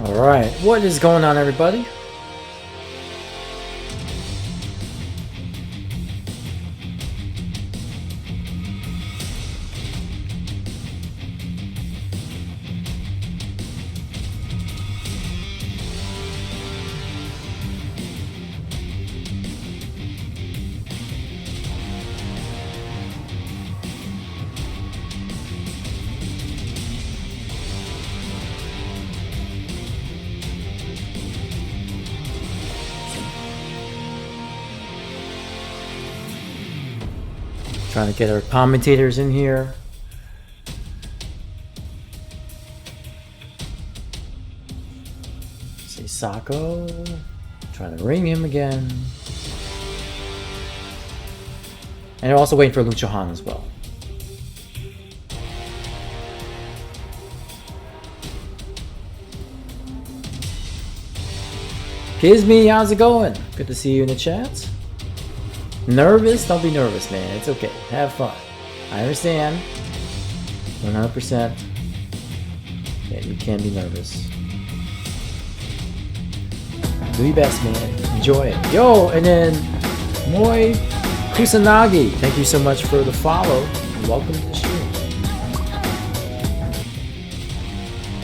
Alright, what is going on, everybody? Trying to get our commentators in here. See Sako. Trying to ring him again. And they're also waiting for Lucha Han as well. Kizmi, how's it going? Good to see you in the chat. Nervous? Don't be nervous, man. It's okay. Have fun. I understand. 100%. Yeah, you can be nervous. Do your best, man. Enjoy it. Yo, and then Moi Kusanagi. Thank you so much for the follow. And welcome to the stream.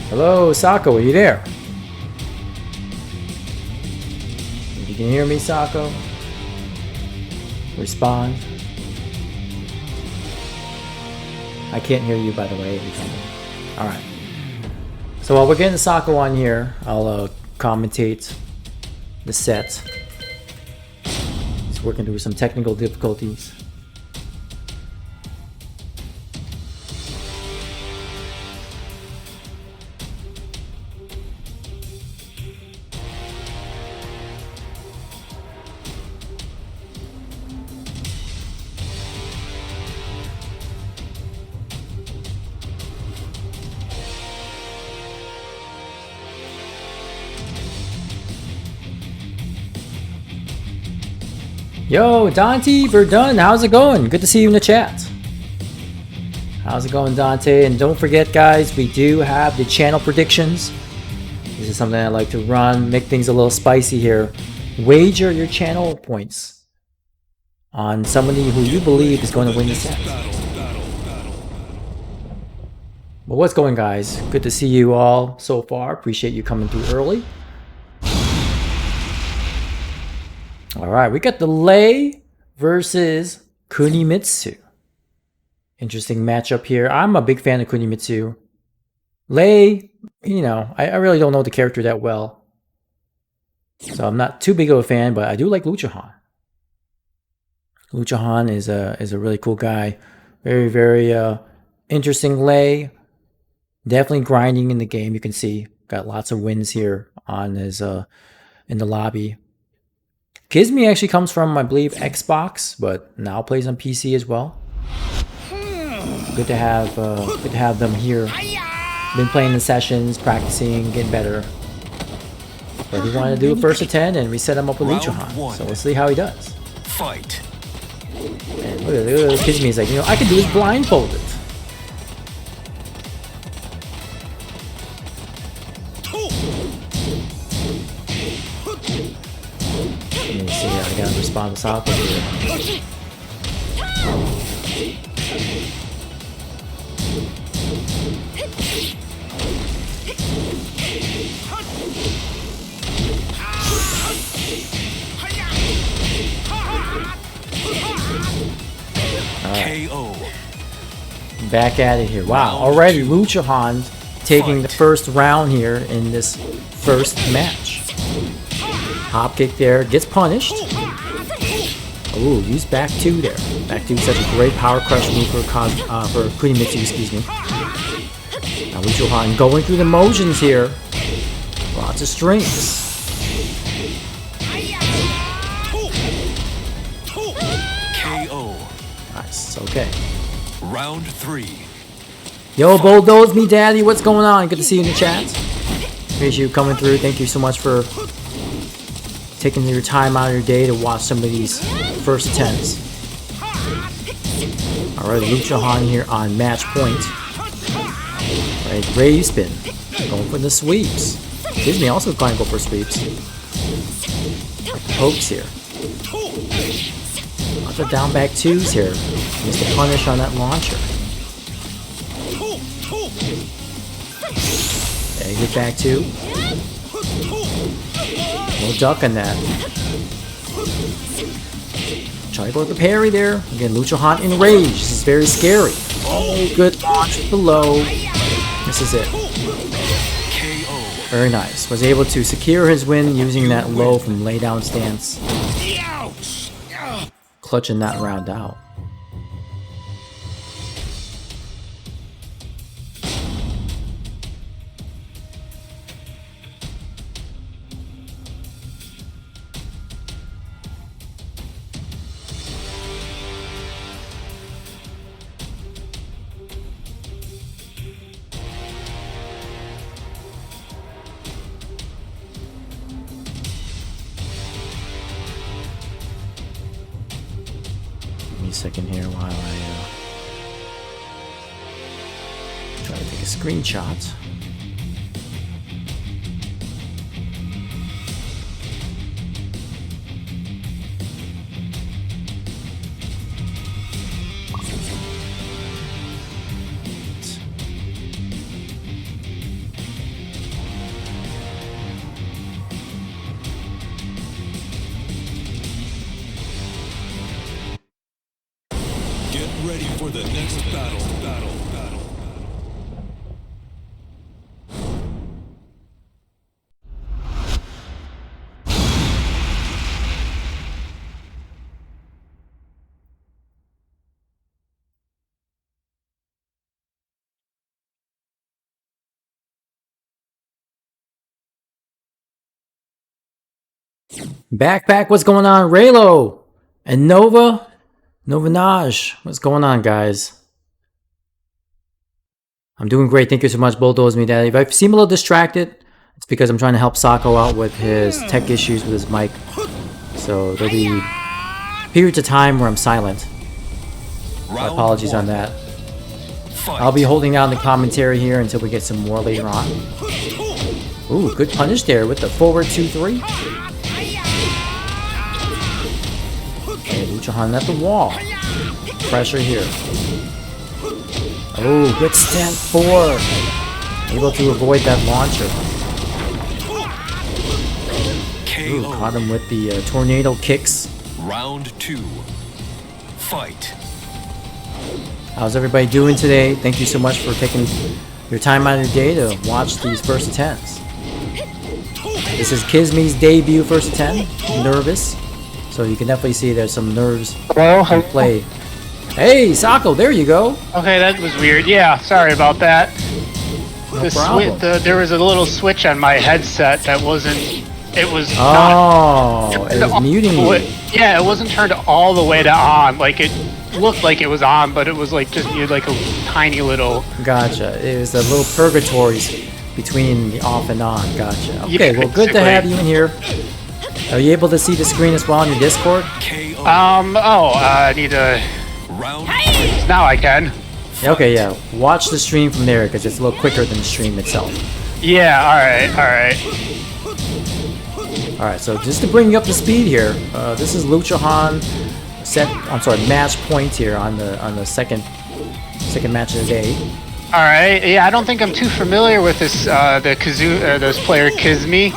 Hello, Sako. Are you there? If you can hear me, Sako, respond. I can't hear you, by the way. Alright. So while we're getting Sako on here, I'll commentate the set. He's working through some technical difficulties. Yo, Dante Verdun, how's it going? Good to see you in the chat. How's it going, Dante? And don't forget, guys, we do have the channel predictions. This is something I like to run, make things a little spicy here. Wager your channel points on somebody who you believe is going to win the set. Well, what's going, guys? Good to see you all so far. Appreciate you coming through early. Alright, we got the Lei versus Kunimitsu. Interesting matchup here. I'm a big fan of Kunimitsu. Lei, you know, I really don't know the character that well. So I'm not too big of a fan, but I do like Lucha Han. Lucha Han is a really cool guy. Very, very interesting Lei. Definitely grinding in the game, you can see. Got lots of wins here on his in the lobby. Kizmi actually comes from, I believe, Xbox, but now plays on PC as well. Good to have them here. Been playing the sessions, practicing, getting better. But we wanted to do a first to 10, and we set him up with Lucha Han. So we'll see how he does. Fight. And look at Kizmi. He's like, you know, I can do this blindfolded. Let me see here, I gotta respond to Sako here. KO. Back at it here. Wow, already Lucha Han taking the first round here in this first match. Hop kick there, gets punished. Ooh, use back two there. Back two, such a great power crush move for Kunimitsu, excuse me. Now Lucha Han going through the motions here. Lots of strings. KO. Nice, okay. Round 3. Yo, Bulldoze me daddy, what's going on? Good to see you in the chat. Appreciate you coming through. Thank you so much for taking your time out of your day to watch some of these first attempts. Alright, Lucha Han here on match point. Alright, Ray spin. Going for the sweeps. Disney also trying to go for sweeps. Pokes here. Lots of down back twos here. Missed the punish on that launcher. Exit back two. No duck on that. Try to go with the parry there. Again, Lucha Han in rage. This is very scary. Oh, good launch below. This is it. Very nice. Was able to secure his win using that low from lay down stance. Clutching that round out. Second here while I try to take a screenshot. Ready for the next battle. Backpack, what's going on? Raylo and Naj, what's going on, guys? I'm doing great. Thank you so much, Bulldoze Me Daddy. If I seem a little distracted, it's because I'm trying to help Sako out with his tech issues with his mic. So there'll be periods of time where I'm silent. My apologies on that. I'll be holding out the commentary here until we get some more later on. Ooh, good punish there with the forward 2-3. Okay, Lucha Han at the wall. Pressure here. Oh, good stand 4. Able to avoid that launcher. Ooh, caught him with the tornado kicks. Round 2. Fight. How's everybody doing today? Thank you so much for taking your time out of your day to watch these first attempts. This is Kizmi's debut first attempt. Nervous. So you can definitely see there's some nerves in play. Hey, Sako, there you go. Okay, that was weird. Yeah, sorry about that. No problem. There was a little switch on my headset that wasn't. It was it was muting you. Yeah, it wasn't turned all the way to on. Like it looked like it was on, but it was like just like a tiny little. Gotcha. It was the little purgatories between the off and on. Gotcha. Okay, Yeah, well, good to have you in here. Are you able to see the screen as well on your Discord? I need to. Round Now I can. Okay, yeah. Watch the stream from there because it's a little quicker than the stream itself. Yeah. All right. All right, so just to bring you up to speed here, this is Lucha Han match point here on the second match of the day. All right. Yeah, I don't think I'm too familiar with this this player Kizmi.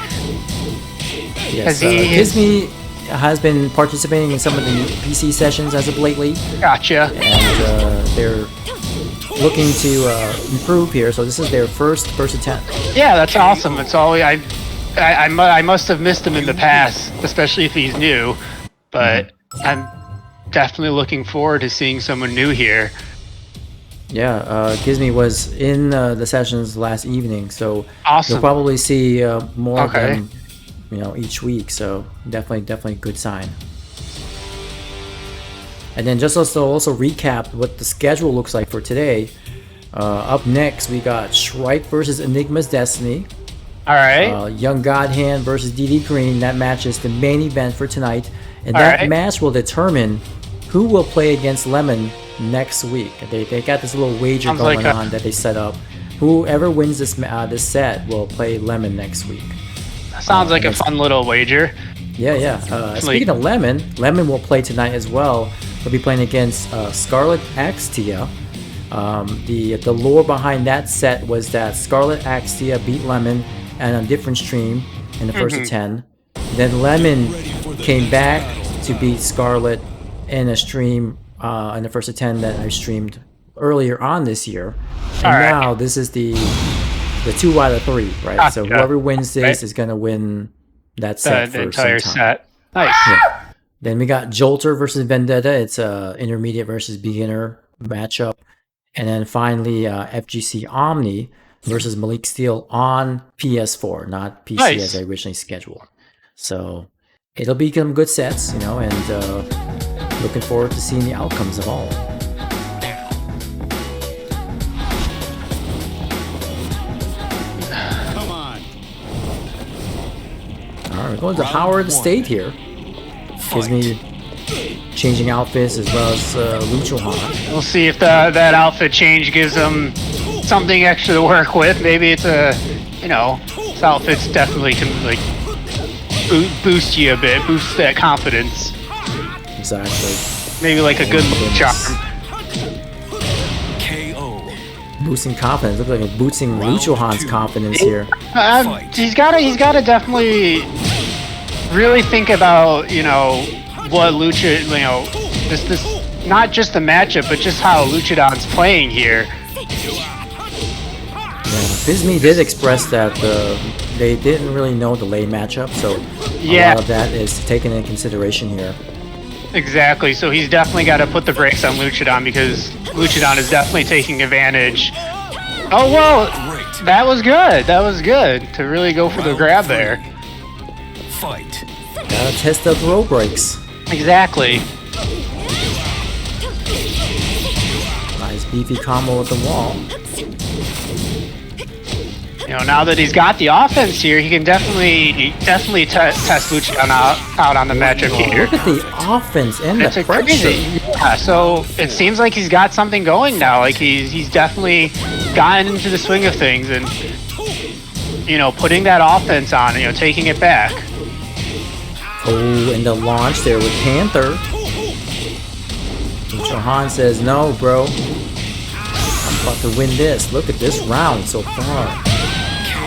Yes, Kizmi has been participating in some of the PC sessions as of lately. Gotcha. And they're looking to improve here, so this is their first attempt. Yeah, that's awesome. It's always I must have missed him in the past, especially if he's new. But I'm definitely looking forward to seeing someone new here. Yeah, Kizmi was in the sessions last evening, so awesome. You'll probably see more of Okay. them, each week. So definitely a good sign. And then just also recap what the schedule looks like for today. Up next, we got Shrike versus Enigma's Destiny. All right. Young God Hand versus DD Green. That match is the main event for tonight, and All that right. match will determine who will play against Lemon next week. They got this little wager Sounds going like on that they set up whoever wins this this set will play Lemon next week. Sounds like a fun little wager. Yeah. Speaking of Lemon will play tonight as well. He'll be playing against Scarlet Axtia. The lore behind that set was that Scarlet Axtia beat Lemon and a different stream in the first of 10. Then Lemon came back to beat Scarlet in a stream in the first of 10 that I streamed earlier on this year. And now this is the 2 out of 3, right? Gotcha. So whoever wins this is going to win that set The for entire some time. set. Nice. Yeah. Then we got Jolter versus Vendetta. It's a intermediate versus beginner matchup. And then finally, FGC Omni versus Malik Steele on PS4, not PC as I originally scheduled. So it'll be some good sets, and looking forward to seeing the outcomes of all. Come on. All right, we're going to Power of the State here. Gives me changing outfits as well as Lucho Han. We'll see if that outfit change gives him something extra to work with. Maybe it's this outfit's definitely can like boost you a bit, boost that confidence. Exactly. Maybe like a good charm. KO. Boosting confidence. Looks like it's boosting Lucho Han's confidence here. He's gotta definitely really think about what Lucha, this not just the matchup, but just how Luchadon's playing here. Bizme did express that they didn't really know the lay matchup, so a lot of that is taken into consideration here. Exactly, so he's definitely got to put the brakes on Luchadon because Luchadon is definitely taking advantage. Oh, well, that was good. That was good to really go for the grab there. Fight. Gotta test the throw breaks. Exactly. Nice beefy combo with the wall. Now that he's got the offense here, he can definitely test Luchadon out on the matchup here. Look at the offense and That's the pressure. crazy. Yeah, so it seems like he's got something going now. Like he's definitely gotten into the swing of things and putting that offense on, taking it back. Oh, and the launch there with Panther. Lucho Han says, "No, bro. I'm about to win this. Look at this round so far."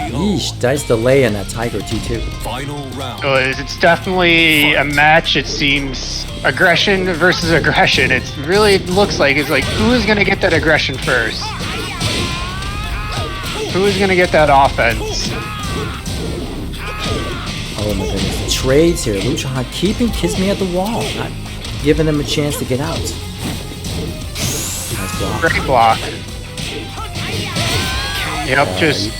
Yeesh, nice delay in that Tiger 2-2. Final round. It's definitely a match. It seems aggression versus aggression. It really looks like it's like who is going to get that aggression first? Who is going to get that offense? Oh my goodness, the trades here. Lucho Han keeping Kisme at the wall, not giving him a chance to get out. Nice block. Great block. Yep, just...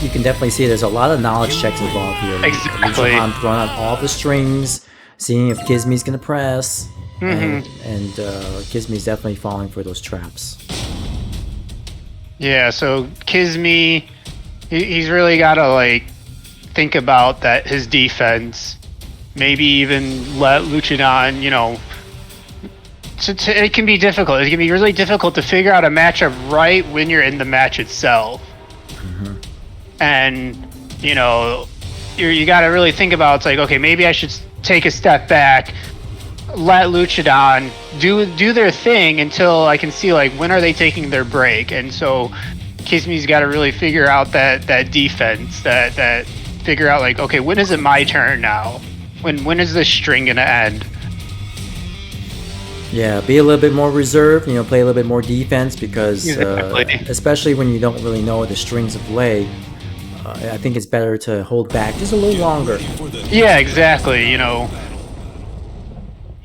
You can definitely see there's a lot of knowledge checks involved here. Exactly. Lucho Han throwing out all the strings, seeing if Kisme's going to press, and Kisme's definitely falling for those traps. Yeah, so Kisme, he's really got to, think about that his defense. Maybe even let Luchadon, it can be difficult. It can be really difficult to figure out a matchup right when you're in the match itself. And, you got to really think about, it's like, okay, maybe I should take a step back, let Luchadon do their thing until I can see, when are they taking their break. And so Kisme's got to really figure out that defense, that figure out, okay, when is it my turn now? When is this string going to end? Yeah, be a little bit more reserved, play a little bit more defense because, especially when you don't really know the strings of lay, I think it's better to hold back just a little longer. Yeah, exactly. You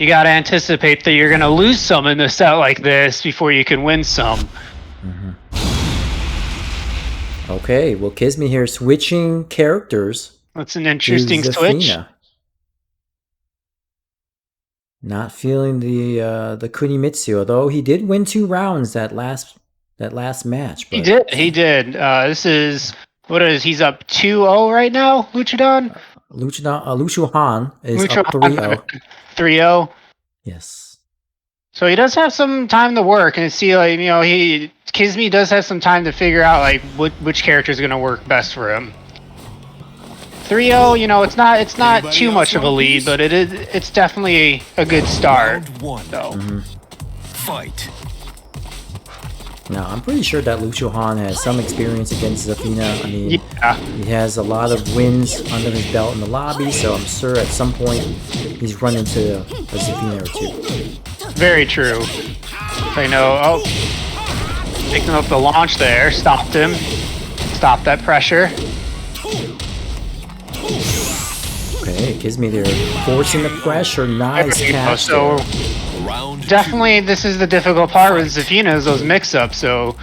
got to anticipate that you're going to lose some in a set like this before you can win some. Okay, well, Kisme here switching characters. That's an interesting switch. Not feeling the Kunimitsu, although he did win 2 rounds that last match. But... He did. This is he's up 2-0 right now, Luchadon? Lucho Han is up 3-0. 3-0. Yes. So he does have some time to work and see, like, you know, Kizmi does have some time to figure out like which character is gonna work best for him. 3-0, you know, it's not Anybody too else much of a want a lead, piece? but it's definitely a good start. Round one. So Fight. Now, I'm pretty sure that Lucio Han has some experience against Zafina. I mean, yeah, he has a lot of wins under his belt in the lobby, so I'm sure at some point he's run into a Zafina or two. very true. I know. Oh, picking up the launch there, stopped him, stopped that pressure. Okay, Kizmi there forcing the pressure. Nice There we go. catch So there. Round definitely, this is the difficult part with Zafina is those mix-ups. So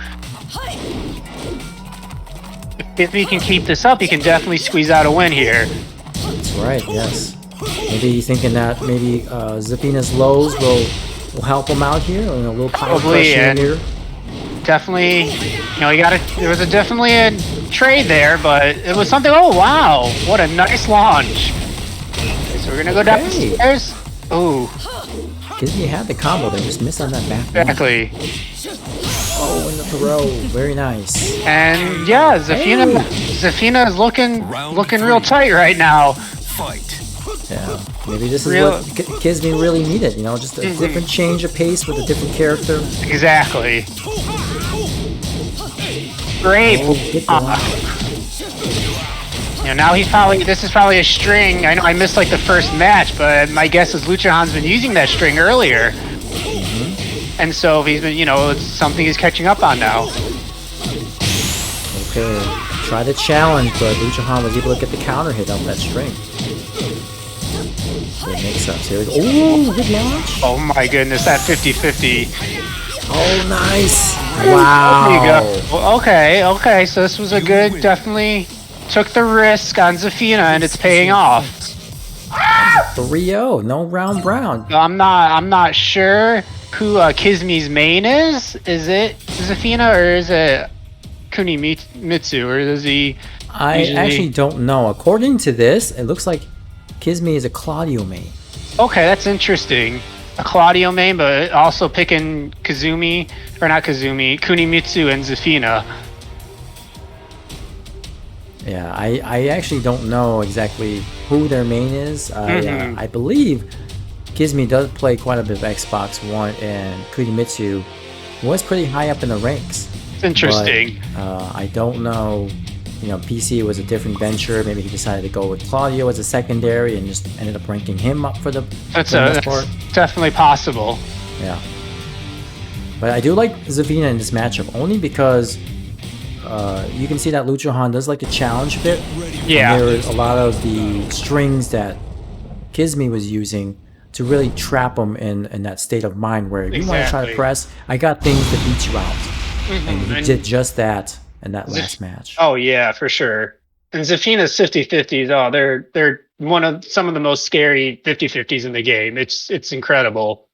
if he can keep this up, he can definitely squeeze out a win here. That's right, yes. Maybe thinking that maybe Zafina's lows will help him out here, and a little power Probably, pressure yeah. in here. Definitely, you know, there was definitely a trade there, but it was something. Oh wow, what a nice launch! Okay, so we're gonna go downstairs. Oh, Kizmi had the combo there, just missed on that back. exactly. Oh, in the throw, very nice. And yeah, Zafina is looking real tight right now. fight. Yeah, maybe this is Real- what Kizmi really needed, you know, just a different change of pace with a different character. Exactly. Great. Oh, get the lock. You know, now this is probably a string. I know I missed like the first match, but my guess is Lucio Han's been using that string earlier. And so if he's been, you know, it's something he's catching up on now. Okay, try the challenge, but Lucio Han was able to get the counter hit off that string. Good mix-ups, here we go. Oh, good launch. Oh my goodness, that 50-50. Oh, nice. Wow. There you go. Well, okay, so this was a good, definitely took the risk on Zafina and it's paying off. 3-0, no round brown. I'm not sure who Kizmi's main is. Is it Zafina or is it Kunimitsu, or is he I usually- actually don't know. According to this, it looks like Kizmi is a Claudio main. Okay, that's interesting. A Claudio main, but also picking Kunimitsu and Zafina. Yeah, I actually don't know exactly who their main is. I believe Kizmi does play quite a bit of Xbox One, and Kunimitsu was pretty high up in the ranks. It's interesting. But, I don't know. You know, PC was a different venture. Maybe he decided to go with Claudio as a secondary and just ended up ranking him up for the That's most part. definitely possible. Yeah. But I do like Zafina in this matchup only because you can see that Lucio Han does like to challenge a bit. Yeah. And there was a lot of the strings that Kizmi was using to really trap him in that state of mind where if you want to try to Exactly. press, I got things to beat you out. And he And- did just that in that last match. Oh yeah, for sure. And Zafina's 50-50s, oh, they're some of the most scary 50-50s in the game. It's incredible.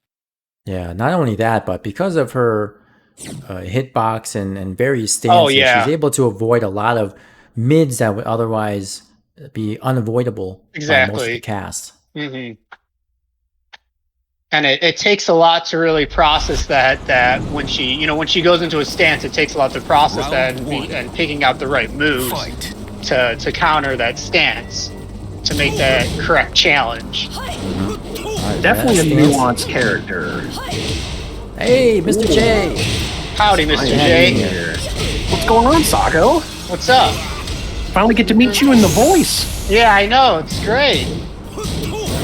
Yeah, not only that, but because of her hitbox and various stances, Oh, yeah. she's able to avoid a lot of mids that would otherwise be unavoidable by most of Exactly. the cast. hmm And it takes a lot to really process that when she goes into a stance, it takes a lot to process Round that one. and picking out the right moves Fight. to counter that stance to make that correct challenge. All right, Definitely a that stance. nuanced character. Hey, Mr. J! Howdy, Mr. I am J. here. What's going on, Sako? What's up? Finally get to meet you in the voice. Yeah, I know, it's great.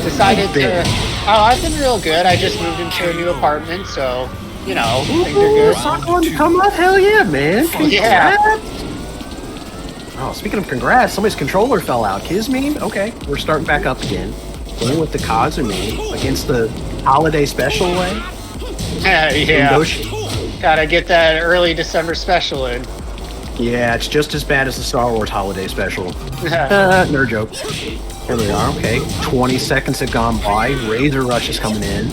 Decided to. Oh, I've been real good. I just moved into a new apartment, so you know things are good. Sako, come on, hell yeah, man. Congrats. Yeah. Oh, speaking of congrats, somebody's controller fell out. Kizmi? Okay, we're starting back up again. Going with the Kazumi against the holiday special way. Yeah. Indoshi. Gotta get that early December special in. Yeah, it's just as bad as the Star Wars holiday special. Nerd joke. Here we are, okay. 20 seconds have gone by. Razor Rush is coming in.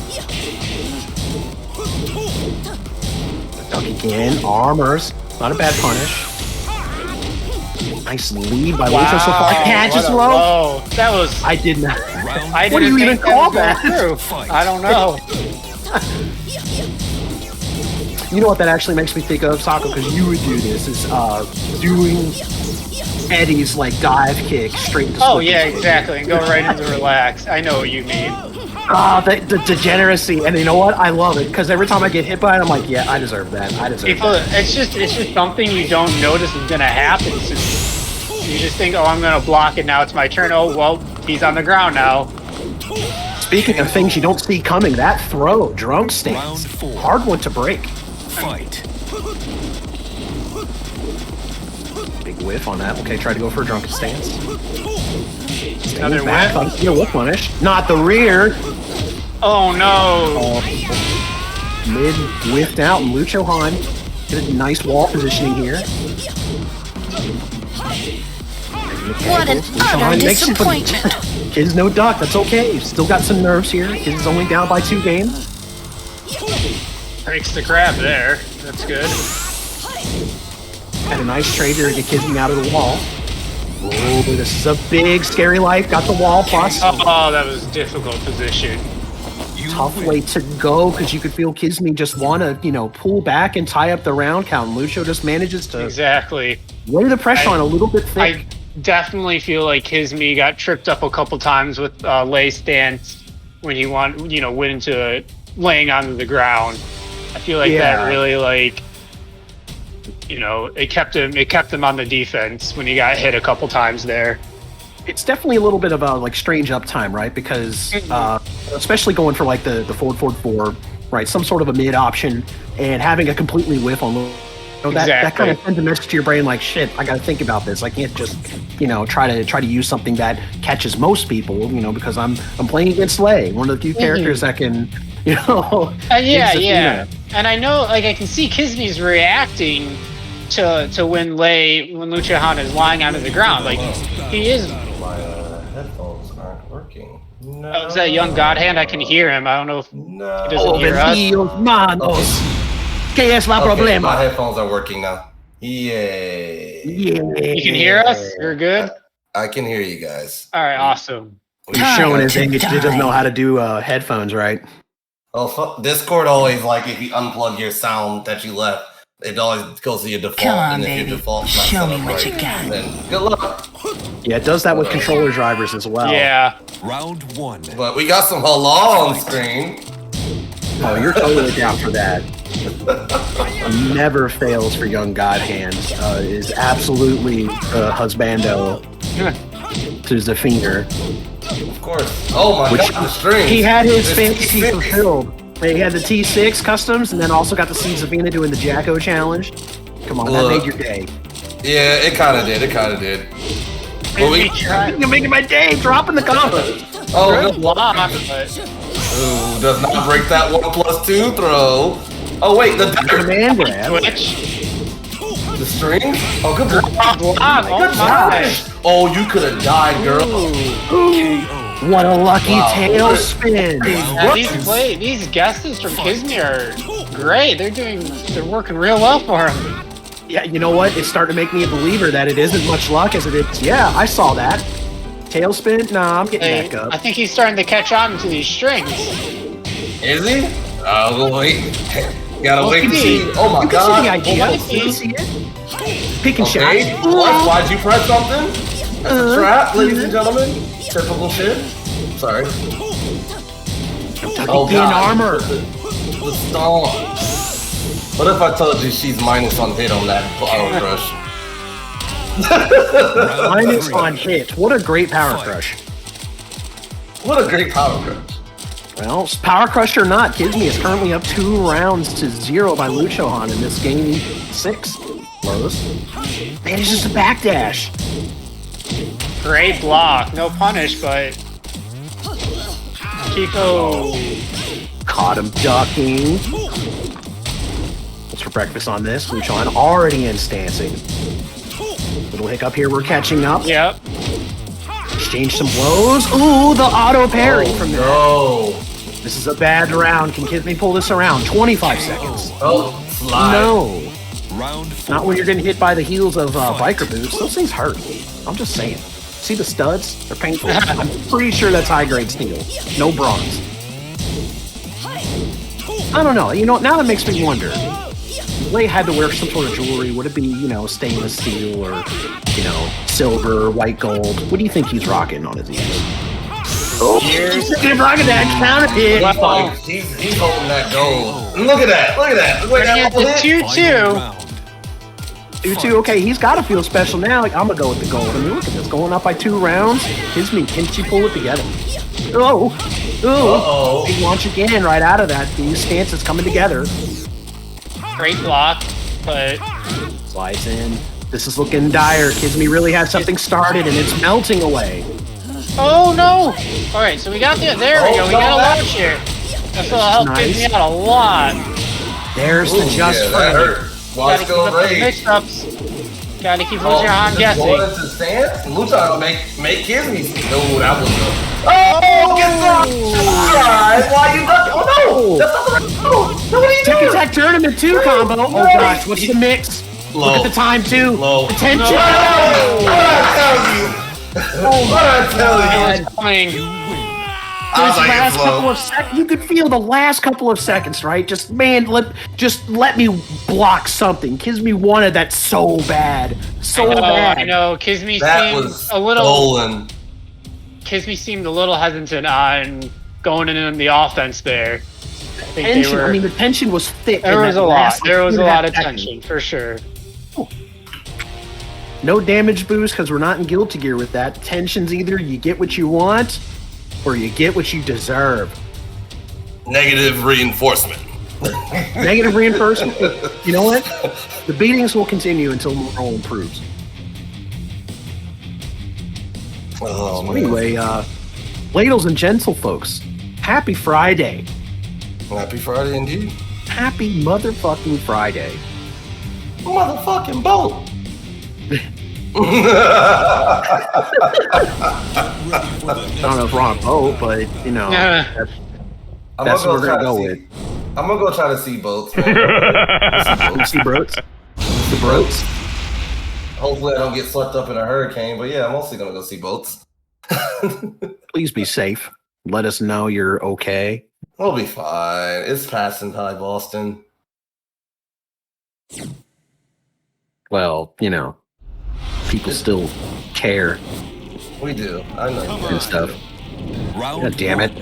Duck again. Armors. Not a bad punish. Nice lead by Lisa so far. Catches what a low. low. That was. I did not. Round I What do didn't you think even call was going that? through. Fight. I don't know. You know what that actually makes me think of, Sako, because you would do this, is doing Eddie's like dive kick straight into Oh slipping yeah, kick. exactly. And go right into relax. I know what you mean. The degeneracy, and you know what? I love it because every time I get hit by it, I'm like, yeah, I deserve that. I deserve People, that. it's just something you don't notice is gonna happen. So you just think, oh, I'm gonna block it now. It's my turn. Oh well, he's on the ground now. Speaking of things you don't see coming, that throw, drunk stance, Round 4. hard one to break. Fight. Big whiff on that. Okay, try to go for a drunken stance. Another Back, whiff. whip punish. Not the rear. Oh no. Mid whiffed out, and Lucho Han get a nice wall positioning here. What an utter disappointment. Kid's no duck, that's okay. Still got some nerves here. Kid's only down by 2 games. Breaks the grab there. That's good. Had a nice trade here to get Kidney out of the wall. Oh, this is a big, scary life. Got the wall plus. Oh, that was a difficult position. Tough way to go because you could feel Kisme just want to, pull back and tie up the round count. And Lucho just manages to Exactly. lay the pressure on a little bit thick. I definitely feel like Kisme got tripped up a couple times with lay stance when he went into laying onto the ground. I feel like that really it kept him on the defense when he got hit a couple times there. It's definitely a little bit of a strange uptime, right? Because especially going for like the forward, right? Some sort of a mid option and having a completely whiff on that kind of sends a message to your brain like, shit, I got to think about this. I can't just try to use something that catches most people, because I'm playing against Lei, one of the few characters that can yeah. And I know, like, I can see Kisme's reacting to when Lucha Han is lying onto the ground. Like, he is. My headphones aren't working. No. Oh, is that young God Hand? I can hear him. I don't know if he No. doesn't hear us. Manos. ¿Qué es la Okay, problema? my headphones are working now. Yay. You can hear us? You're good? I can hear you guys. All right, awesome. He's showing his age. He doesn't know how to do headphones, right? Oh, Discord always like if you unplug your sound that you left, it always goes to your default. Come on, and if baby. your default's not Show set me up what right, you got. then good luck. Yeah, it does that with controller drivers as well. Yeah. Round 1. But we got some hello on screen. Oh, you're totally down for that. Never fails for young God Hand. Is absolutely husbando to Zafir. Of course. Oh my god, the strings. He had his This fantasy T6. fulfilled. He had the T6 customs, and then also got to see Zafina doing the Jacko challenge. Come on, that made your day. Yeah, it kind of did. Well, You're making my day. Dropping the comments. oh, no. Block, but Ooh, does not break that 1+2 throw. Oh wait, the Command grab. Twitch. the strings. Oh, good block. Block. Oh Good my. job. Oh, you could have died, girl. What a lucky Wow. tailspin. Yeah, these guesses from Kisme are great. They're working real well for him. Yeah, you know what? It's starting to make me a believer that it isn't much luck as it is. Yeah, I saw that. Tailspin? Nah, I'm getting back I up. think he's starting to catch on to these strings. Is he? Oh, we'll wait. Gotta wait to maybe. see. Oh my You can see god. the idea. Well, You see it? Pick and Okay. shot. What? Why'd you press something? That's a trap, ladies and gentlemen. Typical shit. Sorry. Oh In god. armor. The stomp. What if I told you she's minus on hit on that auto crush? Minus on hit. What a great power crush. What a great power crush. Well, power crush or not, Kisme is currently up 2-0 by Lucho Han in this game 6. Lows. Manages to backdash. Great block. No punish, but Kiko. Caught him ducking. What's for breakfast on this? Lucho Han already instancing. Little hiccup here, we're catching up. Yep. Exchange some blows. Ooh, the auto parry from that. No. This is a bad round. Can Kisme pull this around? 25 seconds. Oh, slide. No. Round 4. Not when you're getting hit by the heels of biker boots. Those things hurt. I'm just saying. See the studs? They're painful. I'm pretty sure that's high grade steel. No bronze. I don't know. Now that makes me wonder. Lei had to wear some sort of jewelry, would it be, you know, stainless steel or, you know, silver, white gold? What do you think he's rocking on his ears? Oh, he's rocking that counterfeit. Wow. He's holding that gold. Look at that. Look at that. Look at The that. 2-2. 2-2, okay, he's got to feel special now. Like, I'm going to go with the gold. I mean, look at this. Going up by 2 rounds. Kismi, can she pull it together? Oh. Uh-oh. Big launch again right out of that. These stances coming together. Great block, but Slides in. This is looking dire. Kismi really has something started, and it's melting away. oh no! All right, so we got there. There we go. We got a launch here. That's gonna help Nice. get me out a lot. There's the just Yeah, that frame. hurt. Watch Gotta keep go up the rage. mix-ups. Gotta keep Lucha on guessing. Going into stance. Lucha make Kismi. No, that was good. Oh, get that! Why you ducking? Oh no! That's not the right. No, what are you Tick doing? Attack Tournament 2 combo. Oh gosh, what's the mix? Low. Look at the time too. Low. Attention. What did I tell you? What did I tell you? It was playing. I was like, last it's couple low. of seconds, you could feel the last couple of seconds, right? Just let me block something. Kismi wanted that so bad, so bad. I know. Kismi That seemed was a little. stolen. Kismi seemed a little hesitant on going in the offense there. I think they Tension. were. I mean, the tension was thick. there in was that a lot. last, There was a 2.5 lot of seconds. tension for sure. No damage boost because we're not in Guilty Gear with that. Tension's either you get what you want or you get what you deserve. Negative reinforcement. Negative reinforcement. You know what? The beatings will continue until morale improves. Oh, man. Anyway, ladles and gentle folks, happy Friday. Happy Friday indeed. Happy motherfucking Friday. Motherfucking boat. I don't know if we're on a boat, but you know, Yeah. I'm that's what we're try gonna go to with. see. I'm gonna go try to see boats. Man. See broats? The broats? Hopefully, I don't get swept up in a hurricane. But yeah, I'm mostly gonna go see boats. Please be safe. Let us know you're okay. We'll be fine. It's passing by Boston. Well, you know, people still care We do. I know. You and guys stuff. do. Round God damn it.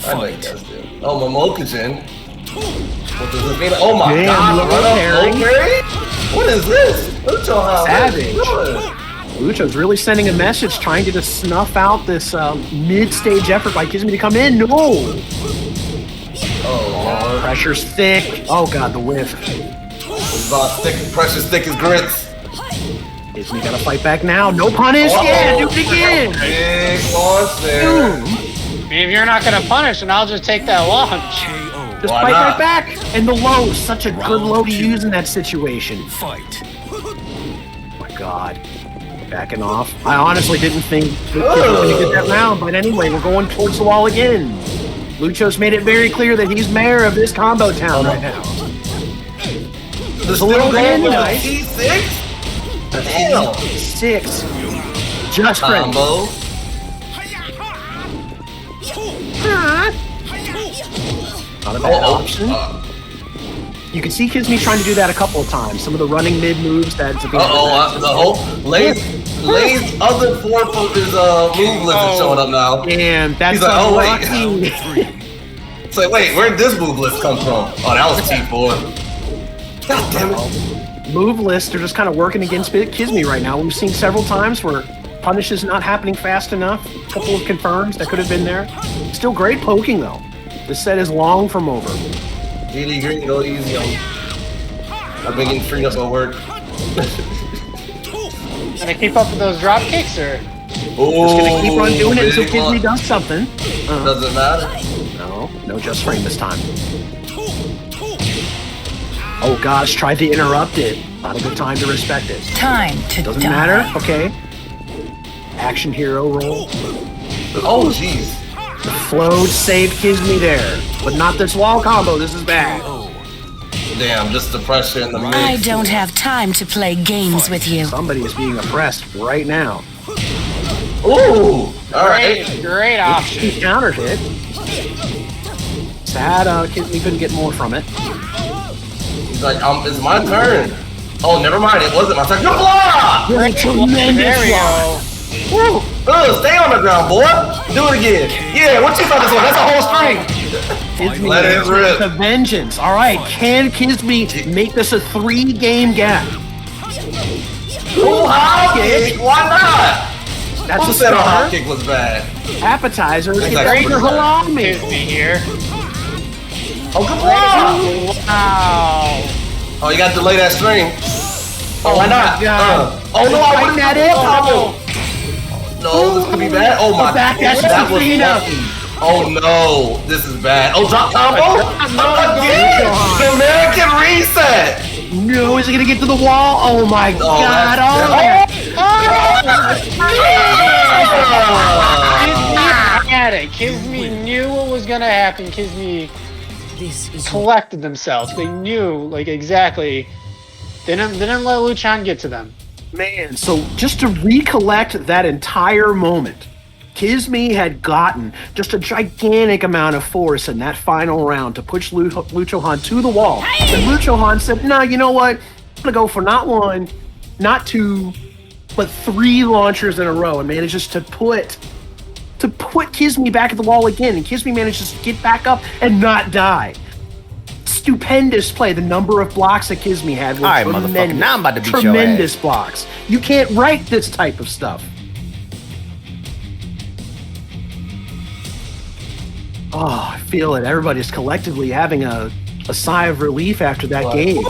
I know you guys do. Oh, Momokagen. What does this mean? Oh my Damn, god. low Run up parry. low parry? What is this? Lucha, how Savage. good. Lucha's really sending a message trying to just snuff out this mid-stage effort by Kismi to come in. No! Oh, Lord. Pressure's thick. Oh god, the whiff. It's about thick, precious thick as grits. Kismi gotta fight back now. No punish. Yeah, do it again. Big launch there. Boom. I mean, if you're not gonna punish, then I'll just take that launch. Just Why fight not? right back. And the low, such a good low to use in that situation. Fight. Oh my god. Backing off. I honestly didn't think Lucha was going to get that round, but anyway, we're going towards the wall again. Lucho's made it very clear that he's mayor of this combo town right now. There's a little bit, nice. T6? Damn. 6. Just right. Combo. Not a bad option. You can see Kismi trying to do that a couple of times. Some of the running mid moves that. The whole Lay's other forefoot is move list is showing up now. And that's He's like, oh, wait. unlucky. It's like, wait, where did this move list come from? Oh, that was T4. God damn it. Move lists are just kind of working against Kismi right now. We've seen several times where punish is not happening fast enough. A couple of confirms that could have been there. Still great poking though. This set is long from over. GD Green, go easy on me. I've been getting freed up at work. Gonna keep up with those drop kicks, or Just gonna keep on doing it until big Kismi one. does something. Doesn't matter. No just frame this time. Oh gosh, tried to interrupt it. Not a good time to respect it. Time to Doesn't die. matter, okay. Action hero roll. Oh, jeez. Flowed saved Kismi there. But not this wall combo, this is bad. Damn, just the pressure in the mix. I don't have time to play games with you. Somebody is being oppressed right now. Ooh! Alright. great option. He countered it. Sad, Kismi couldn't get more from it. Like, it's my turn. Oh, never mind. It wasn't my turn. Good block! Great, tremendous There we block. go. Woo! Stay on the ground, boy. Do it again. Yeah, what you thought this was? That's a whole string. Kisme Let it rip. The vengeance. All right, can Kisme make this a 3-game gap? Ooh, high kick. Why not? That's Who a said a high start. kick was bad? Appetizer. That's Get actually your pretty bad. halloumi. Excuse me here. Oh, good block. Wow. Oh, you got to delay that string. Oh, why not? God. Oh, no, I wouldn't that have in, combo. No, this could be bad. Oh, my. Back dash That was Cena. lucky. Oh, no. This is bad. Oh, drop combo? No, Again? The American reset. No, is he gonna get to the wall? Oh my God! I had it. Kisme knew what was gonna happen. Kisme collected themselves. They knew, like, exactly. They didn't let Luchan get to them. Man, so just to recollect that entire moment, Kisme had gotten just a gigantic amount of force in that final round to push Luchohan to the wall. And Luchohan said, no, you know what? I'm gonna go for not 1, not 2, but 3 launchers in a row and manages to put Kisme back at the wall again. And Kisme manages to get back up and not die. Stupendous play. The number of blocks that Kisme had were Alright, tremendous. motherfucker, now I'm about to beat your Tremendous ass. blocks. You can't write this type of stuff. Oh, I feel it. Everybody's collectively having a sigh of relief after that game.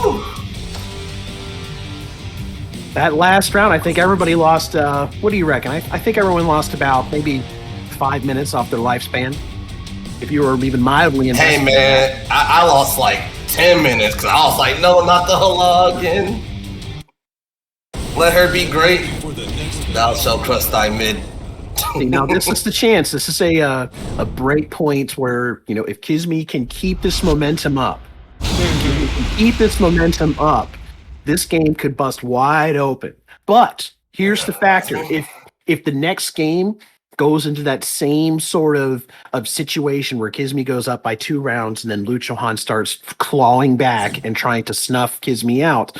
That last round, I think everybody lost, what do you reckon? I think everyone lost about maybe 5 minutes off their lifespan. If you were even mildly invested. Hey, man. I lost like 10 minutes because I was like, no, not the halal again. Let her be great. Thou shalt crush thy mid. See, now this is the chance. This is a break point where, you know, if Kisme can keep this momentum up, this game could bust wide open. But here's the factor: if the next game goes into that same sort of situation where Kisme goes up by 2 rounds and then Luchohan starts clawing back and trying to snuff Kisme out,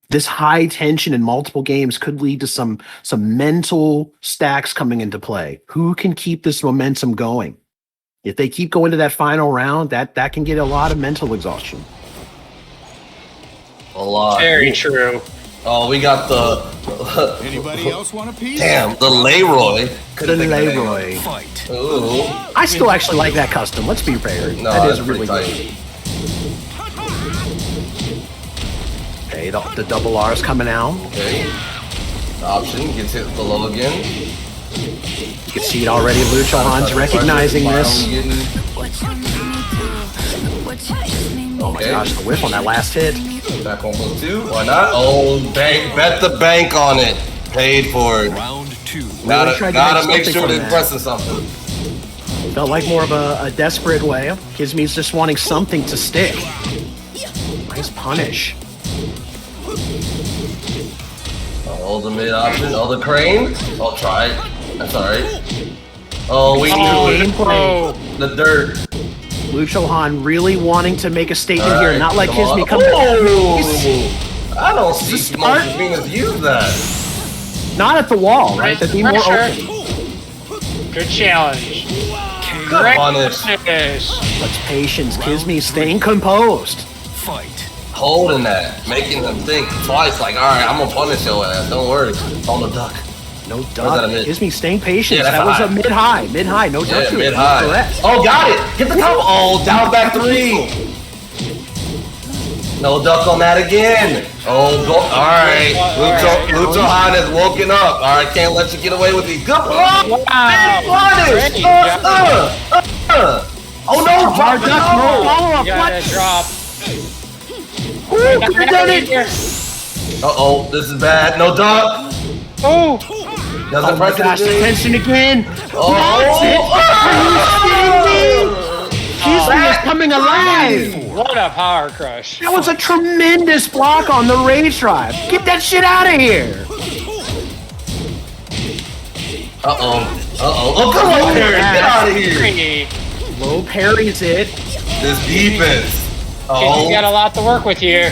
this high tension in multiple games could lead to some mental stacks coming into play. Who can keep this momentum going? If they keep going to that final round, that can get a lot of mental exhaustion. A lot. Very true. Oh, we got the. Anybody else want a piece? Damn, the Leroy. The Leroy. Fight. Ooh. I still actually like that custom. Let's be fair. No, that is that's really pretty good. tight. Okay, the double R is coming out. Okay. The option gets hit below again. You can see it already. Luchohan's recognizing this. Oh my gosh, the whiff on that last hit. Back on +2. Why not? Oh, bet the bank on it. Paid for it. Round 2. Gotta make something sure from they're that. pressing something. Felt like more of a desperate way. Kisme's just wanting something to stick. Nice punish. Oh, the mid option. Oh, the crane. Oh, try it. That's alright. Oh, we knew it. Gameplay. The dirt. Luchohan really wanting to make a statement All here, right, not let come Kisme on. come back. Oh! I don't see Start. most Venus use that. Not at the wall, right? That'd be more Pressure. open. Good challenge. Good Great punish. finish. Let's patience. Kisme staying composed. Fight. Holding that. Making them think twice. Like, alright, I'm gonna punish your ass. Don't worry. On the duck. No that duck. a mid? Kisme staying patient. Yeah, that's that was high. a mid-high. Mid-high. No duck Yeah, to it. mid high. Correct. Oh, got it. Get the combo. Oh, down back 3. No duck on that again. Oh, go. Alright. Luchohan has woken up. Alright, can't let you get away with these. Good block. Wow. Punish. Great. Oh no, Hard drop duck. it. No follow-up. You gotta What? drop. Ooh, could have done it. Uh-oh, this is bad. No duck. Oh, Doesn't Oh my press gosh, it. attention again. Oh. Kisme is coming alive. what a power crush. That was a tremendous block on the Rage Tribe. Get that shit out of here. Uh-oh. Oh, come on here. Get out of here. Three. Low parries it. This defense. You got Oh. a lot to work with here.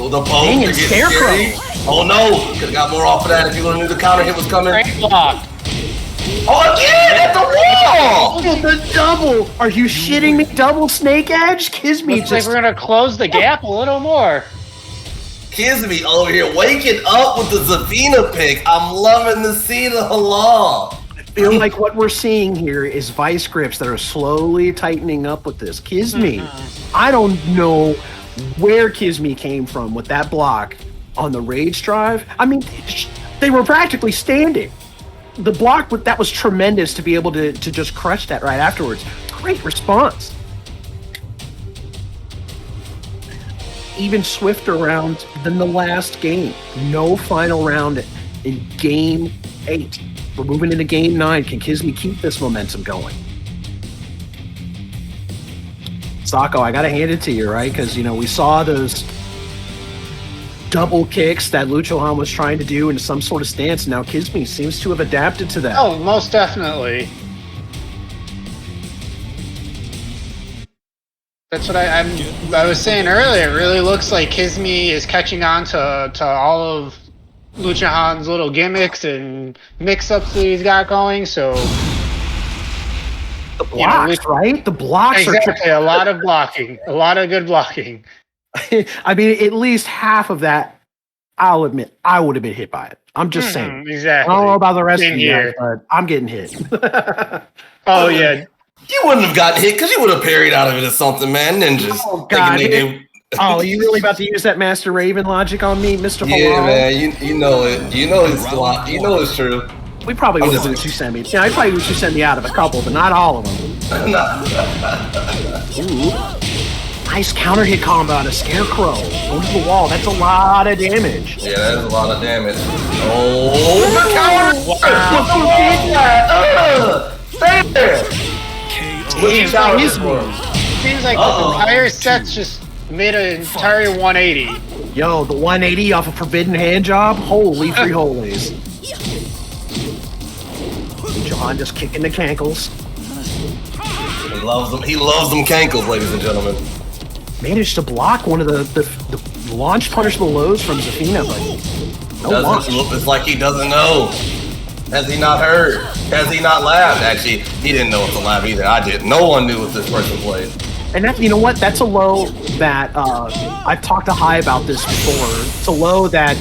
The pose Dang, and to get Scarecrow. scary. Oh no! Could have got more off of that if you would have knew the counter hit was coming. Great block. Oh again at the wall! Oh, the double! Are you shitting me? Double snake edge? Kisme Looks like just... we're gonna close the gap a little more. Kisme over here waking up with the Zafina pick. I'm loving to see the halal. I feel like what we're seeing here is vice grips that are slowly tightening up with this. Kisme, I don't know where Kisme came from with that block on the rage drive. I mean, they were practically standing. The block, that was tremendous to be able to just crush that right afterwards. Great response. Even swifter round than the last game. No final round in game 8. We're moving into game 9. Can Kisme keep this momentum going? Sako, I gotta hand it to you, right? Because, you know, we saw those double kicks that Lucho Han was trying to do in some sort of stance. Now Kisme seems to have adapted to that. Oh, most definitely. That's what I was saying earlier. It really looks like Kisme is catching on to all of Lucha Han's little gimmicks and mix-ups that he's got going. So The blocks, right? The blocks exactly a lot of blocking, a lot of good blocking. I mean, at least half of that, I'll admit, I would have been hit by it. I'm just saying. Exactly. I don't know about the rest Same of you guys, here. but I'm getting hit. Oh yeah. You wouldn't have gotten hit because you would have parried out of it or something, man. Ninjas. Oh, God. Thinking Oh, you really about to use that Master Raven logic on me, Mr. yeah, Halal? man. You know it. You know it's a lot. You know it's true. We probably would have I'm what you sent me. Yeah, I probably would you send me out of a couple, but not all of them. Ooh. Nice counter hit combo on a Scarecrow. Go to the wall. That's a lot of damage. Yeah, that is a lot of damage. Oh, the counter! Wow. Stay there! Damn, that is me. Seems like the entire set's just made an entire 180. Yo, the 180 off a Forbidden Hand job? Holy free holies. Johan just kicking the cankles. He loves them. He loves them cankles, ladies and gentlemen. Managed to block one of the launch punishable lows from Zafina, but no launch. Doesn't look it's like he doesn't know. Has he not heard? Has he not laughed? Actually, he didn't know it's a laugh either. I didn't. No one knew what this person played. And that, you know what? That's a low that I've talked to High about this before. It's a low that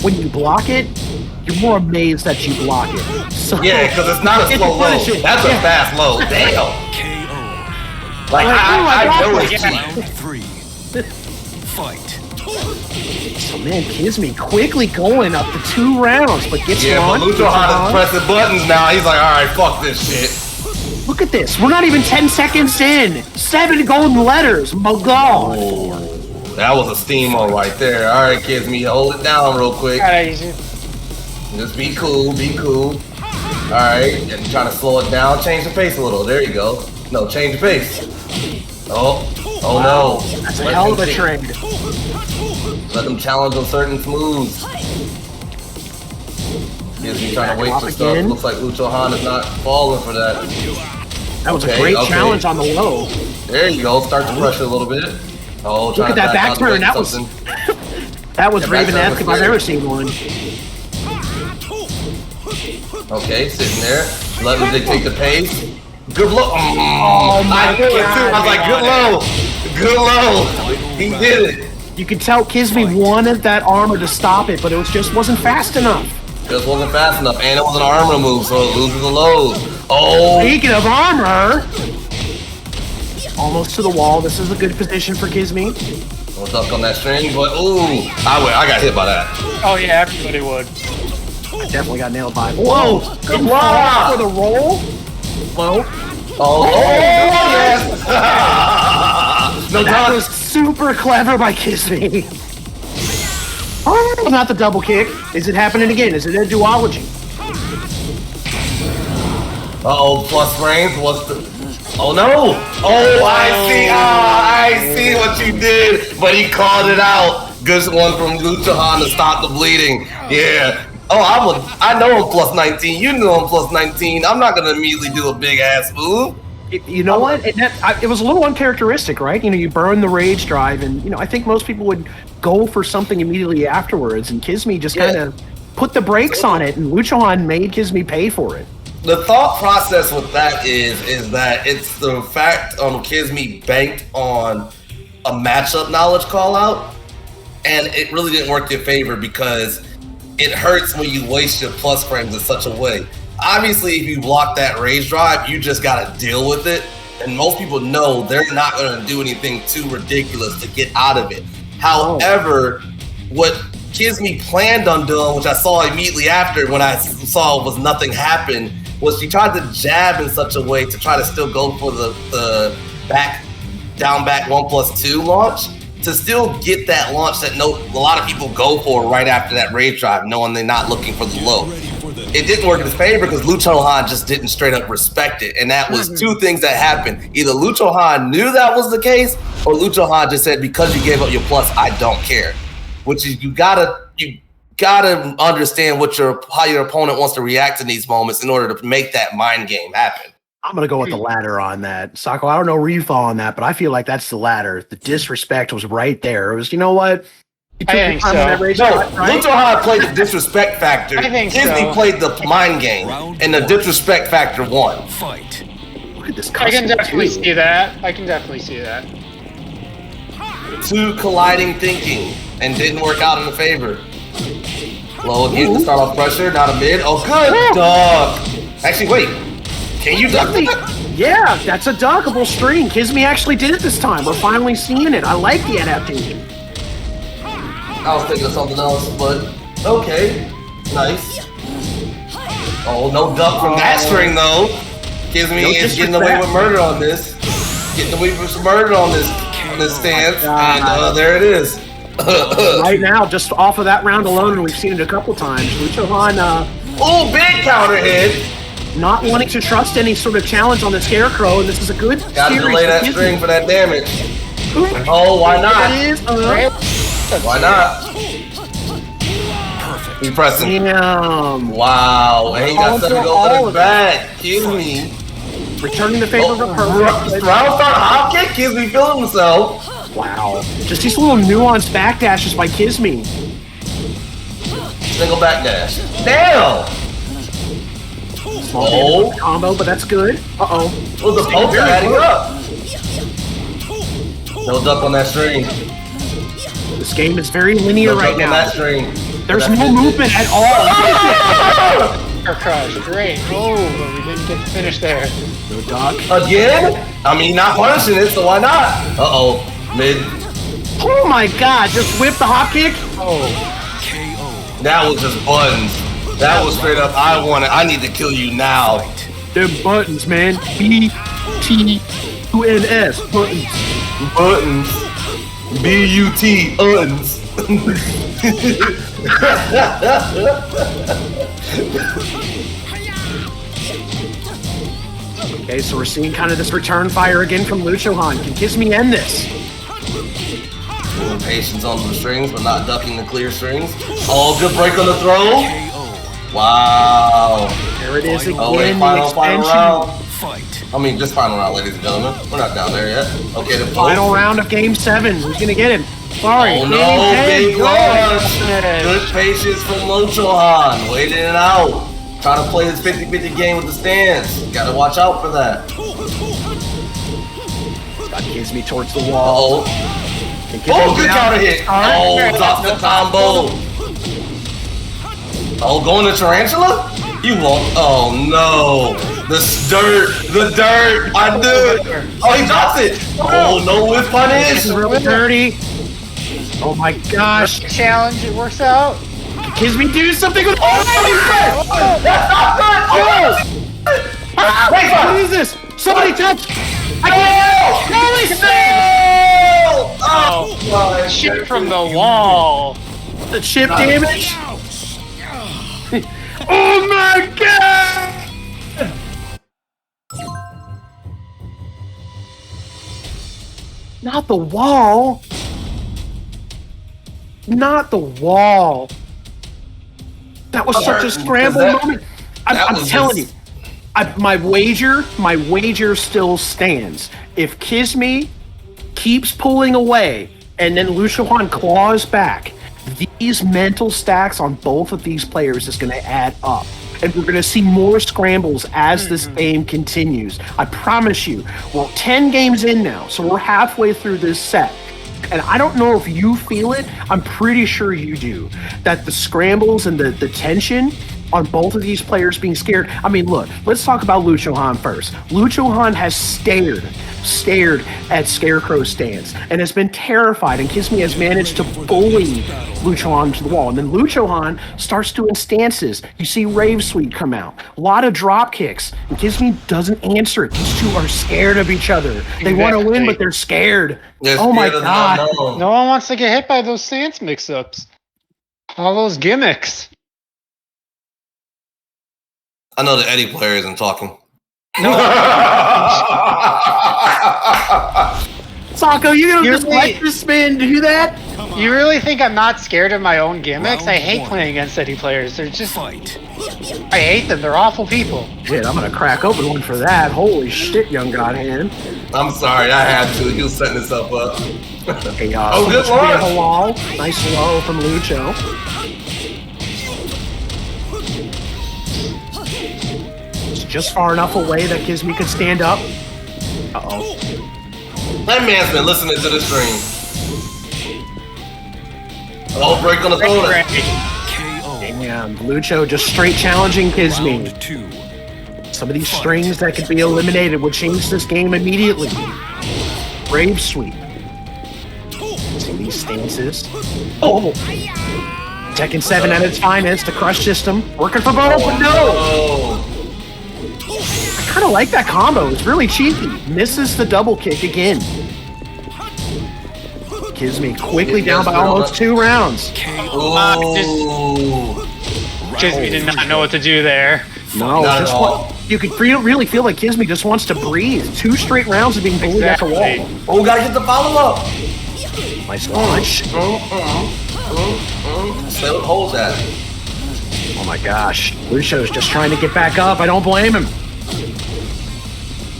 when you block it, you're more amazed that you block it. So, Yeah, because it's not a slow low. punishment. That's a fast low. Damn. Like, I know it's cheap. Round 3. Fight. So man, Kisme quickly going up to 2 rounds, but gets Yeah, but launched. Lucho Han is pressing buttons now. He's like, all right, fuck this shit. Look at this. We're not even 10 seconds in. 7 golden letters. My God. Oh, that was a steamo right there. All right, kids, me hold it down real quick. Just be cool, be cool. All right, and trying to slow it down, change the pace a little. There you go. No, change the pace. Oh no. That's a hell of a trade. Let them challenge on certain moves. Gives me trying to wait for stuff. Again. Looks like Lucho Han is not falling for that. That was a Okay, great okay. challenge on the low. There you go. Start to pressure a little bit. Oh, Look at that back turn. That was that was Yeah, back turn Raven-esque was if I've scary. ever seen one. Okay, sitting there. Let him dictate the pace. Good low. Oh my God. God. I was like, good low. Good low. He did it. You could tell Kisme wanted that armor to stop it, but it wasn't fast enough. Just wasn't fast enough. And it was an armor move, so it loses the lows. Oh. Speaking of armor, almost to the wall. This is a good position for Kisme. We'll duck on that string, but ooh. I got hit by that. Oh yeah, everybody would. I definitely got nailed by it. Whoa! Good block. block for the roll. Whoa. Oh, yes. No That time. was super clever by Kisme. Oh, not the double kick. Is it happening again? Is it a duology? Uh-oh, plus frames. What's the... Oh, no. Oh, I see what you did. But he called it out. Good one from Lucha Han to stop the bleeding. Yeah. Oh, I know I'm plus 19. You know I'm plus 19. I'm not going to immediately do a big-ass move. You know what? It was a little uncharacteristic, right? You know, you burn the rage drive, and you know, I think most people would go for something immediately afterwards, and Kizmi just kind of put the brakes on it, and Luchohan made Kizmi pay for it. The thought process with that is that it's the fact Kizmi banked on a matchup knowledge call out, and it really didn't work in favor because it hurts when you waste your plus frames in such a way. Obviously, if you block that rage drive, you just gotta deal with it. And most people know they're not gonna do anything too ridiculous to get out of it. However, what Kizmi planned on doing, which I saw immediately after when I saw was nothing happen, was she tried to jab in such a way to try to still go for the down back 1+2 launch to still get that launch that a lot of people go for right after that rage drive, knowing they're not looking for the low. It didn't work in his favor because Luchohan just didn't straight up respect it. And that was two things that happened. Either Luchohan knew that was the case, or Luchohan just said, because you gave up your plus, I don't care. Which is you gotta understand how your opponent wants to react in these moments in order to make that mind game happen. I'm gonna go with the latter on that. Sako, I don't know where you fall on that, but I feel like that's the latter. The disrespect was right there. It was, you know what? I think so. Luchohan played the disrespect factor. I think Disney played the mind game, and the disrespect factor won. Fight. Look at this. I can definitely see that. Two colliding thinking, and didn't work out in the favor. Low again to start off pressure, not a mid. Oh, good dog. Actually, wait. Can you duck me? Yeah, that's a duckable string. Kizmi actually did it this time. We're finally seeing it. I like the adaptation. I was thinking of something else, but okay. Nice. Oh, no duck from that string, though. Kizmi is getting away with murder on this. Getting away with murder on this stance, and there it is. Right now, just off of that round alone, and we've seen it a couple times, Luchohan, big counter hit. Not wanting to trust any sort of challenge on the Scarecrow, and this is a good Gotta series. delay that string for that damage. Oh, why not? Why not? Perfect. He pressing. Damn. Wow. And he got something to go for the back. Kizmi. Returning the favor of a perfect. Round start hop kick. Kizmi feeling himself. Wow. Just these little nuanced backdashes by Kizmi. Single backdash. Damn. Small combo, but that's good. Uh-oh. Well, the poker adding up. No duck on that string. This game is very linear right now. That string. There's no movement at all. Crush, great. Oh, but we didn't get to finish there. No duck. Again? I mean, not punishing it, so why not? Uh-oh. Mid. Oh my god, just whip the hop kick. Oh. KO. That was just buttons. That was straight up, I need to kill you now. Them buttons, man. B-T-U-N-S. Buttons. Buttons. B-U-T. Uns. Okay, so we're seeing kind of this return fire again from Luchohan. Can Kizmi end this? Patience on the strings, but not ducking the clear strings. Oh, good break on the throw. Wow. There it is again. Oh, wait, final round. Fight. I mean, just final round, ladies and gentlemen. We're not down there yet. Okay, the final round of Game 7. Who's gonna get him? Sorry. Oh no, big launch. Good patience from Luchohan. Waiting it out. Trying to play this 50-50 game with the stance. Gotta watch out for that. Got Kizmi towards the wall. Oh, good counter hit. Oh, drops the combo. Oh, going to Tarantula? You won't. Oh no. The dirt. I knew it. Oh, he drops it. Oh, no whiff punish. This is really dirty. Oh my gosh. Challenge, it works out. Kizmi do something with. Oh, that's not good. Oh. Wait, what is this? Somebody touch. Holy shit! Oh, chip from the wall. The chip damage. Oh my god! Not the wall. Not the wall. That was such a scramble moment. I'm telling you. My wager still stands. If Kizmi keeps pulling away and then Lucio Han claws back, these mental stacks on both of these players is going to add up. And we're going to see more scrambles as this game continues. I promise you. We're 10 games in now, so we're halfway through this set. And I don't know if you feel it, I'm pretty sure you do, that the scrambles and the tension on both of these players being scared. I mean, look, let's talk about Lucio Han first. Lucio Han has stared at Scarecrow's stance and has been terrified, and Kizmi has managed to bully Lucio Han to the wall. And then Lucio Han starts doing stances. You see Rave Sweep come out. A lot of drop kicks, and Kizmi doesn't answer it. These two are scared of each other. They want to win, but they're scared. Oh my God. No one wants to get hit by those stance mix-ups. All those gimmicks. I know the Eddie player isn't talking. No. Taco, you gonna just let this man do that? You really think I'm not scared of my own gimmicks? I hate playing against Eddie players. They're just... Fight. I hate them. They're awful people. Shit, I'm gonna crack open one for that. Holy shit, young godhand. I'm sorry, I had to. You setting this up. Hey, oh, good lord. Nice low from Lucho. Just far enough away that Kizmi could stand up. Uh-oh. That man's been listening to the stream. Oh, break on the throat. KO. Damn, Lucho just straight challenging Kizmi. Round 2. Some of these strings that could be eliminated would change this game immediately. Brave Sweep. See these stances. Oh! Tekken 7 at its finest, the crush system. Working for both, but no! I kind of like that combo. It's really cheeky. Misses the double kick again. Kizmi quickly down by almost 2 rounds. Kizmi did not know what to do there. No, you could really feel like Kizmi just wants to breathe. 2 straight rounds of being bullied at the wall. Oh, gotta get the follow-up. Nice launch. Still hold that. Oh my gosh. Lucio's just trying to get back up. I don't blame him.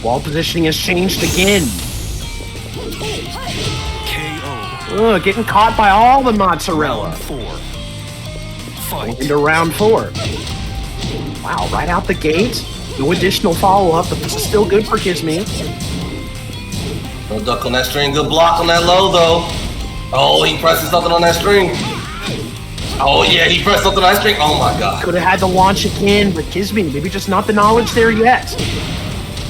Wall positioning has changed again. KO. Ugh, getting caught by all the mozzarella. Round 4. Fight. Into round 4. Wow, right out the gate. No additional follow-up, but this is still good for Kizmi. No duck on that string. Good block on that low, though. Oh, he presses something on that string. Oh, yeah, he pressed something on that string. Oh, my God. Could have had to launch again, but Kizmi, maybe just not the knowledge there yet.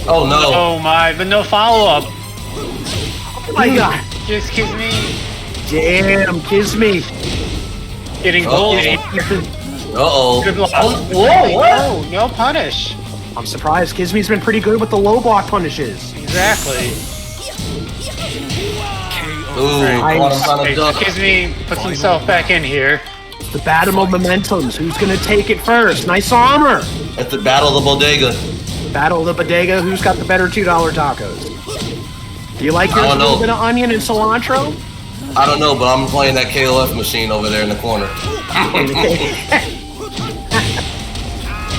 Oh, no. Oh, my, but no follow-up. Oh, my God. Just Kizmi. Damn, Kizmi. Getting bullied. Uh-oh. Good block. Oh, whoa, what? No punish. I'm surprised. Kizmi's been pretty good with the low block punishes. Exactly. Ooh, Kizmi puts himself back in here. It's the battle of momentums. Who's going to take it first? Nice armor. It's the battle of the bodega. Battle of the bodega. Who's got the better $2 tacos? Do you like yours a little bit of onion and cilantro? I don't know, but I'm playing that KOF machine over there in the corner.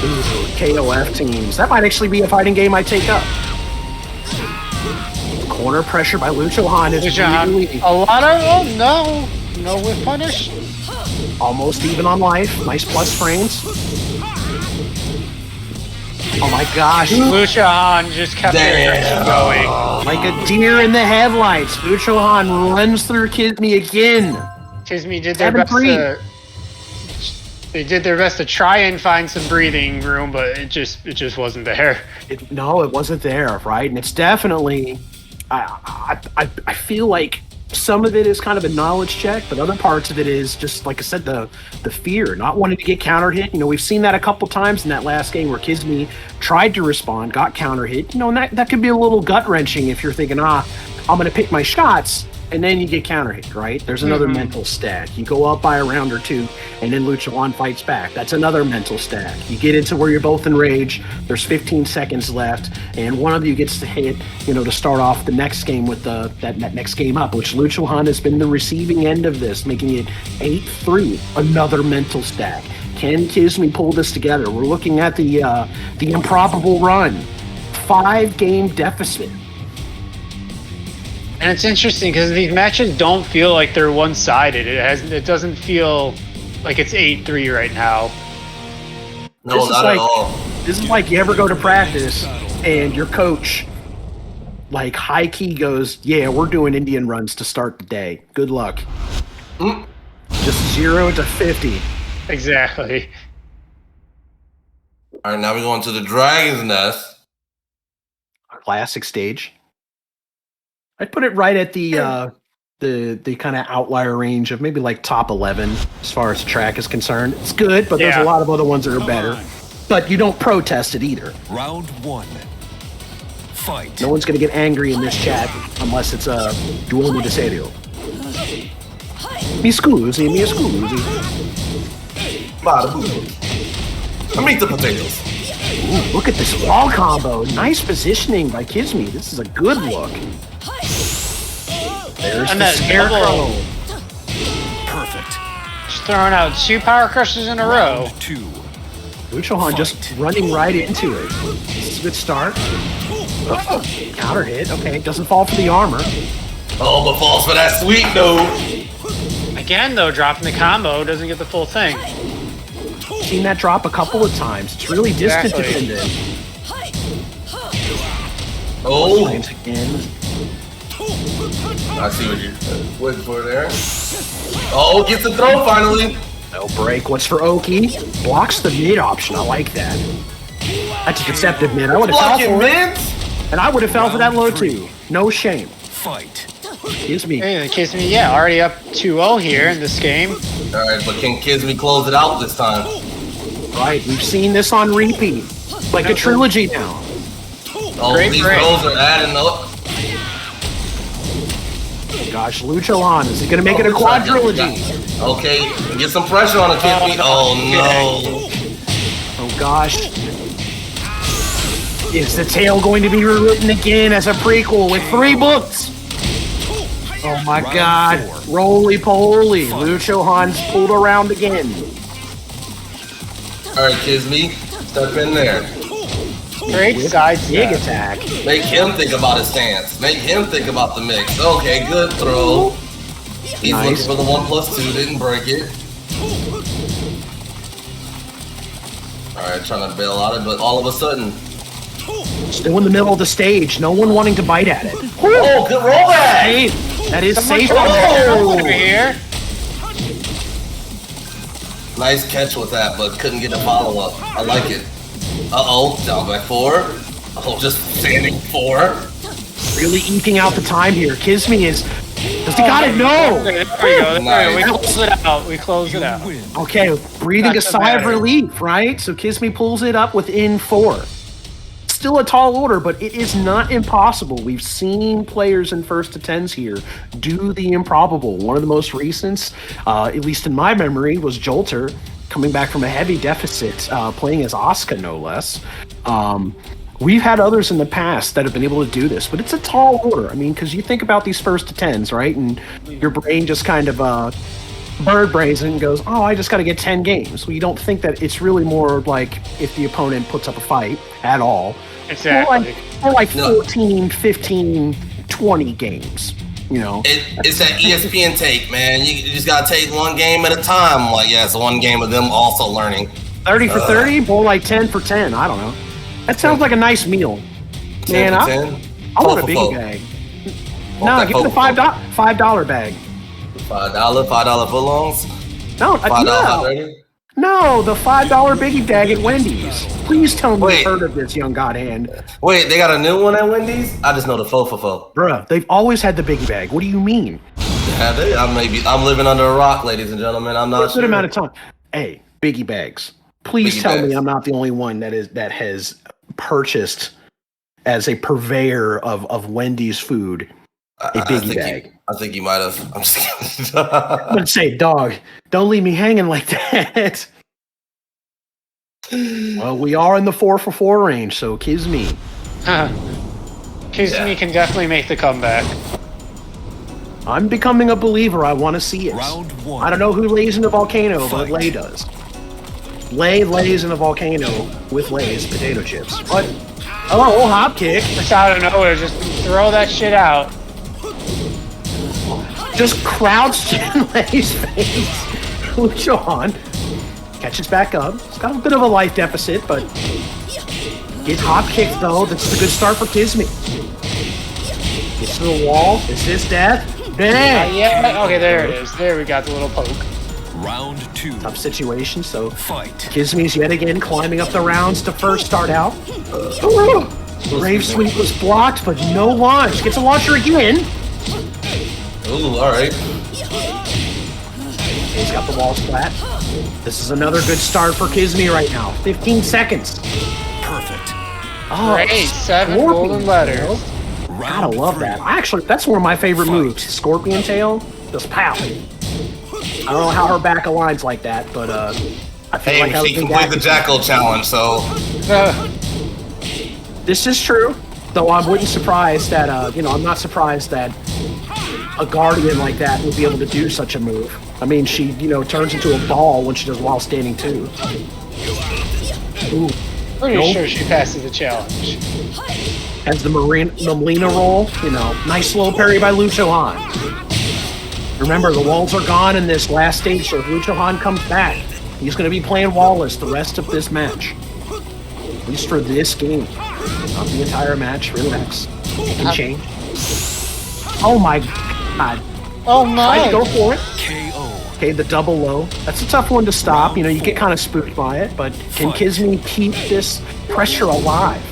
Ooh, KOF teams. That might actually be a fighting game I take up. Corner pressure by Lucio Han is really a lot of no whip punish. Almost even on life. Nice plus frames. Oh my gosh. Lucio Han just kept their aggression going. Like a deer in the headlights. Lucio Han runs through Kizmi again. Kizmi did their best to... They did their best to try and find some breathing room, but it just wasn't there. No, it wasn't there, right? And it's definitely... I feel like some of it is kind of a knowledge check, but other parts of it is just, like I said, the fear, not wanting to get counter hit. You know, we've seen that a couple times in that last game where Kizmi tried to respond, got counter hit. You know, and that could be a little gut wrenching if you're thinking, I'm going to pick my shots, and then you get counter hit, right? There's another mental stack. You go up by a round or two, and then Luchawan fights back. That's another mental stack. You get into where you're both in rage. There's 15 seconds left, and one of you gets to hit, to start off the next game with that next game up, which Luchawan has been the receiving end of this, making it 8-3. Another mental stack. Can Kisme pull this together? We're looking at the improbable run. 5-game deficit. And it's interesting because these matches don't feel like they're one-sided. It doesn't feel like it's 8-3 right now. No, not at all. This is like you ever go to practice and your coach, like high key, goes, "Yeah, we're doing Indian runs to start the day. Good luck." Just 0 to 50. Exactly. All right, now we're going to the Dragon's Nest. Classic stage. I'd put it right at the kind of outlier range of maybe like top 11 as far as the track is concerned. It's good, but there's a lot of other ones that are better. But you don't protest it either. Round 1. Fight. No one's going to get angry in this chat unless it's a duomo de serio. Mi scusi. Bada boom. I meet the potatoes. Ooh, look at this wall combo. Nice positioning by Kisme. This is a good look. There's And the that scarecrow. Perfect. Just throwing out 2 power crushes in a row. Round 2. Luchawan just running right into it. This is a good start. Counter hit. Okay, doesn't fall for the armor. Oh, but falls for that sweet though. Again, though, dropping the combo doesn't get the full thing. Seen that drop a couple of times. It's really distance dependent. Oh, Times again. I see what you're waiting for there. Oh, gets the throw finally. No break. What's for Oki? Blocks the mid option. I like that. That's a deceptive mid. I would have fell Blocking for it. mids. And I would have fell for that low Round too. No shame. Fight. Kisme. Hey, Kisme, yeah, already up 2-0 here in this game. All right, but can Kisme close it out this time? Right. We've seen this on repeat. Like a trilogy now. Oh, Great these break. rolls are adding up. Gosh, Luchawan, is he going to make it a quadrilogy? Okay, get some pressure on the Kisme. Oh no. Oh gosh. Is the tale going to be rewritten again as a prequel with 3 books? Oh my god. Roly poly. Luchawan's pulled around again. All right, Kisme, step in there. Great side Big step. attack. Make him think about his stance. Make him think about the mix. Okay, good throw. He's Nice. looking for the 1+2, didn't break it. Alright, trying to bail out it, but all of a sudden. Still in the middle of the stage. No one wanting to bite at it. Oh, good roll back! Hey, that is safe. Over here. Nice catch with that, but couldn't get a follow-up. I like it. Uh-oh, down by 4. Oh, just standing 4. Really eking out the time here. Kisme is... Does he got it? No! There we go. There Nice. we go. We close it out. We close it out. Win. Okay, breathing a That's sigh of better. relief, right? So Kisme pulls it up within 4. Still a tall order, but it is not impossible. We've seen players in first to 10s here do the improbable. One of the most recent, at least in my memory, was Jolter coming back from a heavy deficit, playing as Asuka, no less. We've had others in the past that have been able to do this, but it's a tall order. I mean, because you think about these first to 10s, right? And your brain just kind of bird brains and goes, oh, I just got to get 10 games. Well, you don't think that it's really more like if the opponent puts up a fight at all. Exactly. More like No. 14, 15, 20 games, you know? It's that ESPN take, man. You just gotta take one game at a time. Like, yeah, it's one game of them also learning. 30 for 30, more like 10 for 10. I don't know. That sounds like a nice meal. 10 Man, for I 10. want a Four for biggie four. bag. Want No, that give me the four for $5 bag. $5 footlongs. No, $5 no, the $5 biggie bag at Wendy's. Please tell me Wait. you've heard of this, young god hand. Wait, they got a new one at Wendy's? I just know the 4 for 4. Bruh, they've always had the biggie bag. What do you mean? Have they? I'm living under a rock, ladies and gentlemen. I'm For not a good sure. amount of time. Hey, biggie bags. Please Biggie tell me bags. I'm not the only one that has purchased as a purveyor of Wendy's food A biggie bag. I think you might have. I'm just kidding. I'm gonna say, dog, don't leave me hanging like that. Well, we are in the 4-for-4 range, so Kizmi. Kizmi can definitely make the comeback. I'm becoming a believer. I want to see it. Round 1. I don't know who lays in the volcano, but Lay does. Lay lays in a volcano with Lay's potato chips. What? Oh, hop kick. Just out of nowhere, just throw that shit out. Just crouched in Lay's face. Luchon catches back up. He's got a bit of a life deficit, but gets hop kicked though. That's a good start for Kizmi. Gets to the wall. Is this death? Bang! Yeah. Okay, there it is. There we got the little poke. Round 2. Tough situation, so Fight. Kizmi's yet again climbing up the rounds to first start out. Brave Sweep was blocked, but no launch. Gets a launcher again. Ooh, all right. He's got the walls flat. This is another good start for Kizmi right now. 15 seconds. Perfect. Oh, Great, 7 Scorpion golden letters. Tail. Round Gotta love 3. that. Actually, that's one of my favorite moves. Scorpion Tail. Just pow. I don't know how her back aligns like that, but I feel like Hey, she completed the Jackal challenge, so this is true. Though I wouldn't surprised that I'm not surprised that a Guardian like that would be able to do such a move. I mean, she turns into a ball when she does while standing too. Ooh. Pretty sure she passes the challenge. As the Melina roll, nice little parry by Lucho Han. Remember, the walls are gone in this last stage, so if Lucho Han comes back, he's going to be playing Wallace the rest of this match. At least for this game. Not the entire match. Relax. It can change. Oh my god. Oh Try to go my! for it. KO. Okay, the double low. That's a tough one to stop. You get kind of spooked by it, but can Kizmi keep this pressure alive?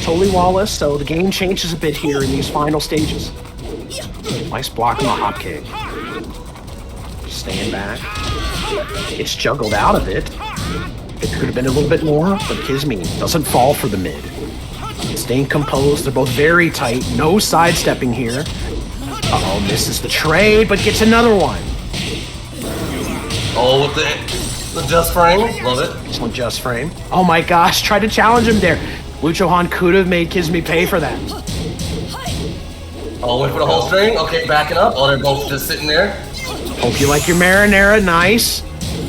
Totally Wallace, so the game changes a bit here in these final stages. Nice block on the hop kick. Staying back. It's juggled out of it. It could have been a little bit more, but Kizmi doesn't fall for the mid. Staying composed. They're both very tight. No sidestepping here. Uh-oh, misses the trade, but gets another one. oh, with the just frame, love it. This one just frame. Oh my gosh, tried to challenge him there. Lucho Han could have made Kizmi pay for that. Oh, went for the whole string. Okay, backing up. Oh, they're both just sitting there. Hope you like your marinara. Nice.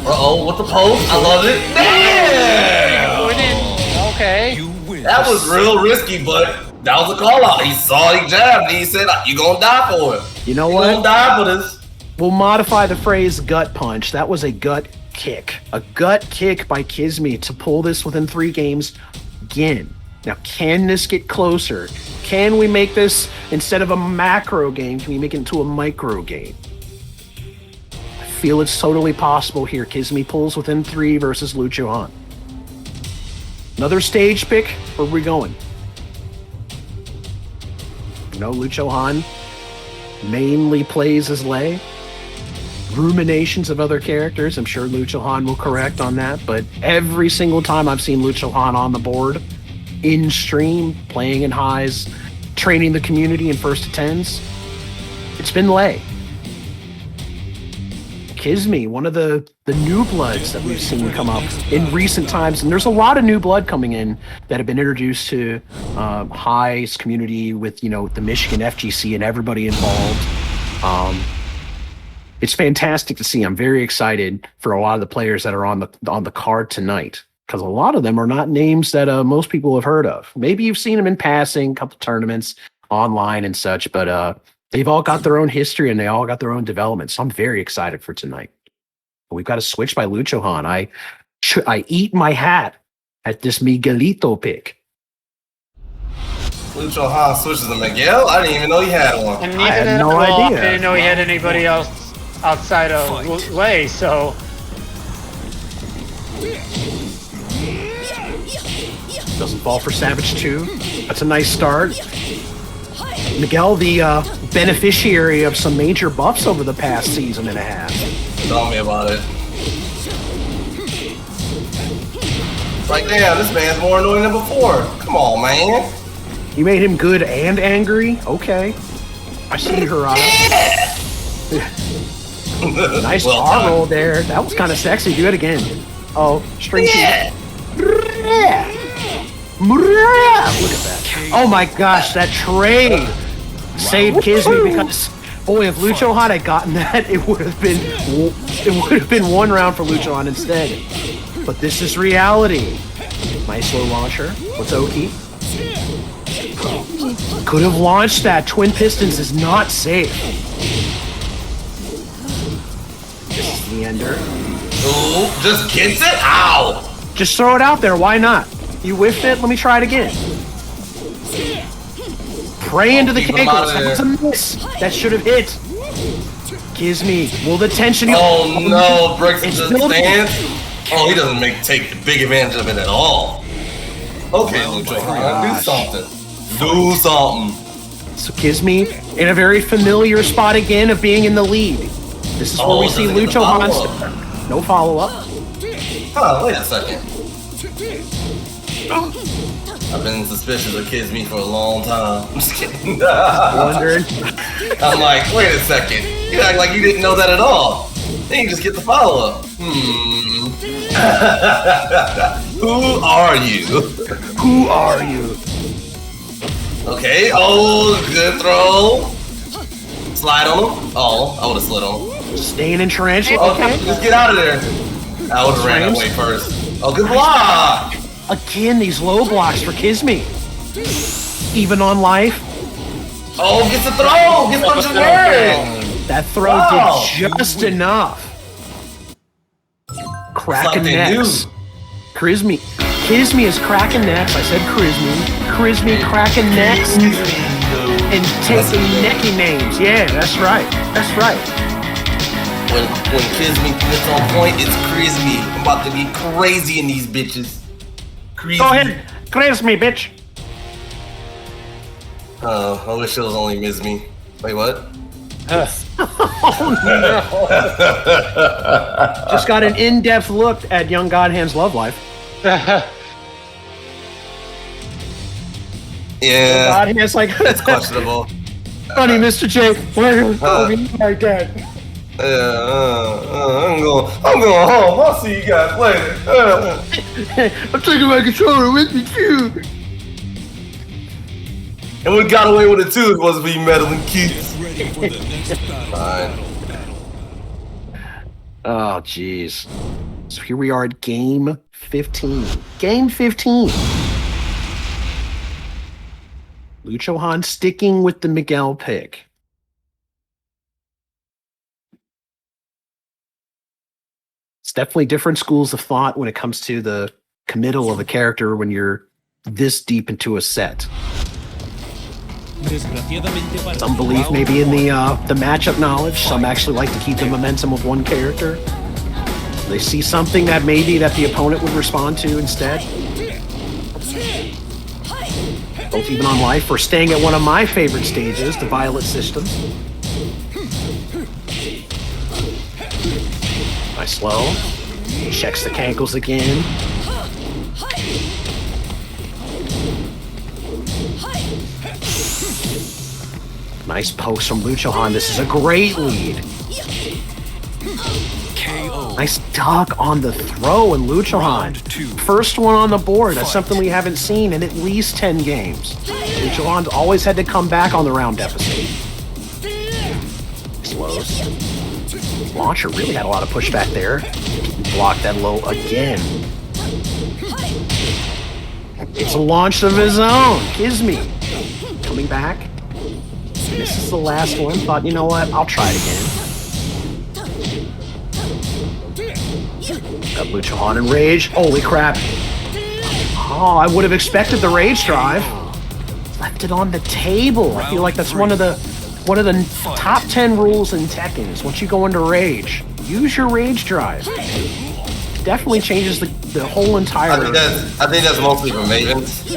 Uh-oh, with the post. I love it. Damn! Okay. You win. That was real risky, but that was a call out. He saw, he jabbed, and he said, "You gonna die for it. You know You what? gonna die for this." We'll modify the phrase gut punch. That was a gut kick. A gut kick by Kizmi to pull this within 3 games again. Now, can this get closer? Can we make this, instead of a macro game, can we make it into a micro game? I feel it's totally possible here. Kizmi pulls within 3 versus Lucho Han. Another stage pick? Where are we going? Lucho Han mainly plays as Lei. Ruminations of other characters. I'm sure Lucho Han will correct on that, but every single time I've seen Lucho Han on the board, in stream, playing in highs, training the community in first to 10s, it's been Lei. Kizmi, one of the new bloods that we've seen come up in recent times, and there's a lot of new blood coming in that have been introduced to highs community with the Michigan FGC and everybody involved. It's fantastic to see. I'm very excited for a lot of the players that are on the card tonight, because a lot of them are not names that most people have heard of. Maybe you've seen them in passing, a couple tournaments online and such, but they've all got their own history and they all got their own development. So I'm very excited for tonight. We've got a switch by Lucho Han. I eat my hat at this Miguelito pick. Lucho Han switches to Miguel? I didn't even know he had one. And I had no I idea. didn't know he had anybody else outside of Lei, so Doesn't fall for Savage 2. That's a nice start. Miguel, the beneficiary of some major buffs over the past season and a half. Tell me about it. It's like, damn, this man's more annoying than before. Come on, man. You made him good and angry? Okay. I see her. Nice Well R done. roll there. That was kind of sexy. Do it again. Oh, string two. Look at that. Oh my gosh, that trade saved Kisme because, boy, if Lucho Han had gotten that, it would have been one round for Lucho Han instead. But this is reality. Nice low launcher. What's Oki? Could have launched that. Twin pistons is not safe. This is the ender. Ooh, just gets it? Ow! Just throw it out there. Why not? You whiffed it. Let me try it again. Pray into the keep him out cankles. of That was a miss. That should have hit. Kisme. Will the tension... Oh no, breaks It's into the building. stance. Oh, he doesn't take big advantage of it at all. Okay, Lucho, do something. Do something. So Kisme in a very familiar spot again of being in the lead. This is where we see doesn't get the Lucho Han. follow-up. No follow-up. Huh, wait a second. I've been suspicious of Kisme for a long time. I'm just kidding. Wondering. I'm like, wait a second. You act like you didn't know that at all. Then you just get the follow-up. Who are you? Who are you? Okay, oh, good throw. Slide on him. Oh, I would have slid on him. Staying in tarantula. Okay, just get out of there. I would have ran that way first. Oh, good block. Again, these low blocks for Kisme. Even on life. Oh, get the throw. Get what you work. That throw Wow. did just enough. Cracking they necks. do. Kisme is cracking necks. I said Kisme cracking necks and taking necky names. Yeah, that's right. That's right. When Kisme gets on point, it's crazy. I'm about to be crazy in these bitches. Crazy. Go ahead, Kisme, bitch. I wish it was only Miss Me. Wait, what? Just got an in-depth look at Young Godhand's love life. Yeah, Godhand's like, it's questionable. honey, Mr. J, why are you calling me like that? I'm going home. I'll see you guys later. I'm taking my controller with me too. And we got away with it too. It wasn't me meddling kids. Fine. Oh, jeez. So here we are at game 15. Game 15. Lucho Han sticking with the Miguel pick. It's definitely different schools of thought when it comes to the committal of a character when you're this deep into a set. Some believe maybe in the matchup knowledge. Some actually like to keep the momentum of one character. They see something that maybe that the opponent would respond to instead. Both even on life or staying at one of my favorite stages, the Violet Systems. Nice slow. Checks the cankles again. Nice post from Lucho Han. This is a great lead. KO. Nice duck on the throw and Lucho Han. First one on the board. That's something we haven't seen in at least 10 games. Lucho Han's always had to come back on the round deficit. Slows. Launcher really had a lot of pushback there. Blocked that low again. It's a launch of his own. Kisme. Coming back. This is the last one. Thought, you know what? I'll try it again. Got Lucho Han in rage. Holy crap. Oh, I would have expected the rage drive. Left it on the table. I feel like that's one of the top 10 rules in Tekken is once you go into rage, use your rage drive. Definitely changes the whole entire. I think that's mostly for Mavens.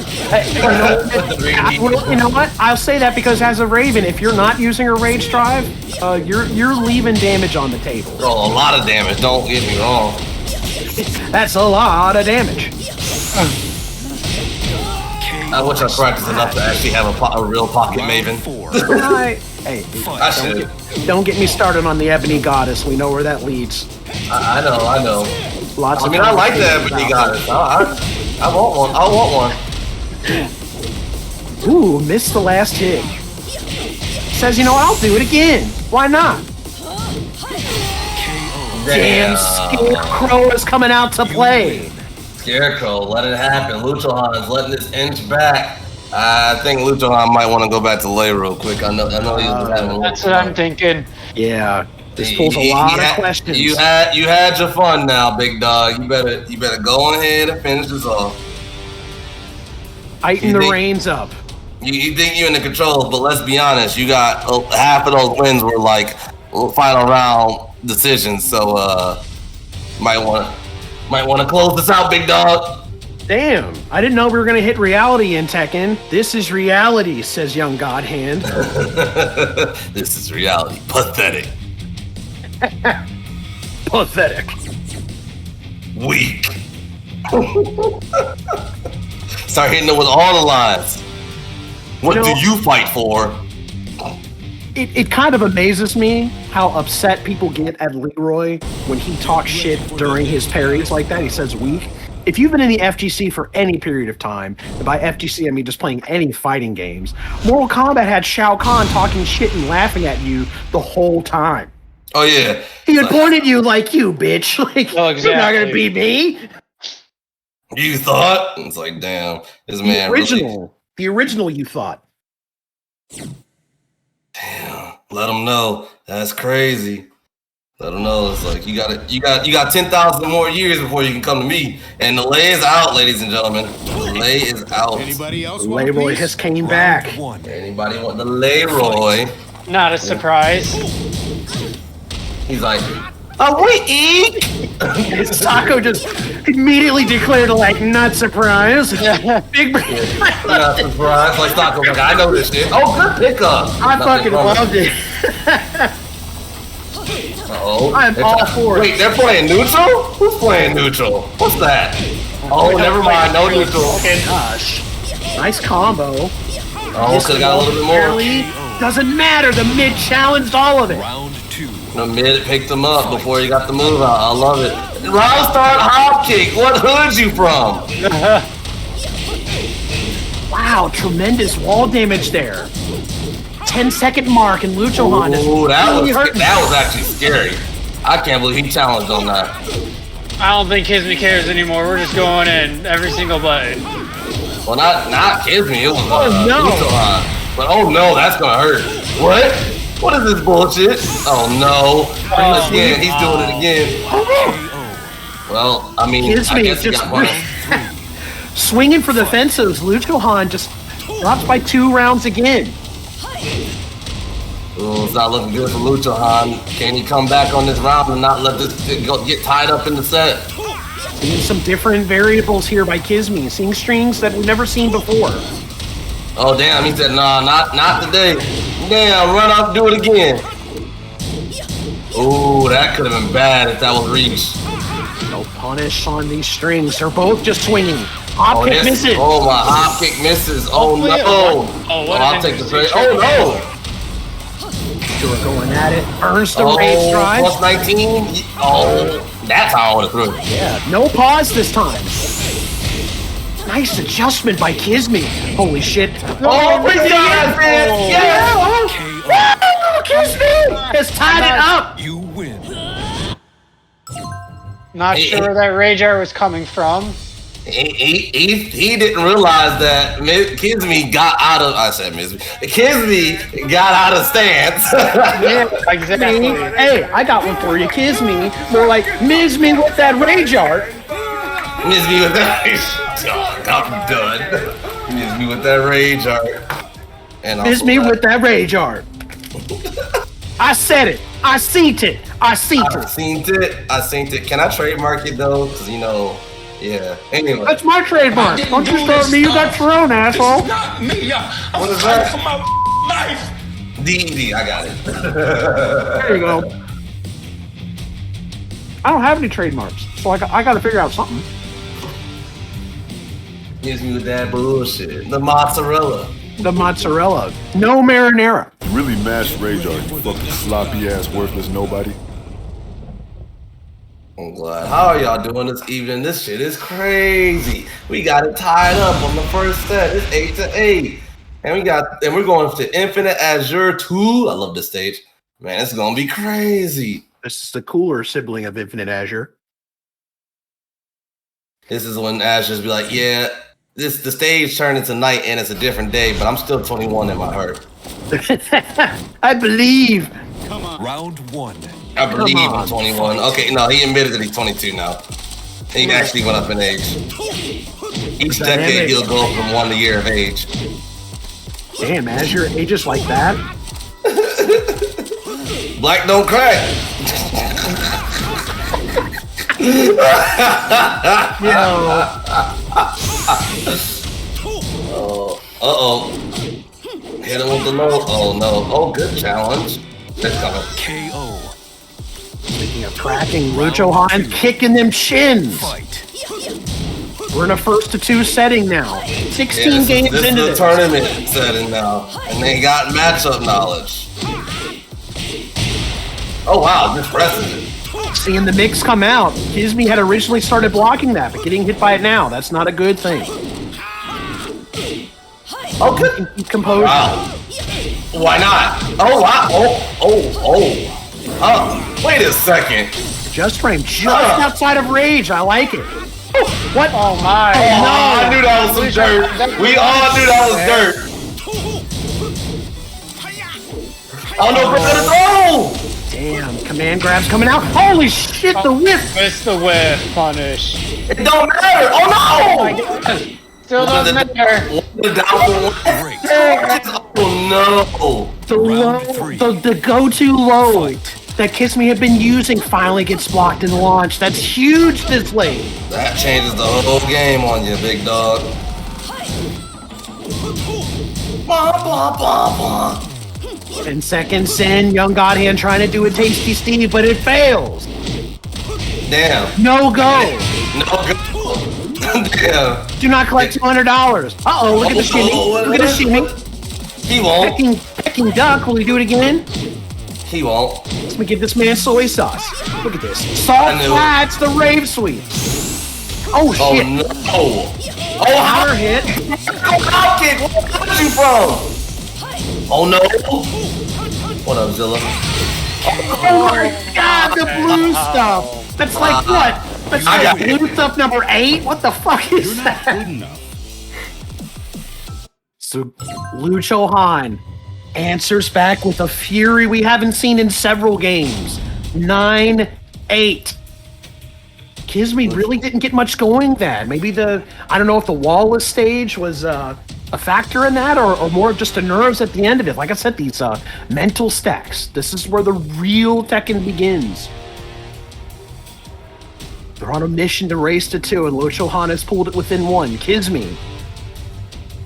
You know what? I'll say that because as a Raven, if you're not using a rage drive, you're leaving damage on the table. Oh, a lot of damage. Don't get me wrong. That's a lot of damage. I wish I practiced enough to actually have a real pocket Maven. Hey, I should. don't get me started on the Ebony Goddess. We know where that leads. I know. Lots I of mean, I like that, but you got it. I want one. I want one. Ooh, missed the last hit. Says, you know what? I'll do it again. Why not? Damn, Scarecrow is coming out to play. Scarecrow, let it happen. Luchohan's letting this inch back. I think Luchohan might want to go back to Lay real quick. I know he was having. That's what I'm thinking. Yeah, this pulls a lot of questions. You had your fun now, big dog. You better go on ahead and finish this off. Tighten the reins up. You think you're in the controls, but let's be honest. You got half of those wins were like final round decisions. So might want to close this out, big dog. Damn, I didn't know we were gonna hit reality in Tekken. This is reality, says young God Hand. This is reality. Pathetic. Pathetic. Weak. Start hitting it with all the lines. What do you fight for? It kind of amazes me how upset people get at Leroy when he talks shit during his parries like that. He says weak. If you've been in the FGC for any period of time, and by FGC I mean just playing any fighting games, Mortal Kombat had Shao Kahn talking shit and laughing at you the whole time. Oh yeah. He would point at you like, you bitch. Like, exactly. You're not gonna beat me. You thought? It's like, damn, this man The original you thought. Damn, let them know. That's crazy. Let them know. It's like you got 10,000 more years before you can come to me. And the lay is out, ladies and gentlemen. The lay is out. Anybody else want Leroy has came back. Anybody want the Leroy? Not a surprise. He's like, oh, we eat. Sako just immediately declared, like, not surprised. Big not surprised. Like, Sako's like, I know this shit. Oh, good pickup. I fucking loved it. Uh-oh. I'm all for it. Wait, they're playing neutral? Who's playing neutral? What's that? Oh, never mind. No neutral. Okay, gosh. Nice combo. Oh, could've got a little bit more. Doesn't matter. The mid challenged all of it. Round 2. The mid picked him up before he got the move out. I love it. Round start hop kick. What hood you from? Wow, tremendous wall damage there. 10-second mark and Luchohan is really hurting. That was actually scary. I can't believe he challenged on that. I don't think Kisme cares anymore. We're just going in every single button. Well, not Kisme. It was no. Luchohan. But oh no, that's gonna hurt. What? What is this bullshit? Oh no. Again, he's doing it again. Well, I mean, I guess he got one. Swinging for the fences, Luchohan just drops by 2 rounds again. Oh, it's not looking good for Luchohan. Can he come back on this round and not let this get tied up in the set? Seeing some different variables here by Kisme, seeing strings that we've never seen before. Oh damn, he said, nah, not today. Damn, run up, do it again. Ooh, that could have been bad if that was reached. No punish on these strings. They're both just swinging. Hop kick misses. Oh, my hop kick misses. Oh no. I'll take the trade. Oh no. We're going at it. Earns the rage drive. Plus 19. Oh, that's how I would have threw it. Yeah, no pause this time. Nice adjustment by Kisme. Holy shit. Oh, we got it, yeah. Kisme has tied it up. You win. Not sure where that rage art was coming from. He didn't realize that Kisme got out of. I said Kisme got out of stance. Yeah, exactly. Hey, I got one for you, Kisme. More like Mizme with that rage art. Mizme with that. I'm done. Mizme with that rage art. And Mizme with that rage art. I said it. I seen it. I seen it. Can I trademark it though? Because yeah. Anyway. That's my trademark. Don't you start me. You got your own, asshole. Not me. What is that? For my life. D. I got it. There you go. I don't have any trademarks, so I got to figure out something. Gives me with that bullshit. The mozzarella. The mozzarella. No marinara. really mashed rage, are you fucking sloppy ass, worthless nobody? I'm glad. How are y'all doing this evening? This shit is crazy. We got it tied up on the first set. It's 8-8. And we're going to Infinite Azure 2. I love this stage. Man, it's gonna be crazy. This is the cooler sibling of Infinite Azure. This is when Azure's be like, yeah, the stage turned into night and it's a different day, but I'm still 21 in my heart. I believe. Come on. Round 1. I believe I'm 21. Okay, no, he admitted that he's 22 now. He actually went up in age. Each decade he'll go from 1 year of age. Damn, Azure ages like that? Black don't crack. Uh-oh. Hit him with the low. Oh, no. Oh, good challenge. That's coming. KO. Speaking of cracking, Lucho Han kicking them shins. Fight. We're in a 1-2 setting now. 16 Yeah, games this into is this. the tournament setting now. And they got matchup knowledge. Oh, wow. Just pressing it. Seeing the mix come out. Kisme had originally started blocking that, but getting hit by it now, that's not a good thing. Oh, good. Keep composure. Wow. Why not? Oh, wow. Oh, wait a second. Just frame, just outside of rage. I like it. What? Oh my! Oh, I knew that was some dirt. We all knew that was dirt. Oh no, bro, let it go! Damn, command grabs coming out. Holy shit, the whiff! Missed the whiff. Punish. It don't matter. Oh no! Still doesn't matter. Oh no! The low, the go-to low that Kisme had been using finally gets blocked and launched. That's huge this late. That changes the whole game on you, big dog. Blah, blah, blah, blah. 10 seconds in, Young Godhand trying to do a tasty Steve, but it fails. Damn. No go. No go. Damn. Do not collect $200. Uh-oh, look at the shimmy. Look at the shimmy. He won't. Pecking duck. Will he do it again? He won't. Let me give this man soy sauce. Look at this. Salt flats, the rave sweep. Oh, shit. Oh, no. Oh, Power hit. Hop kick. Where got you from? Oh, no. What up, Zilla? Oh, my God, the blue stuff. That's like what? That's like blue stuff number 8? What the fuck is that? Good enough. So, Lucho Han answers back with a fury we haven't seen in several games. 9-8. Kisme really didn't get much going then. Maybe I don't know if the wallless stage was a factor in that or more of just the nerves at the end of it. Like I said, these mental stacks. This is where the real Tekken begins. They're on a mission to race to 2, and Lucho Han has pulled it within 1. Kisme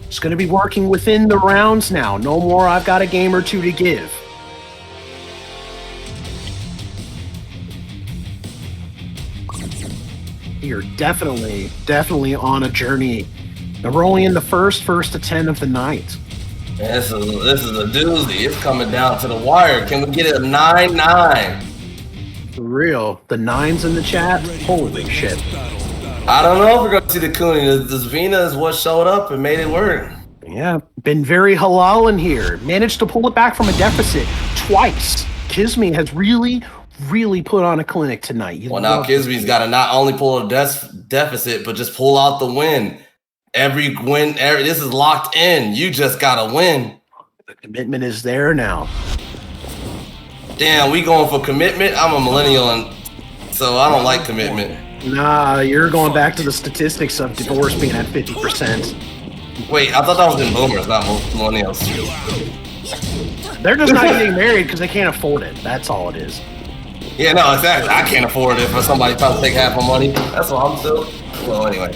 is going to be working within the rounds now. No more, I've got a game or two to give. You're definitely on a journey. And we're only in the first to 10 of the night. This is a doozy. It's coming down to the wire. Can we get it a 9-9? For real. The 9s in the chat? Holy shit. I don't know if we're going to see the Kuni. This Vina is what showed up and made it work. Yeah, been very halal in here. Managed to pull it back from a deficit twice. Kisme has really put on a clinic tonight. Well, now Kisme's got to not only pull a deficit, but just pull out the win. Every win, this is locked in. You just got to win. The commitment is there now. Damn, we going for commitment? I'm a millennial, and so I don't like commitment. Nah, you're going back to the statistics of divorce being at 50%. Wait, I thought that was in boomers, not millennials. They're just not getting married because they can't afford it. That's all it is. Yeah, no, exactly. I can't afford it for somebody trying to take half my money. That's why I'm still. Well, anyway.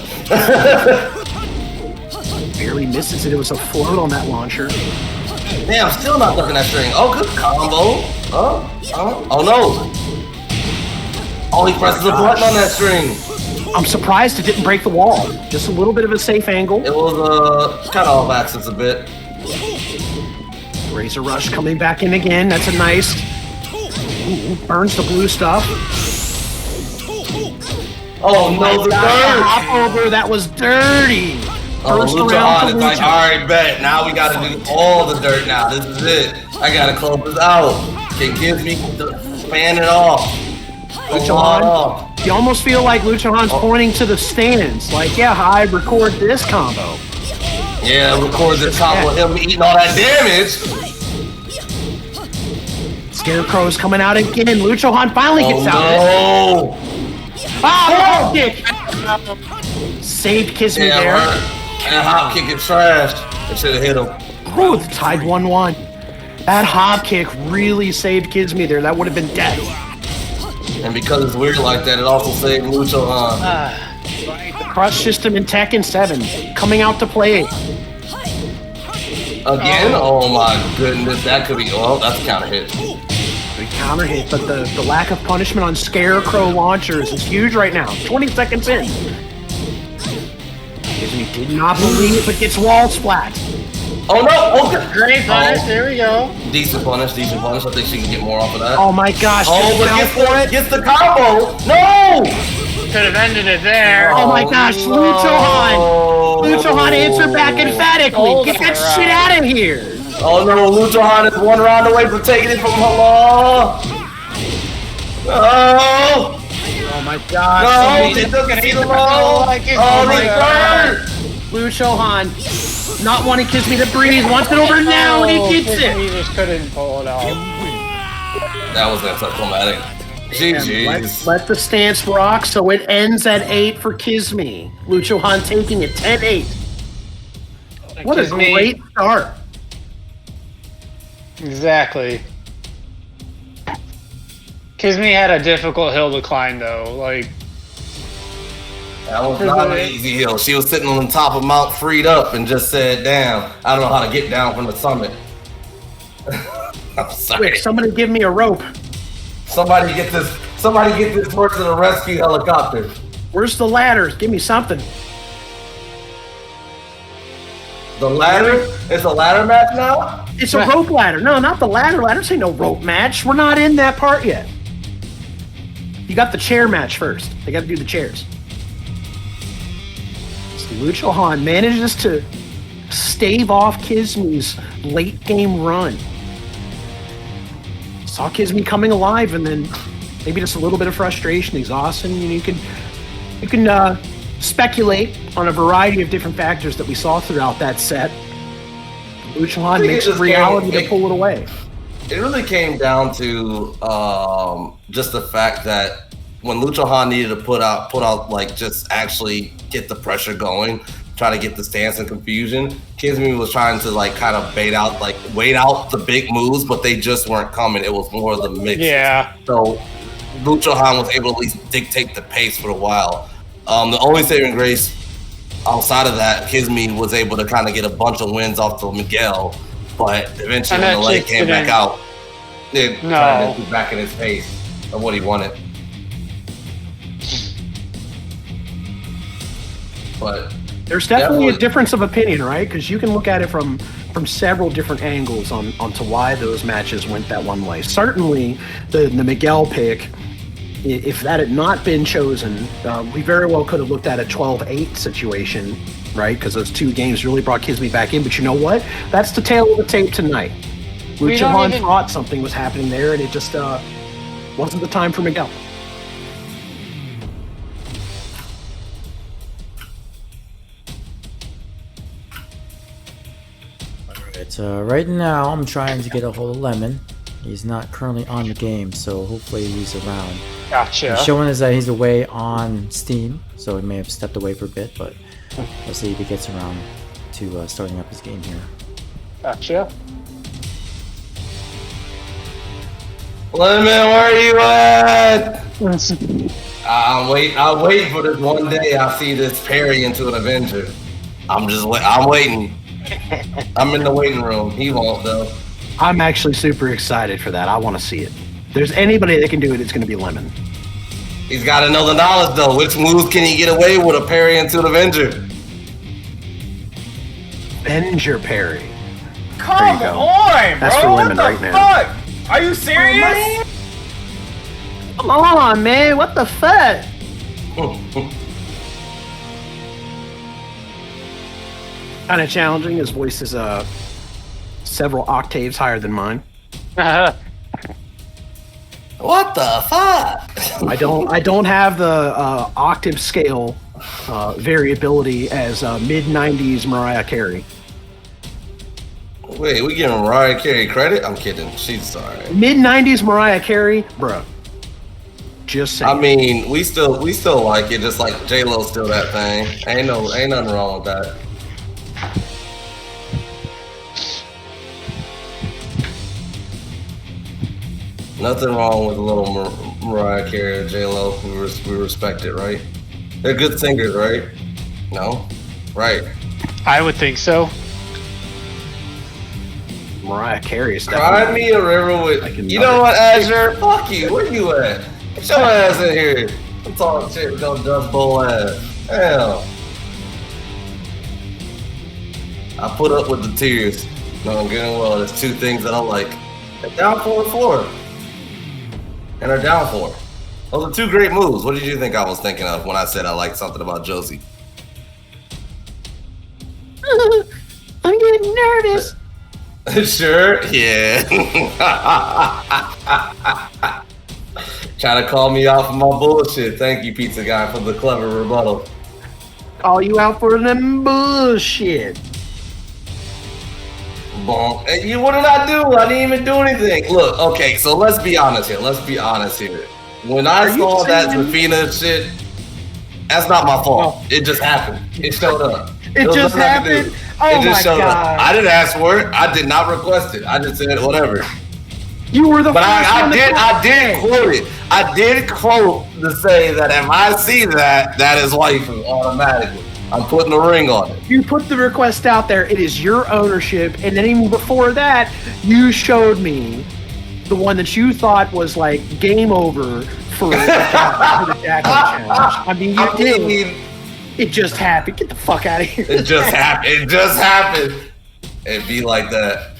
Barely misses it. It was a float on that launcher. Damn, still not ducking that string. Oh, good combo. Oh no. Oh, he presses a button on that string. I'm surprised it didn't break the wall. Just a little bit of a safe angle. It was kind of off axis a bit. Razor Rush coming back in again. That's a nice... Ooh, burns the blue stuff. Oh no, the dirt! Hop over, that was dirty. First Lucha round on for is like, Lucha. alright, bet. Now we gotta do all the dirt now. This is it. I gotta close this out. Can give me the fan it off. Lucha Han, you almost feel like Lucha Han's pointing to the stands. Like, yeah, I record this combo. Yeah, record the top of him eating all that damage. Scarecrow's coming out again. Lucha Han finally gets out. No. Ah, oh, kick! Saved Kiss Me there. And hop kick is trash. It should have hit him. Ooh, it's tied 1-1. That hop kick really saved Kids Me there. That would have been death. And because it's weird like that, it also saved Lucha Han. The crush system in Tekken 7 coming out to play. Again? Oh my goodness, that could be. Oh, that's a counter hit. Good counter hit, but the lack of punishment on Scarecrow launchers is huge right now. 20 seconds in. Disney did not believe, but gets wall splat. Oh no! Oh, good. Great punish. There we go. Decent punish, decent punish. I think she can get more off of that. Oh my gosh! Oh, but down gets the combo. No! Could have ended it there. Oh my gosh, Lucha Han! Lucha Han answered back emphatically. Get that shit out of here! Oh no, Lucha Han is one round away from taking it from Hello. Oh! Oh my gosh! No, he doesn't see the low. Oh, my God! Lucha Han not wanting Kiss Me to breathe, wants it over now, and he gets it. He just couldn't pull it off. That was anticlimactic. GG's. Let the stance rock, so it ends at 8 for Kiss Me. Lucha Han taking it 10-8. What a great start. Exactly. Kizmi had a difficult hill to climb though. Like that was not an easy hill. She was sitting on the top of Mount Freed Up and just said, "Damn, I don't know how to get down from the summit." I'm sorry. Quick, somebody give me a rope. Somebody get this horse to the rescue helicopter. Where's the ladders? Give me something. The ladder? It's a ladder match now? It's a rope ladder. No, not the ladder. Ladders ain't no rope match. We're not in that part yet. You got the chair match first. They got to do the chairs. So Lucha Han manages to stave off Kizmi's late game run. Saw Kizmi coming alive, and then maybe just a little bit of frustration, exhaustion. You can speculate on a variety of different factors that we saw throughout that set. Lucha Han makes it reality to pull it away. It really came down to just the fact that when Lucha Han needed to put out like just actually get the pressure going, try to get the stance and confusion, Kizmi was trying to like kind of wait out the big moves, but they just weren't coming. It was more of the mix. Yeah. So Lucha Han was able to at least dictate the pace for a while. The only saving grace outside of that, Kizmi was able to kind of get a bunch of wins off the Miguel, but eventually when the leg came back out, it tried to be back in his pace of what he wanted. But there's definitely a difference of opinion, right? Because you can look at it from several different angles onto why those matches went that one way. Certainly, the Miguel pick, if that had not been chosen, we very well could have looked at a 12-8 situation, right? Because those two games really brought Kizmi back in. But you know what? That's the tale of the tape tonight. Lucha Han thought something was happening there, and it just wasn't the time for Miguel. Alright, right now I'm trying to get a hold of Lemon. He's not currently on the game, so hopefully he's around. Gotcha. He's showing us that he's away on Steam, so he may have stepped away for a bit, but let's see if he gets around to starting up his game here. Gotcha. Lemon, where are you at? I'm waiting for this one day I see this parry into an Avenger. I'm waiting. I'm in the waiting room. He won't though. I'm actually super excited for that. I want to see it. If there's anybody that can do it, it's going to be Lemon. He's got to know the knowledge though. Which moves can he get away with a parry into an Avenger? Avenger parry. Come go. on, That's bro. for What women the right now. fuck? Are you serious? Come on, man. What the fuck? Kind of challenging. His voice is several octaves higher than mine. What the fuck? I don't have the octave scale variability as mid '90s Mariah Carey. Wait, we giving Mariah Carey credit? I'm kidding. She's alright. Mid '90s Mariah Carey, bruh. Just saying. I mean, we still like it, just like J-Lo's still that thing. Ain't nothing wrong with that. Nothing wrong with a little Mariah Carey or J-Lo. We respect it, right? They're good singers, right? No? Right. I would think so. Mariah Carey is Cry definitely. me a river with. You know what, Azure? Fuck you. Where you at? Get your ass in here. I'm talking shit with your Dust Bowl ass. Hell. I put up with the tears. No, I'm getting well. There's two things that I like. They're down 4-4. And they're down 4. Those are two great moves. What did you think I was thinking of when I said I liked something about Josie? I'm getting nervous. Sure? Yeah. Trying to call me out for my bullshit. Thank you, pizza guy, for the clever rebuttal. Call you out for them bullshit. Bonk. And you, what did I do? I didn't even do anything. Look, okay, so let's be honest here. When I saw that Zafina shit, that's not my fault. It just happened. It showed up. It just happened? Oh It just my showed God. up. I didn't ask for it. I did not request it. I just said whatever. You were the But first one to I did quote it. I did quote to say that if I see that is waifu automatically. I'm putting a ring on it. You put the request out there. It is your ownership. And then even before that, you showed me the one that you thought was like game over for the jacket challenge. I mean, you did. It just happened. Get the fuck out of here. It just happened. It just happened. It'd be like that.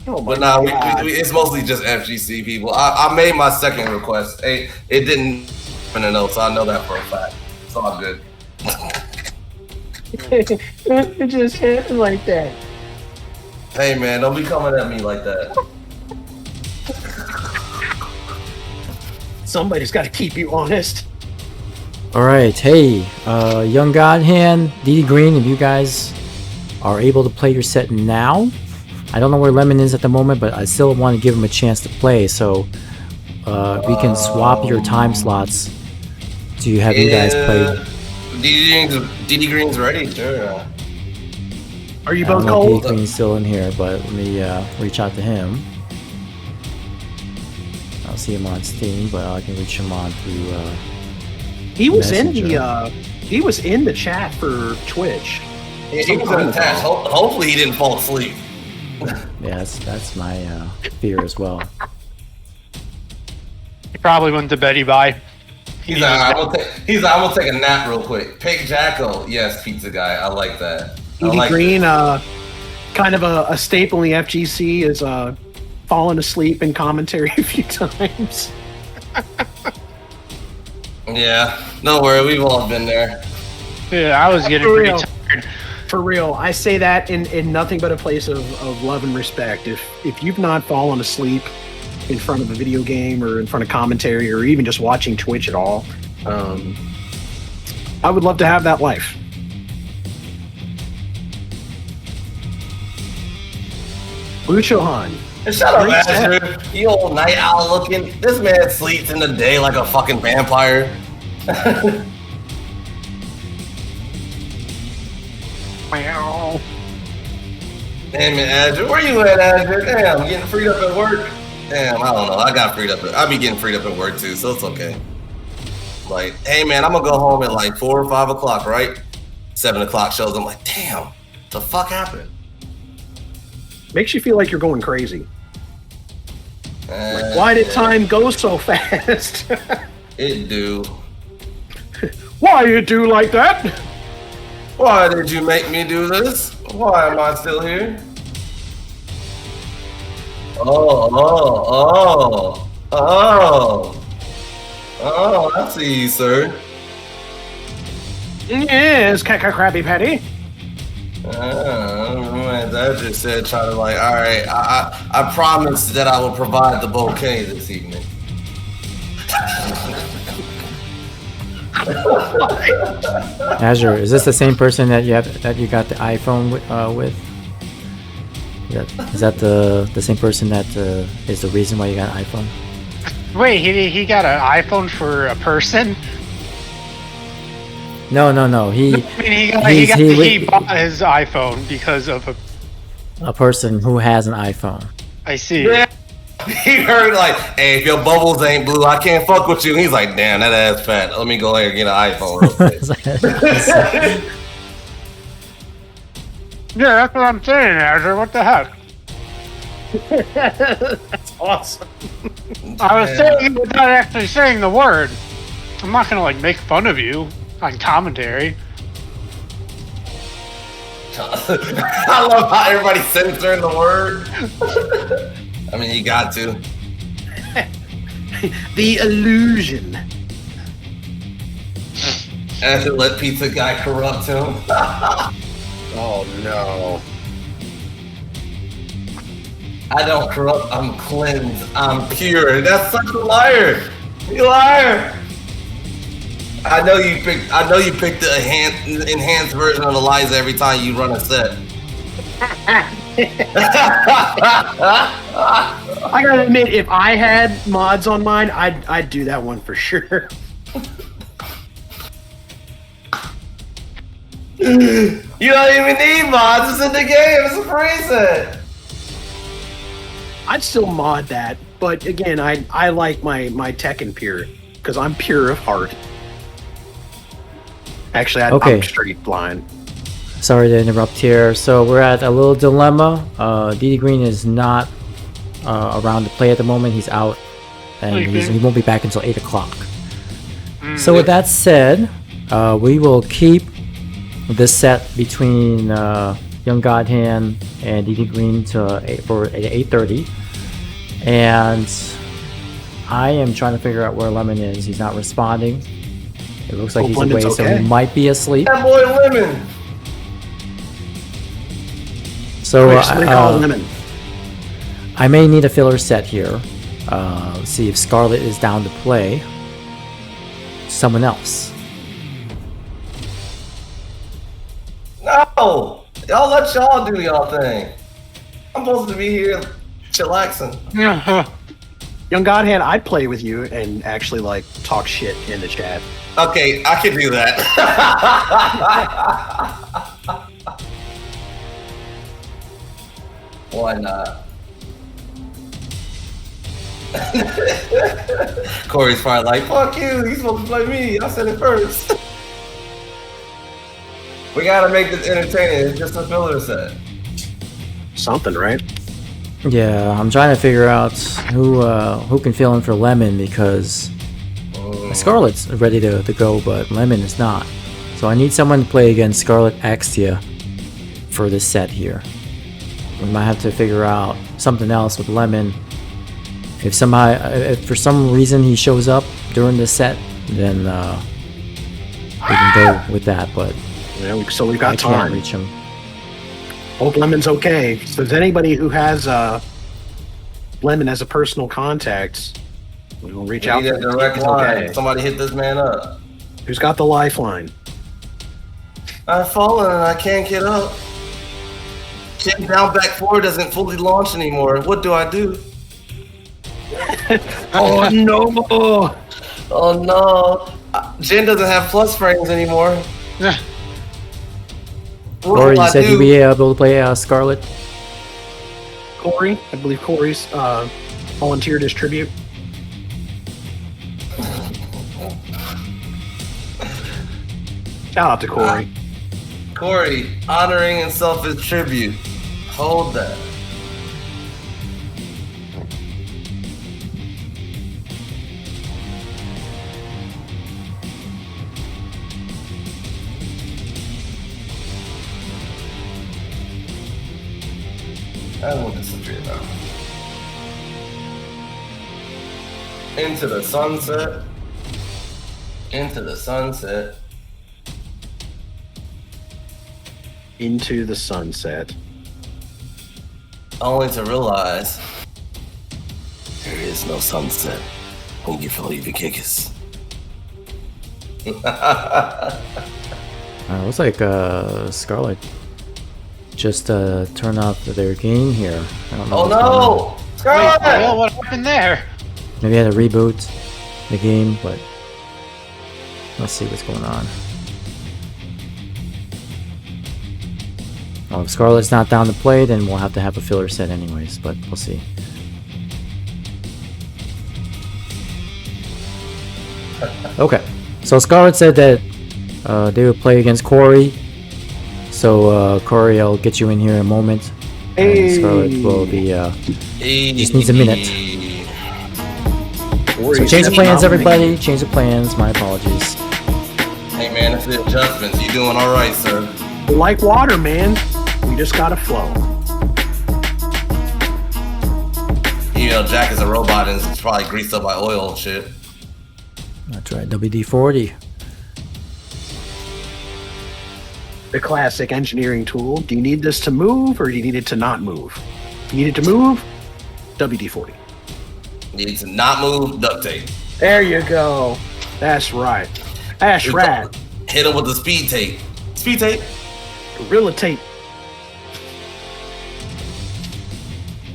But nah, it's mostly just FGC people. I made my second request. It didn't know, so I know that for a fact. It's all good. It just happened like that. Hey man, don't be coming at me like that. Somebody's got to keep you honest. Alright, hey, Young Godhand, DD Green, if you guys are able to play your set now, I don't know where Lemon is at the moment, but I still want to give him a chance to play, so we can swap your time slots to have you guys play. DD Green's ready, sure. Are you I don't both know if cold? DD Green's still in here, but let me reach out to him. I don't see him on Steam, but I can reach him on through He was in Messenger. he was in the chat for Twitch. He was attached. Hopefully he didn't fall asleep. Yeah, that's my fear as well. He probably went to Betty Bye. He's like, I'm gonna take a nap real quick. Pick Jacko. Yes, pizza guy. I like that. DD Green, kind of a staple in the FGC, is fallen asleep in commentary a few times. Yeah, no worry. We've all been there. Yeah, I was getting For pretty real. tired. For real, I say that in nothing but a place of love and respect. If you've not fallen asleep in front of a video game or in front of commentary or even just watching Twitch at all, I would love to have that life. Luchohan. Shut up, Great set. Azure. You old night owl looking. This man sleeps in the day like a fucking vampire. Wow. Damn it, Azure. Where you at, Azure? Damn, getting freed up at work? Damn, I don't know. I got freed up. I be getting freed up at work too, so it's okay. Like, hey man, I'm gonna go home at like 4 or 5 o'clock, right? 7 o'clock shows. I'm like, damn, what the fuck happened? Makes you feel like you're going crazy. Why did time go so fast? It do. Why you do like that? Why did you make me do this? Why am I still here? Oh, I see you, sir. Yes, Krabby Patty. I just said, trying to like, all right, I promised that I will provide the bouquet this evening. Azure, is this the same person that you got the iPhone with? Is that the same person that is the reason why you got an iPhone? Wait, he got an iPhone for a person? No. He bought his iPhone because of a person who has an iPhone. I see. Yeah. He heard like, hey, if your bubbles ain't blue, I can't fuck with you. And he's like, damn, that ass fat. Let me go ahead and get an iPhone real quick. Yeah, that's what I'm saying, Azure. What the heck? That's awesome. I was saying it without actually saying the word. I'm not gonna like make fun of you on commentary. I love how everybody's censoring the word. I mean, you got to. The illusion. And to let pizza guy corrupt him. Oh no. I don't corrupt, I'm cleansed, I'm pure. That's such a liar. You liar. I know you picked the enhanced version of Eliza every time you run a set. I gotta admit, if I had mods on mine, I'd do that one for sure. You don't even need mods, it's in the game, it's a free set. I'd still mod that, but again, I like my Tekken pure, because I'm pure of heart. Actually, I'm straight blind. Sorry to interrupt here. So we're at a little dilemma. DD Green is not around to play at the moment. He's out, and he won't be back until 8 o'clock. So with that said, we will keep this set between Young Godhand and DD Green for 8:30. And I am trying to figure out where Lemon is. He's not responding. It looks like he's away, so he might be asleep. That boy Lemon. So I may need a filler set here. See if Scarlet is down to play someone else. No! Y'all let y'all do y'all thing. I'm supposed to be here chillaxing. Young Godhand, I'd play with you and actually like talk shit in the chat. Okay, I can do that. Why not? Corey's probably like, fuck you, he's supposed to play me. I said it first. We gotta make this entertaining. It's just a filler set. Something, right? Yeah, I'm trying to figure out who can fill in for Lemon, because Scarlet's ready to go, but Lemon is not. So I need someone to play against Scarlet Axtia for this set here. We might have to figure out something else with Lemon. If for some reason he shows up during this set, then we can go with that. But yeah, so we've got I time. can't reach him. Hope Lemon's okay. If there's anybody who has Lemon as a personal contact, we'll reach out. Need a direct line. Okay. Somebody hit this man up. Who's got the lifeline? I've fallen and I can't get up. Jin down back 4 doesn't fully launch anymore. What do I do? Oh no! Oh no! Jin doesn't have plus frames anymore. Corey, you said you'd be able to play Scarlet? Corey? I believe Corey's volunteered his tribute. Shout out to Corey. Corey, honoring himself is tribute. Hold that. I will disappear now. Into the sunset. Into the sunset. Into the sunset. Only to realize there is no sunset when you believe the kickers. Looks like Scarlet just turned off their game here. I don't know. Oh no! Scarlet! Wait, what happened there? Maybe I had to reboot the game, but let's see what's going on. Well, if Scarlet's not down to play, then we'll have to have a filler set anyways, but we'll see. Okay, so Scarlet said that they would play against Corey. So Corey, I'll get you in here in a moment. And Scarlet will be just needs a minute. So change the plans, everybody. Change the plans. My apologies. Hey man, it's the adjustments. You doing all right, sir? Like water, man. We just gotta flow. You know, Jack is a robot and it's probably greased up by oil and shit. That's right, WD-40. The classic engineering tool. Do you need this to move or do you need it to not move? If you need it to move, WD-40. Need to not move, duct tape. There you go. That's right. That's right. Hit him with the speed tape. Speed tape. Gorilla tape.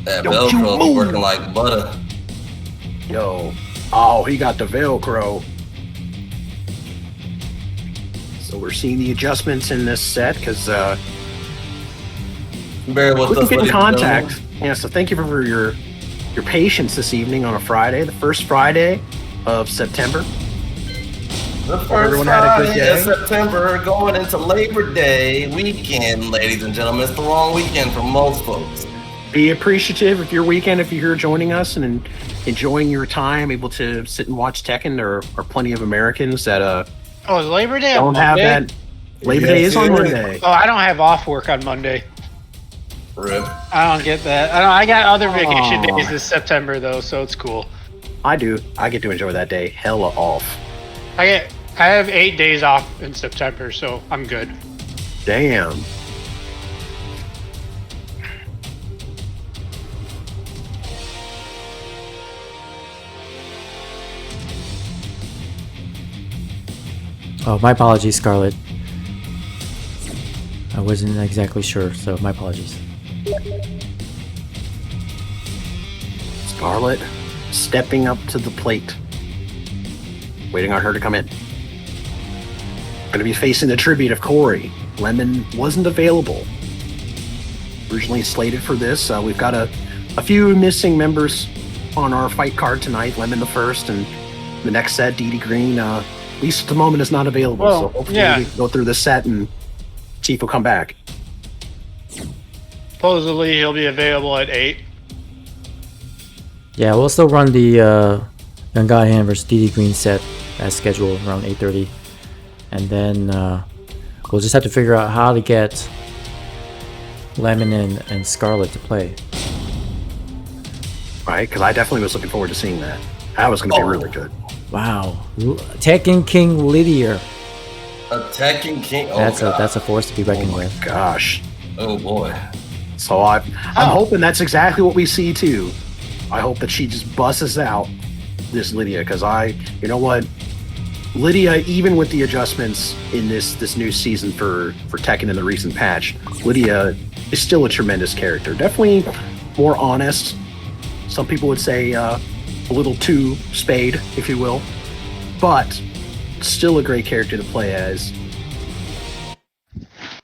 That Don't you Velcro be move. working like butter. Yo. Oh, he got the Velcro. So we're seeing the adjustments in this set because Bear with we can us, get in ladies and contact. gentlemen. Yeah, so thank you for your patience this evening on a Friday, the first Friday of September. The first Everyone had a good Friday of day. September, going into Labor Day weekend, ladies and gentlemen. It's the long weekend for most folks. Be appreciative of your weekend if you're here joining us and enjoying your time, able to sit and watch Tekken. There are plenty of Americans that Oh, is Labor Day on don't have Monday? that. Labor Day is on Yes, Monday. Oh, I don't have off work on Monday. Rip. I don't get that. I got other vacation Aw. days this September though, so it's cool. I do. I get to enjoy that day. Hella off. I have 8 days off in September, so I'm good. Damn. Oh, my apologies, Scarlet. I wasn't exactly sure, so my apologies. Scarlet stepping up to the plate. Waiting on her to come in. Going to be facing the tribute of Corey. Lemon wasn't available. Originally slated for this. We've got a few missing members on our fight card tonight. Lemon the first, and the next set, Dee Dee Green. At least at the moment is not available. Well, so hopefully yeah. we can go through this set and see if he'll come back. Supposedly he'll be available at 8. Yeah, we'll still run the Young God Hand vs. DD Green set as scheduled around 8:30, and then we'll just have to figure out how to get Lemon and Scarlet to play. Right? Because I definitely was looking forward to seeing that. That was going to be really good. Wow, Tekken King Lydia. Attacking King. Oh, That's a force to be reckoned with. Gosh. Oh boy. So I'm hoping that's exactly what we see too. I hope that she just busts out this Lydia, because you know what, Lydia, even with the adjustments in this new season for Tekken in the recent patch, Lydia is still a tremendous character. Definitely more honest. Some people would say a little too spade, if you will, but still a great character to play as.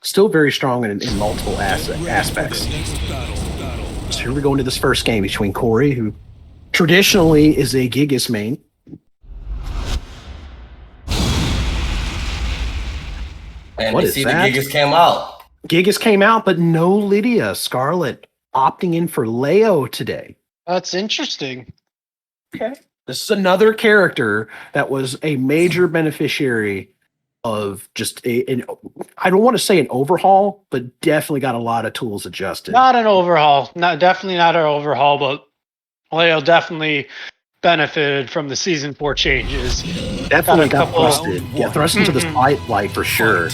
Still very strong in multiple aspects. So here we go into this first game between Corey, who traditionally is a Gigas main. And What you is see that? the Gigas came out. Gigas came out, but no Lydia. Scarlet opting in for Leo today. That's interesting. Okay. This is another character that was a major beneficiary of just I don't want to say an overhaul, but definitely got a lot of tools adjusted. Not an overhaul. Definitely not an overhaul, but Leo definitely benefited from the season 4 changes. Definitely got thrusted. Yeah, thrust into the spotlight for sure.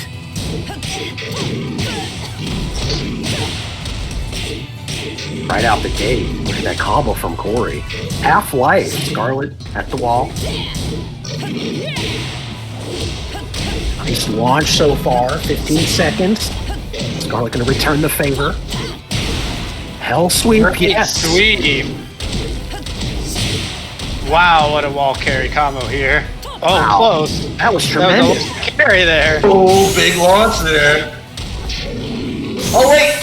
Right out the gate. Look at that combo from Corey. Half life. Scarlet at the wall. Nice launch so far. 15 seconds. Scarlet going to return the favor. Hell sweep. Yes. Sweep. Wow, what a wall carry combo here. Oh, wow. Close. That was tremendous. That was a carry there. Oh, big launch there. Oh, wait.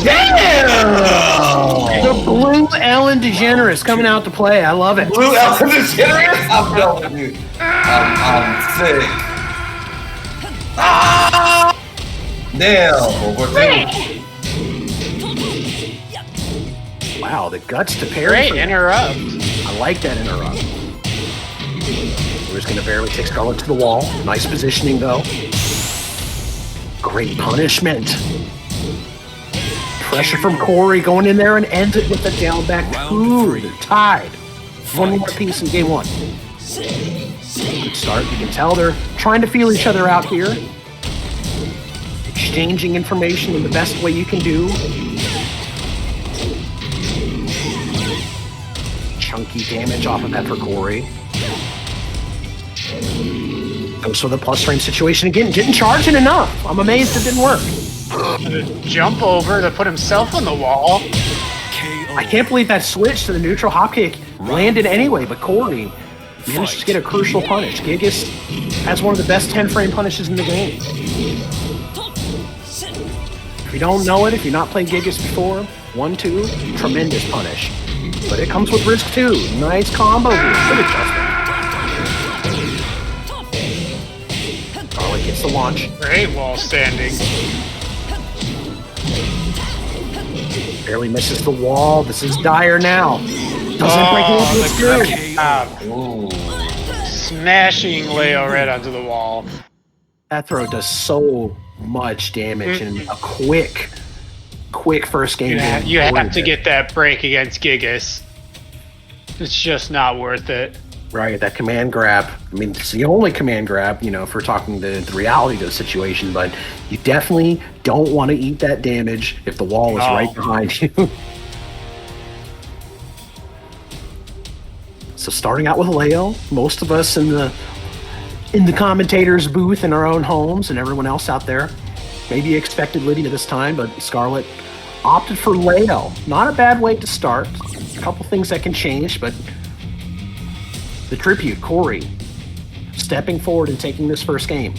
Damn! The blue Ellen DeGeneres coming out to play. I love it. Blue Ellen DeGeneres? I'm telling you. I'm sick. Ah! Damn. Over 2. Wow, the guts to parry. Great interrupt. I like that interrupt. We're just going to barely take Scarlet to the wall. Nice positioning, though. Great punishment. Pressure from Corey going in there and ends it with the down back two. They're tied. One more piece in game 1. Good start. You can tell they're trying to feel each other out here. Exchanging information in the best way you can do. Chunky damage off of that for Corey. Goes for the plus frame situation again. Didn't charge it enough. I'm amazed it didn't work. Jump over to put himself on the wall. I can't believe that switch to the neutral hop kick landed anyway, but Corey managed to get a crucial punish. Gigas has one of the best 10-frame punishes in the game. If you don't know it, if you've not played Gigas before, 1-2, tremendous punish. But it comes with risk too. Nice combo here. Good adjustment. Scarlet gets the launch. Great wall standing. Barely misses the wall. This is dire now. Doesn't break it. It's good. Smashing Leo right onto the wall. That throw does so much damage in a quick first game. You have to get that break against Gigas. It's just not worth it. Right, that command grab. I mean, it's the only command grab, if we're talking the reality of the situation, but you definitely don't want to eat that damage if the wall is right behind you. So starting out with Leo, most of us in the commentator's booth in our own homes and everyone else out there maybe expected Lydia this time, but Scarlet opted for Leo. Not a bad way to start. A couple things that can change, but the tribute, Corey, stepping forward and taking this first game.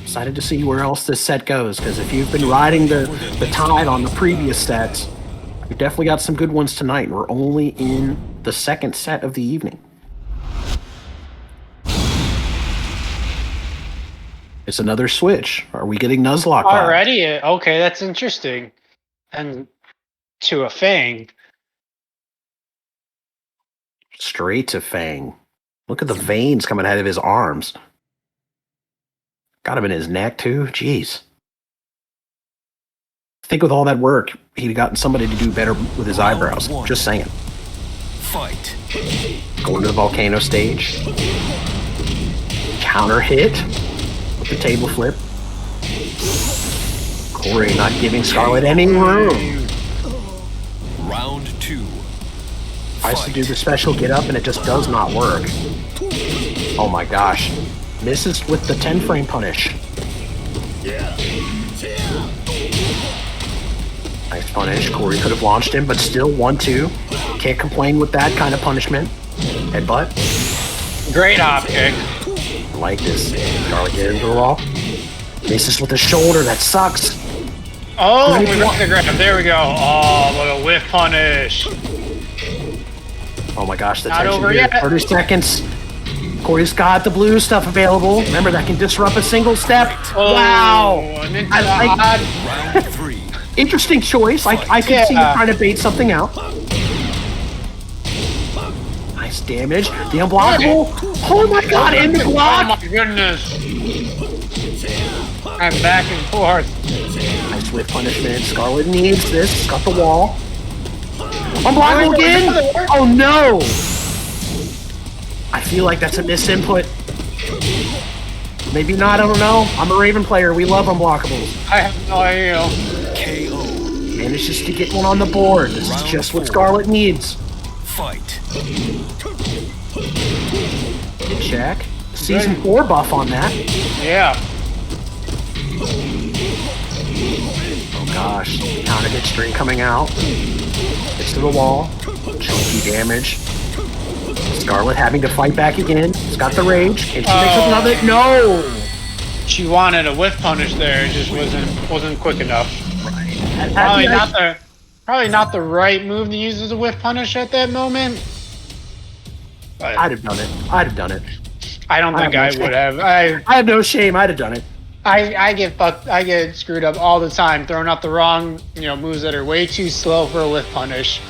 Excited to see where else this set goes, because if you've been riding the tide on the previous sets, we definitely got some good ones tonight. We're only in the second set of the evening. It's another switch. Are we getting Nuzlocke already? Okay, that's interesting. And to a Fang. Straight to Fang. Look at the veins coming out of his arms. Got him in his neck too. Jeez. I think with all that work, he'd gotten somebody to do better with his eyebrows. Just saying. Fight. Going to the volcano stage. Counter hit with the table flip. Corey not giving Scarlet any room. Round 2. Tries to do the special get up and it just does not work. Oh my gosh. Misses with the 10-frame punish. Nice punish. Corey could have launched him, but still 1-2. Can't complain with that kind of punishment. Headbutt. Great hop kick. I like this. Scarlet get into the wall. Misses with the shoulder. That sucks. Oh, we got the grab. There we go. Oh, what a whiff punish. Oh my gosh, the Not tension over here. yet. 30 seconds. Corey's got the blue stuff available. Remember, that can disrupt a single step. Oh, Wow. Round 3. Interesting choice. I could see you trying to bait something out. Nice damage. The unblockable. Oh my god, in the block! Oh my goodness. I'm back and forth. Nice whiff punishment. Scarlet needs this. Got the wall. Unblockable again! Oh no! I feel like that's a misinput. Maybe not, I don't know. I'm a Raven player. We love unblockables. I have no idea. KO. Manages to get one on the board. This is just what Scarlet needs. Fight. Good check. Season 4 buff on that. Yeah. Oh gosh. Counter hit string coming out. Gets to the wall. Chunky damage. Scarlet having to fight back again. It's got the rage. Can she make something of it? No! She wanted a whiff punish there. It just wasn't quick enough. Right. Probably not the right move to use as a whiff punish at that moment. But I'd have done it. I'd have done it. I don't think I would have. I have no shame. I'd have done it. I get fucked. I get screwed up all the time, throwing out the wrong, moves that are way too slow for a whiff punish.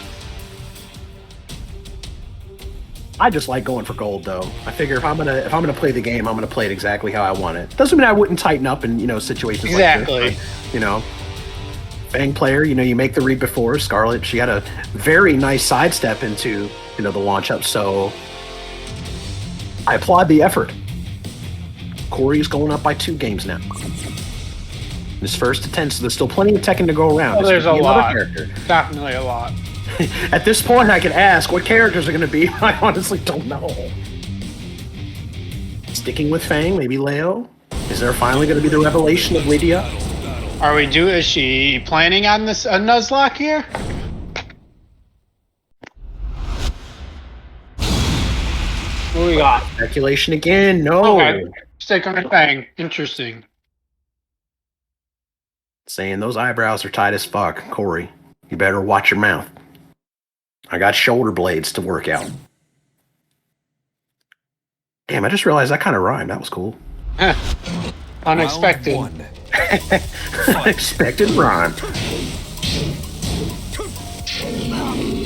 I just like going for gold, though. I figure if I'm gonna play the game, I'm gonna play it exactly how I want it. Doesn't mean I wouldn't tighten up in situations Exactly. like this. But, Fang player, you make the read before. Scarlet, she had a very nice sidestep into the launch up. So I applaud the effort. Corey's going up by 2 games now. His first to 10, so there's still plenty of Tekken to go around. Well, there's a lot. Character. Definitely a lot. At this point, I can ask what characters are going to be. I honestly don't know. Sticking with Fang, maybe Leo. Is there finally going to be the revelation of Lydia? Is she planning on this a Nuzlocke here? What do we got? Speculation again. No. Okay. Stick on a Fang. Interesting. Saying those eyebrows are tight as fuck. Corey, you better watch your mouth. I got shoulder blades to work out. Damn, I just realized that kind of rhymed. That was cool. Unexpected. Round 1. Unexpected rhyme.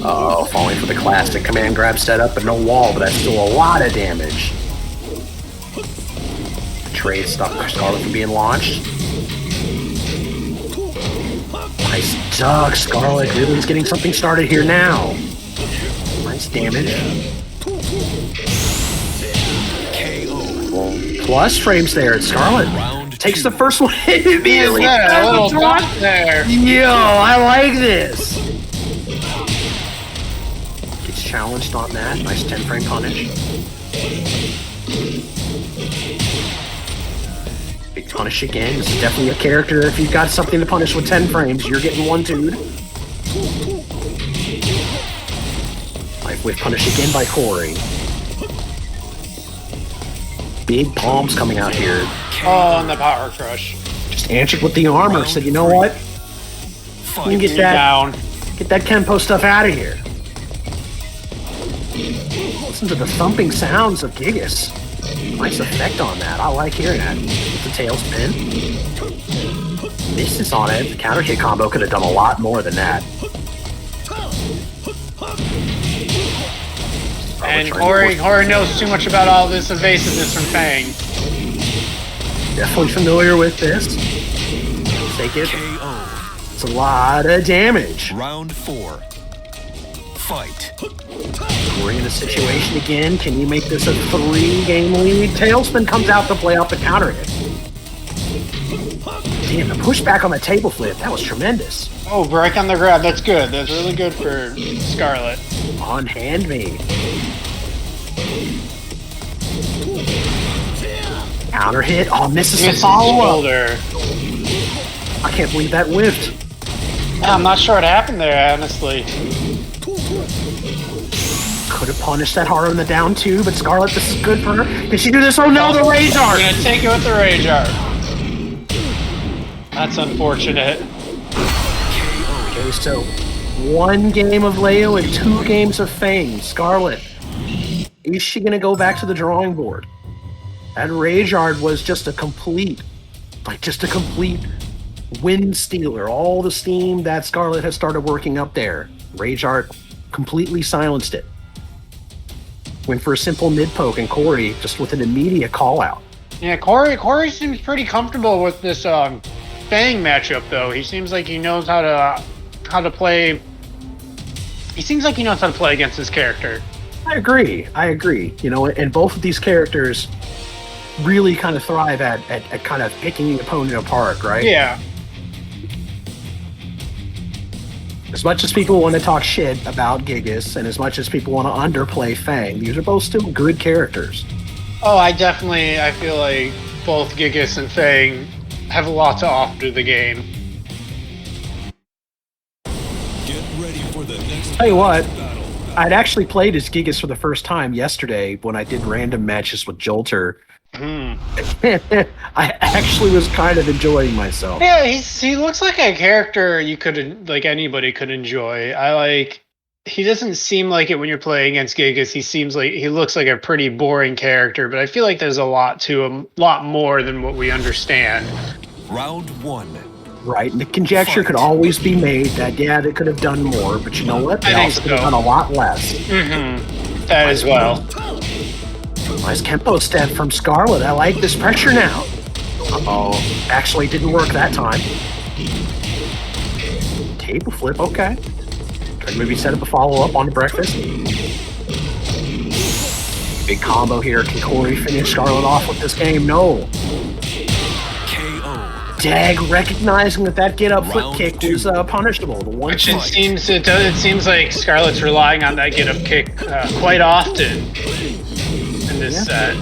Uh-oh, falling for the classic command grab setup, but no wall, but that's still a lot of damage. Trade stop Scarlet from being launched. Nice duck, Scarlet. Riddle's getting something started here now. Nice damage. Plus frames there. Scarlet takes the first one immediately. A little dot there. Yo, I like this. Gets challenged on that. Nice 10 frame punish. Big punish again. This is definitely a character. If you've got something to punish with 10 frames, you're getting 1-2'd. Life with punish again by Corey. Big palms coming out here. Oh, and the power crush. Just answered with the armor. Said, you know what? You can get that Kenpo stuff out of here. Listen to the thumping sounds of Gigas. Nice effect on that. I like hearing that. With the tailspin. Misses on it. The counter hit combo could have done a lot more than that. And Corey knows too much about all this evasiveness from Fang. Definitely familiar with this. Take it. It's a lot of damage. Round 4. Fight. We're in a situation again. Can you make this a 3-game lead? Tailspin comes out to play off the counter hit. Damn, the pushback on the table flip. That was tremendous. Oh, break on the grab. That's good. That's really good for Scarlet. On handmade. Counter hit. Oh, misses the follow-up. I can't believe that whiffed. I'm not sure what happened there, honestly. Could have punished that hard on the down two, but Scarlet, this is good for her. Can she do this? Oh no, the Rage Art! I'm gonna take it with the Rage Art. That's unfortunate. Okay, so 1 game of Leo and 2 games of Fang. Scarlet, is she gonna go back to the drawing board? That Rage Art was just a complete wind stealer. All the steam that Scarlet has started working up there. Rage Art completely silenced it. went for a simple mid poke, and Corey just with an immediate call out. Yeah, Corey seems pretty comfortable with this Fang matchup, though. He seems like he knows how to play. He seems like he knows how to play against his character. I agree. You know, and both of these characters really kind of thrive at kind of picking the opponent apart, right? Yeah. As much as people want to talk shit about Gigas, and as much as people want to underplay Fang, these are both still good characters. Oh, I feel like both Gigas and Fang have a lot to offer to the game. Get ready for the next Tell you what, battle. I'd actually played as Gigas for the first time yesterday when I did random matches with Jolter. I actually was kind of enjoying myself. Yeah, he looks like a character anybody could enjoy. He doesn't seem like it when you're playing against Gigas. He looks like a pretty boring character, but I feel like there's a lot to him, lot more than what we understand. Round 1. Right, and the conjecture could always be made that, yeah, they could have done more, but you know what? They I also think could have so. done a lot less. Mm-hmm. That as well. Nice Kempo step from Scarlet. I like this pressure now. Uh-oh. Actually didn't work that time. Table flip, okay. Try to maybe set up a follow-up on the breakfast. Big combo here. Can Corey finish Scarlet off with this game? No. KO. Dag recognizing that get-up flip Round kick 2. was punishable. The one Which it seems like Scarlett's relying on that get-up kick quite often in this set.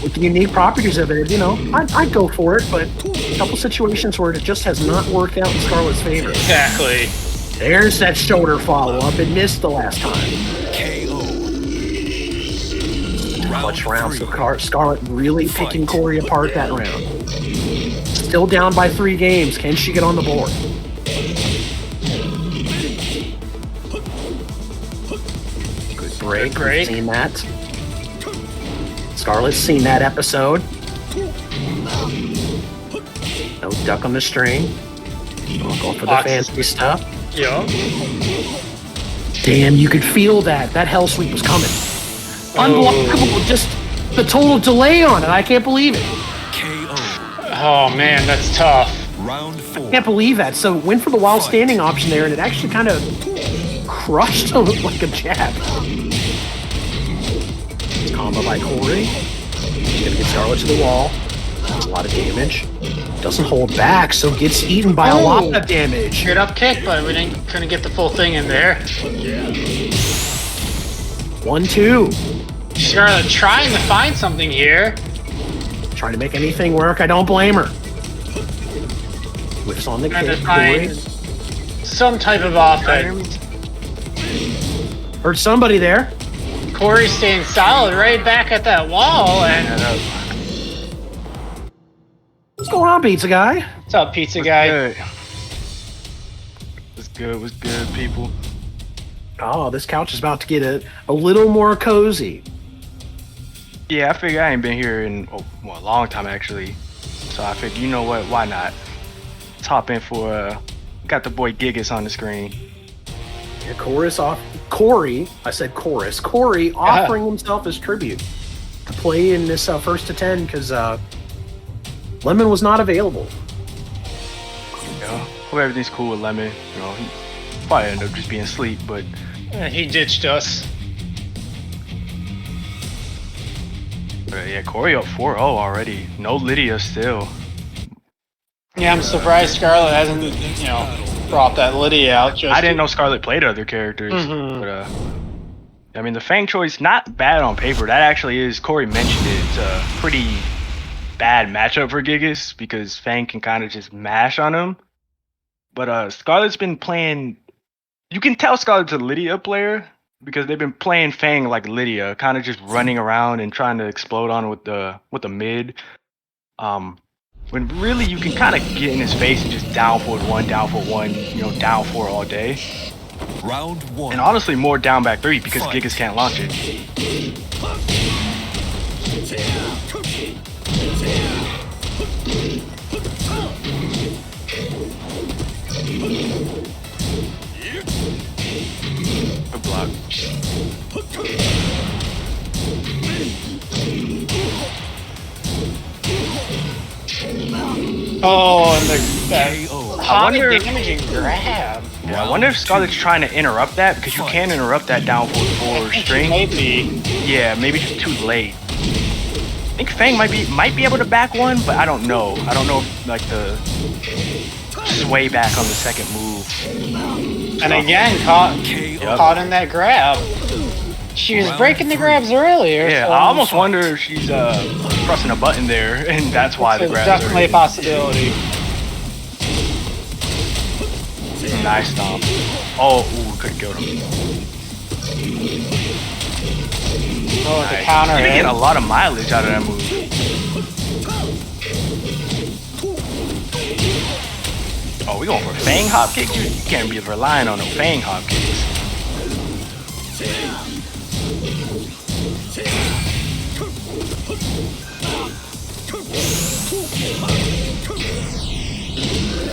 with the unique properties of it, you know, I'd go for it, but a couple situations where it just has not worked out in Scarlett's favor. Exactly. There's that shoulder follow-up. It missed the last time. KO. Clutch round, so Scarlett really picking Corey apart that round. Still down by 3 games. Can she get on the board? Good break. Good break. We've seen that. Scarlett's seen that episode. No duck on the string. Going for the fancy stuff. Yeah. Damn, you could feel that. That hell sweep was coming. Unblockable. Just the total delay on it. I can't believe it. KO. Oh man, that's tough. Round 4. I can't believe that. So went for the wild standing option there, and it actually kind of crushed him like a jab. Combo by Corey. He's gonna get Scarlett to the wall. That's a lot of damage. Doesn't hold back, so gets eaten by a lot of damage. Straight up kick, but we couldn't get the full thing in there. 1-2. Scarlett trying to find something here. Trying to make anything work. I don't blame her. Whiffs on the Trying to kick. Corey. find some type of offense. Heard somebody there. Corey staying solid right back at that wall, and What's going on, pizza guy? what's up, pizza guy? What's good, people? Oh, this couch is about to get a little more cozy. Yeah, I figure I ain't been here in a long time, actually. So I figured, you know what, why not? Let's hop in for, got the boy Gigas on the screen. Yeah, Corey, I said chorus. Corey offering himself as tribute to play in this first to 10 because Lemon was not available. You know, hope everything's cool with Lemon. You know, he probably ended up just being asleep, but He ditched us. yeah, Corey up 4-0 already. No Lydia still. Yeah, I'm surprised Scarlett hasn't, brought that Lydia out. I didn't know Scarlett played other characters, but I mean, the Fang choice, not bad on paper. That actually is, Corey mentioned it, it's a pretty bad matchup for Gigas because Fang can kind of just mash on him. But Scarlett's been playing, you can tell Scarlett's a Lydia player because they've been playing Fang like Lydia, kind of just running around and trying to explode on with the mid. When really you can kind of get in his face and just down forward one, down four all day. Round 1. And honestly, more down back 3 because Gigas can't launch it. Good block. Oh, and the KO. highly damaging grab. Yeah, I wonder if Scarlet's trying to interrupt that, because you can interrupt that down forward string. Maybe. Yeah, maybe just too late. I think Fang might be able to back one, but I don't know. I don't know if, like, the sway back on the second move. And again, caught in that grab. She was breaking the grabs earlier. Yeah, so I almost wonder if she's pressing a button there, and that's why the grabs definitely a possibility. Nice stomp. Oh, ooh, could've killed him. Oh, the counter You hit. get a lot of mileage out of that move. Oh, we going for Fang hop kick? You can't be relying on no Fang hop kicks.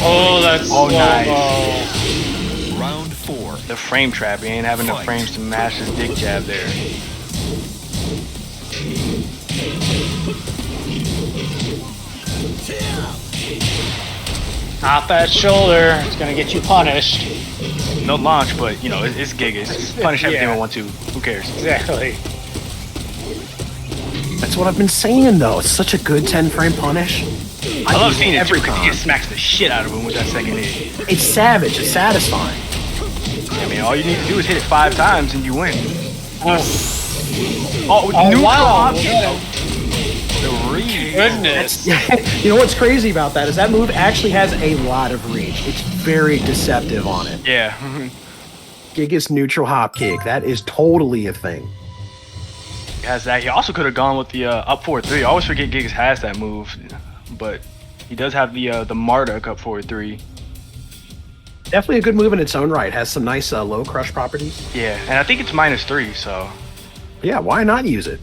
Oh, that's nice. Round 4. The frame trap. He ain't having enough frames to mash his dick jab there. Not that shoulder. It's gonna get you punished. No launch, but you know, it's Gigas. Punish everything Yeah. we want to. Who cares? Exactly. That's what I've been saying, though. It's such a good 10-frame punish. I love use seeing it every too, because he time. just smacks the shit out of him with that second hit. It's savage. It's satisfying. I mean, all you need to do is hit it 5 times and you win. Oh, Neutral wow. option. The read. Goodness. You know what's crazy about that is that move actually has a lot of reach. It's very deceptive on it. Yeah. Gigas neutral hop kick. That is totally a thing. He has that. He also could have gone with the up 4-3. I always forget Gigas has that move, but he does have the Marduk up 4-3. Definitely a good move in its own right. Has some nice low crush properties. Yeah, and I think it's -3, so Yeah, why not use it?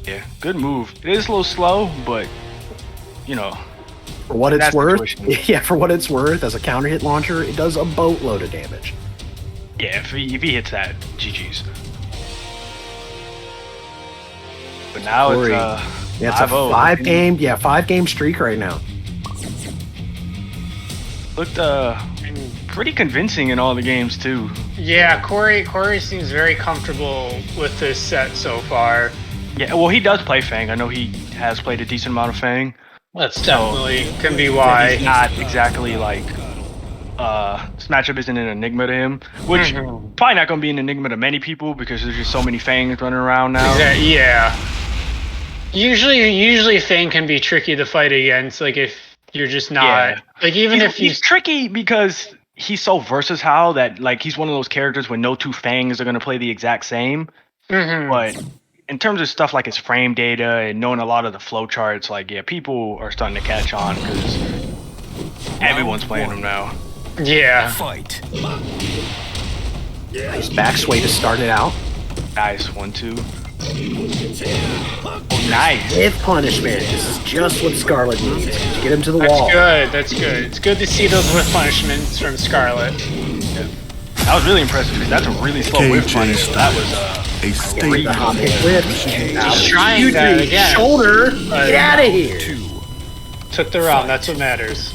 yeah, good move. It is a little slow, but you know, For what it's That's the worth, question. yeah, for what it's worth, as a counter hit launcher, it does a boatload of damage. yeah, if he hits that, GG's. But now Corey. it's Yeah, it's a 5-0. 5-game streak right now. Looked pretty convincing in all the games too. Yeah, Corey seems very comfortable with this set so far. Yeah, well, he does play Fang. I know he has played a decent amount of Fang. That's definitely can be He's why. not exactly like this matchup isn't an enigma to him, which probably not gonna be an enigma to many people because there's just so many Fangs running around now. Yeah. Usually Fang can be tricky to fight against, like if you're just not Yeah. like even if you he's tricky because he's so versatile that like he's one of those characters where no two Fangs are gonna play the exact same. But in terms of stuff like his frame data and knowing a lot of the flow charts, like yeah, people are starting to catch on because everyone's playing them now. Yeah. Fight. Nice back sway to start it out. Nice 1-2. Oh, nice. With punishment. This is just what Scarlet needs. Get him to the That's wall. good. That's good. It's good to see those whiff punishments from Scarlet. That was really impressive because that's a really slow whiff punish. So that was A The statement. hop hit whip. He's trying that again. Shoulder. Get out of here. Took the round. That's what matters.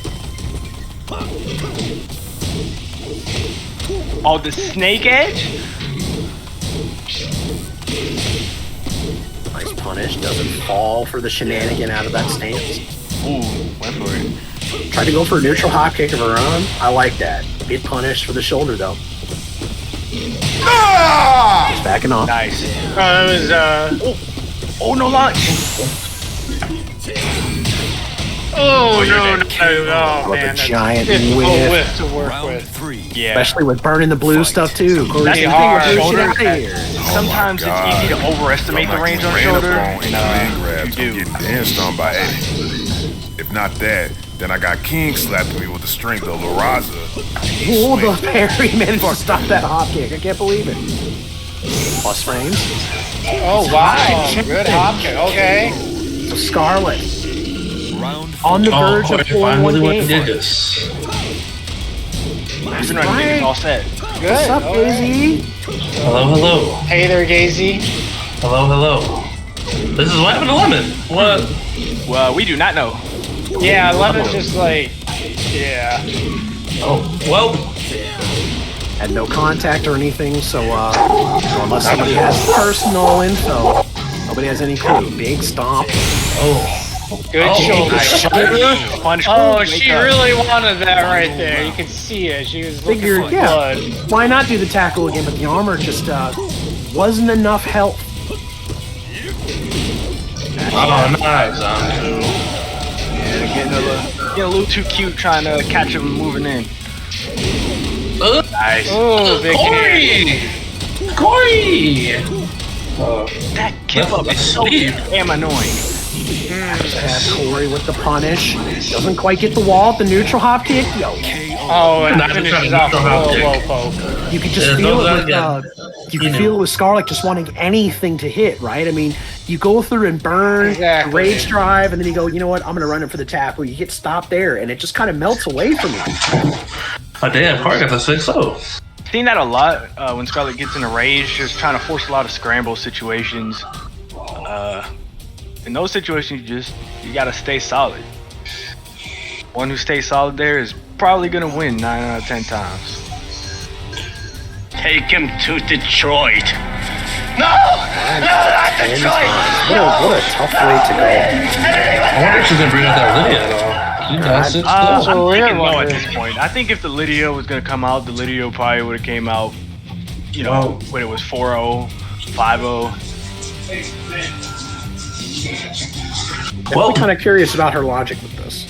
oh, the snake edge. Nice punish. Doesn't fall for the shenanigan out of that stance. Ooh, went for it. Tried to go for a neutral hop kick of her own. I like that. Bit punish for the shoulder though. Just backing off. Nice. That was Oh, no launch. Oh no! With Oh a man! giant difficult whiff. whiff to work Round with. 3. Yeah. Especially with burning the blue stuff too. Corey's That's getting hard. bigger. Shoulder Get out of here. Sometimes it's easy to overestimate the range on shoulder. And You grabs. I'm do. getting danced on by Eddie. If not that, then I got King slapping me with the strength of La Raza. Oh, the parry managed to stop that hop kick. I can't believe it. Plus frames. Oh wow! Good hop kick. Okay. So Scarlet Round 4. on the verge of pulling one game. He's been running niggas all set. Good. What's up, Daisy? Hello. Hey there, Gazy. Hello. This is what happened to Lemon. What? Well, we do not know. Yeah, Lemon's just like, yeah. Oh, well. Had no contact or anything, so unless somebody has personal info, nobody has any clue. Big stomp. Oh. Good shoulder. Punch. Oh, she really wanted that right there. You could see it. She was looking for blood. Why not do the tackle again? But the armor just wasn't enough help. Oh, nice. Yeah, getting a little too cute trying to catch him moving in. Nice. Oh, big Corey! That give up is so damn annoying. Corey with the punish. Doesn't quite get the wall. The neutral hop kick. Yo. Oh, and finishes off a low poke. You could just feel it with you can feel it with Scarlet just wanting anything to hit, right? I mean, you go through and burn, rage drive, and then you go, you know what? I'm gonna run it for the tackle. You get stopped there, and it just kind of melts away from you. Oh damn, Corey got the 6-0. Seen that a lot when Scarlet gets in a rage, just trying to force a lot of scramble situations. In those situations, you gotta stay solid. One who stays solid there is probably gonna win 9 out of 10 times. Take him to Detroit. No, not Detroit. What a tough way to go. I wonder if she's gonna bring out that Lydia at all. She does it. I'm thinking no at this point. I think if the Lydia was gonna come out, the Lydia probably would have came out, you know, when it was 4-0, 5-0. Well, I'm kind of curious about her logic with this.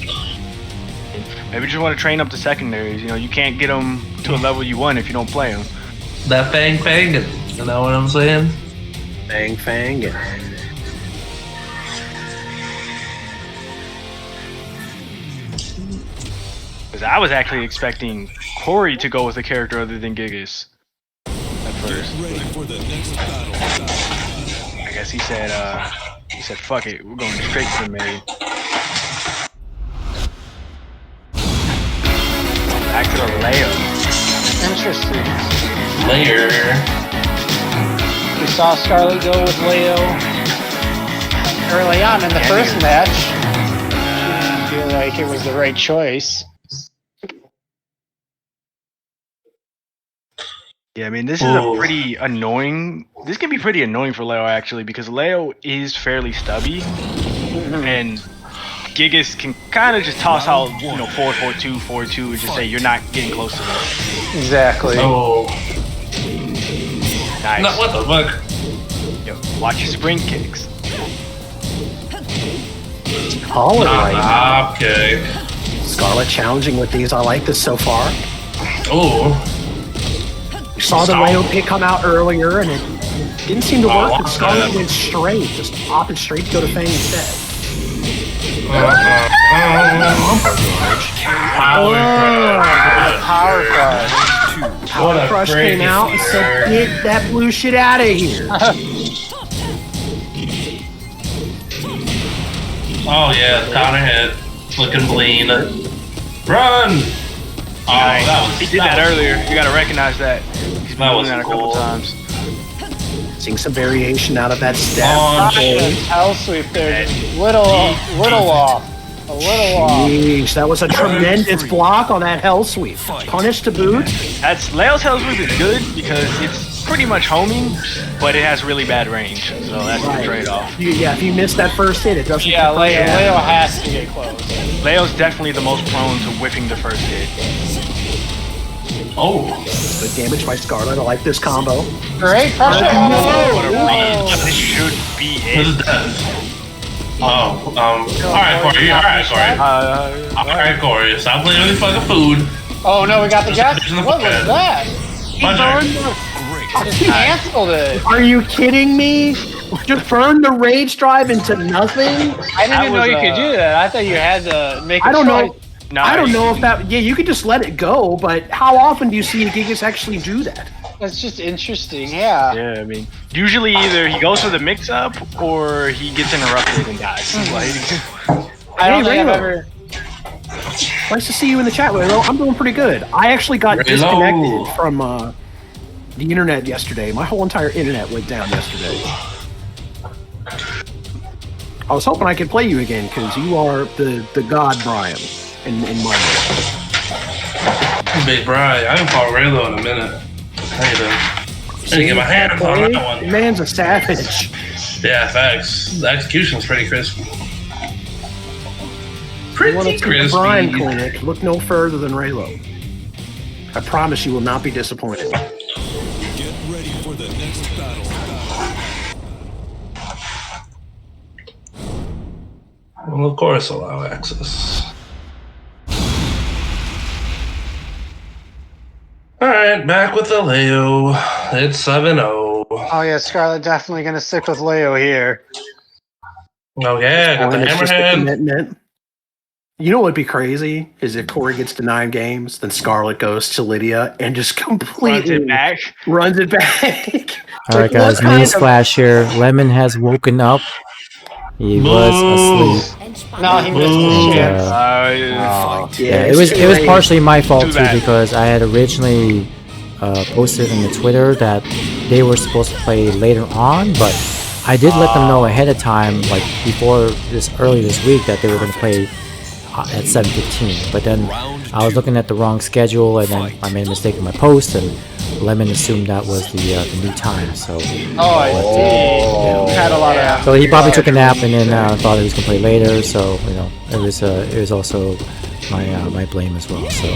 Maybe just want to train up the secondaries. You know, you can't get them to a level you want if you don't play them. That fang, you know what I'm saying? Fang. Because I was actually expecting Corey to go with a character other than Gigas at first. I guess he said, fuck it, we're going straight to the main. Back to the layout. Interesting. Layer. We saw Scarlet go with Leo early on in the first match. I feel like it was the right choice. Yeah, I mean, this is a pretty annoying... This can be pretty annoying for Leo, actually, because Leo is fairly stubby, and Gigas can kind of just toss out, you know, 4-4-2, 4-2, and just say, you're not getting close to this. Exactly. Oh. Nice. No, what the fuck? Yo, watch your spring kicks. Call it right. Okay. Scarlet challenging with these. I like this so far. Oh. You saw the rail pick come out earlier, and it didn't seem to work. But Scarlet went straight, just popping straight to go to Fang instead. Power crush. Power crush came out and said, "Get that blue shit out of here." Oh yeah, counter hit. Looking bleed. Run! He did that earlier. You gotta recognize that. He's been doing that a couple times. Seeing some variation out of that step. Hell sweep there. Little off. A little off. Jeez, that was a tremendous block on that hell sweep. Punish to boot. That's Leo's hell sweep is good because it's pretty much homing, but it has really bad range. So that's the trade-off. If you miss that first hit, it doesn't. Yeah, Leo has to get close. Leo's definitely the most prone to whiffing the first hit. Oh. Good damage by Scarlet. I like this combo. Great pressure. What a read. This should be it. Alright, Corey. Alright, Corey. Stop playing with your fucking food. Oh no, we got the gas. What was that? He just canceled it. Are you kidding me? Just burned the rage drive into nothing? I didn't even know you could do that. I thought you had to make a I don't choice. know. I don't know if that... Yeah, you could just let it go, but how often do you see Gigas actually do that? That's just interesting, yeah. Yeah, I mean, usually either he goes for the mix-up or he gets interrupted and dies. I don't think I've ever... Nice to see you in the chat, Raylo. I'm doing pretty good. I actually got disconnected from the internet yesterday. My whole entire internet went down yesterday. I was hoping I could play you again because you are the god Brian in my mind. Big Brian. I haven't fought Raylo in a minute. I need to get my hands on that one. The man's a savage. Yeah, facts. The execution's pretty crispy. You want to Pretty take the crispy. Brian clinic, look no further than Raylo. I promise you will not be disappointed. Get ready for the next battle. Well, of course, allow access. Alright, back with the Leo. It's 7-0. Oh yeah, Scarlet definitely gonna stick with Leo here. Oh yeah, got the It's just a hammerhead. commitment. You know what would be crazy is if Corey gets to 9 games, then Scarlet goes to Lydia and just completely runs it back. All right, guys. Newsflash here. Lemon has woken up. He was asleep. No, he missed his chance. Yeah, it was partially my fault too because I had originally posted in the Twitter that they were supposed to play later on, but I did let them know ahead of time, like before early this week, that they were going to play at 7:15. But then I was looking at the wrong schedule, and then I made a mistake in my post, and Lemon assumed that was the new time. So I see. Had a lot of. So he probably took a nap and then thought he was gonna play later. So you know, it was also my blame as well. So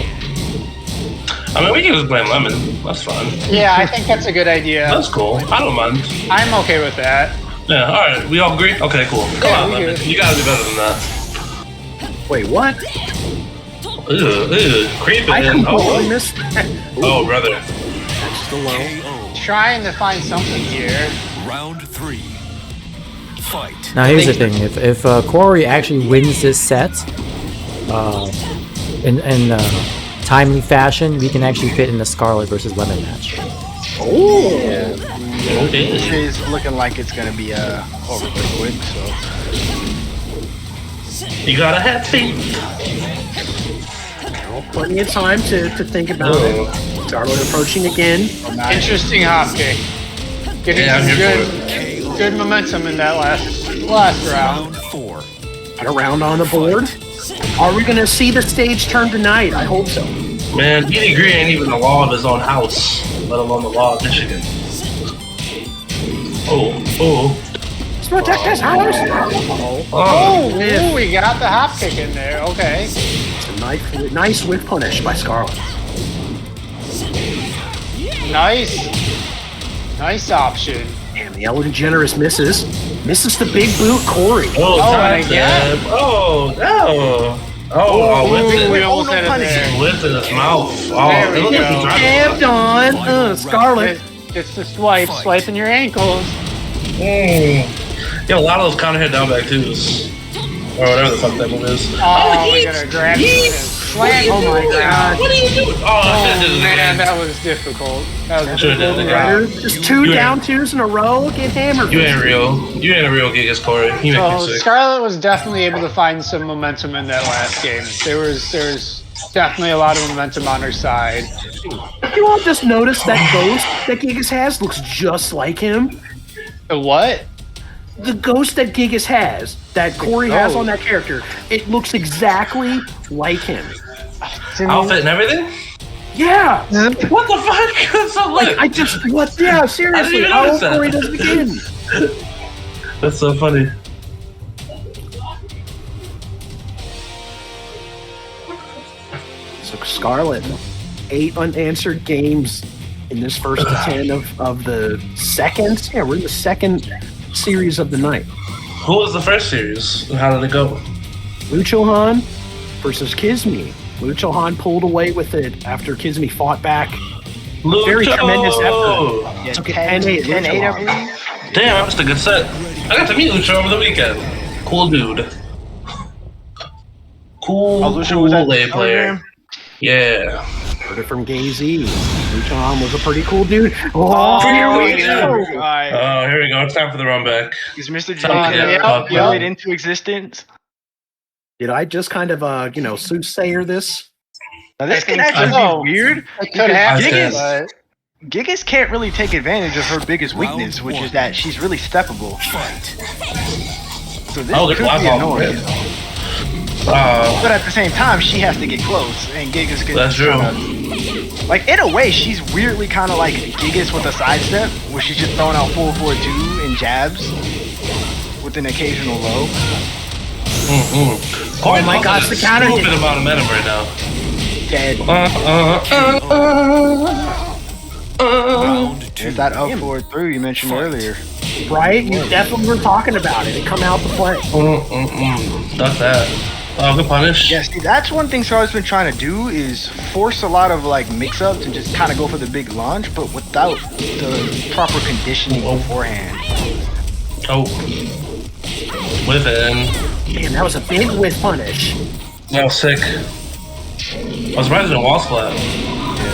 I mean, we can just blame Lemon. That's fine. Yeah, I think that's a good idea. That's cool. I don't mind. I'm okay with that. Yeah, alright. We all agree? Okay, cool. Come on, Lemon. You gotta do better than that. Wait, what? Creeping. I completely missed that. Oh, brother. That's still low. Trying to find something here. Round 3. Fight. now here's the thing: if Corey actually wins this set, in timely fashion, we can actually fit in the Scarlet versus Lemon match. Oh. It's looking like it's gonna be over pretty quick. So You gotta have faith. Plenty of time to think about it. Scarlet approaching again. Interesting hop kick. Getting some good momentum in that last round. Round 4. Got a round on the board. Are we gonna see the stage turn tonight? I hope so. Man, Petey Green ain't even the law of his own house, let alone the law of Michigan. Oh. Let's protect this house. Oh, we got the hop kick in there. Okay. It's a nice whip punish by Scarlet. Nice option. Damn, the Ellen DeGeneres misses the big boot, Corey. Oh, my God. Oh, no. We almost had it there. Whipped in his mouth. There we looked like he go. dropped Stabbed on. Scarlet. It's the swiping your ankles. Yeah, a lot of those counter hit down back twos. Or whatever the fuck that move is. Oh, we gotta grab him and slam. Oh my God. What are you doing? Man, that was difficult. Just 2 down twos in a row. Get hammered. You ain't real. You ain't a real Gigas, Corey. You make me sick. Scarlet was definitely able to find some momentum in that last game. There was definitely a lot of momentum on her side. You all just noticed that ghost that Gigas has looks just like him? The what? The ghost that Gigas has, that Corey has on that character, it looks exactly like him. Outfit and everything? Yeah! What the fuck? So what? Yeah, seriously, how old Corey does it again? That's so funny. So Scarlet, 8 unanswered games in this first 10 of the second. Yeah, we're in the second series of the night. Who was the first series and how did it go? Lucho Han versus Kizmi. Lucho Han pulled away with it after Kizmi fought back. Lucho! Very tremendous effort. yeah, Took it 10-8. 10-8, I believe. Damn, that was a good set. I got to meet Lucho over the weekend. Cool dude. Cool lay player. Yeah. Heard it from Gay-Z. Lucho Han was a pretty cool dude. Oh, here we go. Here we go. It's time for the run back. Is Mr. John it into existence? Did I just kind of, soothsayer this? Now this can actually be weird. Gigas Gigas can't really take advantage of her biggest weakness, which is that she's really steppable. So this Oh, could there's be lots annoying. But at the same time, she has to get close, and Gigas can. That's true. Like in a way, she's weirdly kind of like Gigas with a sidestep, where she's just throwing out 4-4-2 and jabs with an occasional low. Oh my gosh, the counter hit. Stupid amount of momentum right now. Dead. Round two. There's that up 4-3 you mentioned earlier. Right? You definitely were talking about it. It come out to play. That's that. Oh, good punish. Yeah, see, that's one thing Scarlett's been trying to do is force a lot of like mix-ups and just kind of go for the big launch, but without the proper conditioning beforehand. Oh. Within. Damn, that was a big whiff punish. That was sick. I was surprised it didn't wall splat.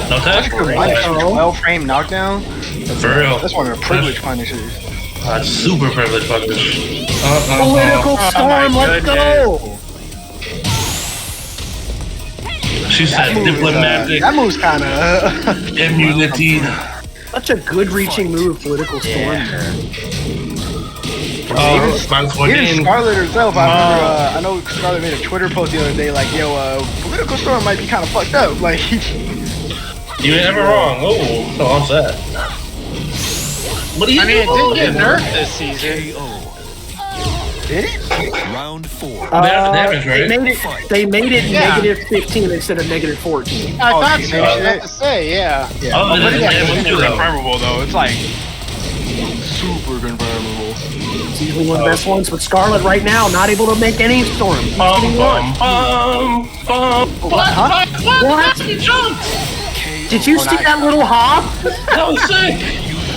No tech? Well-framed knockdown. For real. That's one of the privileged punishes. Super privileged punish. Political storm, let's go! She said diplomatic That move's kind of immunity. Such a good reaching move, political storm there. Minus Even 14. Scarlett herself, I know Scarlett made a Twitter post the other day like, yo, political storm might be kind of fucked up. Like, You ain't ever wrong. Oh, so upset. What are you doing? it did get nerfed this season. Did it? Round four. They have the damage, right? They made it Yeah. negative 15 instead of negative 14. I thought shit. so. I have to say, yeah. Oh, But they yeah, did it's damage too, super though. confirmable though. It's like super confirmable. It's easily one of the best ones, but Scarlet right now not able to make any storm. He's getting one. What? He jumped! Did you see that little hop? That was sick!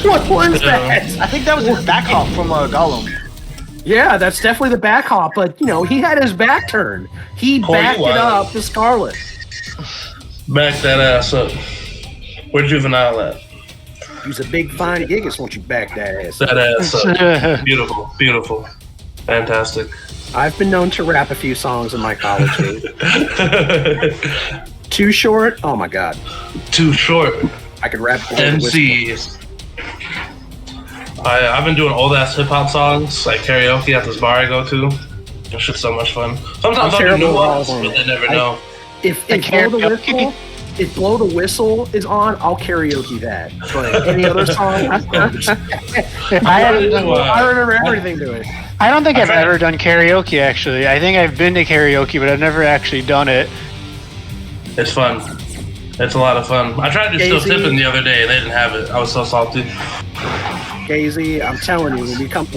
What was that? I think that was his back hop from Gollum. Yeah, that's definitely the back hop, but you know, he had his back turned. He backed it wild. up to Scarlet. Back that ass up. Where'd Juvenile at? He's a big fine Gigas once you back that ass. That ass up. Beautiful, beautiful. Fantastic. I've been known to rap a few songs in my college days. Too short? Oh my god. Too short. I could rap below the whistle. MCs. I've been doing old ass hip hop songs, like karaoke at this bar I go to. That shit's so much fun. Sometimes I'll do terrible new at ones, all but they never know. If Blow the Whistle is on, I'll karaoke that. But any other song, I remember everything to it. I don't think I've ever done karaoke actually. I think I've been to karaoke, but I've never actually done it. It's fun. It's a lot of fun. I tried to do Still Daisy. Tipping the other day, and they didn't have it. I was so salty. Gazy, I'm telling you,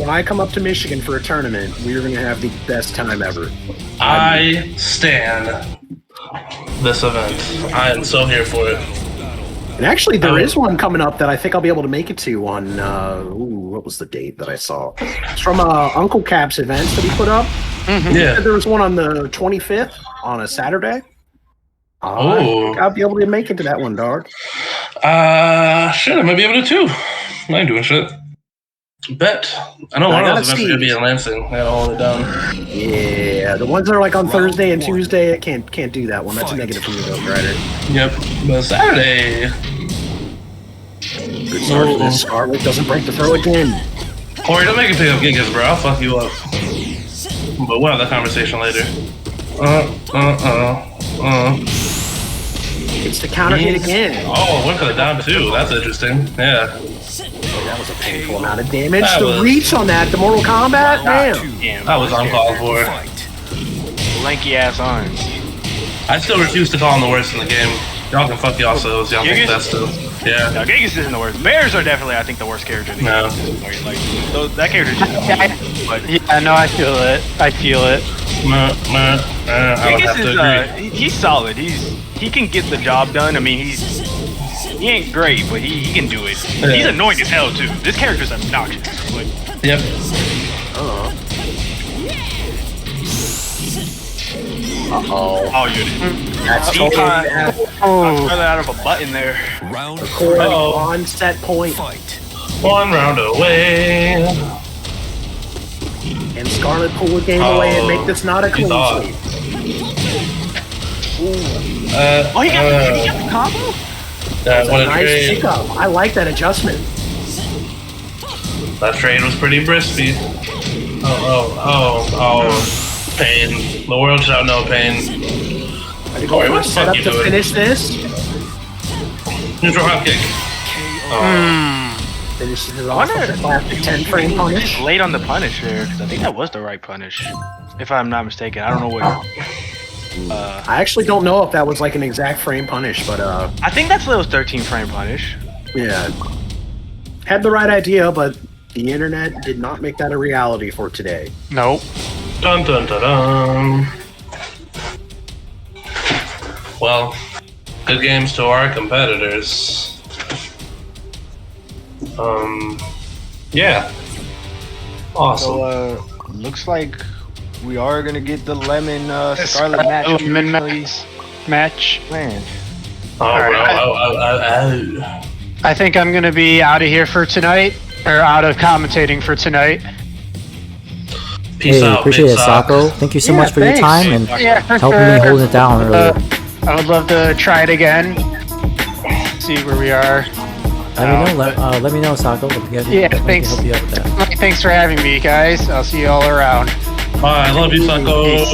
when I come up to Michigan for a tournament, we're gonna have the best time ever. I stand this event. I am so here for it. And actually, there is one coming up that I think I'll be able to make it to on, what was the date that I saw? It's from Uncle Cap's events that he put up. Yeah. There was one on the 25th on a Saturday. I Oh. think I'll be able to make it to that one, dog. Shit, I might be able to too. I ain't doing shit. Bet. I know I one of gotta those events are gonna be see. in Lansing. I gotta hold it down. Yeah, the ones that are like on Thursday and Tuesday, I can't do that one. That's a negative for me, Ghost Rider. Yep. But Saturday. Good start for this. Scarlet doesn't break the throw again. Corey, don't make it pick up Gigas, bro. I'll fuck you up. But we'll have that conversation later. It's the counter hit again. Oh, went for the down too. That's interesting. Yeah. That was a painful amount of damage. That The was- reach on that, the Mortal Kombat, damn. Damn, That was uncalled for. lanky ass arms. I still refuse to call him the worst in the game. Y'all can fuck y'all selves. Y'all think that's still. Yeah. No, Gigas isn't the worst. Bears are definitely, I think, the worst character in the No. game. Like, that character just. But Yeah, no, I feel it. I feel it. I would have Gigas to is agree. he's solid. He can get the job done. I mean, he ain't great, but he can do it. Yeah. He's annoying as hell too. This character's obnoxious. But Yep. oh, you That's he totally caught bad. out of a button there. Round Corey Uh-oh. on set point. fight. One round away. And Scarlet pull the game away and make this not a clean thought. sweep. Oh, he got the combo. What a Nice trade. pickup. I like that adjustment. That trade was pretty brispy. Oh. Pain. The world shall know pain. Corey, what the fuck up you to doing? Finish this. Neutral hop kick. Finishes it off with a classic 10-frame punish. Late on the punish here, because I think that was the right punish. If I'm not mistaken. I don't know what... I actually don't know if that was like an exact frame punish, but I think that's Leo's 13-frame punish. Yeah. Had the right idea, but the internet did not make that a reality for today. Nope. Dun dun dun dun. Well, good games to our competitors. Yeah. Awesome. So, looks like we are gonna get the lemon scarlet match. Match. Man. I think I'm gonna be out of here for tonight, or out of commentating for tonight. Peace out, appreciate it, Sako. Thank you so much for your time and helping me hold it down earlier. I would love to try it again. See where we are. Let me know, Sako. Yeah, thanks. Help you out with that. Thanks for having me, guys. I'll see you all around. Bye. Love you, Sako.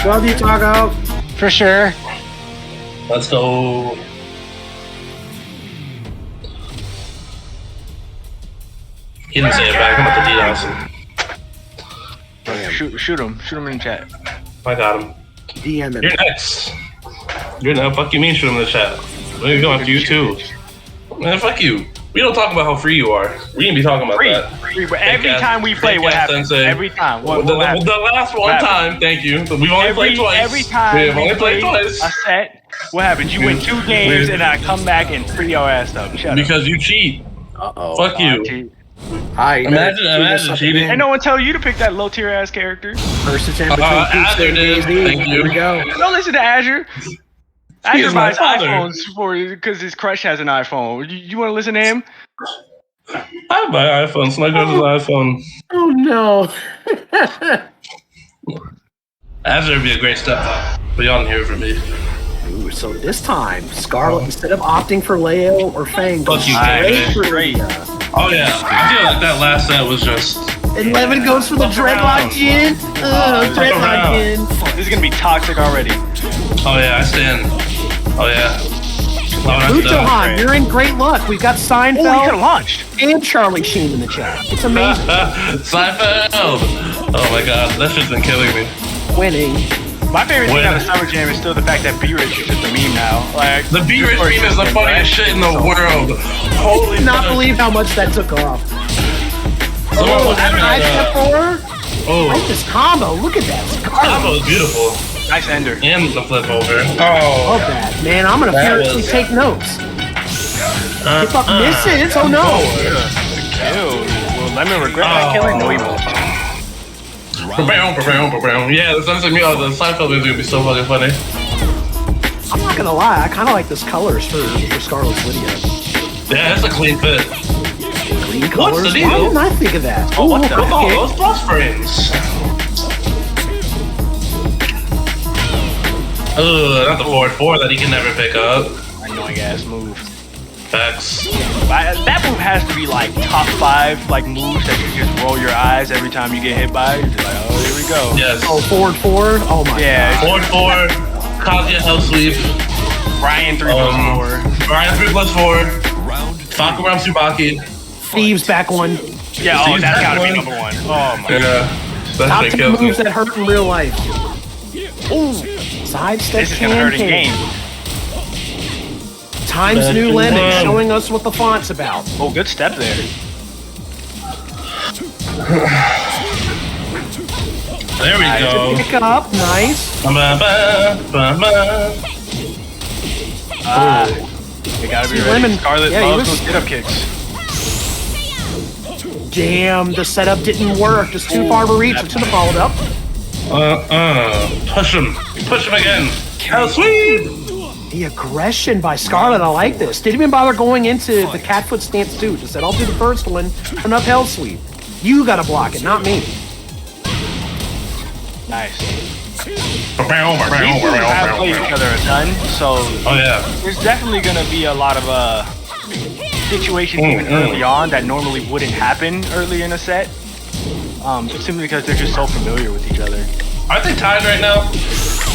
Love you, Sako. For sure. Let's go. He didn't say it back. I'm about to DDoS him. Shoot him. Shoot him in the chat. I got him. DM him. You're next. You're no. Fuck you mean shoot him in the chat. We're going after you too. Man, fuck you. We don't talk about how free you are. We didn't be talking about that. Free, but every time we play, what happens? Every time. What the last one time, thank you. We've only played twice. Every time we've only played twice. A set. What happens? You win 2 games and I come back and free your ass up. Shut because up. You cheat. Fuck you. Imagine cheating. And no one tell you to pick that low tier ass character. Versus in between Azure did. Thank you. Here we go. Don't listen to Azure. Azure buys iPhones because his crush has an iPhone. You want to listen to him? I buy iPhones. My girl's iPhone. Oh no. Azure would be a great step up, but y'all didn't hear it from me. Ooh, so this time, Scarlet, instead of opting for Leo or Fang, goes straight for Lydia. Oh yeah, I feel like that last set was just... And Levin goes for the Dreadlock Jin. Dreadlock Jin. This is gonna be toxic already. Oh yeah, I stand. Oh yeah. Luchahan, you're in great luck. We've got Seinfeld. Oh, he could've launched. And Charlie Sheen in the chat. It's amazing. Seinfeld! Oh my god, that shit's been killing me. Winning. My favorite thing on the Summer Jam is still the fact that B-Rich is just a meme now. Like the B-Rich meme is the funniest shit in the world. Holy I cannot believe how much that took off. I like this combo. Look at that. Combo is beautiful. Nice ender. And the flip over. Love that. Man, I'm going to furiously take notes. If up misses, oh no. Kill. Will Lemon regret that killing? No, he won't. Yeah, the Seinfeld is gonna be so fucking funny. I'm not gonna lie, I kind of like this colors for Scarlet's Lydia. Yeah, that's a clean fit. Clean colors? What's the deal? Why didn't I think of that? Oh, what the fuck? Those plus frames. Not the forward 4 that he can never pick up. Annoying ass move. Facts. That move has to be like top 5 like moves that you just roll your eyes every time you get hit by. You're just like, oh, here we go. Yes. Oh, forward 4? Oh my god. Forward 4, Kazuya hell sweep. Brian 3+4. Brian 3+4. Fakuram Tsubaki. Thieves back one. Yeah, oh, that's gotta be number 1. Oh my god. Top 2 moves that hurt in real life. Ooh. Sidestep this is gonna hurt in game. Times New Lemon showing us what the font's about. Oh, good step there. There we go. Pick up, nice. You gotta be ready. Lemon. Scarlet loves those get-up kicks. Damn, the setup didn't work. Just too far of a reach. We should have followed up. Push him. Push him again. Hell sweep. The aggression by Scarlet, I like this. Didn't even bother going into the cat foot stance too. Just said, I'll do the first one, enough hell sweep. You gotta block it, not me. Nice. These two have played each other a ton, so yeah, there's definitely gonna be a lot of situations even early on that normally wouldn't happen early in a set. Simply because they're just so familiar with each other. Aren't they tied right now?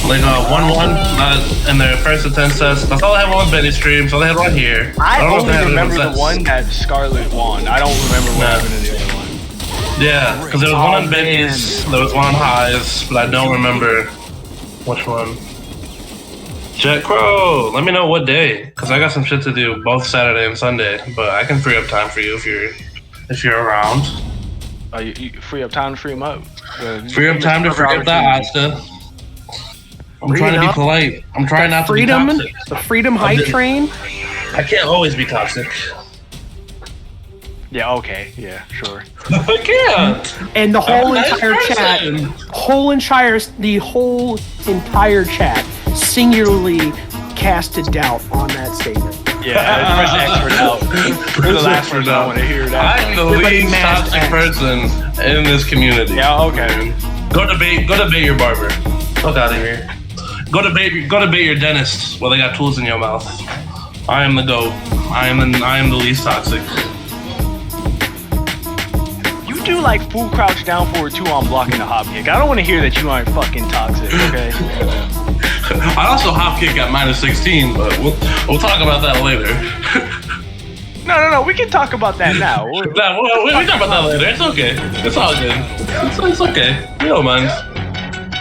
Like 1-1 in their first of 10 sets. That's all I have on Benny stream, so they had one here. I don't know if only they had remember the sets. one that Scarlet won. I don't remember what happened in the other one. Yeah, because there was one on Benny's, there was one on High's, but I don't remember which one. Jet Crow, let me know what day, because I got some shit to do both Saturday and Sunday, but I can free up time for you if you're around. You free up time to free them up. Free up time to forget that Asta. I'm trying to be polite. I'm trying not to be toxic. The freedom hype train. I can't always be toxic. Yeah, okay, yeah, sure. I can't. And the whole I'm a nice entire person. the whole entire chat singularly casted doubt on that statement. Yeah, press X for doubt. You're the last person I want to hear that. I'm the least toxic person in this community. Yeah, okay. Go debate your barber. Fuck out of here. Go debate your dentist while they got tools in your mouth. I am the GOAT. I am the least toxic. You do like full crouch down forward 2 on blocking the hop kick. I don't want to hear that you aren't fucking toxic, okay? I also hop kick at -16, but we'll talk about that later. No, we can talk about that now. We talk about that later. It's okay. It's all good. It's okay. We don't mind.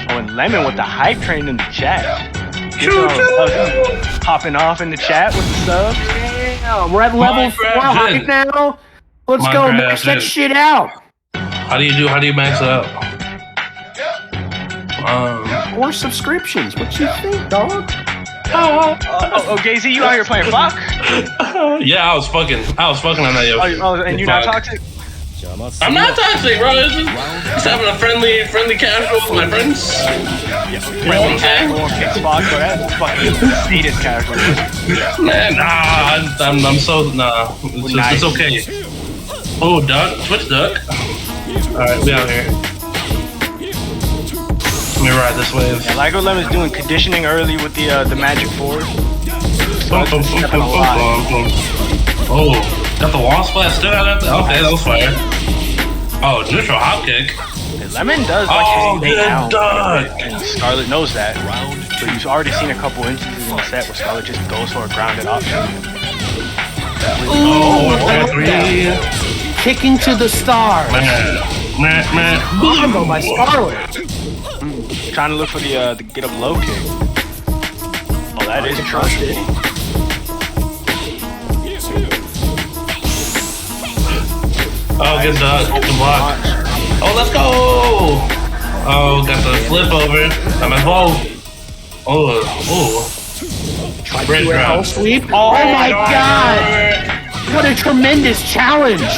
Oh, and Lemon with the hype train in the chat. Choo choo! Popping off in the chat with the subs. Yeah, we're at level 4 hype now. Let's go max that shit out. How do you max it out? More subscriptions. What you think, dog? Oh, Gazy, you out here playing fuck? Yeah, I was fucking on that Yoshi. Oh, and you're not toxic? I'm not toxic, bro. Just having a friendly casual with my friends. Friendly casual kick spot, but that's fucking status casual. Man, I'm so nah. It's okay. Oh, duck, switch duck. All right, we out here. Let me ride this wave. Yeah, Ligo Lemon's doing conditioning early with the Magic 4. Oh, got the wall splash still out there? Okay, that was fire. Oh, neutral hop kick. Lemon does like good down. duck. And Scarlet knows that. So you've already seen a couple instances in the set where Scarlet just goes for a grounded option. Three. Kicking to the stars. Combo by Scarlet. Trying to look for the get up low kick. Oh, that is trusted. Oh, good duck. Good block. Oh, let's go. Oh, got the flip over. I'm at home. Oh. Bridge round. Sweep. Oh my god. What a tremendous challenge.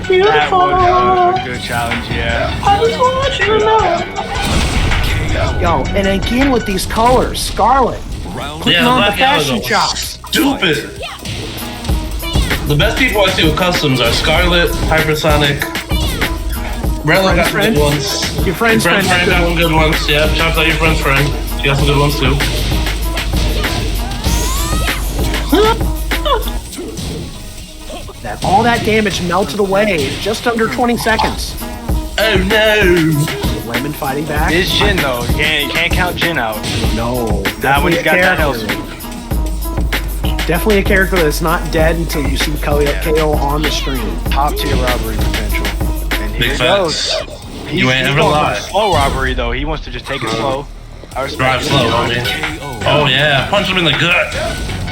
Beautiful. That was a good challenge, yeah. I just want you to know. Yo, and again with these colors, Scarlet. Putting on the fashion chops. Stupid. The best people I see with customs are Scarlet, Hypersonic. Rella got some good ones. Your friend's friend got some good ones. Yeah, shout out your friend's friend. She got some good ones too. All that damage melted away in just under 20 seconds. Oh no! Lemon fighting back. This Jin though, you can't count Jin out. No. Not when he's got that health. Definitely a character that's not dead until you see KO on the stream. Top tier robbery potential. And here Big it goes. You ain't ever lied. Slow robbery though. He wants to just take it slow. I respect Drive slow, homie. Oh yeah, punch him in the gut.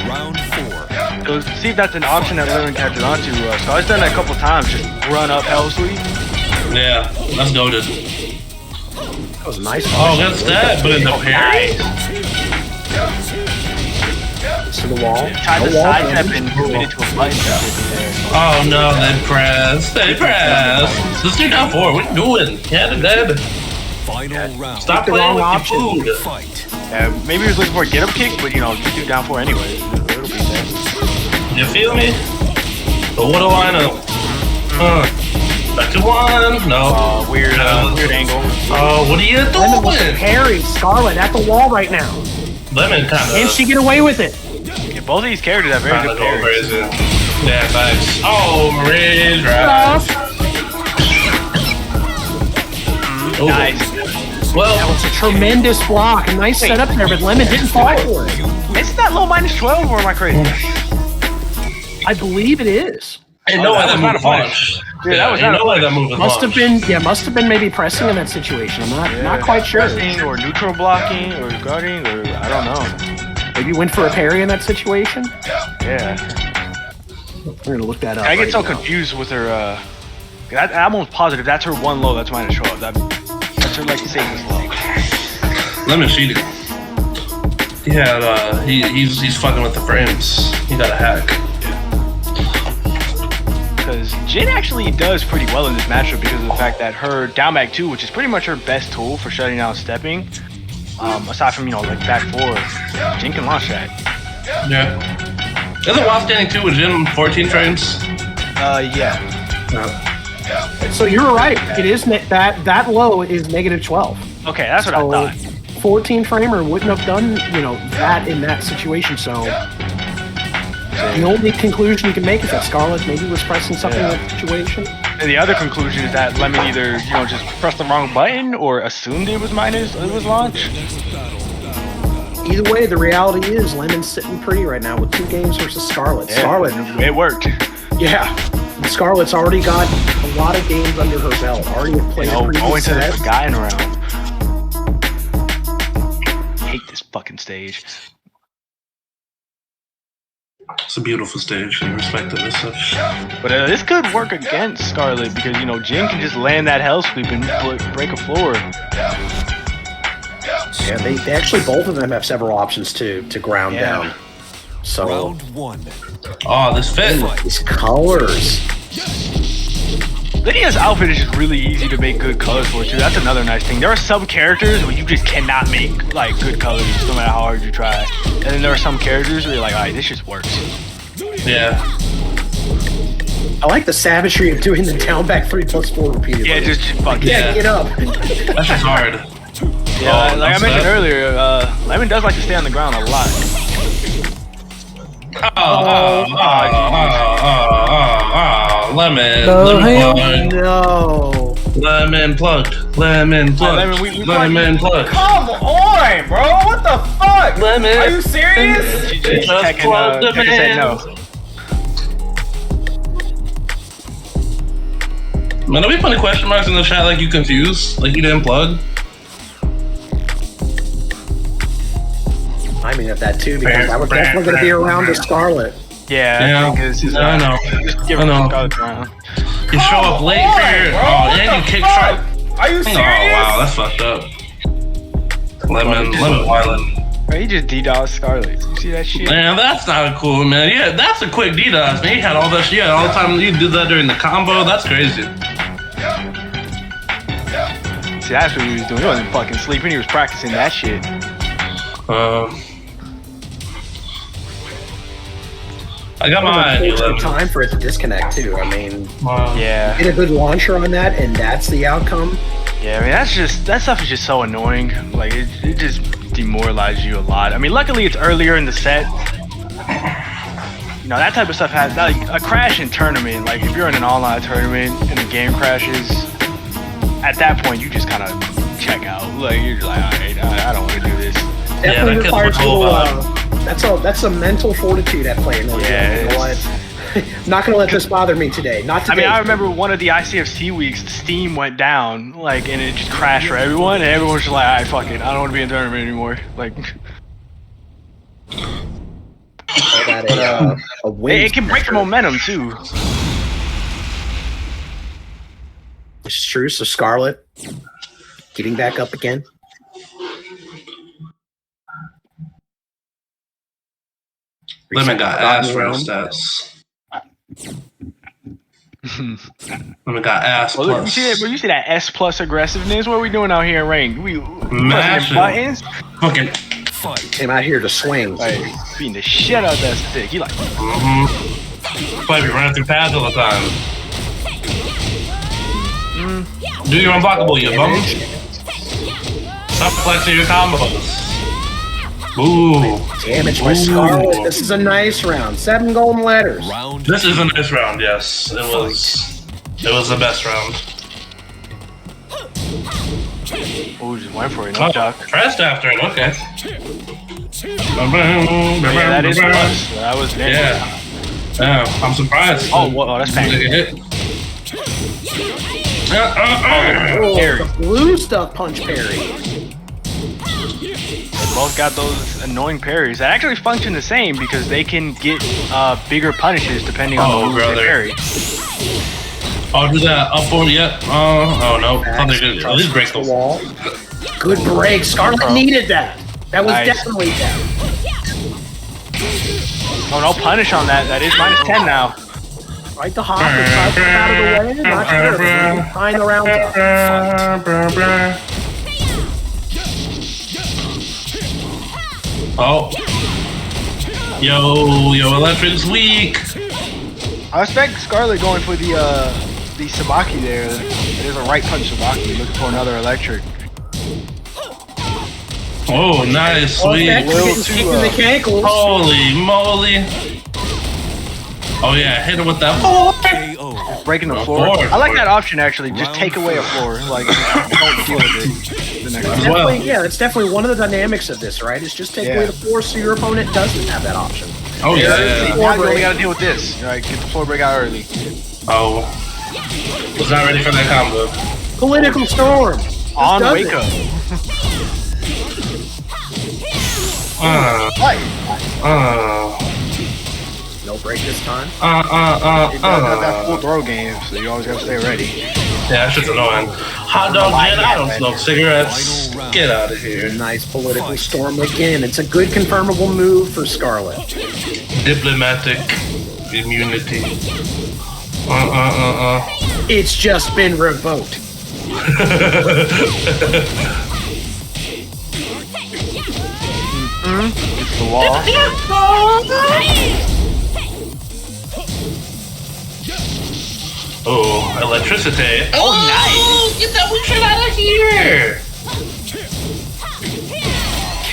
Round 4. So see if that's an option that Lemon catches on to. So I've done that a couple times. Just run up hell sweep. Yeah, that's goated. That was nice. Oh, good stat, but in the parry. To the wall. Tried to sidestep and move it into a fight. Oh no, they press. They press. Let's do down 4. What are you doing? Yeah, they're dead. Final round. Stop playing with your food. Fight. Maybe he was looking for a get up kick, but you know, you do down 4 anyway. It'll be there. You feel me? But what do I know? Back to 1. No. Weird angle. Oh, what are you Lemon was doing? parrying Scarlet at the wall right now. Lemon kind of. Can she get away with it? Yeah, both of these characters have very good parries. Yeah, thanks. Oh, range right. Nice. Well, That was a tremendous block. A nice setup there, but Lemon didn't fall for it. Isn't that low -12 or am I crazy? I believe it is. ain't no way that was move not a launched. Dude, that was ain't not no a way that move was Must have launched. must have been maybe pressing in that situation. I'm not quite sure. Pressing or neutral blocking or guarding or I don't know. Maybe went for a parry in that situation. Yeah. We're gonna look that up. I get right so now. confused with her. I'm almost positive that's her one low. That's -12. That's her like safest low. Lemon cheated. He had he's fucking with the frames. He got a hack. Because Jin actually does pretty well in this matchup because of the fact that her down back 2, which is pretty much her best tool for shutting down stepping, aside from like back 4, Jin can launch that. Yeah. Isn't while standing 2 with Jin 14 frames? Yeah. No. So you're right. It is that low is -12. Okay, that's what I thought. 14 framer wouldn't have done that in that situation. So the only conclusion you can make is that Scarlet maybe was pressing something in that situation. And the other conclusion is that Lemon either just pressed the wrong button or assumed it was launch. Either way, the reality is Lemon's sitting pretty right now with 2 games versus Scarlet. Yeah, Scarlet, it worked. yeah. Scarlet's already got a lot of games under her belt. Already have played a pretty Going good to the set. Forgotten round. Hate this fucking stage. It's a beautiful stage in respect to this stuff. But this could work against Scarlet because Jin can just land that hell sweep and break a floor. Yeah, they actually both of them have several options to ground down. So Round 1. Oh, this fit. these colors. Lydia's outfit is just really easy to make good colors for too. That's another nice thing. There are some characters where you just cannot make like good colors no matter how hard you try. And then there are some characters where you're like, alright, this just works. Yeah. I like the savagery of doing the down back 3+4 repeatedly. Yeah, just fuck yeah, get up. That's just hard. Yeah, Oh, like I that's mentioned bad. earlier, Lemon does like to stay on the ground a lot. Lemon. No. Lemon plugged. Lemon plugged. Lemon, we Lemon plugged. Come on, bro. What the fuck? Lemon. Are you serious? She just Tekken said no. Man, are we putting question marks in the chat like you confused? Like you didn't plug? I mean, at that too, because I was definitely going to be around the Scarlet. Yeah, because I know. just give I her know. Scarlet round. You show up late for your. Oh, and you kick shot. Are you serious? Oh, wow, that's fucked up. Lemon Wildin'. Bro, he just DDoS Scarlet. You see that shit? Man, that's not cool, man. Yeah, that's a quick DDoS, man. You had all that shit. All the time you did that during the combo. That's crazy. See, that's what he was doing. He wasn't fucking sleeping. He was practicing that shit. I got my Unfortunate time for it to disconnect too. I mean, Yeah. get a good launcher on that, and that's the outcome. Yeah, I mean, that stuff is just so annoying. Like, it just demoralizes you a lot. I mean, luckily it's earlier in the set. That type of stuff has, like, a crash in tournament. Like, if you're in an online tournament and the game crashes, at that point, you just kind of check out. Like, you're just like, alright, I don't want to do this. Definitely that requires a whole little. That's a mental fortitude at play. No, Yeah, you know what? Not gonna let this bother me today. Not today. I mean, I remember one of the ICFC weeks, Steam went down, like, and it just crashed for everyone, and everyone was just like, alright, fuck it, I don't want to be in tournament anymore. Like, a win. it can break the momentum too. It's true. So Scarlet getting back up again. Lemon got ass for his stats. Lemon got ass Well, look, plus. you see that S plus aggressiveness? What are we doing out here in rain? We Massive. buttons, Fucking. Came out here to swing. like beating the shit out of that stick. He like, Probably be running through pads all the time. Do your unblockable, you bum. Stop flexing your combos. Ooh. Damage by Scarlet. This is a nice round. 7 golden letters. This is a nice round, yes. It was the best round. Oh, just went for it, no shock. Pressed after it, okay. Yeah, that is plus. That was damn. Yeah. I'm surprised. Oh, that's pain. The blue stuff punch parry. They both got those annoying parries that actually function the same because they can get bigger punishes depending on the parry. I'll do that upward, yep. Oh no. Thought they did at least break the wall. Good break. Scarlet needed that. That was definitely that. Oh, no punish on that. That is -10 now. Right, the hop. It's out of the way. Not sure. Behind the round up. Oh. Yo, Electric's weak. I expect Scarlet going for the Sabaki there. It is a right punch Sabaki, looking for another electric. Oh, nice, sweet. Holy moly. Oh yeah, hit him with that. Breaking the floor. I like that option actually. Just take away a floor. Like, don't deal with it. The next time. Yeah, that's definitely one of the dynamics of this, right? It's just take away the floor so your opponent doesn't have that option. Oh yeah. Now you only gotta deal with this. Right, get the floor break out early. Oh. Was not ready for that combo. Political storm. On wake up. No break this time. It does have that full throw game, so you always gotta stay ready. Yeah, that shit's annoying. Hot dog, man, I don't smoke cigarettes. Get out of here. Nice political storm again. It's a good confirmable move for Scarlet. Diplomatic immunity. It's just been revoked. It's the wall. Oh, electricity. Oh, nice. Get that weak shit out of here.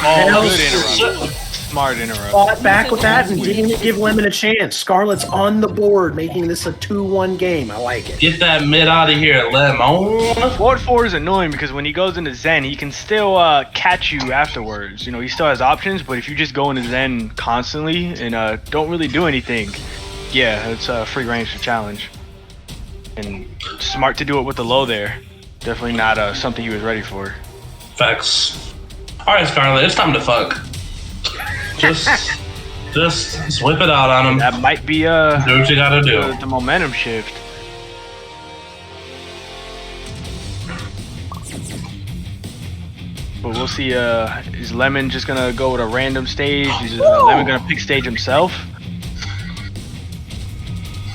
Oh, good interrupt. Smart interrupt. Fought back with that and didn't give Lemon a chance. Scarlet's on the board, making this a 2-1 game. I like it. Get that mid out of here, Lemon. Forward 4 is annoying because when he goes into Zen, he can still catch you afterwards. You know, he still has options, but if you just go into Zen constantly and don't really do anything, yeah, it's free range to challenge. And smart to do it with the low there. Definitely not something he was ready for. Facts. Alright, Scarlet, it's time to fuck. Just whip it out on him. That might be do what you gotta do. The momentum shift. But we'll see. Is Lemon just gonna go with a random stage? Is Lemon gonna pick stage himself?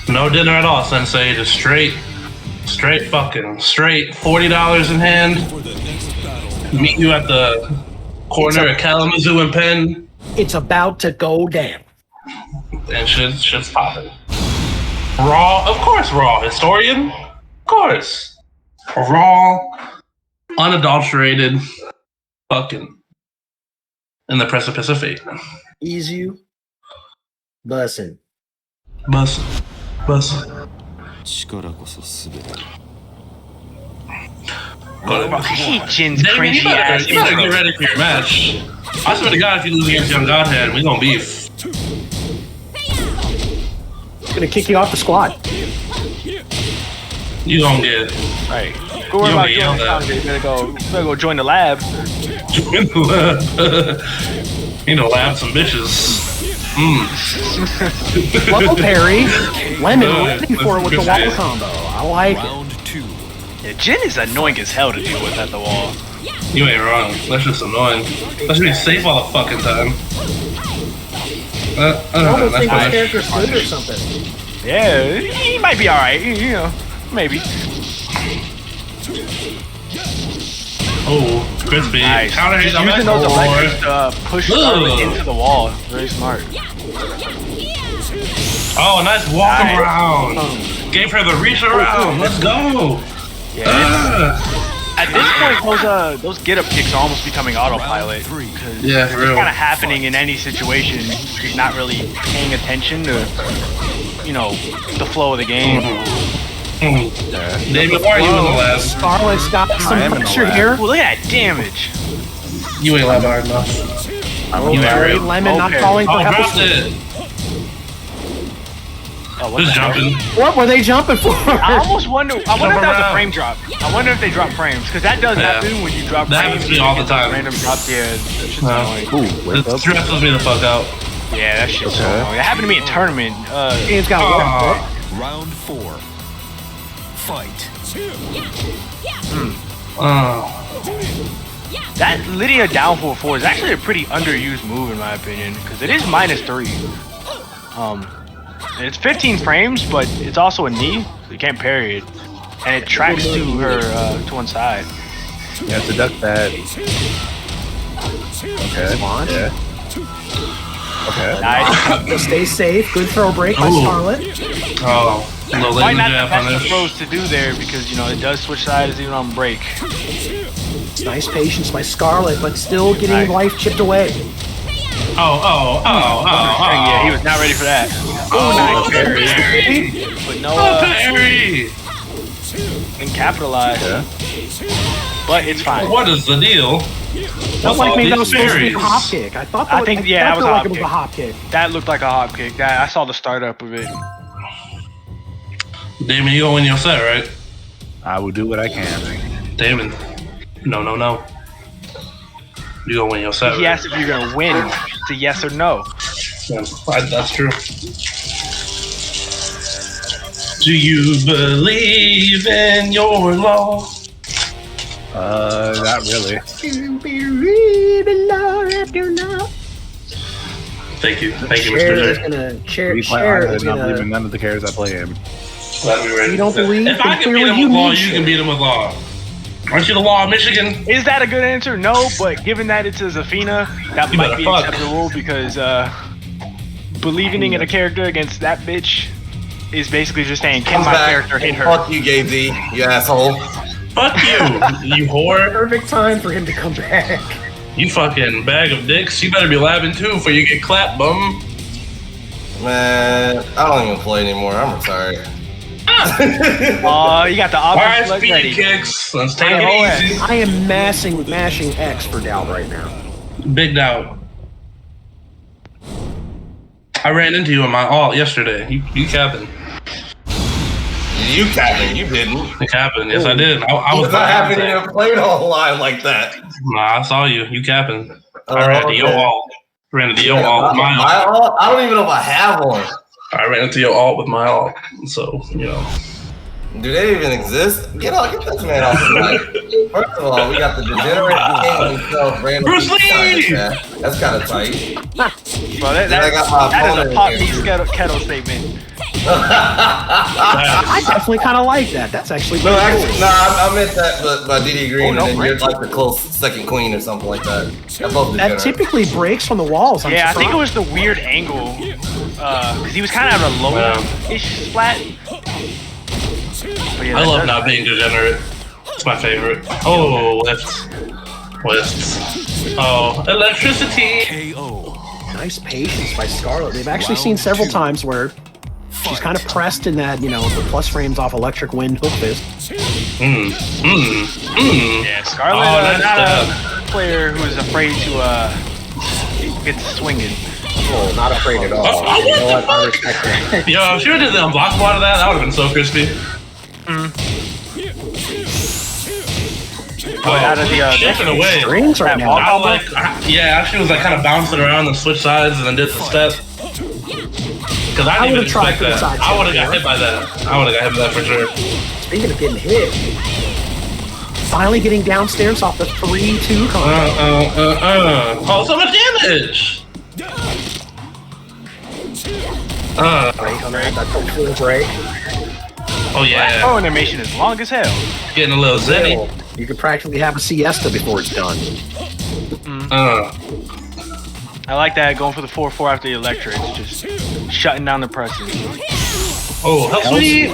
No dinner at all, Sensei. Just straight fucking straight. $40 in hand. Meet you at the corner of Kalamazoo and Penn. It's about to go down. And shit's popping. Raw, of course, Raw. Historian, of course. Raw, unadulterated, fucking in the precipice of fate. Ease you. Bussin'. I hate Jin's David, cringy you ass. better get ready for your match. I swear to God, if you lose against Young Godhead, we gonna beef. Gonna kick you off the squad. You gonna get. Right. Go worry about joining the Congress. You better go join the lab. Join the lab. You know, lab some bitches. Level parry. Lemon ready for it with the wall combo. I like it. Yeah, Jin is annoying as hell to deal with at the wall. You ain't wrong. That's just annoying. That should be safe all the fucking time. I almost think his character's good or something. Yeah, he might be alright. You know, maybe. Oh, crispy. Nice. Counter hit. Just using those electrics to push Scarlet into the wall. Very smart. Oh, nice walk around. Gave her the reach around. Let's go. Yeah. At this point, those get-up kicks are almost becoming autopilot. Yeah, for real. It's kind of happening in any situation. You're not really paying attention to, the flow of the game. David, why are you in the last? Scarlet's got some pressure here. Well, look at that damage. You ain't lab hard enough. Barry Lemon not falling for help. Dropped it. Just jumping. What were they jumping for? I almost wonder. I wonder if that was a frame drop. I wonder if they drop frames because that does happen when you drop that frames. happens to me all the time. Random drops. Yeah, that shit's annoying. It stresses me the fuck out. Yeah, that shit's so annoying. That happened to me in tournament. He's got Round 4. Fight. That Lydia down 4-4 is actually a pretty underused move in my opinion because it is -3. And it's 15 frames, but it's also a knee, so you can't parry it, and it tracks to her to one side. You have to duck that. Okay. Yeah. Okay. Nice. Stay safe. Good throw break by Scarlet. Oh, no Might not jab the on best this. throws to do there because it does switch sides even on break. Nice patience by Scarlet, but still getting life chipped away. Yeah, he was not ready for that. Nice parry. But no, parry. Didn't capitalize. Yeah. But it's fine. What is the deal? Felt like maybe that was supposed to be a parries? hop kick. I thought I that think was, that was a like hop it was kick. a hop kick. That looked like a hop kick. I saw the startup of it. Damon, you gonna win your set, right? I will do what I can. Damon. No. You gonna win your set, He right? asked if you're gonna win. It's a yes or no. Yeah, that's true. Do you believe in your law? Not really. Thank you, Mr. Chair is J. gonna To chair. be quite Chair honest, is I don't believe in gonna. none of the characters I play in. Glad we ready. You don't believe? If I Then can beat clearly him you with law, need you shit. can beat him with law. Aren't you the law of Michigan? Is that a good answer? No, but given that it's a Zafina, that You might better be fuck. acceptable because believing in a character against that bitch is basically just saying, can Come my back. character hit her? Fuck you, Gay Z, you asshole. Fuck you, you whore. Perfect time for him to come back. You fucking bag of dicks. You better be labbing too before you get clapped, bum. Man, I don't even play anymore. I'm retired. You got the Alright, option select speed ready. kicks. Let's take IOS. it easy. I am mashing X for Dowd right now. Big doubt. I ran into you in my alt yesterday. You capping. You capping, you didn't. You capping. Yes, I did. I was not having behind you played online like that. Nah, I saw you. You capping. Oh, I ran into your okay. alt. Ran into your alt with my alt. My alt? I don't even know if I have one. I ran into your alt with my alt. So, Do they even exist? Get this man off the mic. First of all, we got the degenerate king himself, Randall. Bruce Lee! That's kind of tight. Well, Then I got my that is opponent a pop in me here. kettle statement. I definitely kind of like that. That's actually No, pretty actually, cool. no, I meant that by DD Green, no, and then right. you're like the close second queen or something like that. They're both That degenerate. typically breaks from the walls. I'm Yeah, I think it surprised. was the weird angle. Because he was kind of at a low-ish splat. But yeah, I that love does- not being degenerate. It's my favorite. Oh, lifts. Oh, electricity. KO. Nice patience by Scarlet. They've actually seen several times where she's kind of pressed in that, the plus frames off electric wind hook fist. Yeah, Scarlet Oh, not that's a player who is afraid to get swinging. Oh, not afraid at all. You know what? I respect that. Yo, if she would have did the unblockable out of that would have been so crispy. Out of the Shifting away. Strings right now. I like, yeah, she was like kind of bouncing around and switch sides and then did the step. Because I didn't even would've tried expect for the that. side I would have step got there. hit by that. I would have got hit by that for sure. Speaking of getting hit, finally getting downstairs off the 3-2 combo. Oh, so much damage! Break on that. That's a full break. Oh yeah, throw animation is long as hell. getting a little zenny. You could practically have a siesta before it's done. I like that going for the 4-4 after the electric. It's just shutting down the presses. Oh, help me!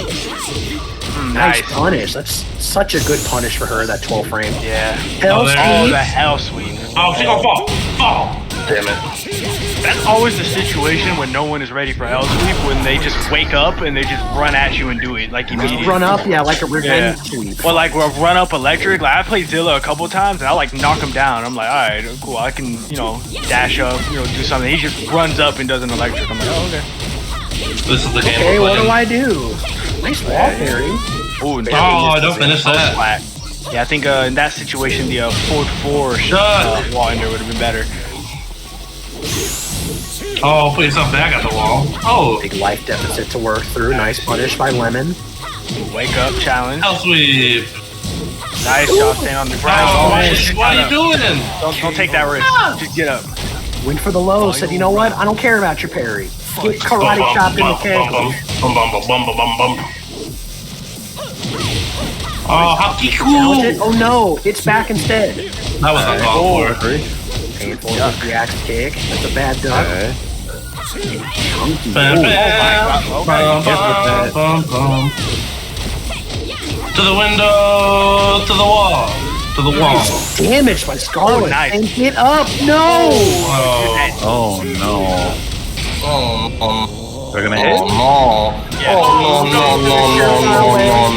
Nice punish. That's such a good punish for her, that 12 frame. Yeah. Hell sweep. The hell sweep. Oh, she gonna fall. Fall. Damn it. That's always the situation when no one is ready for hell sweep, when they just wake up and they just run at you and do it like immediately. Run up, yeah, like a revenge sweep. Or like run up electric. Like I played Zilla a couple times and I like knock him down. I'm like, all right, cool. I can, dash up, do something. He just runs up and does an electric. I'm like, oh, okay. This is the game. Okay, what do I do? Nice wall parry. Ooh, I don't finish that. Flat. Yeah, I think in that situation the 4-4 wall ender would have been better. Oh, put yourself back at the wall. Oh. Big life deficit to work through. Nice punish by Lemon. Wake up challenge. Hell sweep. Nice job staying on the ground. Oh, what are you doing? Don't take that risk. Just get up. Went for the low. Said, you know what? I don't care about your parry. Get karate chopped in the cankle. Oh, hockey cool. Oh no, it's back instead. That was uncalled for. Painful with the axe kick. That's a bad duck. Chunky. To the window, to the wall, to the wall. Damage by Scarlet. Oh, nice. And get up. No. Oh no. They're gonna hit. Oh no.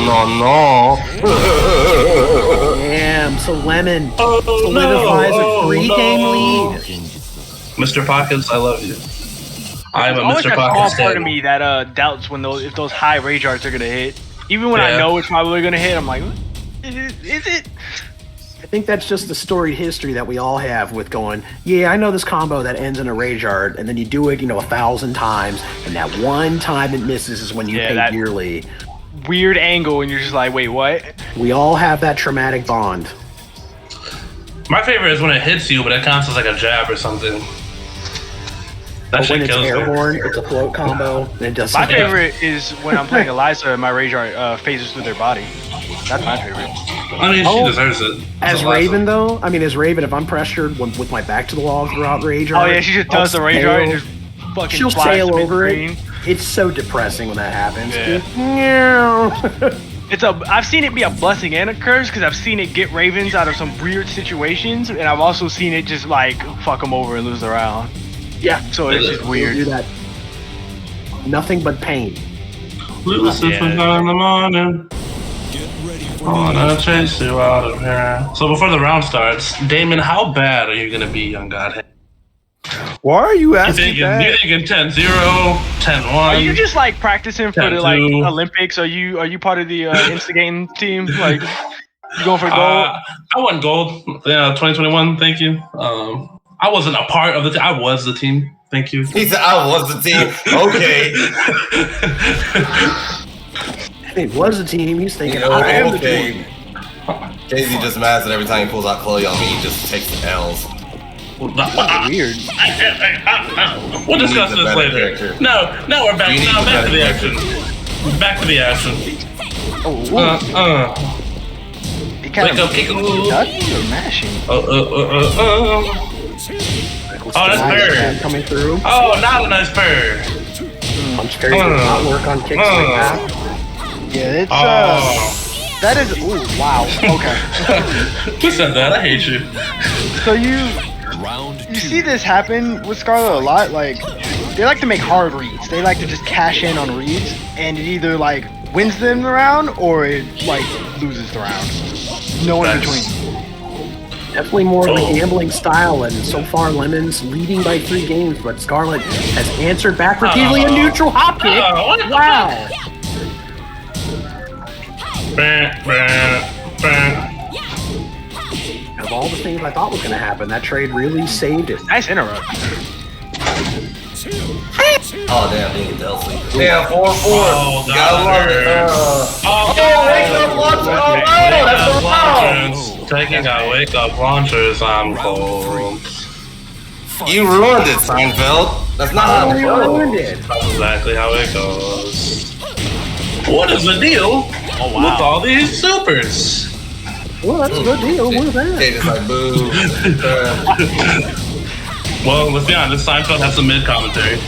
Oh no. Damn. So Lemon solidifies a 3-game lead. Mr. Pockets, I love you. I'm a Always Mr. a small Pockets part fan. of me that doubts if those high rage arts are gonna hit. Even when I know it's probably gonna hit, I'm like, is it? I think that's just the storied history that we all have with going, yeah, I know this combo that ends in a rage art, and then you do it, 1,000 times, and that one time it misses is when you pay dearly. Weird angle, and you're just like, wait, what? We all have that traumatic bond. My favorite is when it hits you, but it counts as like a jab or something. That But shit when it's kills me. airborne, it's a float combo, and it does My something. favorite is when I'm playing Eliza and my rage art phases through their body. That's my favorite. I mean, she deserves it. As Raven, though, as Raven, if I'm pressured with my back to the wall throughout rage art, Oh yeah, she just does the rage art and just fucking she'll flies sail to over mid-screen. it. It's so depressing when that happens. I've seen it be a blessing and a curse because I've seen it get Ravens out of some weird situations, and I've also seen it just like fuck them over and lose the round. Yeah. So it's just weird. Do that. Nothing but pain. Lucifer in the morning. I wanna chase you out of here. So before the round starts, Damon, how bad are you gonna be, young Godhead? Why are you asking You that? thinking 10-0, 10-1? Are you just like practicing for the like 10-2. Olympics? Are you part of the instigating team? Like you going for gold? I won gold. 2021. Thank you. I wasn't a part of the team. I was the team. Thank you. He said, I was the team. Okay. It was a team. He's thinking, I I am the team. Casey just mad that every time he pulls out Chloe on me, he just takes the L's. Weird. We'll discuss this later. Character. No, we're back. Now back to the action. Back to the action. It kind Wake of up, kick ducking or mashing. Oh, that's bird. Coming through. Oh, not a nice bird. Punch parry does not work on kicks like that. Yeah, it's that is wow. Okay. Who said that? I hate you. So you see this happen with Scarlet a lot. Like they like to make hard reads. They like to just cash in on reads, and it either like wins them the round or it like loses the round. No in between. Definitely more of a gambling style, and so far Lemon's leading by 3 games, but Scarlet has answered back repeatedly a neutral hop kick. Wow. Of all the things I thought was going to happen, that trade really saved it. Nice interrupt. Oh, damn, he get LC. Damn, 4-4. Oh, You gotta love it. Wake up, launcher. Oh, no, that's the round. Taking out wake up launchers, I'm cold. You ruined it, Seinfeld. That's not how it ruined goes. it. That's exactly how it goes. What is the deal with all these supers? Well, that's a good deal. What is that? Okay, just like, boo. Well, let's be honest, Seinfeld has some mid commentary.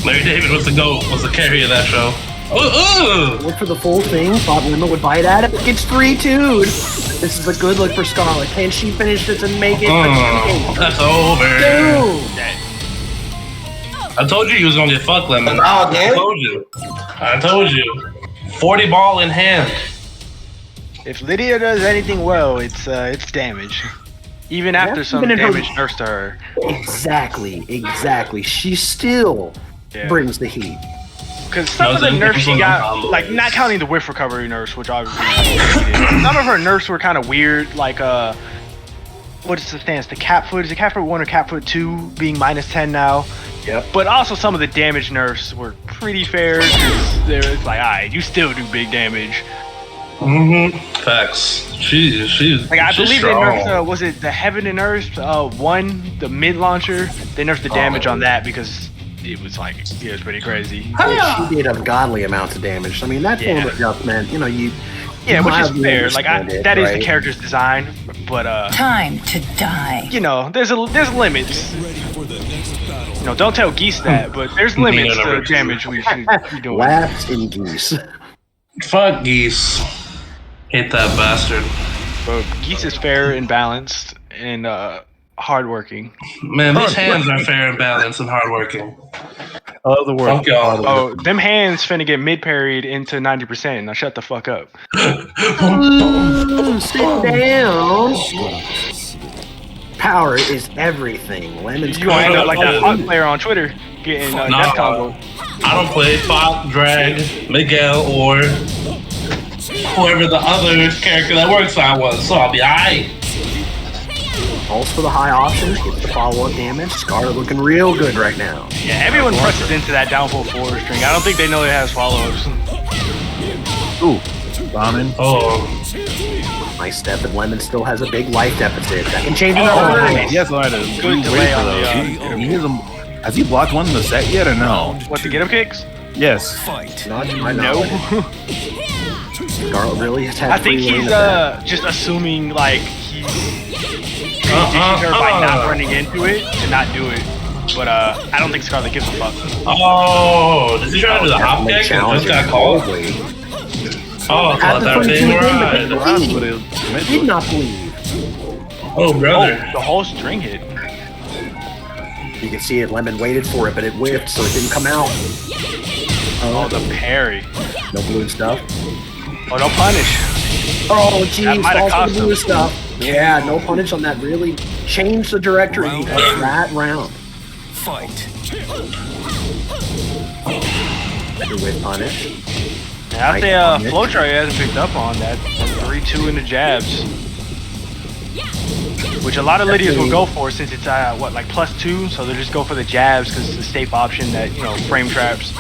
Larry David was the GOAT, was the carry of that show. Look for the full thing. Thought Lemma would bite at it, but gets 3-2'd. This is a good look for Scarlet. Can she finish this and make it? That's over. Dude. I told you he was gonna get fucked, Lemon. I told you. 40 ball in hand. If Lydia does anything well, it's damage. Even after some damage nerfs to her. Exactly. She still brings the heat. Because some of the nerfs she got, like not counting the whiff recovery nerfs, which obviously some of her nerfs were kind of weird. Like what is the stance? The cap foot, is it cap foot 1 or cap foot 2 being -10 now? Yep. But also some of the damage nerfs were pretty fair. It's like, alright, you still do big damage. Facts. She's like, I believe strong. they nerfed, was it the Heaven and Earth 1, the mid launcher? They nerfed the damage on that because it was like, it was pretty crazy. She did ungodly amounts of damage. I mean, that form of adjustment, you know, which is fair. Like, that is the character's design, but Time to die. You know, there's limits. You know, don't tell Geese that, but there's limits to damage we should be doing. Laughs in Geese. Fuck Geese. Hate that bastard. But Geese is fair and balanced and hardworking. Man, these hands are fair and balanced and hardworking. Oh, the word. Fuck y'all. Oh, them hands finna get mid-parried into 90%. Now shut the fuck up. Sit down. Power is everything. Lemon's you gonna end up like that hot player on Twitter getting death combo. I don't play Pop, Drag, Miguel, or whoever the other character that works on was, so I'll be alright. Pulse for the high option, gets the follow-up damage. Scarlet looking real good right now. Yeah, everyone presses into that downfall forward string. I don't think they know it has follow-ups. Ooh, bombing. Oh. Nice step, and Lemon still has a big life deficit. That can change another nice. Yes, I had a Good delay on the has he blocked one in the set yet or no? What, the get-up kicks? Yes. Fight. Not to my knowledge. Scarlet really has had I think he's just assuming like he's conditioned her by not running into it to not do it. But I don't think Scarlet gives a fuck. Oh, did he try to do the hop kick and just got called? Oh, I thought that was right. Did not believe. Oh, brother. Oh, the whole string hit. You can see it. Lemon waited for it, but it whipped, so it didn't come out. Oh, the parry. No blue stuff. Oh, no punish. Oh, geez. That might have cost blue him. stuff. Yeah, no punish on that. Really changed the directory of that round. Fight. With punish. Yeah, I say Flowchart hasn't picked up on that 3-2 in the jabs. Which a lot of Lydias will go for since it's what, like +2, so they'll just go for the jabs because it's a safe option that, you know, frame traps.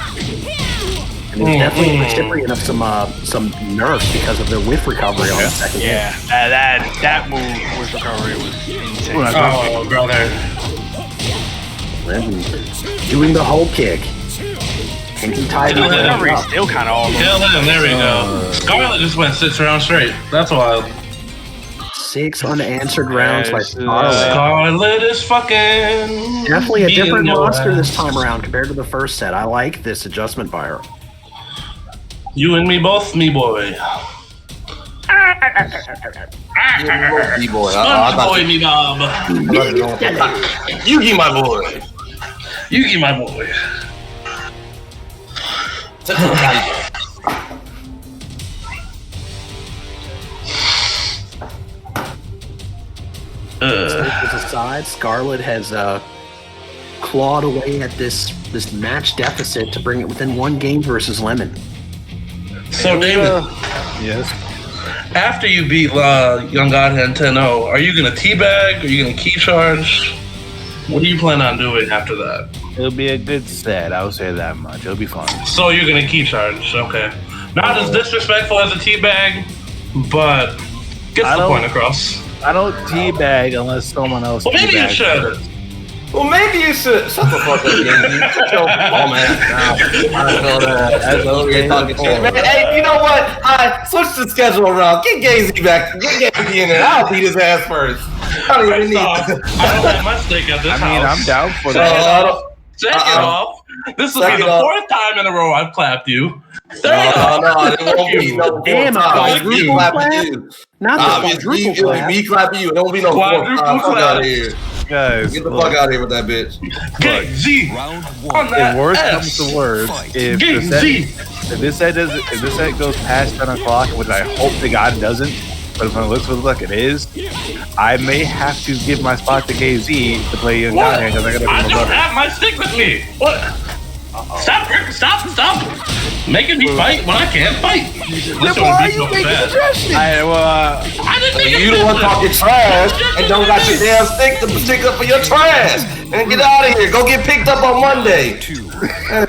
And it's definitely reciprocating of some nerfs because of their whiff recovery on the second hit. Yeah, that move whiff recovery was insane. Oh, brother. Doing the whole kick. And he tied the recovery is still kind of all over. Kill him, there we go. Scarlet just went 6 rounds straight. That's wild. 6 unanswered rounds by Scarlet. Scarlet is fucking... Definitely a different monster this time around compared to the first set. I like this adjustment by her. You and me both, me boy. Me boy. Boy, me bob. Yugi, my boy. Yugi, my boy. Aside, Scarlet has clawed away at this match deficit to bring it within 1 game versus Lemon. So, David. Yes. After you beat Young Godhead 10-0, are you gonna teabag? Are you gonna key charge? What do you plan on doing after that? It'll be a good set, I would say that much. It'll be fun. So you're gonna key charge, okay. Not as disrespectful as a teabag, but gets the point across. I don't teabag unless someone else Well, maybe you should. Well, maybe you should. Shut the fuck up, Gazy. Shut your bum ass down. I feel that. That's over here talking shit. Man, hey, you know what? Switch the schedule around. Get Gazy back. Get Gazy in there. I'll beat his ass first. I don't even need I don't have my stake at this house. I mean, I'm down for that. Take it off. This will be the fourth time in a row I've clapped you. No, there won't be no Damn, quadruple clap. Not the quadruple it'll clap. be me clapping you. There won't be no Quadruple fuck clap. out of here. Guys, Get the fuck out of here with that bitch. Get Z Round on one. that If worst S. comes to worst, if Get Z. this set goes past 10 o'clock, which I hope to God doesn't, but if it looks like it is, I may have to give my spot to KZ to play Young What? Godhand because I gotta I be my don't brother. have my stick with me. What? Stop making me fight when I can't fight. Why are you making suggestions? I didn't make You the one talking trash and don't got your damn stick up for your trash. And get out of here. Go get picked up on Monday. They're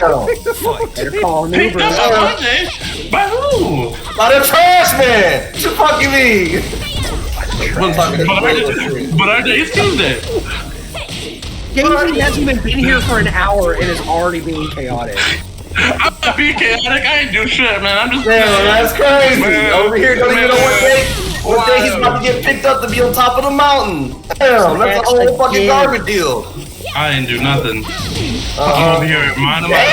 calling me. Picked up on Monday? By who? By the trash man. What you fucking mean? But our day is Tuesday. KZ hasn't even been here for an hour and is already being chaotic. I'm not being chaotic. I ain't do shit, man. I'm just. Damn, that's crazy. Man, Over here, don't even know what day he's about to get picked up to be on top of the mountain. Damn, that's a whole fucking garbage deal. I ain't do nothing. I'm over here minding my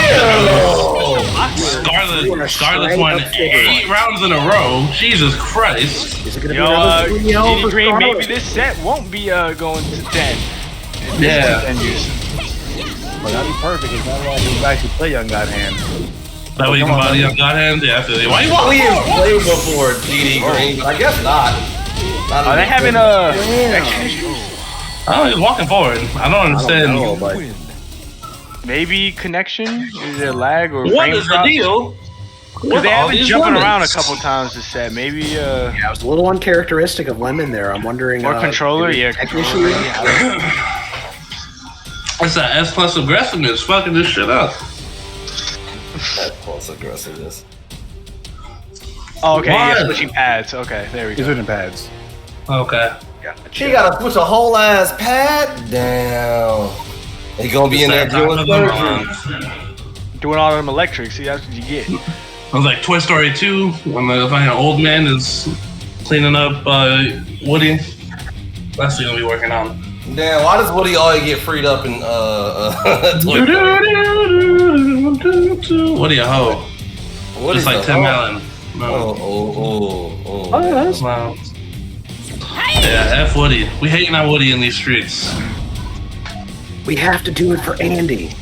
Scarlet won 8 rounds in a row. Jesus Christ. Is it gonna be another video Diddy for Green, Scarlet? maybe this set won't be going to 10. Yeah. Well, that'd be perfect if that can actually play Young Godhand. That way you can body up Godhand? Yeah, I feel you. Why you walking We've forward? played before, DD Green, but I guess not. Are they having Oh, he's walking forward. I don't understand. maybe connection? Is there lag or What frame is the drops? deal? Because they have been these jumping lemons? around a couple times this set. Maybe Yeah, it was a little uncharacteristic of Lemon there. I'm wondering. or controller. maybe Yeah, tech controller. issue? It's that S plus aggressiveness fucking this shit up. That's false aggressiveness. Oh, okay. Why? Yeah, switching pads. Okay, there we He's go. switching pads. Okay. She gotta push a whole ass pad down. He gonna be in there doing surgery. Doing all them electrics. See, that's what you get. It was like Toy Story 2 when the fucking old man is cleaning up Woody. That's what he's gonna be working on. Damn, why does Woody always get freed up in Toy Story? Woody a hoe. Woody's Just like a Tim hoe. Allen. No. Oh. Wow. Yeah, F Woody. We hating on Woody in these streets. We have to do it for Andy.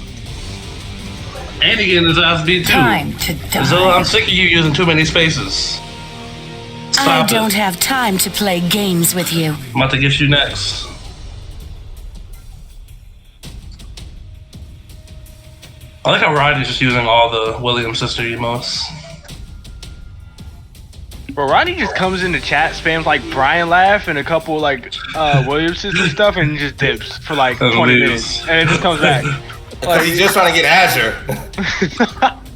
Andy getting his ass beat too. Time to die. So I'm sick of you using too many spaces. I Stop don't it. have time to play games with you. I'm about to get you next. I like how Rodney's just using all the Williams sister emotes. Bro, Rodney just comes in the chat, spams like Brian laugh and a couple like Williamson and stuff, and just dips for like 20 minutes, and it just comes back. Because he's just trying to get Azure.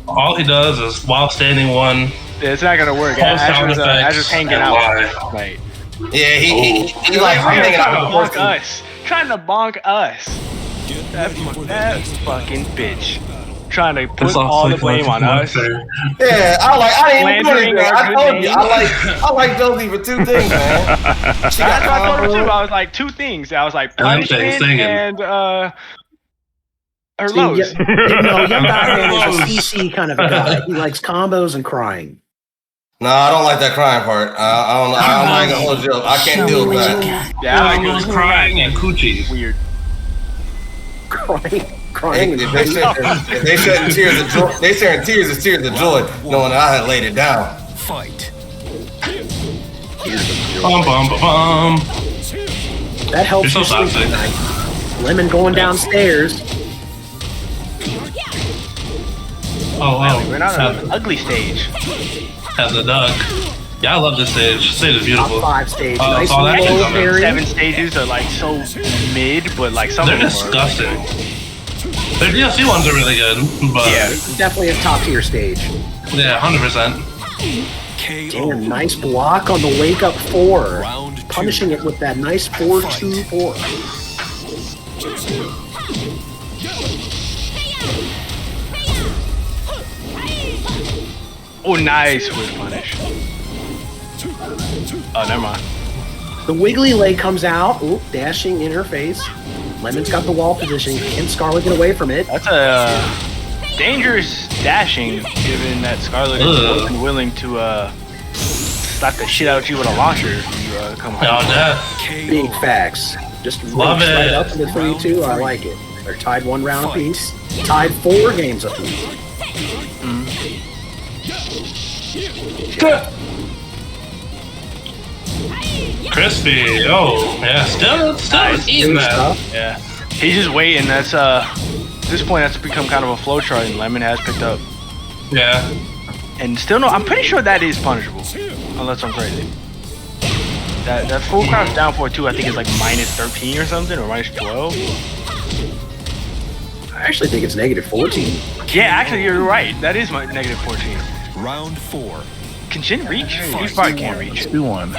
All he does is while standing one. Yeah, it's not gonna work. Post sound Azur's effects hanging and out. lie. Like, Yeah, he like I'm hanging out with the bonk person. us. Trying to bonk us. That fucking bitch. Trying to put all the blame on us. Yeah, I didn't even do anything. I told you, I like Josie for 2 things, man. She That's got what I told her too. I was like 2 things. I was like And I'm punishment singing. and her See, lows. no, Young Godhand is a CC kind of a guy. He likes combos and crying. No, I don't like that crying part. I'm not gonna hold you up. I can't deal with that. Yeah, I like was crying and coochie. Weird. Crying. If they shedding tears of joy, they sharing tears of joy, knowing that I had laid it down. Fight. Bum bum ba bum. That helps You're you so sleep toxic. tonight. Lemon going downstairs. Oh, We're not on an ugly stage. Has a duck. Yeah, I love this stage. This stage is beautiful. Top 5 stage. Oh, Nice all that and shit's low on there. parry. 7 stages are like so mid, but like some They're of them disgusting. Their DLC ones are really good, but Yeah. Definitely a top tier stage. yeah, 100%. Damn, nice block on the wake up 4. Round 2. Punishing it with that nice 4-2-4. Oh, nice with punish. Oh, never mind. The wiggly leg comes out. Ooh, dashing in her face. Lemon's got the wall position. Can Scarlet get away from it? That's a dangerous dashing, given that Scarlet is more than willing to slap the shit out of you with a launcher. If you come Big facts. Just Love it. right up to the 3-2. I like it. They're tied 1 round apiece. Tied 4 games apiece. Crispy. Oh, yeah. Still eating that. Yeah. He's just waiting. That's at this point that's become kind of a flow chart, and Lemon has picked up. Yeah. And still no, I'm pretty sure that is punishable, unless I'm crazy. That full crouch down for 2, I think is like -13 or something, or -12. I actually think it's -14. Yeah, actually you're right. That is my -14. Round 4. Can Jin reach? He probably can't reach. 2-1.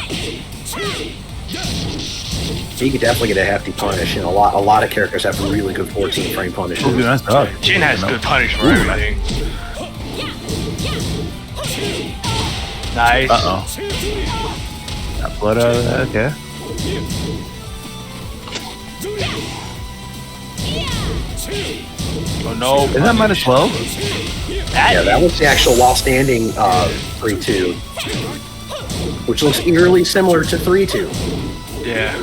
He could definitely get a hefty punish, and a lot of characters have really good 14 frame punishes. Oh, dude, that's tough. Jin has good punish for everything. Nice. Uh-oh. Got blood out of that, okay. Oh no. Is that -12? Yeah, that was the actual while standing 3-2. Which looks eerily similar to 3-2. Yeah.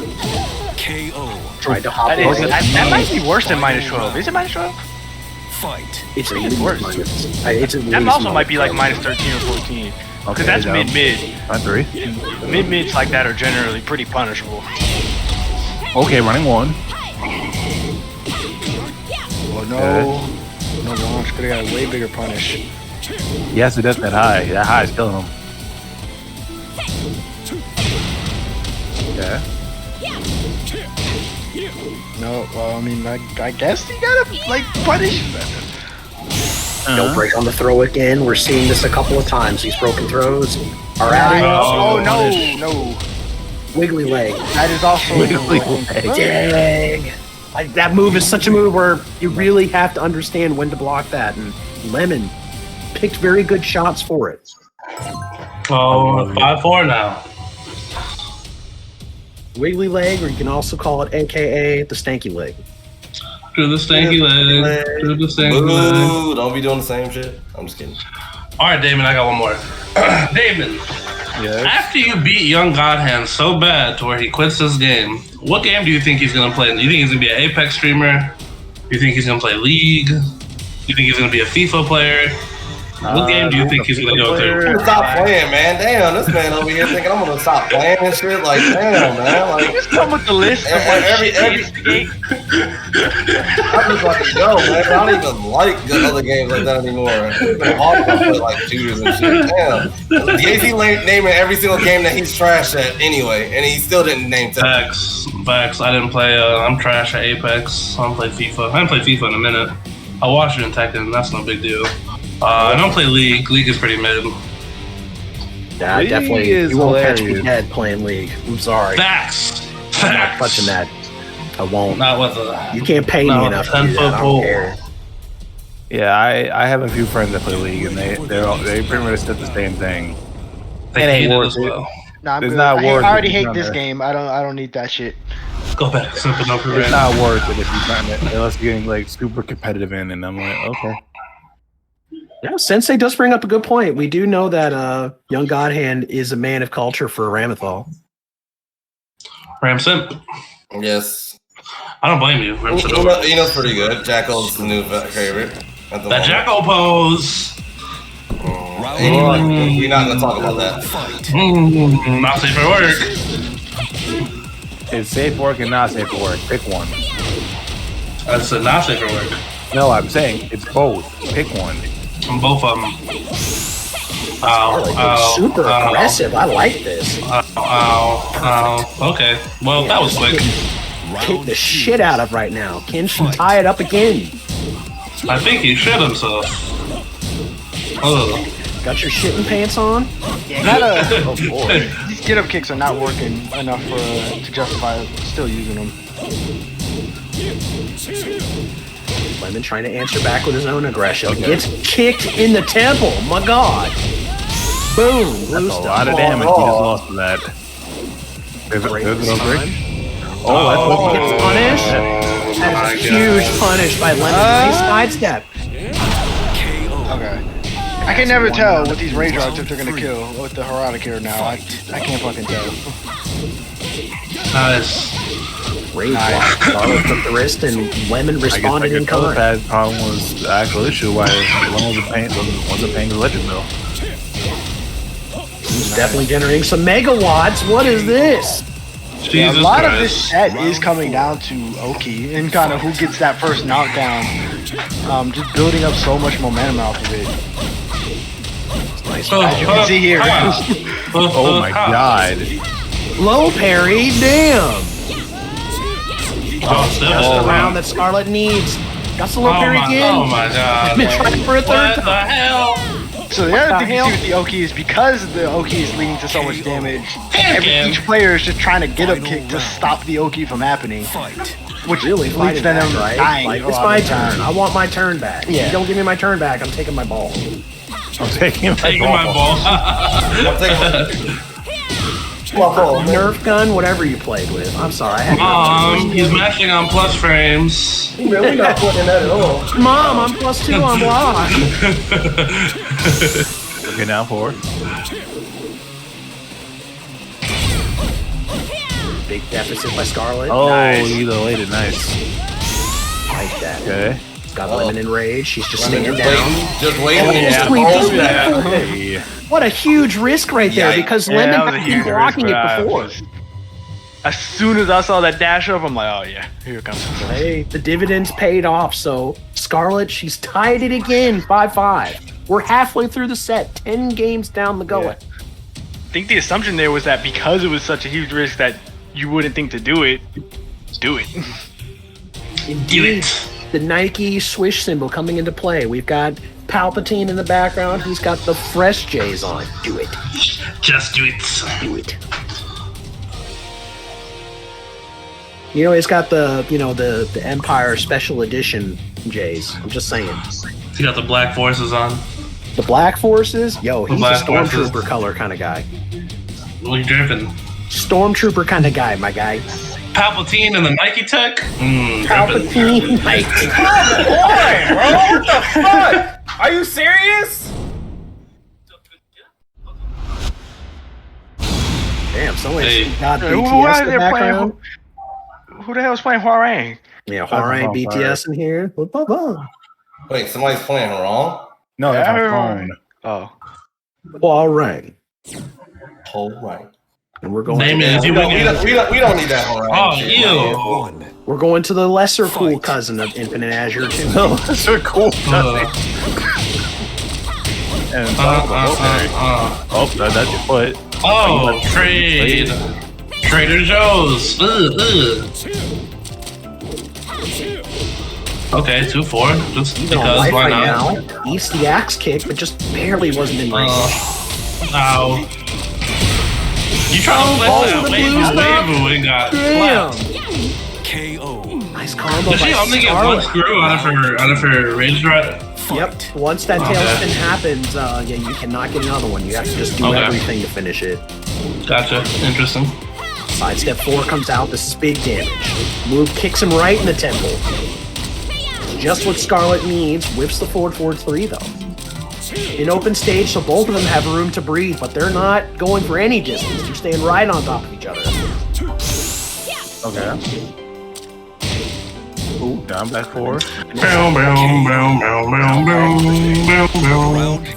KO. Tried to hop That, on. that might be worse than -12. Is it -12? Fight. It's I think it's worse. That also might be like -13 or 14. Because that's mid-mid. Not 3. Mid-mids like that are generally pretty punishable. Okay, running 1. Oh no. No launch. Could have got a way bigger punish. He has to get that high. That high is killing him. Okay. No, well, I mean, I guess you gotta, like, punish. No break on the throw again. We're seeing this a couple of times. These broken throws are adding. Oh, no. Wiggly leg. That is also Wiggly leg. Dang. That move is such a move where you really have to understand when to block that. And Lemon picked very good shots for it. Oh, 5-4 now. Wiggly leg, or you can also call it AKA the stanky leg. Through the stanky leg. Through the stanky leg. Ooh, don't be doing the same shit. I'm just kidding. All right, Damon, I got one more. Damon, after you beat Young Godhand so bad to where he quits this game, what game do you think he's going to play? Do you think he's going to be an Apex streamer? Do you think he's going to play League? Do you think he's going to be a FIFA player? What game do you think he's going to go through? Stop playing, man. Damn, this man over here thinking I'm going to stop playing and shit. Like, damn, man. Like, just come with the list. every I'm just about to go, man. I don't even like other games like that anymore. It's been hard to play like shooters and shit. Damn. DAZ naming every single game that he's trash at anyway, and he still didn't name that. Facts. I didn't play. I'm trash at Apex. I don't play FIFA. I haven't played FIFA in a minute. I watched it in Tekken. That's no big deal. I don't play League. League is pretty mid. Yeah, League definitely. is You won't catch me hilarious. dead playing League. I'm sorry. Facts. I'm not touching that. I won't. Not with a. You can't pay me enough to do that. I don't care. Yeah, I have a few friends that play League, and they pretty much said the same thing. They It ain't hate it worth as it. well. Nah, I'm It's good. not I worth it already if you're hate this trying to- game. I don't need that shit. Go back. Simple no It's prevent. not worth it if you're trying to, unless you're getting like super competitive in, and I'm like, okay. Yeah, Sensei does bring up a good point. We do know that Young Godhand is a man of culture for Ramethal. Ram Simp. Yes. I don't blame you. Ram Simp. You know, it's pretty good. Jackal's the new favorite. At the That moment. Jacko pose. Anyway, we're not going to talk about that. Not safe for work. It's safe work and not safe for work. Pick one. That's not safe for work. No, I'm saying it's both. Pick one. Both of them. Ow, Super aggressive. I like this. Okay. Well, that was quick. Kick the shit out of right now. Can she tie it up again? I think he shit himself. Oh. Got your shitting pants on? Oh boy. These get-up kicks are not working enough to justify still using them. Lemon trying to answer back with his own aggression. Gets kicked in the temple. My God. Boom. That's a lot of damage he just lost to that. There's an break. Oh, gets punished. That is a huge punish by Lemon. Nice sidestep. I can never tell with these rage arts if they're gonna kill with the Harada here now. I can't fucking tell. Nice. Rage block. Scarlet took the wrist and Lemon responded in kind. The problem was the actual issue why Lemon wasn't paying the electric bill. He's definitely generating some megawatts. What is this? Yeah, a lot of this set is coming down to Oki and kind of who gets that first knockdown. Just building up so much momentum off of it. Nice. As you can see here. Oh my god. Low parry, damn. That's the round that Scarlet needs. Got the low parry again. Oh my god. Been trying for a third What time. the hell? So the other thing you see with the Oki is because the Oki is leading to so much damage, each player is just trying to get a kick to stop the Oki from happening. Which Really leads to them right? dying. Like, it's my turn. I want my turn back. Yeah. If you don't give me my turn back, I'm taking my ball. I'm taking my ball. I'm taking Nerf gun, whatever you played with. I'm sorry. I had He's mashing on plus frames. really not putting in that at all. Mom, I'm +2 on block. Okay, now 4. Big deficit by Scarlet. Oh, Nice. you delayed it. Nice. Like that. Okay. Got Lemon in rage. She's just staying Just down. waiting. Oh, sweet. Hey. What a huge risk right there because Yeah, Lemon that was a had been huge blocking risk, it but before. As soon as I saw that dash up, I'm like, oh yeah, here it comes. Hey, the dividends paid off. So Scarlet, she's tied it again, 5-5. We're halfway through the set, 10 games down the going. I think the assumption there was that because it was such a huge risk that you wouldn't think to do it, do it. Indeed. The Nike swish symbol coming into play. We've got Palpatine in the background. He's got the fresh J's on. Do it. Just do it. Do it. You know, he's got the, the Empire Special Edition J's. I'm just saying. He got the black forces on. The Black Forces? Yo, he's a Black Forces. Stormtrooper color kind of guy. What are you dripping? Stormtrooper kind of guy, my guy. Palpatine and the Nike tech? Palpatine Nike. Boy, bro, what the fuck? Are you serious? Damn, someone's Hey. got Who BTS in the there background. Who the hell is playing Huarang? Yeah, Harang BTS in here. Wait, somebody's playing wrong? No, that's my phone. Oh. Huarang. All right. And we're going Name to is. We don't need that one, right? Oh, ew. we're going to the lesser cool cousin of Infinite Azure too. That's so cool. And oh, that's your foot. Oh, trade. Trader Joe's. Okay, 2-4. Just He's on because, life why right not? now. Eats the axe kick, but just barely wasn't in range. Ow. You trying to balls flex with that the blue stuff? wave and got Damn. slapped. KO. Nice combo Does by she only get one Scarlet. screw out of her rage drat? Yep. Once that Okay. tailspin happens, yeah, you cannot get another one. You have to just do Okay. everything to finish it. Gotcha. Interesting. Sidestep 4 comes out. This is big damage. Move kicks him right in the temple. Just what Scarlet needs. Whips the forward 3 though. In open stage, so both of them have room to breathe, but they're not going for any distance. They're staying right on top of each other. Okay. Ooh, down back 4. Round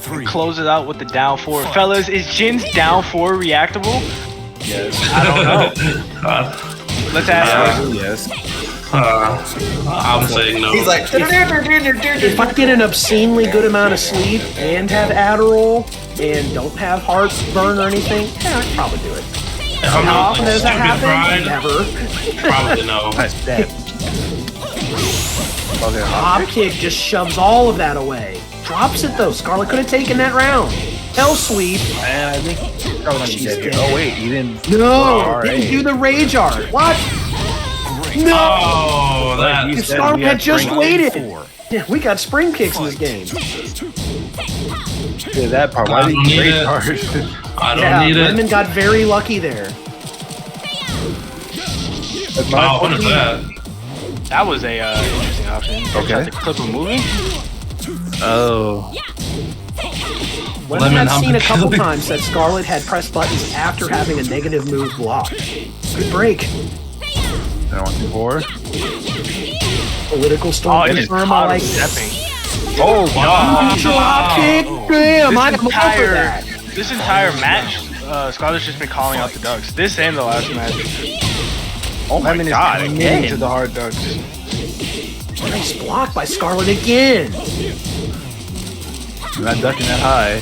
3. Close it out with the down 4. Fellas, is Jin's down 4 reactable? Yes. I don't know. Let's ask him. Yes. I'm saying no. He's like, If I get an obscenely good amount of sleep and have Adderall and don't have heartburn or anything, yeah, I'd probably do it. If I'm How not often like does that stupid happen? fried, Never. probably no. That's dead. Okay. Hop kick just shoves all of that away. Drops it though. Scarlet could have taken that round. Hell sweep. And I think probably She's dead. dead. Oh wait, you didn't. No, Alright. didn't do the rage art. What? No. Oh, that. You If said Scarlet we had just spring- waited. Yeah, we got spring kicks in this game. Yeah, that part. I Why don't did you need rage it. hard? I don't Yeah, need Lemon it. got very lucky there. That's my Oh, what is point. that? That was a interesting option. Okay. The clip of moving. Oh. Well, I've seen a couple times that Scarlet had pressed buttons after having a negative move block. Good break. 1-2-4. Political storm confirm. I like stepping. Oh, God. Drop kick. Damn, I'm over that. This entire match, Scarlet's just been calling out the ducks. This and the last match. Oh my God, Again to the hard ducks. Nice block by Scarlet again. You're not ducking that high.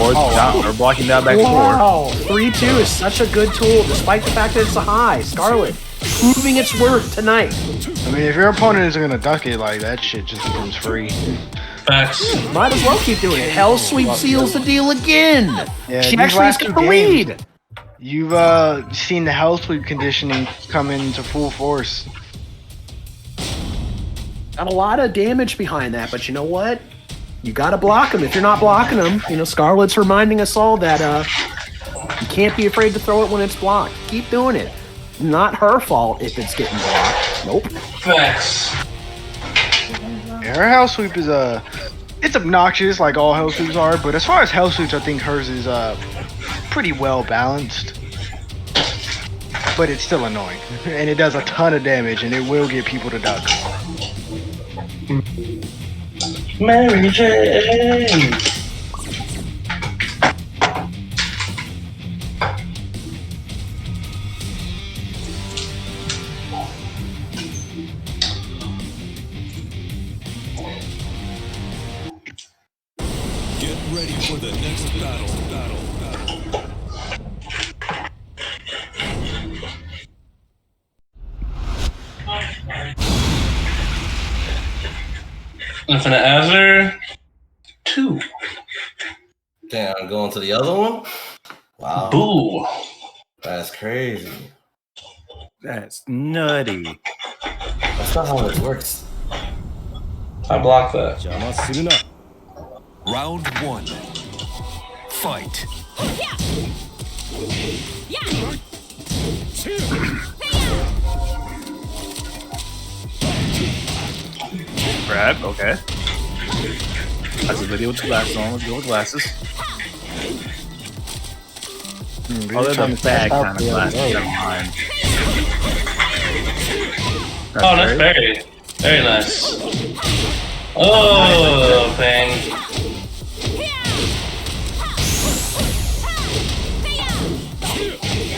Or, down, or blocking that back wow. 3-2 is such a good tool, despite the fact that it's a high. Scarlet proving its worth tonight. I mean, if your opponent isn't gonna duck it, like that shit just becomes free. Facts. Might as well keep doing it. Hell Sweep seals the deal again. Yeah, she actually has got the lead. You've seen the Hell Sweep conditioning come into full force. Got a lot of damage behind that, but you know what? You gotta block them. If you're not blocking them, you know, Scarlet's reminding us all that you can't be afraid to throw it when it's blocked. Keep doing it. Not her fault if it's getting blocked. Nope. Facts. Yeah, her Hell Sweep is it's obnoxious like all Hell Sweeps are, but as far as Hell Sweeps, I think hers is pretty well balanced. But it's still annoying, and it does a ton of damage, and it will get people to duck. Mary Jane. Get ready for the next battle. Infinite Azure 2. Damn, I'm going to the other one? Wow. Boo. That's crazy. That's nutty. That's not how it works. I blocked that. Round 1. Fight. Grab, okay. That's a video with the glasses on. Let's go with glasses. Other than the bad kind of glasses, I don't mind. Oh, that's very, very nice. Oh, bang.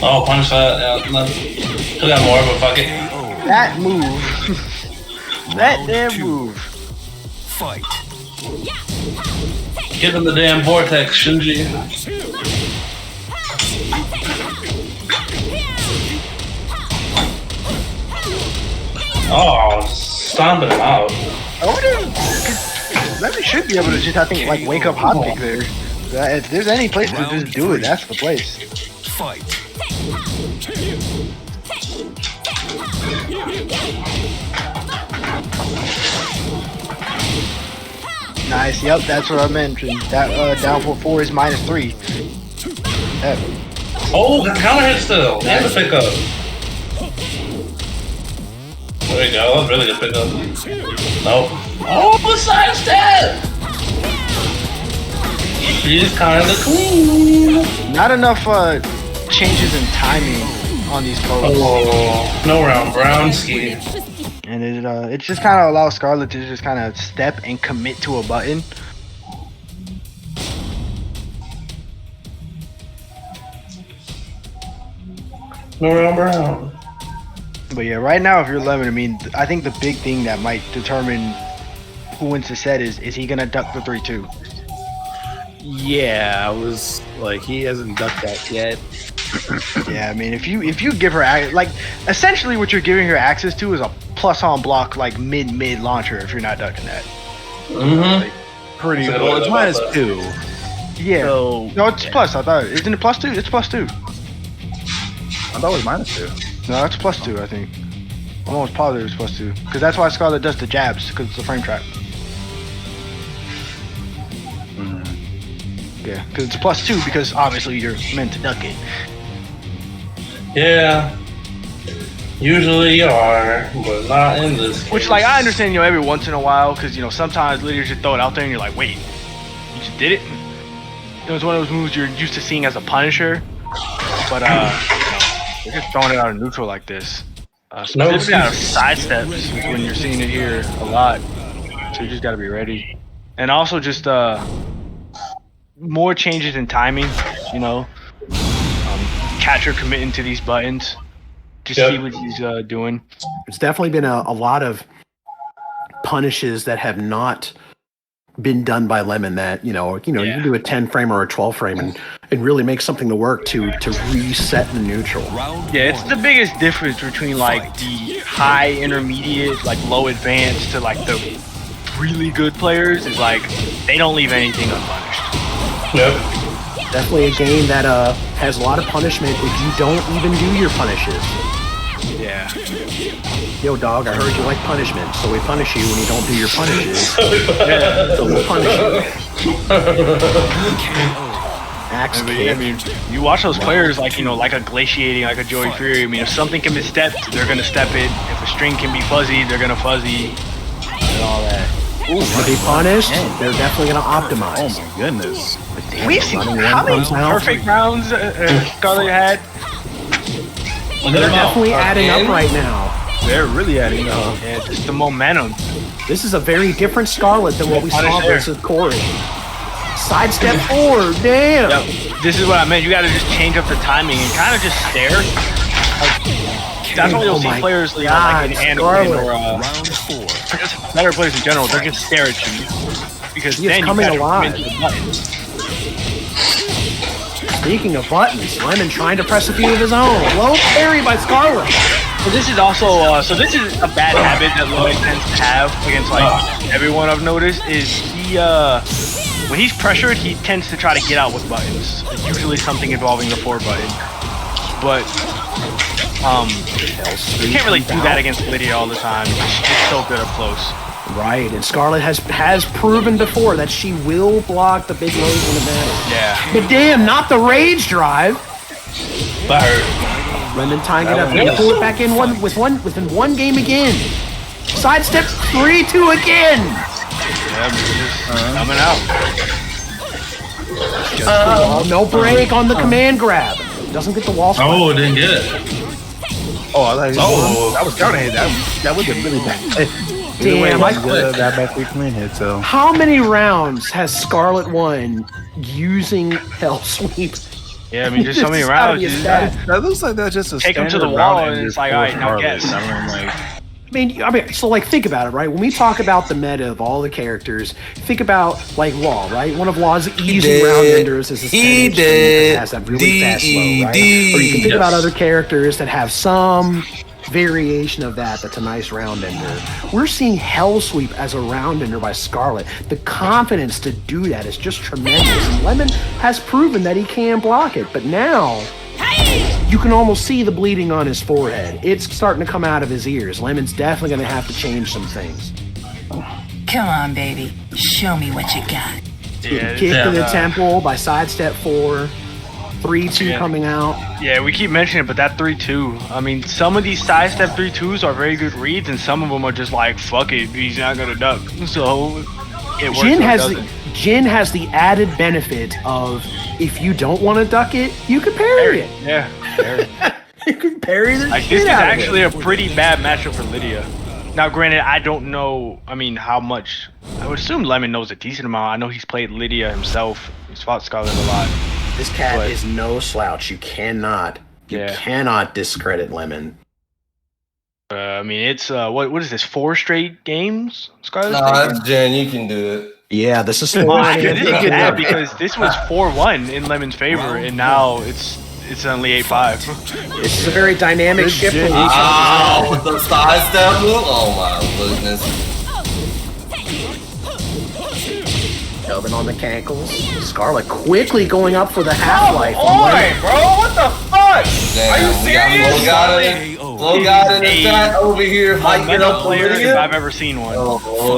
Oh, punch that. Yeah, still got more, but fuck it. That move. That damn move. Fight. Give him the damn vortex, Shinji. Oh, stomping him out. I wonder. Maybe should be able to just, I think, like wake up hot pick there. If there's any place to just do it, that's the place. Fight. Nice. Yep, that's what I mentioned. That down for 4 is -3. Oh, counter hit still. And the pickup. There we go. That was really good pickup. Nope. Oh, side step! She's kinda clean. Not enough changes in timing on these poses. Oh, no round Brownski. And it just kind of allows Scarlet to just kind of step and commit to a button. No round Brown. But yeah, right now, if you're Lemon, I mean, I think the big thing that might determine who wins the set is he gonna duck the 3-2? Yeah, I was like, he hasn't ducked that yet. Yeah, I mean, if you give her like essentially what you're giving her access to is a plus on block like mid launcher if you're not ducking that. Mm-hmm. Like, pretty well. It's -2. Yeah. So, No, it's plus. I thought isn't it +2? It's +2. I thought it was -2. No, it's +2. I think. I'm almost positive it's +2 because that's why Scarlet does the jabs because it's a frame trap. Yeah, because it's +2 because obviously you're meant to duck it. Yeah. Usually you are, but not in this case. Which, like, I understand, you know, every once in a while, because, you know, sometimes literally just throw it out there and you're like, wait, you just did it? know, it's one of those moves you're used to seeing as a Punisher, but they're just throwing it out of neutral like this. Specifically out of sidesteps when you're seeing it here a lot, so you just gotta be ready. And also just more changes in timing, you know. Catcher committing to these buttons. Just see what he's doing. There's definitely been a lot of punishes that have not been done by Lemon that, you can do a 10 frame or a 12 frame and really make something to work to reset the neutral. Yeah, it's the biggest difference between like the high intermediate, like low advanced to like the really good players is like they don't leave anything unpunished. Yep. Definitely a game that has a lot of punishment if you don't even do your punishes. Yeah. Yo, dog, I heard you like punishment, so we punish you when you don't do your punishes. So we'll punish you. Axe kick. I mean, you watch those players like, like a Glaciating, like a Joey Fury. I mean, if something can be stepped, they're going to step it. If a string can be fuzzy, they're going to fuzzy. And all that. Ooh, to be punished, they're definitely going to optimize. Oh my goodness. We've seen how many perfect rounds Scarlet had. They're definitely adding up right now. They're really adding up. Yeah, just the momentum. This is a very different Scarlet than what we saw versus Corey. Sidestep forward, damn. Yep. This is what I meant. You got to just change up the timing and kind of just stare. That's what you'll see players like in Anakin or just better players in general. They'll just stare at you because then you got to come into the buttons. Speaking of buttons, Lemon trying to press a few of his own. Low parry by Scarlet. So this is also this is a bad habit that Lloyd tends to have against like everyone I've noticed is he when he's pressured he tends to try to get out with buttons. Usually something involving the 4 button. But you can't really do that against Lydia all the time. She's so good up close. Right, and Scarlet has proven before that she will block the big lows when it matters. Yeah. But damn, not the rage drive. That hurt. Lemon tying it up. He pull it back in within one game again. Sidestep 3-2 again. Yeah, just coming out. No break on the command grab. Doesn't get the wall spot. Oh, didn't get it. Oh, that was counter hit. That was a really bad. Damn, that back 3 clean hit. So how many rounds has Scarlet won using Hell Sweep? Yeah, I mean, just so many rounds. That looks like that's just a take him to the wall, and it's like, all right, now guess. I mean, so like think about it, right? When we talk about the meta of all the characters, think about like Law, right? One of Law's easy round enders is a that has that really fast slow, right? Or you can think about other characters that have some variation of that that's a nice round ender. We're seeing Hell Sweep as a round ender by Scarlet. The confidence to do that is just tremendous. And Lemon has proven that he can block it, but now you can almost see the bleeding on his forehead. It's starting to come out of his ears. Lemon's definitely going to have to change some things. Come on, baby. Show me what you got. Kick to the temple by sidestep 4. 3-2 coming out. Yeah, we keep mentioning it, but that 3-2. I mean, some of these sidestep 3-2s are very good reads, and some of them are just like, fuck it, he's not going to duck. So it works. Jin has the added benefit of if you don't want to duck it, you can parry it. Yeah, parry. You can parry the shit This is out actually of a pretty bad matchup for Lydia. Now, granted, I don't know, how much. I would assume Lemon knows a decent amount. I know he's played Lydia himself. He's fought Scarlet a lot. This cat is no slouch. You cannot discredit Lemon. It's what is this? 4 straight games, Scarlet? No, that's Jen. You can do it. Yeah, this is 4. This is bad because this was 4-1 in Lemon's favor, and now it's only 8-5. This is a very dynamic shift. With the sidestep move. Oh my goodness. Shoving on the cankles. Scarlet quickly going up for the half-life. Bro, what the fuck? Damn, are you serious? Low God in the chat over here hiking up players if I've ever seen one.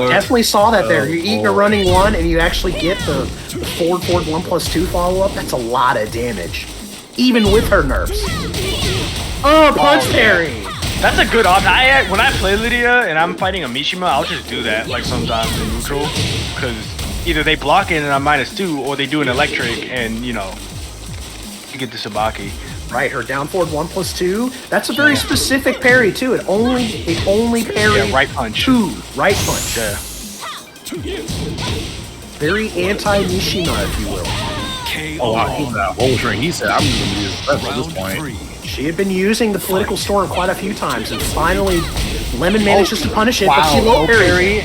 Definitely saw that there. You're eating a running 1 and you actually get the forward 1+2 follow-up. That's a lot of damage. Even with her nerfs. Oh, punch parry! That's a good option. When I play Lydia and I'm fighting a Mishima, I'll just do that like sometimes in neutral. Because either they block it and I'm -2, or they do an electric and you get the Sabaki. Right, her down forward 1+2. That's a very specific parry too. It only parries right punch. 2 right punch. Yeah. Very anti-Mishima, if you will. Oh, wow, he's not bullshitting. He said, I'm going to use this at this point. She had been using the political storm quite a few times, and finally, Lemon manages to punish it, but she low parry.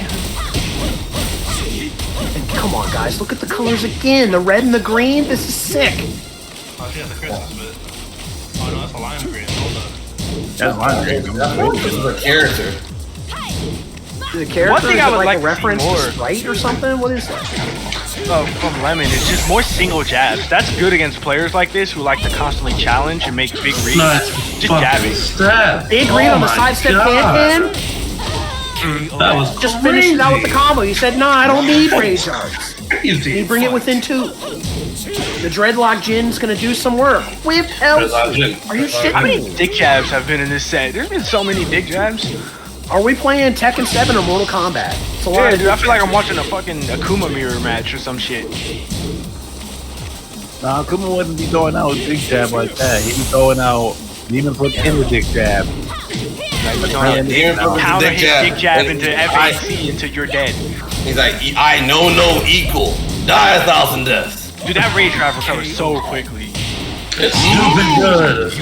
And come on, guys, look at the colors again. The red and the green. This is sick. Oh, she has the Christmas bit. Oh, no, that's a lime green. Hold on. That's lime green. This is a character. The character One thing is I would like like a to see reference more. to Sprite or something? What is that? From Lemon, it's just more single jabs. That's good against players like this who like to constantly challenge and make big reads. Nice Just fucking jabbing. step. Big read on the my sidestep God. can. That was Just finished it out with the combo. You said, nah, I don't need rage arts. Easy. You bring it within 2. The Dreadlock Jin's gonna do some work. Whip else. Dreadlock Jin. Are you How shitting many me? dick jabs have been in this set? There's been so many dick jabs. Are we playing Tekken 7 or Mortal Kombat? It's a lot Yeah, of dude, I feel like I'm watching a fucking Akuma mirror match or some shit. Nah, Kuma wouldn't be throwing out big jab like that. He'd be throwing out demon foot in the dick jab. Counter his dick jab into FAC until you're dead. He's like, I know no equal. Die 1,000 deaths. Dude, that rage drive recovers so quickly. It's stupid good.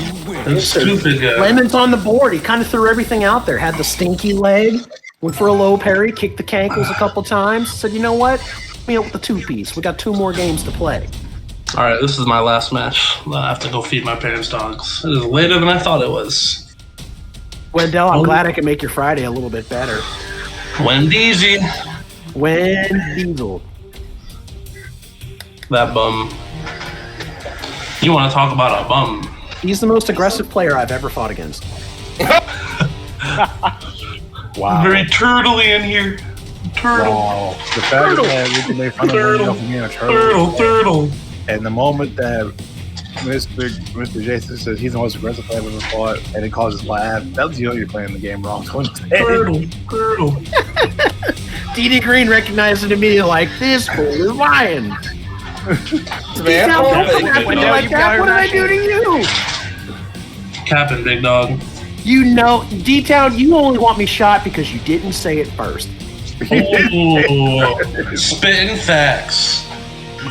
It's stupid good. Lemon's on the board. He kind of threw everything out there. Had the stinky leg. Went for a low parry. Kicked the cankles a couple times. Said, you know what? Me up with the 2-piece. We got 2 more games to play. All right, this is my last match. I have to go feed my parents' dogs. It is later than I thought it was. Wendell, I'm glad I can make your Friday a little bit better. Wendy's. Diesel. That bum. You want to talk about a bum? He's the most aggressive player I've ever fought against. Wow. Very turtly in here. Turtle. Wow. The fact that we can make fun of him off being a Turtle. And the moment that Mr. Jason says he's the most aggressive player I've ever fought, and it causes laugh, that's you know you're playing the game wrong. Turtle. DD Green recognized it immediately like, this fool is lying. Man, Like that, what did I do to you? Capping, big dog. You know, D-Town, you only want me shot because you didn't say it first. Ooh, spitting facts.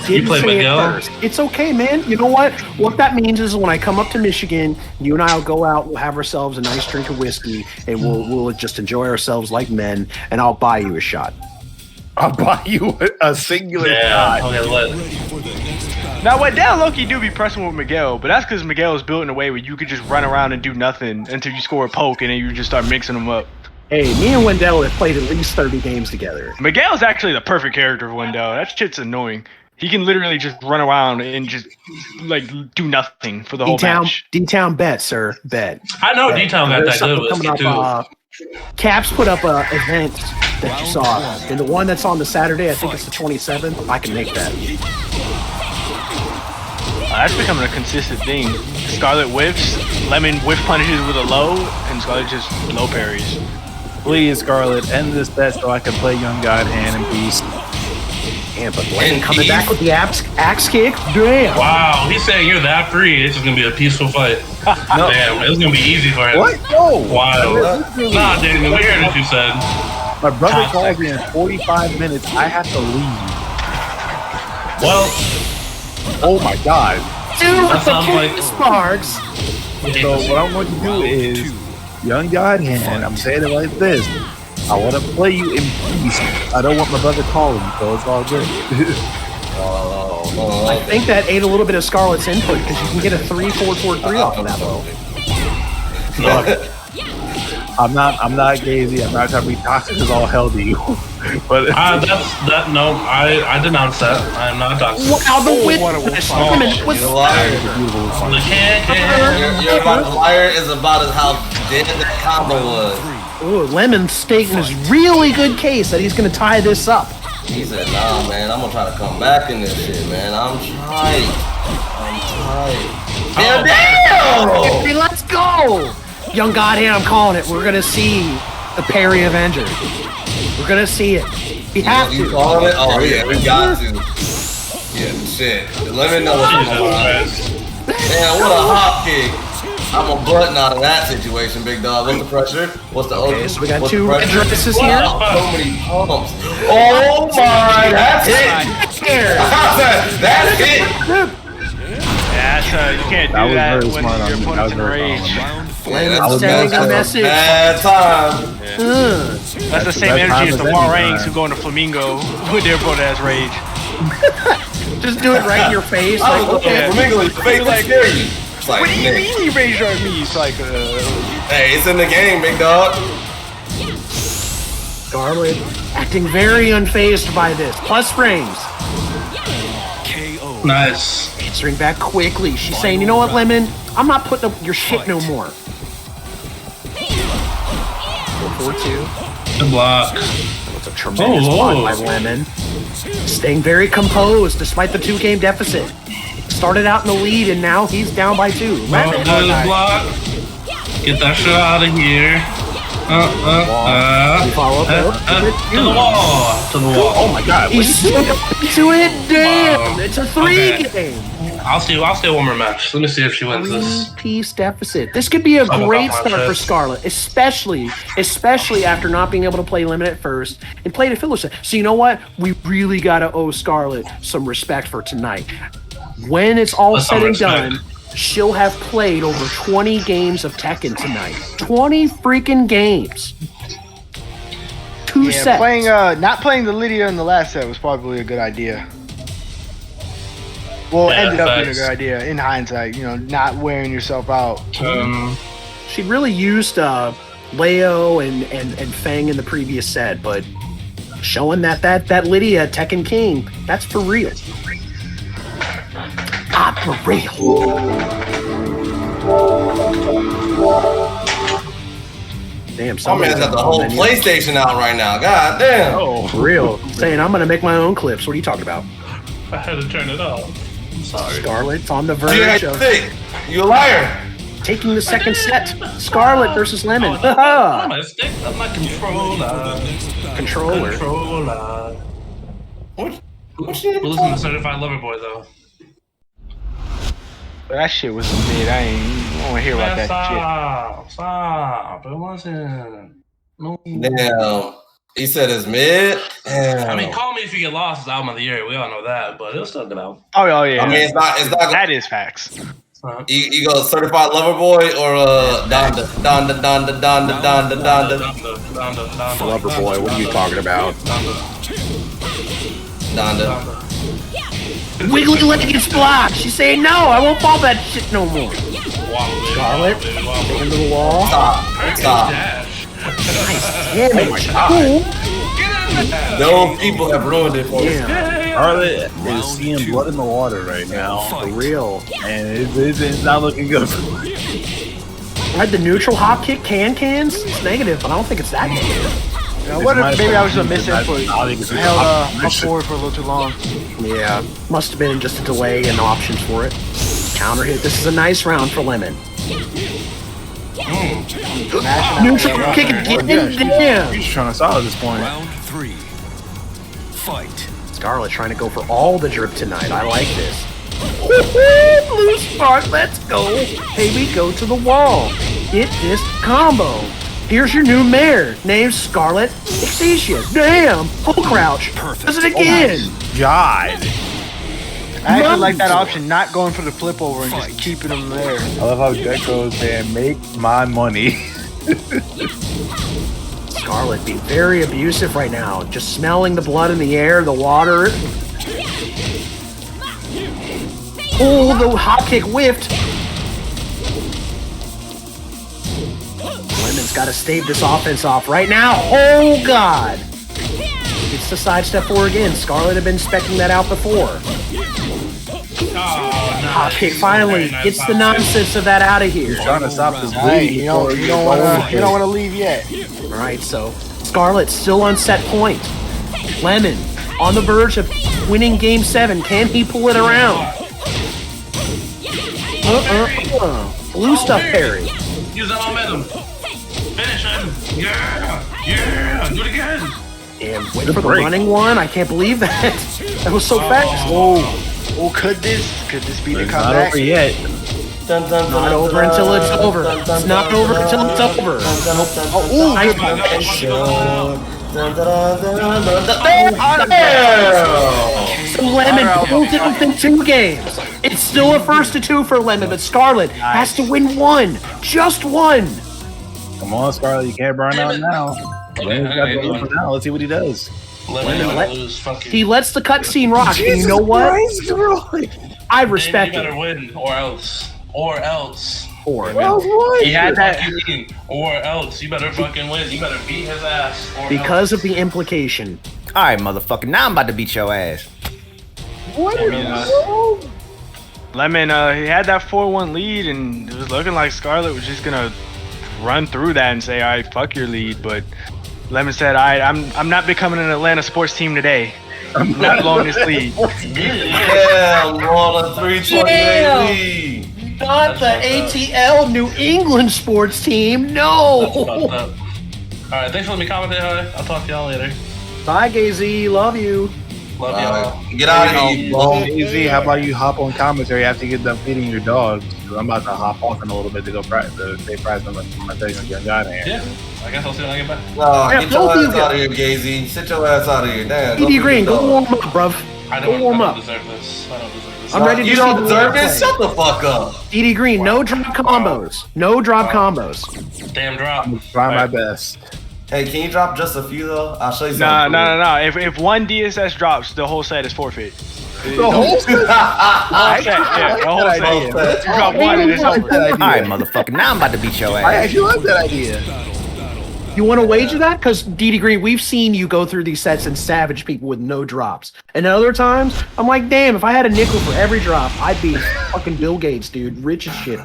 You play say Miguel? it first. It's okay, man. You know what? What that means is when I come up to Michigan, you and I will go out, we'll have ourselves a nice drink of whiskey, and we'll just enjoy ourselves like men, and I'll buy you a shot. I'll buy you a singular shot. Okay, let Now, Wendell Loki do be pressing with Miguel, but that's because Miguel is built in a way where you could just run around and do nothing until you score a poke, and then you just start mixing them up. Hey, me and Wendell have played at least 30 games together. Miguel's actually the perfect character for Wendell. That shit's annoying. He can literally just run around and just like do nothing for the whole match. D-Town bet, sir. Bet. I know D-Town got There's that good something whiskey coming up, too. Caps put up a event that you saw, and the one that's on the Saturday, I think it's the 27th. I can make that. That's becoming a consistent thing. Scarlet whiffs, Lemon whiff punishes with a low, and Scarlet just low parries. Please, Scarlet, end this bet so I can play Young God Hand in peace. Yeah, but Lemon coming back with the axe kick. Damn. Wow, he's saying you're that free. It's just gonna be a peaceful fight. No. Damn, it's gonna be easy for him. What? No. Wild. Nah, Daniel, we heard what you said. My brother calls me in 45 minutes. I have to leave. Well, oh my god. Dude, that sounds like sparks. So what I'm going to do is, Young God Hand, I'm saying it like this. I want to play you in peace. I don't want my brother calling, so it's all good. I think that ate a little bit of Scarlet's input because you can get a 3-4-4-3 off of that though. Look, I'm not Gazy. I'm not trying to be toxic as all hell to you. But no, I denounce that. I am not toxic. Wow, the whip. You're liar. The liar is about how dead that combo was. Ooh, Lemon's stating his really good case that he's going to tie this up. He said, nah, man, I'm going to try to come back in this shit, man. I'm tight. Damn! Hey, let's go! Young Godhand, I'm calling it. We're going to see the Perry Avenger. We're going to see it. We have You to. calling it? Oh yeah, we got to. Yeah, shit. Let me know what's going on. Man, what a hop kick. I'm a button out of that situation, big dog. What's the pressure? What's the Okay, so we got what's two the pressure? addresses here. Wow, so many pumps. Oh my, that's it. That's it. Yeah, you can't do that when your opponent's in rage. Lennon sending a message. Bad time. That's the same energy as the Warangs who go into Flamingo with their brother as rage. Just do it right in your face. I was looking at Flamingo, your face like scare you. It's like, what do you mean he raged on me? It's like, hey, it's in the game, big dog. Scarlet acting very unfazed by this. Plus frames. KO. Nice. Answering back quickly. She's saying, you know what, Lemon? I'm not putting up your shit no more. 4-2. Good block. That's a tremendous block by Lemon. Staying very composed despite the 2-game deficit. Started out in the lead and now he's down by 2. Lemon. Good block. Get that shit out of here. Follow up to the wall. To the wall. Oh my god. He's to it. Damn. It's a 3-game. I'll see one more match. Let me see if she wins this. 3-piece deficit. This could be a great start for Scarlet, especially after not being able to play Lemon at first and play the filler set. So you know what? We really gotta owe Scarlet some respect for tonight. When it's all said and done, she'll have played over 20 games of Tekken tonight. 20 freaking games. 2 sets. Not playing the Lydia in the last set was probably a good idea. Well, it ended up being a good idea in hindsight. You know, not wearing yourself out. She really used Leo and Fang in the previous set, but showing that Lydia Tekken King, that's for real. For real. Damn, My man's got the whole PlayStation out right now. God damn. Oh, for real. Saying I'm gonna make my own clips. What are you talking about? I had to turn it off. I'm sorry. Scarlet's on the verge of you a liar. Taking the second set. Scarlet versus Lemon. I'm a stick. I'm not controller. What? Listen to Certified Lover Boy though. But that shit was mid. I don't want to hear about that Stop. It wasn't. No. Damn. He said it's mid. Damn. I mean, Call Me If You Get Lost is album of the year. We all know that, but it'll still get out. Oh yeah. I mean, it's not. That is facts. You go Certified Lover Boy or Donda. Lover Boy. What are you talking about? Donda. Wiggly leg gets blocked. She's saying no. I won't fall that shit no more. Scarlet taking to the wall. Stop. Nice damage. Those people have ruined it for you. Scarlet is seeing blood in the water right now. For real. And it's not looking good. Right, the neutral hop kick cans. It's negative, but I don't think it's that negative. Maybe I was just missing for held up forward for a little too long. Yeah, must have been just a delay and options for it. Counter hit. This is a nice round for Lemon. Neutral kick again. Damn. He's trying to solve at this point. Round 3. Fight. Scarlet trying to go for all the drip tonight. I like this. Blue spark. Let's go. Hey, we go to the wall. Hit this combo. Here's your new mare, named Scarlet Exesia. Damn! Full crouch. Perfect. Does it again. Oh God. I actually like that option, not going for the flip over and just keeping them there. I love how Jet goes, man, make my money. Scarlet being very abusive right now. Just smelling the blood in the air, the water. Oh, the hop kick whiffed. Lemon's got to stave this offense off right now. Oh, God. It's the sidestep four again. Scarlet had been specking that out before. Hop kick finally gets the nonsense of that out of here. He's trying to stop this Hey, bleed. you don't want to leave yet. All right, so Scarlet's still on set point. Lemon on the verge of winning Game 7. Can he pull it around? Blue stuff parry. Use that momentum. Finish him. Yeah. Do it again. And wait for the running one. I can't believe that. That was so fast. Oh, could this be the It's comeback? not over yet. Not over until it's over. It's not over until it's over. Oh, I- So Lemon pulls it within 2 games. It's still a first to 2 for Lemon, but Scarlet has to win 1. Just 1. Come on, Scarlet, you can't burn out now. Lemon's got the lead for now. Let's see what he does. He lets the cutscene rock, and you know what? I respect You it. better win, or else. Or else. He had that. Or else. You better fucking win. You better beat his ass. Or Because of the implication. All right, motherfucker. Now I'm about to beat your ass. Lemon, he had that 4-1 lead, and it was looking like Scarlet was just gonna run through that and say, "All right, fuck your lead." But Lemon said, "All right, I'm not becoming an Atlanta sports team today. I'm not blowing this lead." Yeah, more than 328 lead. Not the ATL New England sports team. No. All right, thanks for letting me comment. I'll talk to y'all later. Bye, GayZ. Love you. Love y'all. Get out of here, you bum. Easy. How about you hop on commentary after you get done feeding your dogs? 'Cause I'm about to hop off in a little bit to go practice. They practice on my Texas young guy there. Yeah, I guess I'll see when I get back. No, Yeah, get both your of ass you out of here, Gazy. Sit your ass out of here. Damn. DD Green, go warm up, bruv. I Go warm don't up. deserve this. I don't deserve this. I'm ready to You see don't the deserve play. this? Shut the fuck up. DD Green, no drop combos. No drop combos. Damn drop. Try my best. Hey, can you drop just a few though? I'll show you No, something. no. If one DSS drops, the whole set is forfeit. The whole set? Yeah, the whole set. You drop one and it's over. All right, motherfucker. Now I'm about to beat your I ass. actually like that idea. You want to wager that? Because DD Green, we've seen you go through these sets and savage people with no drops. And other times, I'm like, damn, if I had a nickel for every drop, I'd be fucking Bill Gates, dude. Rich as shit.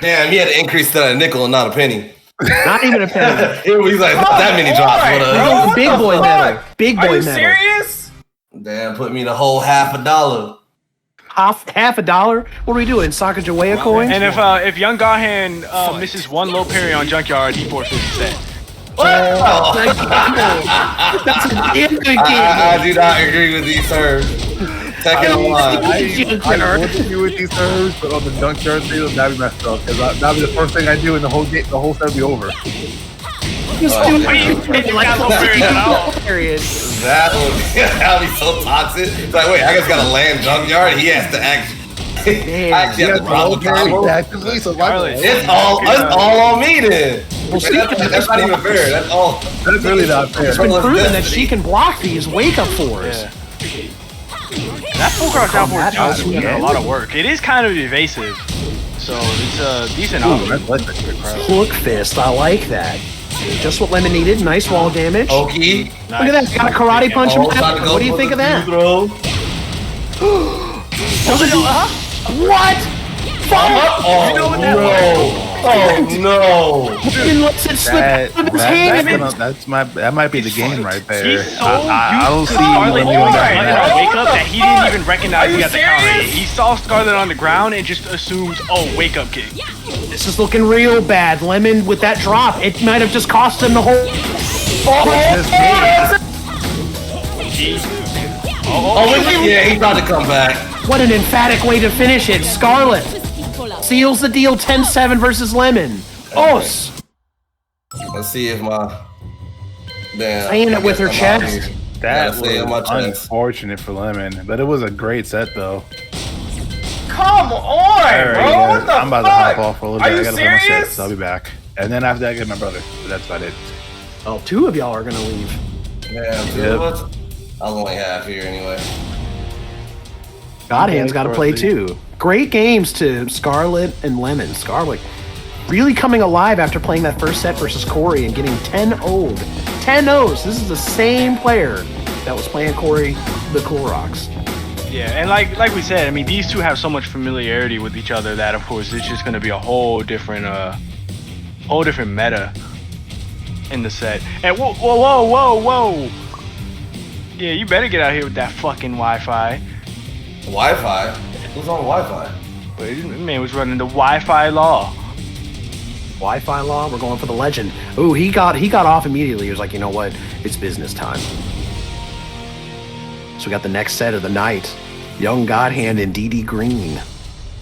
Damn, he had to increase to a nickel and not a penny. Not even a penny. He's like, not that many drops. Bro, big boy metal. Big boy Are you metal. serious? Damn, put me the whole $50. Half a dollar? What are we doing? Sacagawea coin? And if Young Gahan misses one low parry on Junkyard, he forfeits the set. That's an infinite I do not agree with these terms. Second one. I would agree with these terms, but on the Junkyard deal, that'd be messed up. Because that'd be the first thing I do, and the whole game, the whole set would be over. That'd be so toxic. It's like, wait, I just gotta land Junkyard. He has to act. I actually have to drop the combo. Actively, so It's all on me then. That's not even fair. That's all. That's really not fair. It's been proven that she can block these wake-up fours. That full cross down forward has been a lot of work. It is kind of evasive, so it's a decent option. Hook fist, I like that. Just what Lemon needed. Nice wall damage. Okie. Look at that. Got a karate punch him out. What do you think of that? What? Oh no! Lets it slip out of his hand. That might be the game right there. He's so I don't used to see Scarlet him doing winning that that. wake up that he didn't even recognize he got the counter hit. serious? He saw Scarlet on the ground and just assumed, oh, wake up kick. This is looking real bad. Lemon with that drop. It might have just cost him the whole. Yeah, he's about to come back. What an emphatic way to finish it. Scarlet seals the deal 10-7 versus Lemon. Os. Let's see if my. Damn. Saying it with her chest. That say on my was chest. unfortunate for Lemon, but it was a great set though. Come on, Alright, bro. guys, What the I'm about to fuck? hop off for a little Are bit. I you gotta play my set, serious? so I'll be back. And then after that, I get my brother. But that's about it. Oh, 2 of y'all are gonna leave. Damn, two Yep. of us? I was only half here anyway. Godhand's got to play too. Great games to Scarlet and Lemon. Scarlet really coming alive after playing that first set versus Corey and getting 10-0'd. 10-0s. This is the same player that was playing Corey the Clorox. Yeah, and like we said, I mean, these two have so much familiarity with each other that, of course, it's just going to be a whole different meta in the set. And whoa. Yeah, you better get out here with that fucking Wi-Fi. Wi-Fi? Who's on Wi-Fi? Man was running the Wi-Fi law. Wi-Fi law. We're going for the legend. Ooh, he got off immediately. He was like, you know what? It's business time. So we got the next set of the night. Young Godhand and DD Green.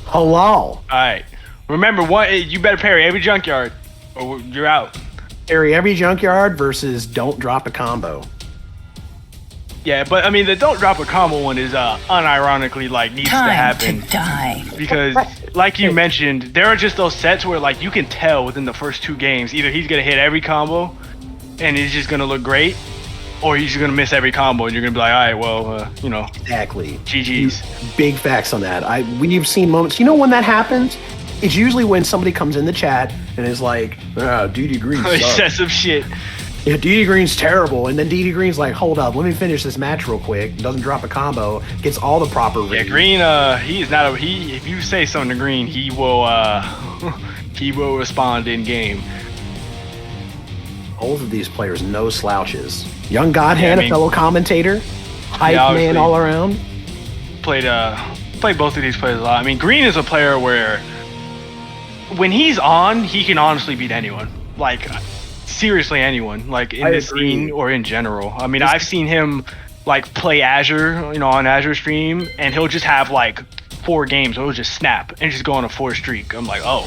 Halal. All right. Remember, you better parry every junkyard, or you're out. Parry every junkyard versus don't drop a combo. Yeah, but I mean, the don't drop a combo one is unironically like needs to happen. To die. Because, like you mentioned, there are just those sets where like you can tell within the first 2 games either he's gonna hit every combo, and he's just gonna look great, or he's gonna miss every combo, and you're gonna be like, all right, well, you know, exactly. GG's. Big facts on that. We've seen moments. You know when that happens? It's usually when somebody comes in the chat and is like, DD Green sucks. He says some shit. Yeah, DD Green's terrible, and then DD Green's like, hold up, let me finish this match real quick. Doesn't drop a combo, gets all the proper reads. Yeah, Green, he is not if you say something to Green, he will he will respond in game. Both of these players, no slouches. Young Godhand, a fellow commentator, hype man all around. Played both of these players a lot. I mean, Green is a player where when he's on, he can honestly beat anyone. Like, seriously anyone. Like, in this scene or in general. I mean, I've seen him, like, play Azure, you know, on Azure stream, and he'll just have, like, 4 games. He'll just snap and just go on a 4 streak. I'm like, oh.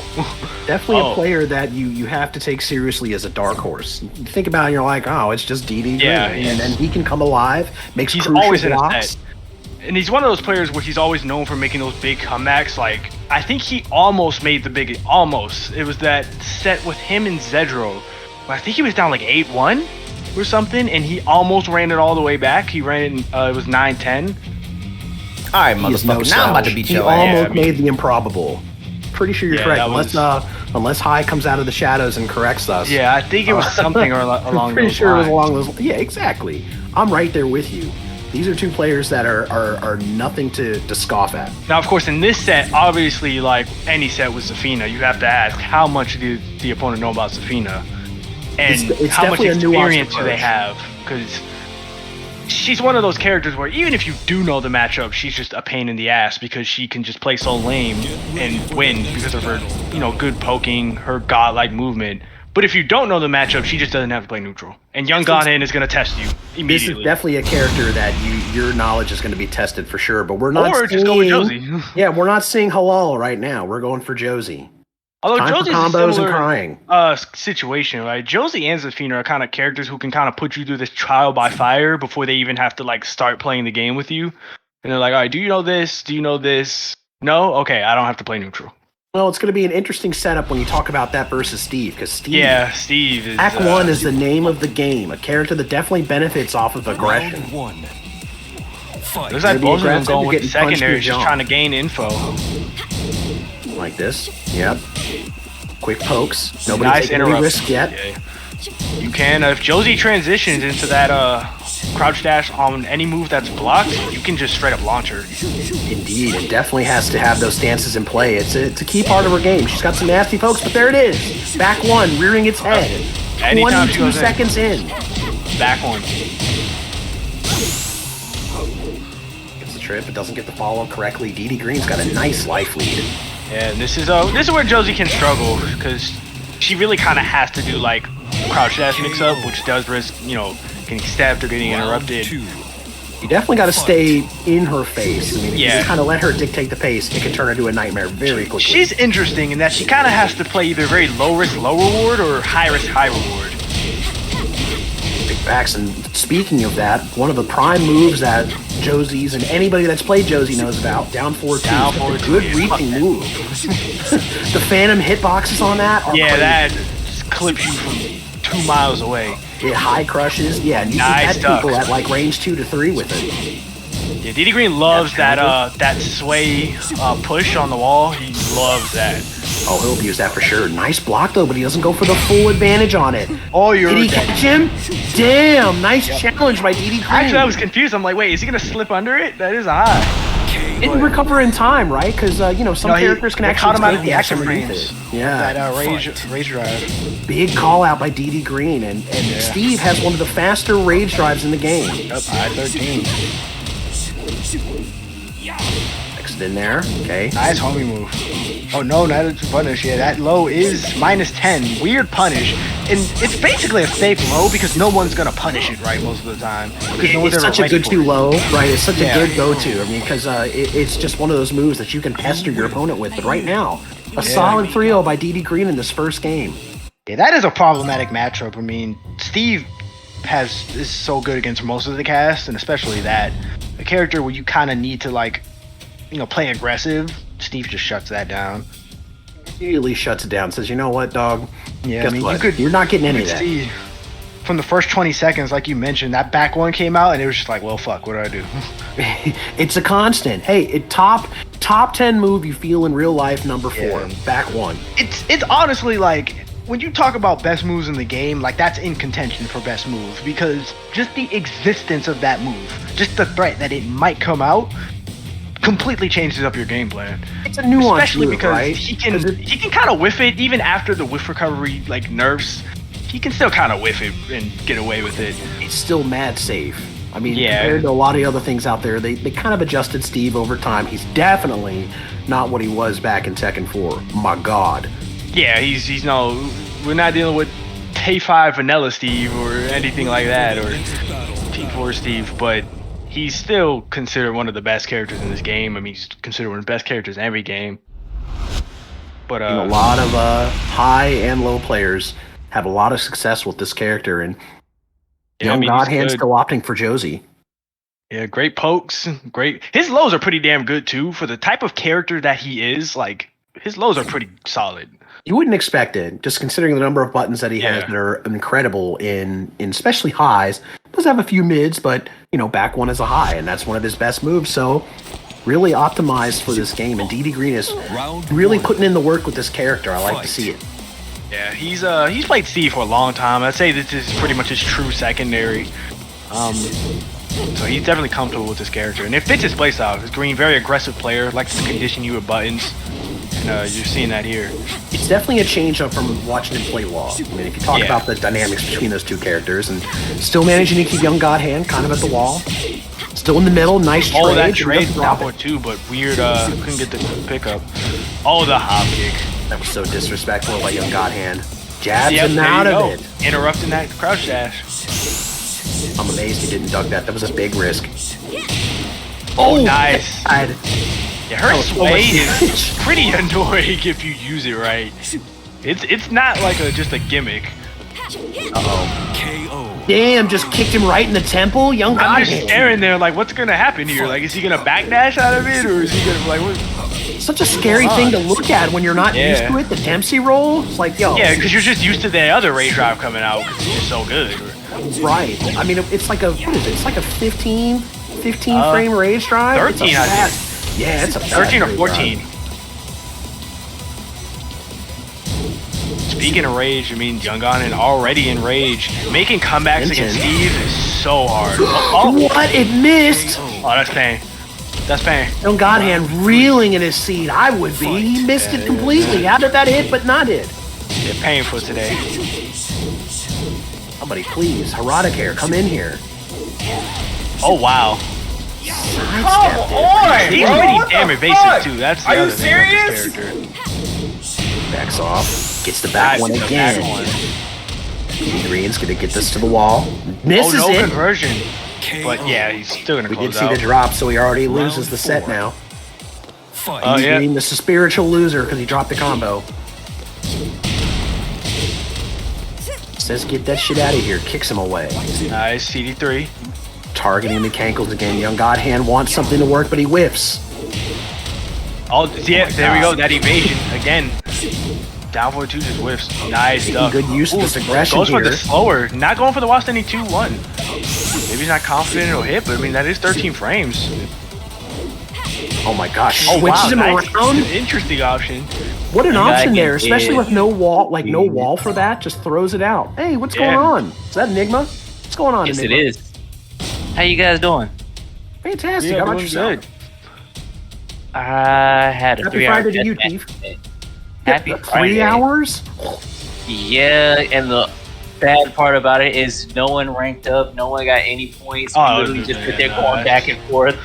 Definitely a player that you have to take seriously as a dark horse. You think about it, and you're like, oh, it's just DD. Yeah. And then he can come alive, makes he's crucial always blocks. in a set. And he's one of those players where he's always known for making those big comebacks. Like, I think he almost made the big, almost. It was that set with him and Zedro. I think he was down like 8-1 or something, and he almost ran it all the way back. He ran it, it was 9-10. All right, motherfucker, now I'm about to beat He your ass. almost made the improbable. Pretty sure you're correct, unless High comes out of the shadows and corrects us. Yeah, I think it was something along those lines. Pretty sure it was along those. Yeah, exactly. I'm right there with you. These are 2 players that are nothing to scoff at. Now, of course, in this set, obviously, like any set with Zafina, you have to ask how much do the opponent know about Zafina, and It's how much definitely a nuanced experience do they have? Because she's one of those characters where even if you do know the matchup, she's just a pain in the ass because she can just play so lame and win because of her, you know, good poking, her godlike movement. But if you don't know the matchup, she just doesn't have to play neutral. And Young Godhand is going to test you immediately. This is definitely a character that your knowledge is going to be tested for sure. But we're not. Or just go with Josie. Yeah, we're not seeing Halal right now. We're going for Josie. Although Time Josie's for combos a similar, and crying. Situation, right? Josie and Zafina are kind of characters who can kind of put you through this trial by fire before they even have to like start playing the game with you. And they're like, all right, do you know this? Do you know this? No? Okay, I don't have to play neutral. Well, it's going to be an interesting setup when you talk about that versus Steve, because Steve is... Act 1 is the name of the game, a character that definitely benefits off of aggression. There's like both of them going with secondary, just trying to gain info. Like this, yep. Quick pokes, nobody Nice taking any risk yet. Yeah. You can, if Josie transitions into that crouch dash on any move that's blocked, you can just straight up launch her. Indeed, it definitely has to have those stances in play. It's a key part of her game. She's got some nasty pokes, but there it is. Back 1, rearing its head. Anytime 22 seconds in. Back 1. Gets the trip, but doesn't get the follow correctly. DD Green's got a nice life lead. Yeah, and this is where Josie can struggle, because she really kind of has to do like crouch dash mix up, which does risk, you know, getting stabbed or getting interrupted. You definitely got to stay in her face. I mean, if you just kind of let her dictate the pace, it can turn into a nightmare very quickly. She's interesting in that she kind of has to play either very low risk, low reward, or high risk, high reward. Big facts. And speaking of that, one of the prime moves that Josie's and anybody that's played Josie knows about, down 4-2. Down 4-2. Good reaching move. The phantom hitboxes on that are crazy. That just clips you from 2 miles away. It high crushes, yeah, and you nice can catch people at like range 2 to 3 with it. Yeah, DD Green loves that sway push on the wall. He loves that. Oh, he'll abuse that for sure. Nice block though, but he doesn't go for the full advantage on it. Oh, Did he catch him? Damn, nice challenge by DD Green. Actually, I was confused. I'm like, wait, is he gonna slip under it? That is high. And recover in time, right? Because some characters can actually caught him out of take the action underneath frames. it. Yeah, That rage drive. Big call out by DD Green, and Steve has one of the faster rage drives in the game. Yep, I-13. Next in there, okay. Nice homie move. Oh no, not a punish. Yeah, that low is -10. Weird punish, and it's basically a safe low because no one's gonna punish it right most of the time. Because no one's it's ever such a ready good for too it. low, right? It's such a good go-to. I mean, because it's just one of those moves that you can pester your opponent with. But right now, a solid 3-0 by DD Green in this first game. Yeah, that is a problematic matchup. I mean, Steve is so good against most of the cast, and especially that. A character where you kind of need to, like, you know, play aggressive, Steve just shuts that down. Immediately shuts it down, says, you know what, dog? Yeah, Guess I mean, what? You're not getting any of that. See, from the first 20 seconds, like you mentioned, that back one came out, and it was just like, well, fuck, what do I do? It's a constant. Hey, top 10 move you feel in real life, number 4, back one. It's honestly like, when you talk about best moves in the game, like that's in contention for best move because just the existence of that move, just the threat that it might come out, completely changes up your game plan. It's a nuanced especially move, because right? he can kind of whiff it even after the whiff recovery like nerfs. He can still kind of whiff it and get away with it. It's still mad safe. I mean, compared to a lot of the other things out there, they kind of adjusted Steve over time. He's definitely not what he was back in Tekken 4. My God. Yeah, he's no. We're not dealing with K5 Vanilla Steve or anything like that, or T4 Steve, but he's still considered one of the best characters in this game. I mean, he's considered one of the best characters in every game. But a lot of high and low players have a lot of success with this character, and Young Godhand's still opting for Josie. Yeah, great pokes, great. His lows are pretty damn good too for the type of character that he is. Like his lows are pretty solid. You wouldn't expect it, just considering the number of buttons that he has that are incredible in especially highs. Does have a few mids, but you know, back one is a high, and that's one of his best moves. So really optimized for this game, and DD Green is really putting in the work with this character. I like to see it. Yeah, he's played Steve for a long time. I'd say this is pretty much his true secondary. So he's definitely comfortable with this character, and it fits his playstyle. His Green, very aggressive player, likes to condition you with buttons. And you're seeing that here. It's definitely a change up from watching him play Law. I mean, if you talk about the dynamics between those two characters, and still managing to keep Young Godhand kind of at the wall. Still in the middle, nice trade. Oh, that trade drop or two, but weird, couldn't get the pickup. Oh, the hop kick. That was so disrespectful by Young Godhand. Jabs him out of it. Interrupting that crouch dash. I'm amazed he didn't duck that. That was a big risk. Oh, nice. God. Yeah, her sway is pretty annoying if you use it right. It's not like just a gimmick. KO. Damn, just kicked him right in the temple. Young I'm Godhand. just staring there like, what's gonna happen here? Like, is he gonna backdash out of it, or is he gonna like what? Such a scary thing to look at when you're not used to it. The Dempsey roll. It's like, yo. Yeah, because you're just used to the other rage drive coming out because it's just so good. Right. I mean, it's like a what is it? It's like a 15 frame rage drive. 13, I think. Yeah, it's a 13 or 14. Speaking of rage, I mean, Young Godhand already in rage. Making comebacks against Steve is so hard. What? It missed. Oh, that's pain. That's pain. Young Godhand reeling in his seat. I would be. He missed it completely. How did that hit but not hit? Yeah, painful today. Somebody please. Herodicaire, come in here. Oh, wow. Come on, He's bro, pretty what damn the evasive fuck? too. That's the Are you other thing with serious? this character. Backs off. Gets the back one again. Green's gonna get this to the wall. Misses oh, no it. conversion. But yeah, he's still gonna We close did see out. the drop, so he already loses the set now. Oh, yeah. Green, the spiritual loser because he dropped the combo. Says get that shit out of here. Kicks him away. Nice, CD3. Targeting the cankles again. Young Godhand wants something to work, but he whiffs. Oh, yeah, there we go. That evasion again. Down for 2 just whiffs. Nice stuff. Good use of this aggression Goes here. for the slower. Not going for the Watch 2-1. Maybe he's not confident it'll hit, but I mean that is 13 frames. Oh my gosh! Oh Switches him nice. around. Interesting option. What an option there, especially with no wall, like no wall for that. Just throws it out. Hey, what's going on? Is that Enigma? What's going on? Yes, Enigma? it is. How you guys doing? Fantastic. Yeah, How about doing yourself? good. I had a Happy 3 hour Friday to you, death Chief. match. Happy 3 Friday. hours? Yeah, and the bad part about it is no one ranked up, no one got any points. We literally just sit there going back and forth.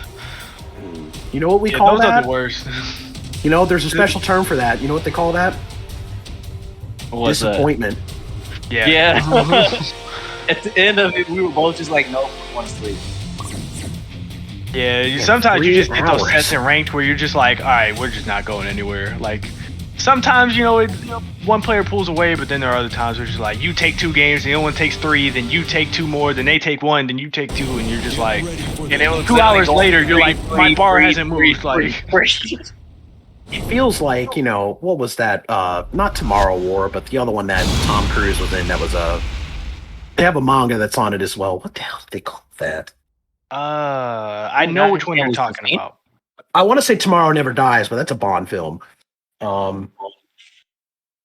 You know what we Yeah, call those are that? the worst. You know, there's a special term for that. You know what they call that? What's disappointment. Yeah. Yeah. At the end of it, we were both just like, no, we want to sleep. Yeah, sometimes you just 3 get those hours. sets in ranked where you're just like, all right, we're just not going anywhere. Like, sometimes, one player pulls away, but then there are other times where it's just like, you take 2 games, the other one takes 3, then you take 2 more, then they take 1, then you take 2, and you're just like, and then 2 hours later, you're like, my bar hasn't moved. Like, It feels like, what was that? Not Tomorrow War, but the other one that Tom Cruise was in. That was they have a manga that's on it as well. What the hell did they call that? I know which one you're talking about. I want to say Tomorrow Never Dies, but that's a Bond film.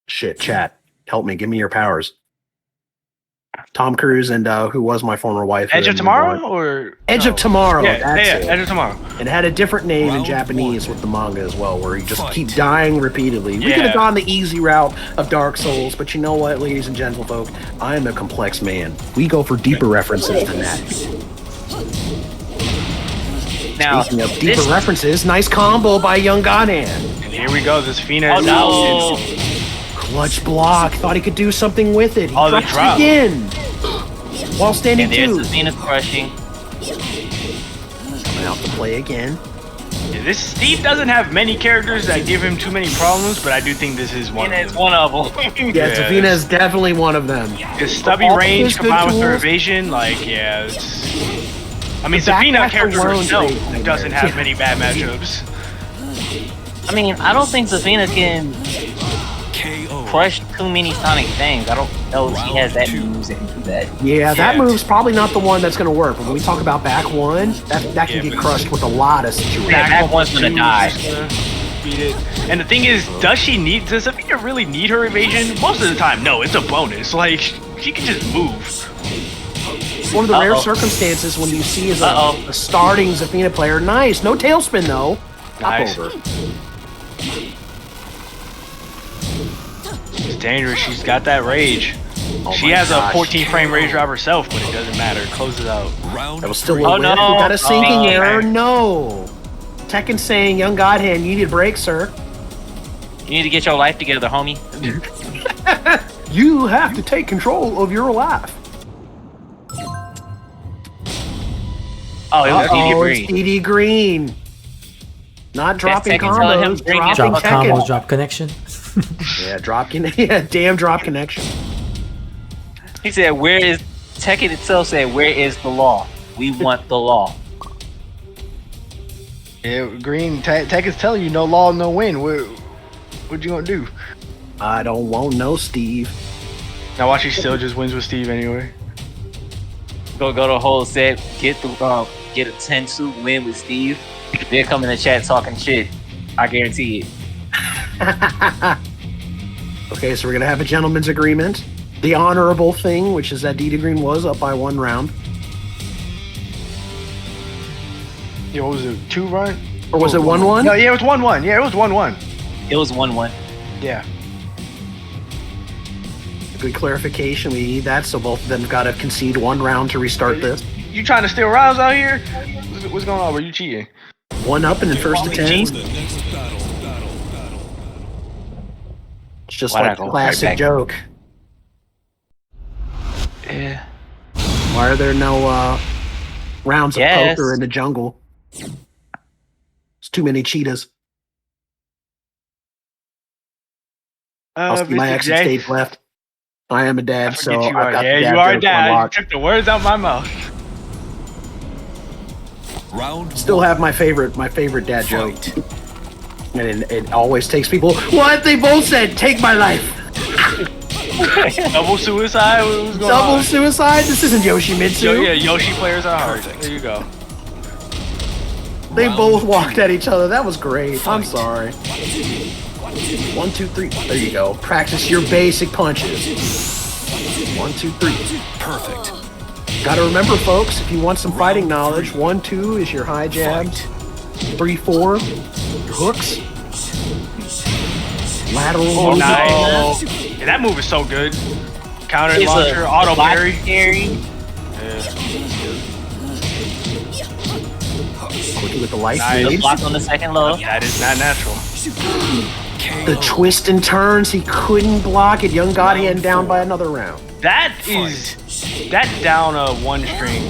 Shit, chat, help me, give me your powers. Tom Cruise and who was my former wife? Edge of Tomorrow or Edge of Tomorrow? Yeah, that's it. Edge of Tomorrow. It had a different name in Japanese with the manga as well, where you just keep dying repeatedly. We could have gone the easy route of Dark Souls, but you know what, ladies and gentlefolk, I am a complex man. We go for deeper references than that. Now, speaking of deeper references, nice combo by Young Godhand. And here we go. This Fina. Oh no! Clutch block. Thought he could do something with it. He the drops drop. it again. While standing And there's two. the Venus crushing. Coming out to play again. Yeah, this Steve doesn't have many characters that give him too many problems, but I do think this is one. And it's one of them. Yeah, Zafina is definitely one of them. His stubby All range his good combined with her tools. evasion, like, yeah. I mean, The back Zafina back character alone herself great doesn't have nightmares. many bad matchups. I mean, I don't think Zafina can crush too many Sonic things. I don't know if she has that moves that can do that. Yeah, that move's probably not the one that's going to work. But when we talk about back one, that can get crushed with a lot of situations. Yeah, back one's gonna die. Beat it. And the thing is, does Zafina really need her evasion? Most of the time, no, it's a bonus. Like, she can just move. It's one of the rare circumstances when you see as a starting Zafina player. Nice. No tailspin, though. Nice. Up over. It's dangerous. She's got that rage. She has a 14 frame rage drop herself, but it doesn't matter. Close it out. That was still a win. We got a sinking error. No. Tekken saying, Young Godhand, you need a break, sir. You need to get your life together, homie. You have to take control of your life. Oh, it was DD Green. It's DD Green. Not dropping Tekken telling him combos, bring dropping Drop Tekken. combos, drop connection. Yeah, damn drop connection. He said, where is... Tekken itself said, where is the law? We want the law. Yeah, Green, Tech is telling you no law, no win. What you gonna do? I don't want no Steve. Now watch, he still just wins with Steve anyway. Go the whole set, get a 10-suit win with Steve. They'll come in the chat talking shit. I guarantee it. Okay, so we're gonna have a gentleman's agreement. The honorable thing, which is that DD Green was up by 1 round. Yeah, what was it? 2 run? Or was it 1-1? No, yeah, it was 1-1. Yeah, it was 1-1. It was 1-1. Yeah. Good clarification. We need that, so both of them got to concede 1 round to restart this. You trying to steal rounds out here? What's going on? Were you cheating? 1 up and then first to 10. It's just like a classic joke. Yeah. Why are there no rounds of poker in the jungle? It's too many cheetahs. I'll see my exit stage left. I am a dad, so I've got the you are a joke dad. You unlocked. took the words out my mouth. Still have my favorite dad joke. And it always takes people, what? They both said, take my life. Double suicide? What's going Double on? suicide? This isn't Yoshimitsu. Yeah, Yoshi players are hard. There you go. They both walked at each other. That was great. I'm sorry. 1, 2, 3. There you go. Practice your basic punches. 1, 2, 3. Perfect. Gotta remember, folks, if you want some fighting knowledge, 1, 2 is your high jabs. 3, 4, hooks. Lateral. Oh, nice. Yeah, that move is so good. Counter It's launcher, a auto block parry. carry. Quickly with the light Nice. stage. Block on the second low. That is not natural. The twist and turns, he couldn't block it. Young Godhand down by another round. That down one string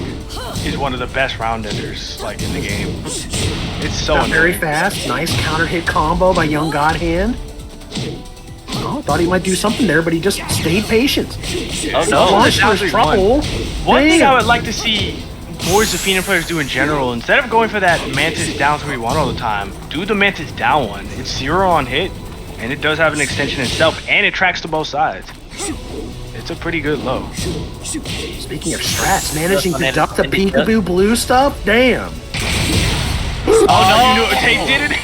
is one of the best round enders like in the game. It's so Not very fast. Nice counter hit combo by Young Godhand. Oh, thought he might do something there, but he just stayed patient. Oh no, Launch was trouble. One thing I would like to see more Zafina players do in general, instead of going for that Mantis down 3-1 all the time, do the Mantis down 1. It's 0 on hit, and it does have an extension itself, and it tracks to both sides. It's a pretty good low. Speaking of strats, managing to duck the peekaboo blue stuff? Damn. Oh no, you know what Tate did it?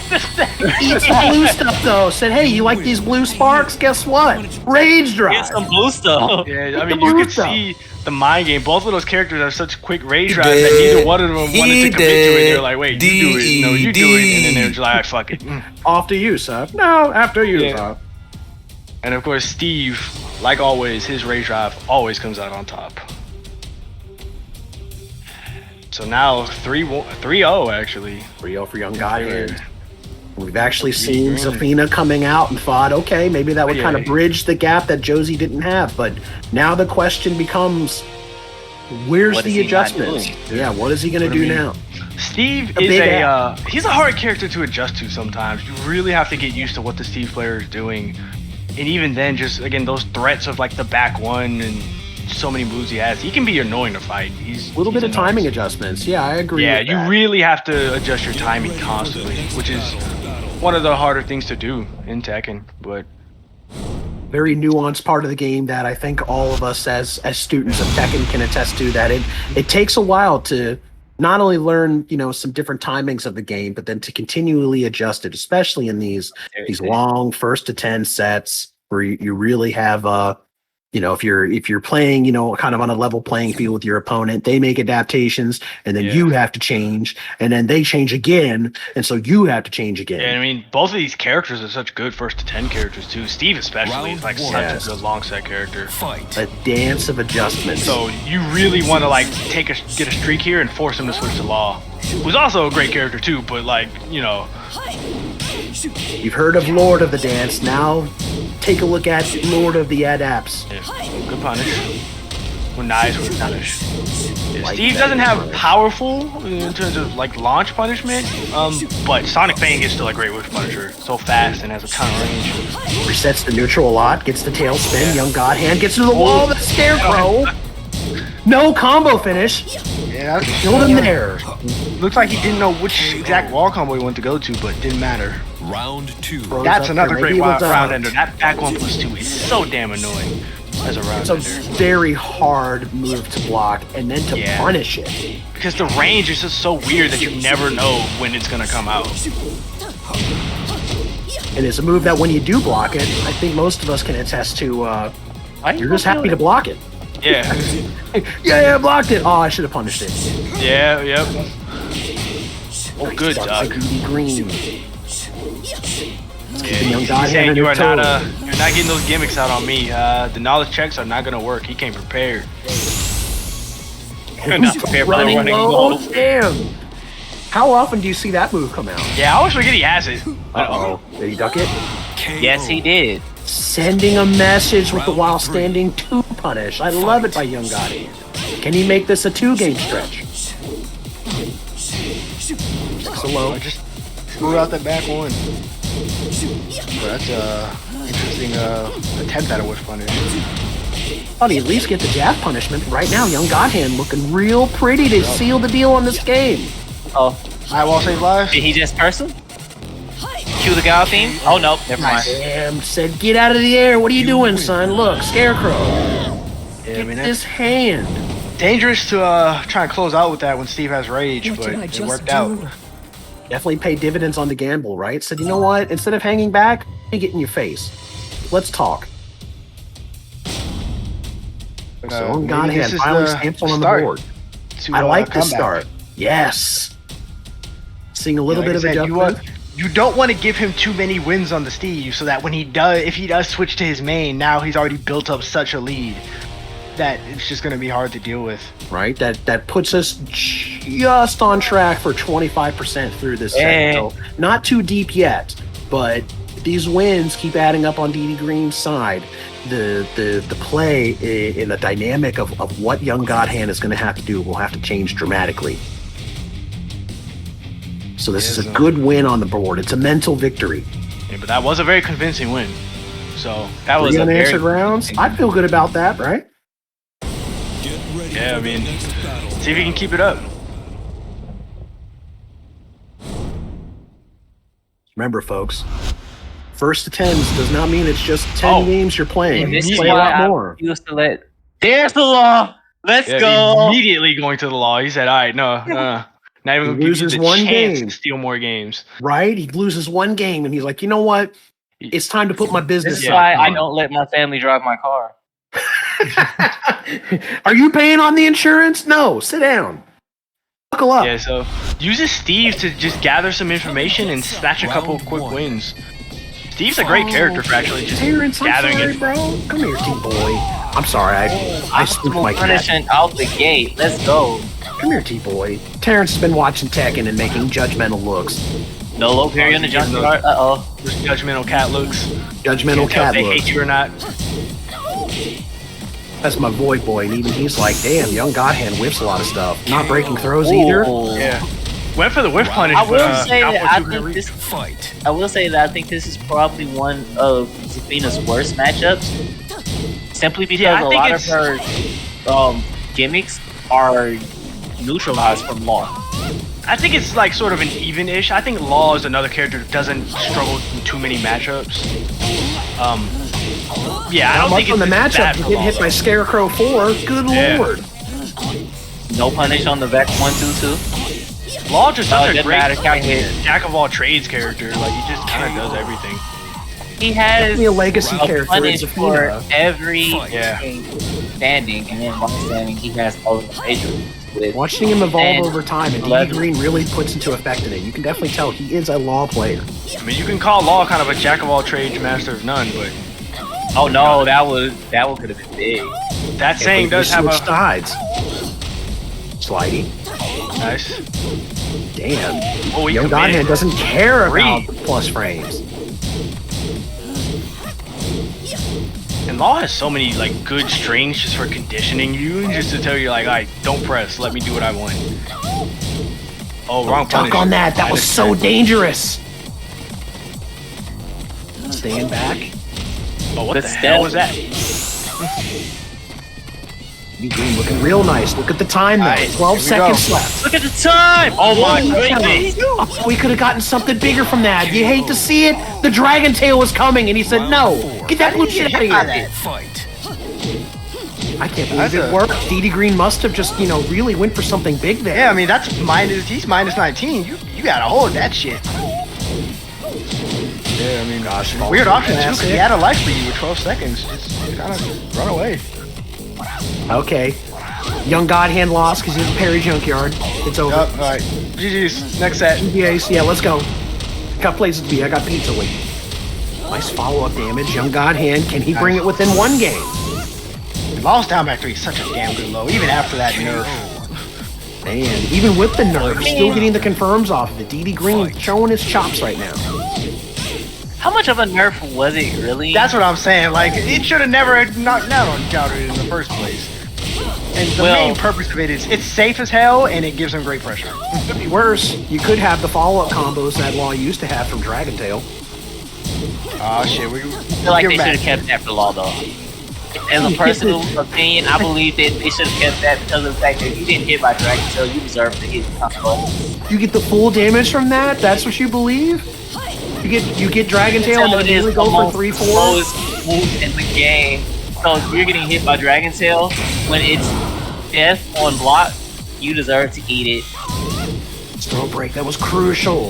Eats the blue stuff though. Said, hey, you like these blue sparks? Guess what? Rage drive. Get some blue stuff. Yeah, I mean, you could see the mind game. Both of those characters have such quick rage drive that neither one of them wanted to commit to it. They're like, wait, you do it. No, you do it. And then they're just like, fuck it. Off to you, Seth. No, after you, Seth. And of course, Steve, like always, his rage drive always comes out on top. So now 3-0 actually. 3-0 for Young Godhand. We've actually seen Zafina coming out and thought, okay, maybe that would kind of bridge the gap that Josie didn't have. But now the question becomes, where's the adjustments? Yeah, what is he going to do now? Steve he's a hard character to adjust to sometimes. You really have to get used to what the Steve player is doing. And even then, just, again, those threats of like the back one and so many moves he has, he can be annoying to fight. He's a little bit of timing adjustments. Yeah, I agree. Yeah, with you that. really have to adjust your timing constantly, which is one of the harder things to do in Tekken. But very nuanced part of the game that I think all of us as students of Tekken can attest to. That it takes a while to not only learn, some different timings of the game, but then to continually adjust it, especially in these long 1st to 10 sets where you really have if you're playing, kind of on a level playing field with your opponent, they make adaptations and then you have to change and then they change again. And so you have to change again. Yeah, I mean, both of these characters are such good 1st to 10 characters too. Steve especially is like such a good long set character. A dance of adjustments. So you really want to like get a streak here and force him to switch to Law, who's also a great character too, but you've heard of Lord of the Dance. Now take a look at Lord of the Adapts. Yeah. Good punish. Well, nice with punish. Yeah, Steve doesn't have powerful in terms of like launch punishment, but Sonic Fang is still a great whiff punisher. So fast and has a ton of range. Resets the neutral a lot, gets the tail spin. Young Godhand gets to the wall with a Scarecrow. No combo finish. Yeah, killed him there. Looks like he didn't know which exact wall combo he wanted to go to, but it didn't matter. Round 2. That's another great round ender. That back 1+2 is so damn annoying as a round ender. It's a very hard move to block and then to punish it. Because the range is just so weird that you never know when it's going to come out. And it's a move that when you do block it, I think most of us can attest to, you're just happy to block it. Yeah. Yeah, I blocked it. Oh, I should have punished it. Yeah, yep. Oh, good duck. Green. He's saying you're not getting those gimmicks out on me. The knowledge checks are not gonna work. He came prepared. Not prepared for running running low. low. Damn. How often do you see that move come out? Yeah, I always forget he has it. Uh-oh. Did he duck it? Yes, he did. Sending a message with the while standing 2 punish. I love it by Young Gotti. Can he make this a 2-game stretch? So low. Just threw out that back one. Well, that's interesting attempt at a whiff punish. Oh, he at least get the jab punishment. Right now, Young Godhand looking real pretty to seal the deal on this game. Oh. I wall save live. Did he just curse him? Cue the God theme? Oh, no. Never mind. Damn, said, get out of the air. What are you doing, son? Look, Scarecrow. Yeah, Get this hand. Dangerous to try and close out with that when Steve has rage, but it worked out. Definitely pay dividends on the gamble, right? Said, you know what? Instead of hanging back, let me get in your face. Let's talk. So Godhand finally stamps on the board. I like this start. Yes. Seeing a little bit of adjustment. You don't want to give him too many wins on the Steve, so that when if he does switch to his main, now he's already built up such a lead that it's just going to be hard to deal with. Right? That puts us just on track for 25% through this set. So not too deep yet, But these wins keep adding up on DD Green's side. The play in the dynamic of what young Godhand is going to have to do will have to change dramatically. So this is a good win on the board. It's a mental victory. Yeah, but that was a very convincing win. So that was Three a unanswered very rounds. I feel good about that, right? Yeah, I mean, see if you can keep it up. Remember, folks, first to tens does not mean it's just 10 games you're playing. And this You is play a why lot I more. used to let. There's the law. Let's Yeah, go. Immediately going to the law. He said, "All right, no, not even He gonna give you loses the one chance game. to steal more games." Right? He loses one game, and he's like, you know what? It's time to put my business This is on. why I don't let my family drive my car. Are you paying on the insurance? No. Sit down. Buckle up. Yeah, so uses Steve to just gather some information and snatch a couple quick wins. Steve's a great character for actually just Terrence, I'm gathering sorry, it. bro. Come here, T-boy. I'm sorry. I spooked my cat. Punishment out the gate. Let's go. Come here, T-boy. Terrence has been watching Tekken and making judgmental looks. No low period in the junkyard. Uh-oh. Just judgmental cat looks. Judgmental Can't tell cat if they looks. hate you or not. That's my void boy, and even he's like, damn, young Godhand whiffs a lot of stuff. Not breaking throws either. Yeah. Went for the whiff punish. I will but, say not that what I you think really- this. I will say that I think this is probably one of Zafina's worst matchups, simply because Yeah, I a think lot of her gimmicks are neutralized from Law. I think it's like sort of an even-ish. I think Law is another character that doesn't struggle in too many matchups. Yeah, I don't think on it's the as matchup. bad You for get Law, hit by Scarecrow 4. Good Yeah. lord. No punish on the Vex 1-2-2. Law just such a doesn't great matter, count hit. jack of all trades character. Like he just kind of does everything. He has Definitely a legacy character in punish for Zafina. every Yeah. standing, and then one standing he has all the major. With Watching him evolve and over time, and DD 11. Green really puts into effect in it. You can definitely tell he is a Law player. I mean, you can call Law kind of a jack of all trades, master of none, but Oh no, that one could have been big. that saying does have switch a sides. Slidey. nice. Damn. Oh, he Young committed. Godhand doesn't care about Three. plus frames. And Law has so many like good strings just for conditioning you, and just to tell you like, all right, don't press, let me do what I want. Oh, wrong Duck punish. on that. That was Minus so 10. dangerous. Staying back. Oh, what The the hell was that? DD Green looking real nice. Look at the time though. Alright, 12 here we seconds go. left. Look at the time! Oh my goodness! Oh, we could have gotten something bigger from that. You hate to see it. The Dragon Tail was coming, and he said, "No, get that blue shit out of here." I can't believe it worked. DD Green must have just, really went for something big there. Yeah, I mean that's he's minus 19. You gotta hold that shit. Yeah, I mean, gosh, Weird option too, That's 'cause he it. had a life for you with 12 seconds. Just kind of run away. Okay. Young Godhand lost because he's in Perry Junkyard. It's over. Yup, alright. GG's. Next set. GGA's, yeah, let's go. Got places to be. I got pizza waiting. Nice follow-up damage. Young Godhand, can he bring it within one game? Law's down by 3 is such a damn good low, even after that nerf. Man, even with the nerf, still getting the confirms off of it. DD Green showing his chops right now. How much of a nerf was it really? That's what I'm saying. Like, it should have never knocked down on Chowder in the first place. And the Well- main purpose of it is it's safe as hell and it gives him great pressure. Could be worse. You could have the follow-up combos that Law used to have from Dragon Tail. Oh shit, I feel like they should have kept that for Law though. As a personal opinion, I believe that they should have kept that because of the fact that if you didn't hit by Dragon Tail, you deserve to hit the combo. You get the full damage from that? That's what you believe? You get Dragon Tail and then it is you go for almost 3-4? slowest move in the game. So if you're getting hit by Dragon Tail, when it's death on block, you deserve to eat it. Throw break, that was crucial.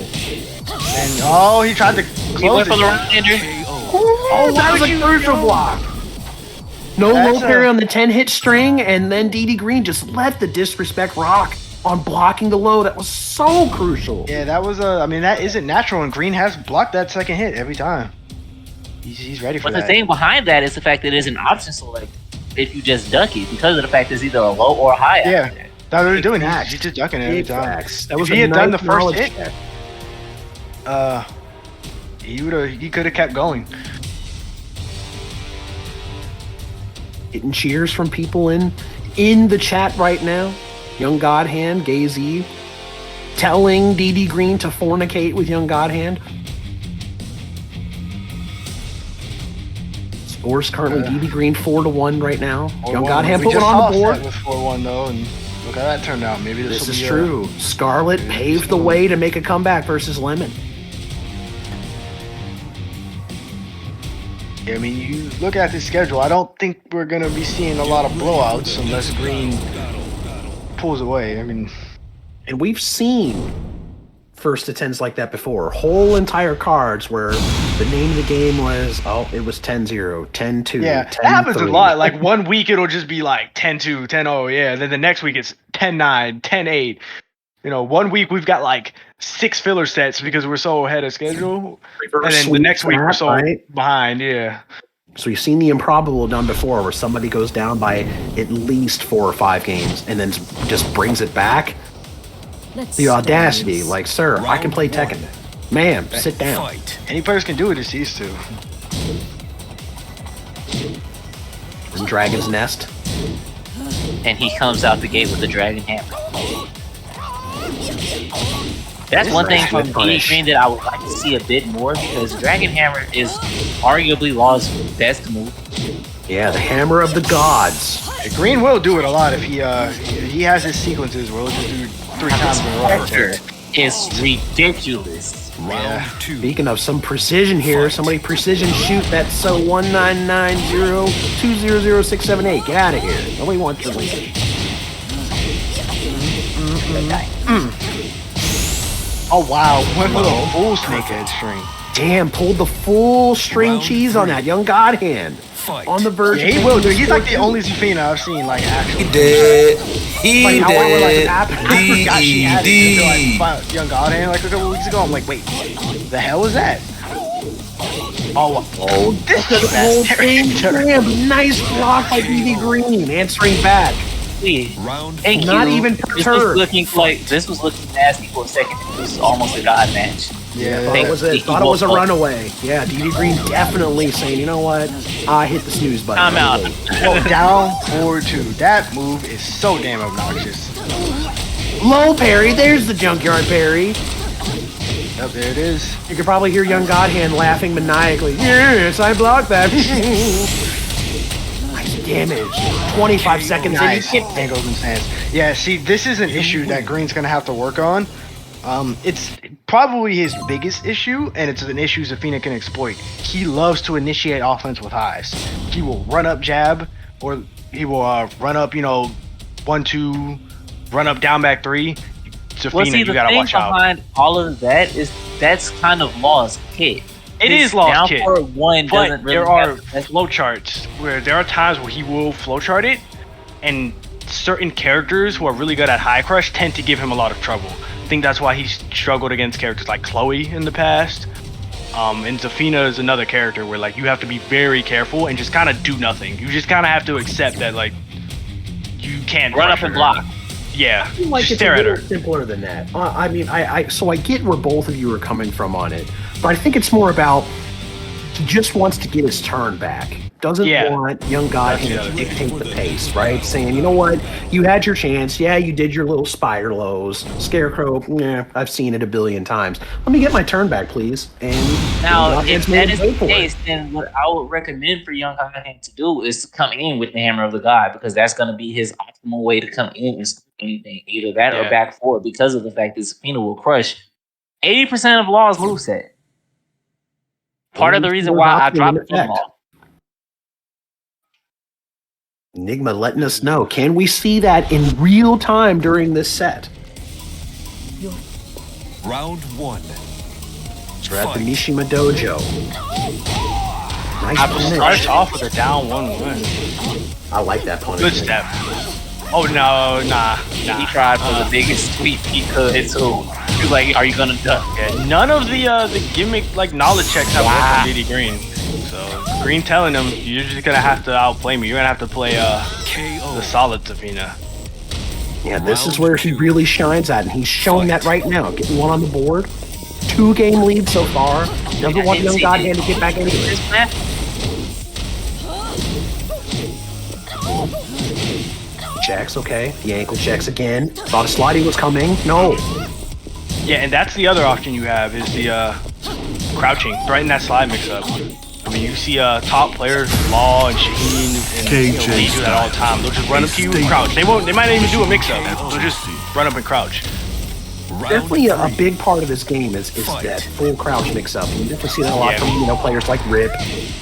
And oh, he tried to He close went for the it. right hander. Oh, that was a crucial block. No That's low parry on the 10-hit string, and then DD Green just let the disrespect rock on blocking the low. That was so crucial. Yeah, that was I mean, that isn't natural, and Green has blocked that second hit every time. He's ready for But that. the thing behind that is the fact that it is an option select if you just duck it because of the fact it's either a low or a high. Yeah, that's what he's doing. Facts. He's just ducking it every Big time. facts. That If was he a had done the nice first knowledge hit, check. He could have kept going. Getting cheers from people in the chat right now. Young Godhand, Gay Z, telling DD Green to fornicate with Young Godhand. Scores currently DD Green 4-1 right now. Young Godhand put one on the board. With 4-1 though, and look how that turned out. Maybe this is true. Scarlet paved the way to make a comeback versus Lemon. Yeah, I mean, you look at the schedule. I don't think we're gonna be seeing a lot of blowouts unless Green pulls away. I mean, and we've seen first to 10s like that before. Whole entire cards where the name of the game was, it was 10-0, 10-2, yeah, 10-3. that happens a lot. Like 1 week it'll just be like 10-2, 10-0, yeah. Then the next week it's 10-9, 10-8. You know, 1 week we've got like 6 filler sets because we're so ahead of schedule. And then the next week we're so behind, yeah. So you've seen the improbable done before where somebody goes down by at least 4 or 5 games and then just brings it back. The audacity, like, sir, I can play Tekken. Ma'am, sit down. Any players can do it, it's these two. And Dragon's Nest. And he comes out the gate with the Dragon Hammer. That's one thing from DD Green that I would like to see a bit more because Dragon Hammer is arguably Law's best move. Yeah, the Hammer of the Gods. Green will do it a lot if he has his sequences where he'll just do 3 times in a row. It's ridiculous. Yeah. Speaking of some precision here, somebody precision shoot that so 1990200678. Get out of here. Nobody wants your link. Oh wow, went for the full snakehead string. Damn, pulled the full string cheese on that Young Godhand. On the verge. Yeah, he will, dude. He's like the only Zafina I've seen like actually. He did. He like, did. I forgot she had it until like Young Godhand like a couple weeks ago. I'm like, wait, the hell was that? Oh, this is the best character. Damn, nice block by DD Green, answering back. Thank Not you. even perturbed. This was looking nasty for a second. It was almost a god match. Yeah, thought it was a runaway. Yeah, DD Green definitely saying, you know what? I hit the snooze button. I'm out. Oh, down 4-2. That move is so damn obnoxious. Low parry. There's the junkyard parry. Yep, there it is. You could probably hear Young Godhand laughing maniacally. Yes, I blocked that. Nice damage. 25 seconds nice. in. There goes Sans. Yeah, see, this is an issue that Green's gonna have to work on. It's probably his biggest issue, and it's an issue Zafina can exploit. He loves to initiate offense with highs. He will run up jab, or he will run up, 1-2, run up down back 3. Zafina, you gotta watch out. Behind all of that is that's kind of Law's kit. It is Law's kit, one but doesn't really there are flow charts where there are times where he will flow chart it, and certain characters who are really good at high crush tend to give him a lot of trouble. I think that's why he's struggled against characters like Chloe in the past. And Zafina is another character where like you have to be very careful and just kind of do nothing. You just kind of have to accept that like you can't run up and block. Yeah, I feel like it's a little simpler than that. I mean, so I get where both of you are coming from on it, but I think it's more about he just wants to get his turn back. Doesn't want Young Godhand to dictate the pace, right? Saying, you know what, you had your chance. Yeah, you did your little spider lows. Scarecrow, I've seen it a billion times. Let me get my turn back, please. And now, if that is the case, then what I would recommend for Young Godhand to do is to come in with the Hammer of the God, because that's going to be his optimal way to come in and scoop anything. Either that or back forward, because of the fact that Zafina will crush 80% of Law's moveset. Part of the reason why I dropped Law. Enigma letting us know. Can we see that in real time during this set? Round 1. We're at the Mishima Dojo. Nice I started off with a down 1-1. I like that punish. Good step. Oh no, nah. He tried for the biggest sweep he could, so he was like, "Are you gonna duck?" Yeah, none of the gimmick like knowledge checks have worked on DD Green. So Green telling him, "You're just gonna have to outplay me. You're gonna have to play the solid Zafina." Yeah, this is where he really shines at, and he's showing that right now. Getting one on the board, 2-game lead so far. Doesn't want Young Godhand to get back anywhere. Checks, okay. The ankle checks again. Thought a sliding was coming. No. Yeah, and that's the other option you have is the crouching right in that slide mix-up. I mean, you see top players, Law and Shaheen, and they do that all the time. They'll just run up to you and crouch. They might not even do a mix-up. They'll just run up and crouch. Definitely a big part of this game is that full crouch mix-up. You definitely see that a lot from players like Rip.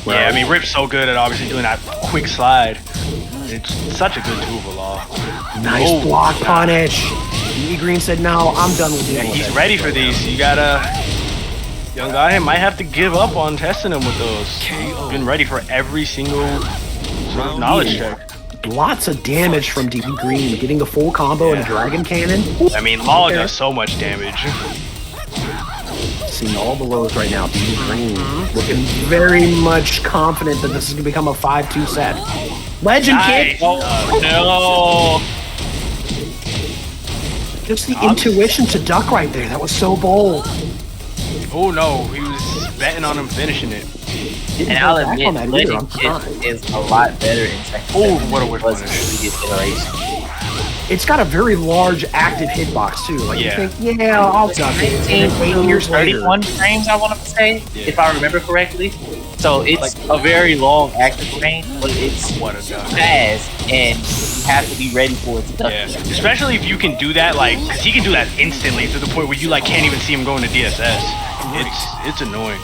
Yeah, I mean, Rip's so good at obviously doing that quick slide. It's such a good tool for Law. Nice block punish. D Green said, "No, I'm done with you." Yeah, he's ready for these. You gotta. Young Godhand might have to give up on testing him with those. He's been ready for every single sort of knowledge check. Lots of damage from DD Green, getting a full combo and a Dragon Cannon. I mean, Law does so much damage. Seeing all the lows right now. DD Green looking very much confident that this is going to become a 5-2 set. Legend kick! Oh, no! Just the intuition to duck right there. That was so bold. Oh no, he was betting on him finishing it. And I'll admit, Legend is a lot better in Tekken. Oh, what a weird punish. It's got a very large active hitbox too. Like you think, yeah, I'll duck it. 8 years 31 frames, I want to say, if I remember correctly. So it's a very long active range, but it's fast, and you have to be ready for it to duck. Yeah, especially if you can do that, because he can do that instantly to the point where you can't even see him going to DSS. It's annoying.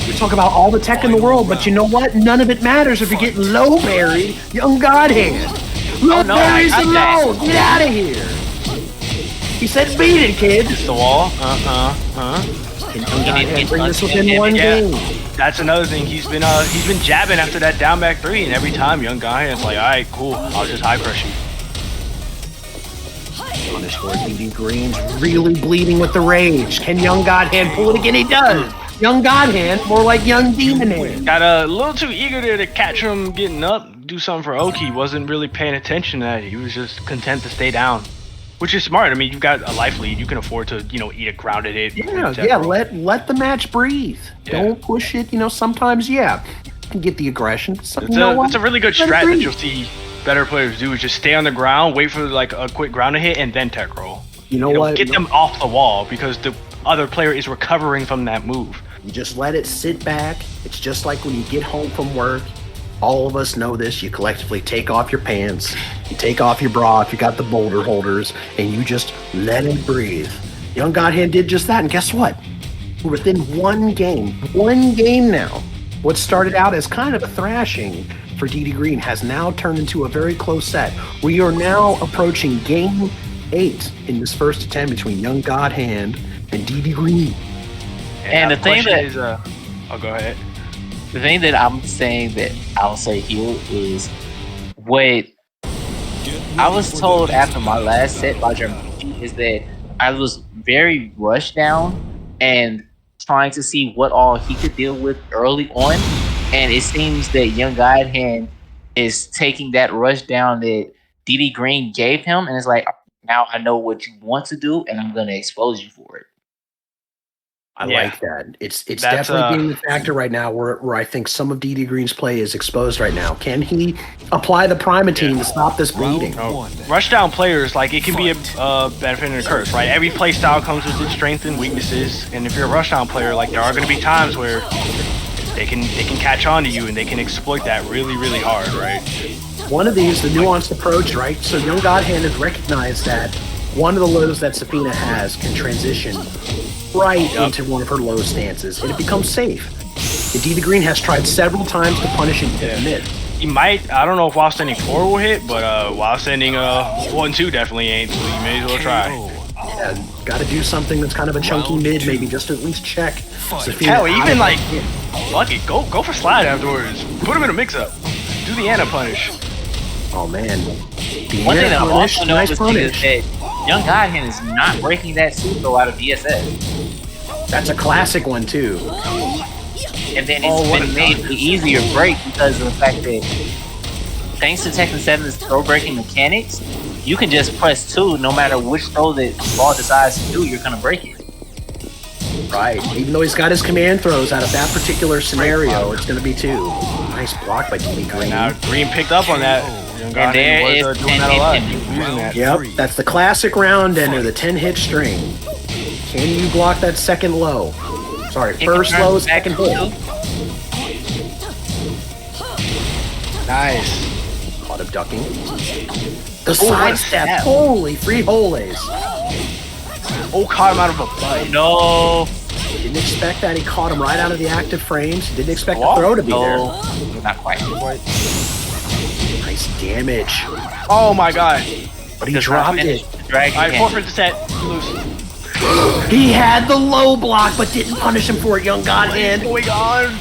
We talk about all the tech in the world, but you know what? None of it matters if you're getting low buried. Young Godhand. Low berries alone. Get out of here. He said, "Beat it, kid." It's the wall. Can Young Godhand bring this within one game? That's another thing. He's been jabbing after that down back 3, and every time Young Godhand's like, "All right, cool. I'll just high crush you." Punish for DD Green's really bleeding with the rage. Can Young Godhand pull it again? He does. Young Godhand, more like Young Demon Hand. Got a little too eager there to catch him getting up, do something for Oki. Wasn't really paying attention to that. He was just content to stay down, which is smart. I mean, you've got a life lead. You can afford to, eat a grounded hit. Yeah. Let the match breathe. Yeah. Don't push it. Sometimes, you can get the aggression. It's a really good strat that you'll see better players do is just stay on the ground, wait for a quick grounded hit, and then tech roll. You know what? Get them off the wall because the other player is recovering from that move. You just let it sit back. It's just like when you get home from work. All of us know this. You collectively take off your pants. You take off your bra if you got the boulder holders, and you just let it breathe. Young Godhand did just that, and guess what? We're within one game now. What started out as kind of a thrashing for DD Green has now turned into a very close set. We are now approaching game 8 in this first attempt between Young Godhand and DD Green. And the thing that is, go ahead. The thing that I'm saying that I'll say here is what I was told after my last set by German is that I was very rushed down and trying to see what all he could deal with early on, and it seems that Young Godhand is taking that rush down that DD Green gave him, and it's like, now I know what you want to do, and I'm going to expose you for it. I like that. It's definitely being the factor right now where I think some of DD Green's play is exposed right now. Can he apply the Primatine to stop this bleeding? Rush down players, it can be a benefit and a curse, right? Every play style comes with its strengths and weaknesses, and if you're a rush down player, there are going to be times where they can catch on to you and they can exploit that really, really hard, right? One of these, the nuanced approach, right? So Young Godhand has recognized that one of the lows that Safina has can transition right into one of her low stances, and it becomes safe. And DD Green has tried several times to punish him in mid. He might, I don't know if while standing 4 will hit, but while standing 1-2 definitely ain't, so you may as well try. Yeah, got to do something that's kind of a chunky mid, maybe just to at least check. Hell, even fuck it, go for slide afterwards. Put him in a mix-up. Do the Anna punish. Oh man. One thing that I'm also noticing is that Young Godhand is not breaking that Suto out of DSS. That's a classic one too. And then it's been made the easier break because of the fact that thanks to Tekken 7's throw breaking mechanics, you can just press 2 no matter which throw that ball decides to do, you're gonna break it. Right. Even though he's got his command throws out of that particular scenario, it's going to be 2. Nice block by DD Green. Now Green picked up on that. And there is doing that a lot. Using that. Yep, that's the classic round ender, the 10-hit string. Can you block that second low? Sorry, first low, second hit. Nice. Caught him ducking. The side step. Holy frijoles. Oh, caught him out of a bite. No. Didn't expect that. He caught him right out of the active frames. Didn't expect the throw to be there. Not quite. Nice damage. Oh my god. But he dropped it. Alright, forfeit the set. Loose. He had the low block, but didn't punish him for it, young Godhand. Going on.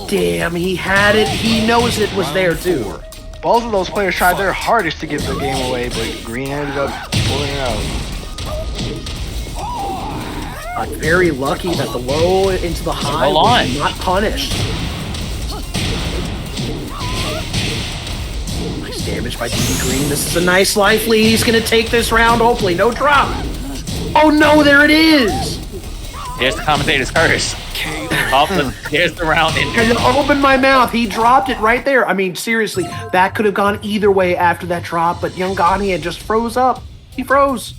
Damn, he had it. He knows it was there too. Both of those players tried their hardest to give the game away, but Green ended up pulling it out. Very lucky that the low into the high was not punished. Nice damage by DD Green. This is a nice life lead. He's going to take this round, hopefully. No drop. Oh no, there it is. There's the commentator's curse. There's the round in there. I opened my mouth. He dropped it right there. I mean, seriously, that could have gone either way after that drop, but young Ghani just froze up. He froze.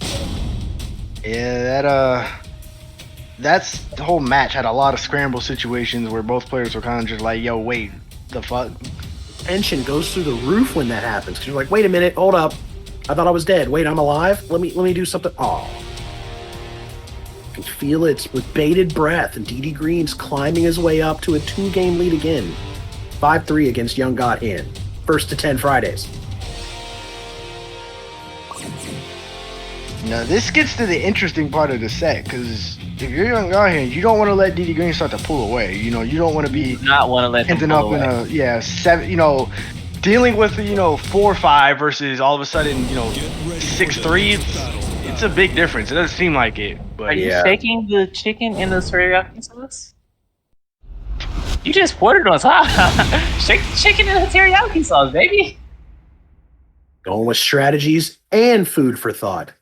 Yeah, that's the whole match had a lot of scramble situations where both players were kind of just like, yo, wait, the fuck? Tension goes through the roof when that happens. Because you're like, wait a minute, hold up. I thought I was dead. Wait, I'm alive? Let me do something. Oh. You can feel it with bated breath, and DD Green's climbing his way up to a 2-game lead again. 5-3 against Young Godhand. First to 10 Fridays. Now, this gets to the interesting part of the set, because if you're Young Godhand, you don't want to let DD Green start to pull away. You know, you don't want to be not want to let him ending up in a 7. You know, dealing with 4-5 versus all of a sudden 6-3. It's a big difference. It doesn't seem like it, but are you shaking the chicken in the teriyaki sauce? You just poured it on top. Shake the chicken in the teriyaki sauce, baby. Going with strategies and food for thought.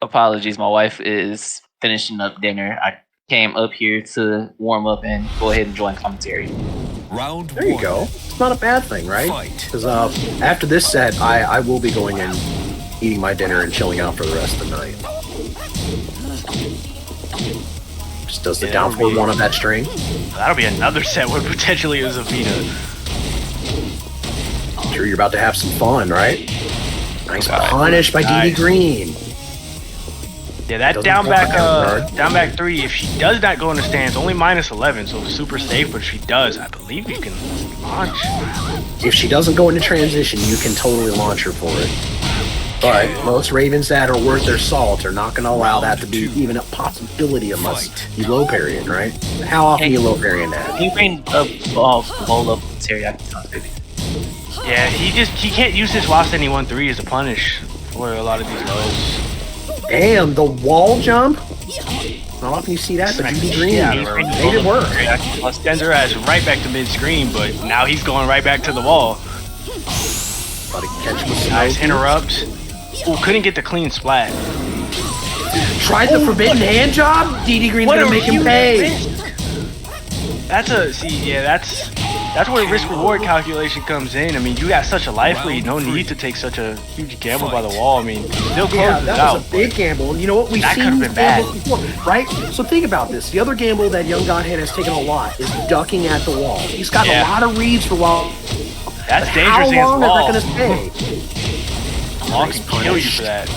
Apologies, my wife is finishing up dinner. I came up here to warm up and go ahead and join commentary. Round there you go. It's not a bad thing, right? Because after this set, I will be going and eating my dinner and chilling out for the rest of the night. Just does the down 4-1 of that string. That'll be another set where potentially is a Vita. I'm sure you're about to have some fun, right? Nice punish by DD Green. Yeah, that down back 3, if she does not go in the stance, only -11, so super safe, but if she does, I believe you can launch. If she doesn't go into transition, you can totally launch her for it. But most Ravens that are worth their salt are not going to allow that to be even a possibility unless you low parry it, right? How often you low parry in that? Can you bring a bowl of teriyaki sauce, baby? Yeah, he can't use his Wasani 1-3 as a punish for a lot of these lows. Damn, the wall jump? How often you see that? But DD Green made it work. Sends her ass right back to mid-screen, but now he's going right back to the wall. Nice interrupt. Ooh, couldn't get the clean splat. Tried the forbidden hand job? DD Green's gonna make him pay. That's where risk-reward calculation comes in. I mean, you got such a life lead, no need to take such a huge gamble by the wall. I mean, still close it that out. was a big gamble. And you know what? We've seen gambles before, right? So think about this. The other gamble that Young Godhead has taken a lot is ducking at the wall. He's got a lot of reads for wall. That's dangerous against wall. How long wall. is that going to stay? Wall can kill you for that.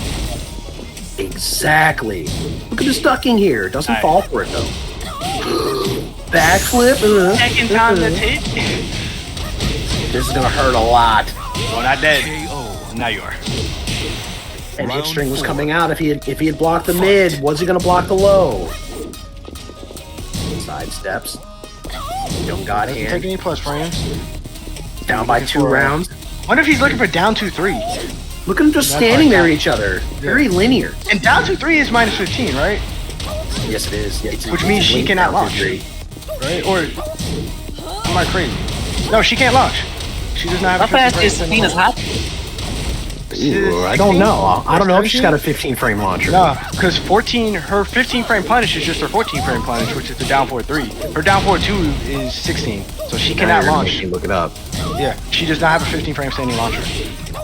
Exactly. Look at this ducking here. Doesn't fall for it, though. Backflip. Second time that's hit. This is going to hurt a lot. Oh, not dead. Now you are. And hit string was coming out. If he had blocked the mid, was he going to block the low? Side steps. Young Godhand. Take any plus frames. Down by 2 rounds. What if he's looking for down 2-3? Look at them just standing there at each other. Very linear. And down 2-3 is -15, right? Yes, it is. Yeah, which means she cannot launch. Right? Or am I crazy? No, she can't launch. She does not have. How fast is Sabina's hot? Ooh, I don't know. I don't know if she's got a 15 frame launcher. No, because her 15 frame punish is just her 14 frame punish, which is the down forward 3. Her down forward 2 is 16, so she cannot launch. Look it up. Yeah, she does not have a 15 frame standing launcher.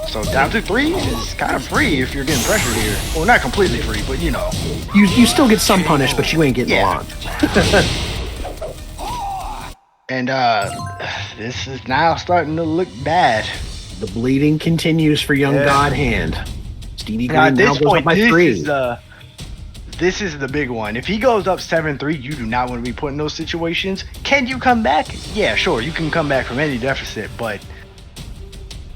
So down to 3 is kind of free if you're getting pressured here. Well, not completely free, but you know. You still get some punish, but you ain't getting the launch. And this is now starting to look bad. The bleeding continues for young God Hand. Stevie Green At now this goes point, up by 3. this is the big one. If he goes up 7-3, you do not want to be put in those situations. Can you come back? Yeah, sure, you can come back from any deficit, but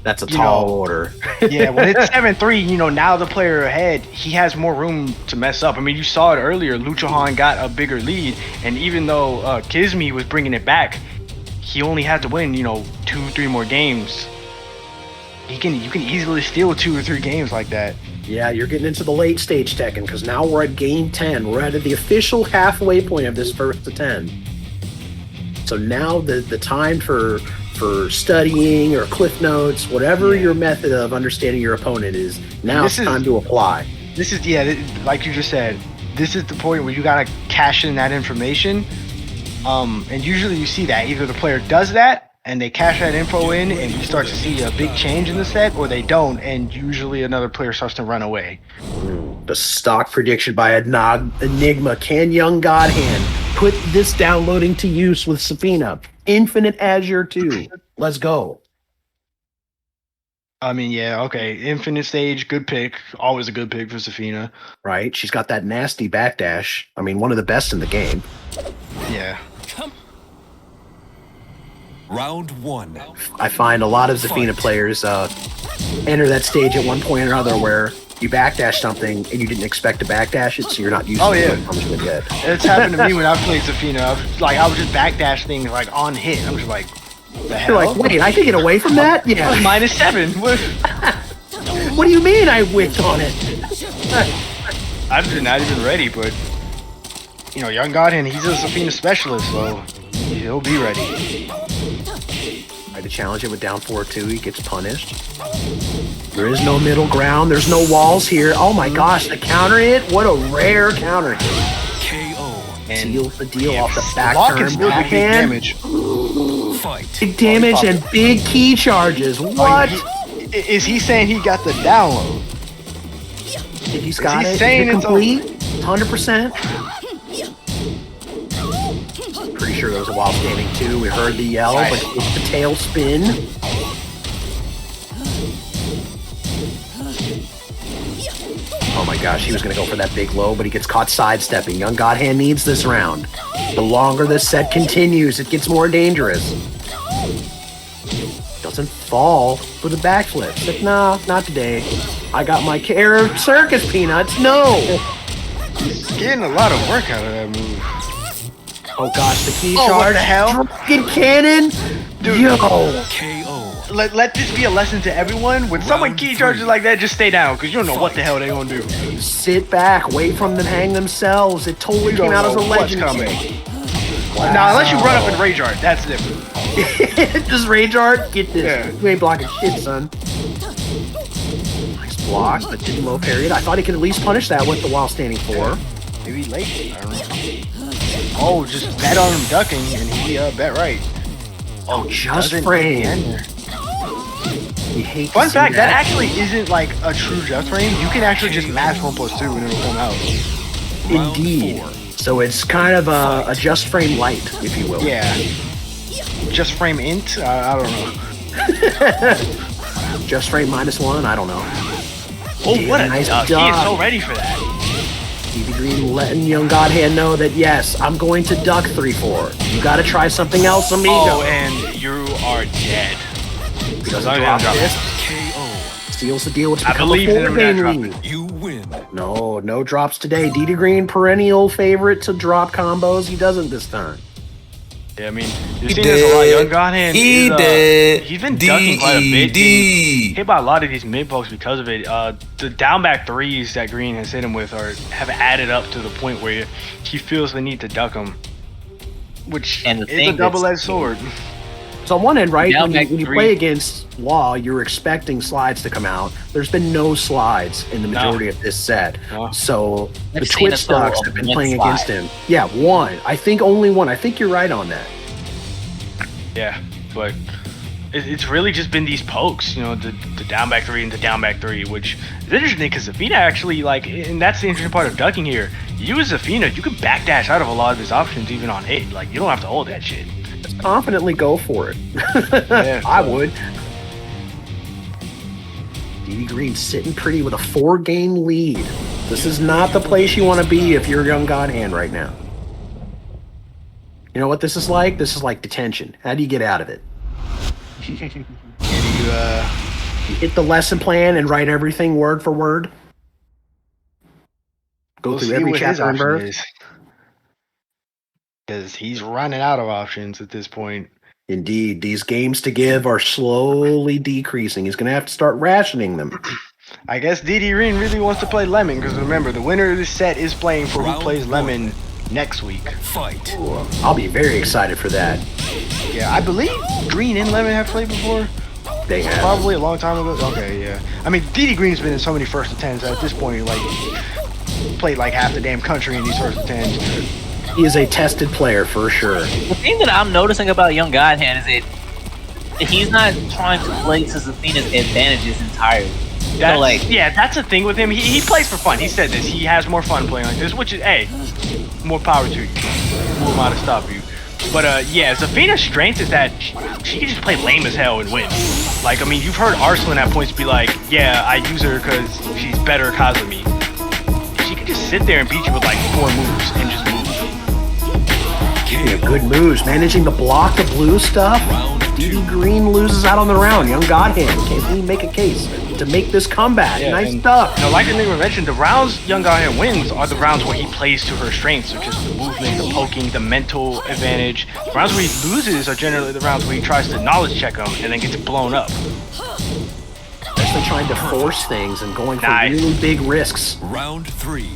that's a tall order. Yeah, when it's 7-3, you know, now the player ahead, he has more room to mess up. I mean, you saw it earlier. Luchahan got a bigger lead, and even though Kizmi was bringing it back, he only had to win, you know, 2-3 more games. You can easily steal 2 or 3 games like that. Yeah, you're getting into the late stage, Tekken, because now we're at game 10. We're at the official halfway point of this first to 10. So now the time for studying or cliff notes, whatever your method of understanding your opponent is, now it's time to apply. This is, like you just said, this is the point where you gotta cash in that information. And usually you see that either the player does that and they cash that info in and you start to see a big change in the set, or they don't, and usually another player starts to run away. The stock prediction by Enigma. Can young Godhand put this downloading to use with Safina? Infinite Azure 2. Let's go. I mean, yeah, okay. Infinite Stage, good pick. Always a good pick for Safina. Right? She's got that nasty backdash. I mean, one of the best in the game. Yeah. Round 1. I find a lot of Zafina players enter that stage at one point or another where you backdash something and you didn't expect to backdash it, so you're not used to the punishment yet. It's happened to me when I played Zafina. I would just backdash things like on hit. I'm just like, the hell? You're like, wait, I can get away from that? Yeah. -7. What do you mean I whipped on it? I'm just not even ready, but you know, young Godhand, he's a Zafina specialist, so he'll be ready. Try to challenge it with down 4-2, he gets punished. There is no middle ground, there's no walls here. Oh my gosh, the counter hit? What a rare counter hit. KO. Seals the deal off the back Lock turn. is still big damage. Big damage and big key charges. What? Is he saying he got the download? If he's got it, saying is it it's complete? 100%? Pretty sure there was a wild standing too. We heard the yell, but it's the tail spin. Oh my gosh, he was going to go for that big low, but he gets caught sidestepping. Young Godhand needs this round. The longer this set continues, it gets more dangerous. Doesn't fall for the backflip. Like, nah, not today. I got my care circus peanuts. No! He's getting a lot of work out of that move. Oh gosh, the key What charge. the hell? Drunken cannon? Dude. Yo! KO. Let this be a lesson to everyone. When someone key charges like that, just stay down, because you don't know what the hell they're going to do. Sit back, wait for them to hang themselves. It totally came out as a legend. Wow. Now, unless you run up and rage art, that's different. Just rage art? Get this. Yeah. You ain't blocking shit, son. Nice block, but didn't low parry. I thought he could at least punish that with the while standing 4. Maybe late. I don't know. Oh, just bet on him ducking, and he bet right. Oh, just frame. Fun fact, that actually isn't like a true just frame. You can actually just mash 1+2 and it'll come out. Indeed. So it's kind of a just frame light, if you will. Yeah. Just frame int? I don't know. Just frame -1? I don't know. Oh, what a nice duck. He is so ready for that. Stevie Green letting young Godhand know that, yes, I'm going to duck 3-4. You gotta try something else, amigo. Oh, and you are dead. He doesn't drop this. KO. Steals the deal. It's I believe in him that drop. You win. No drops today. Didi Green, perennial favorite to drop combos. He doesn't this time. Yeah, I mean, you've seen this a lot. Young Godhand, he's been ducking quite a bit. Hit by a lot of these mid pokes because of it. The down back 3s that Green has hit him with have added up to the point where he feels the need to duck them, which is a double-edged sword. So on one end, right, Down when back you three. play against Law, you're expecting slides to come out. There's been no slides in the majority of this set. So the I've seen Twitch a total stocks of have been one playing slide. against him. Yeah, one. I think only one. I think you're right on that. Yeah, but it's really just been these pokes, you know, the down back 3 and the down back 3, which is interesting because Zafina actually, like, and that's the interesting part of ducking here. You as Zafina, you can backdash out of a lot of his options even on hit. Like, you don't have to hold that shit. Just confidently go for it. Yeah, I would. DD Green sitting pretty with a 4-game lead. This is not the place you want to be if you're Young God Hand right now. You know what this is like? This is like detention. How do you get out of it? You hit the lesson plan and write everything word for word? Go through every chapter and verse? Because he's running out of options at this point. Indeed, these games to give are slowly decreasing. He's going to have to start rationing them. I guess DD Green really wants to play Lemon, because remember, the winner of this set is playing for who plays Lemon next week. Fight. Ooh, I'll be very excited for that. Yeah, I believe Green and Lemon have played before. They have. Probably a long time ago. Okay, yeah. I mean, DD Green's been in so many first attempts at this point, like, played like half the damn country in these first attempts. He is a tested player for sure. The thing that I'm noticing about Young Godhand is that he's not trying to play to Zafina's advantages entirely. That's the thing with him. He plays for fun. He said this. He has more fun playing like this, which is, hey, more power to you. Who am I to stop you? But yeah, Zafina's strength is that she can just play lame as hell and win. Like, I mean, you've heard Arslan at points be like, yeah, I use her because she's better Kazumi. She can just sit there and beat you with like 4 moves and just move. Yeah, good moves. Managing to block the blue stuff. DD Green loses out on the round. Young Godhand can't even make a case to make this comeback. Yeah, nice stuff. You know, like I mentioned, the rounds Young Godhand wins are the rounds where he plays to her strengths, which is the movement, the poking, the mental advantage. The rounds where he loses are generally the rounds where he tries to knowledge check them and then gets blown up. Especially trying to force things and going for really big risks. Round 3.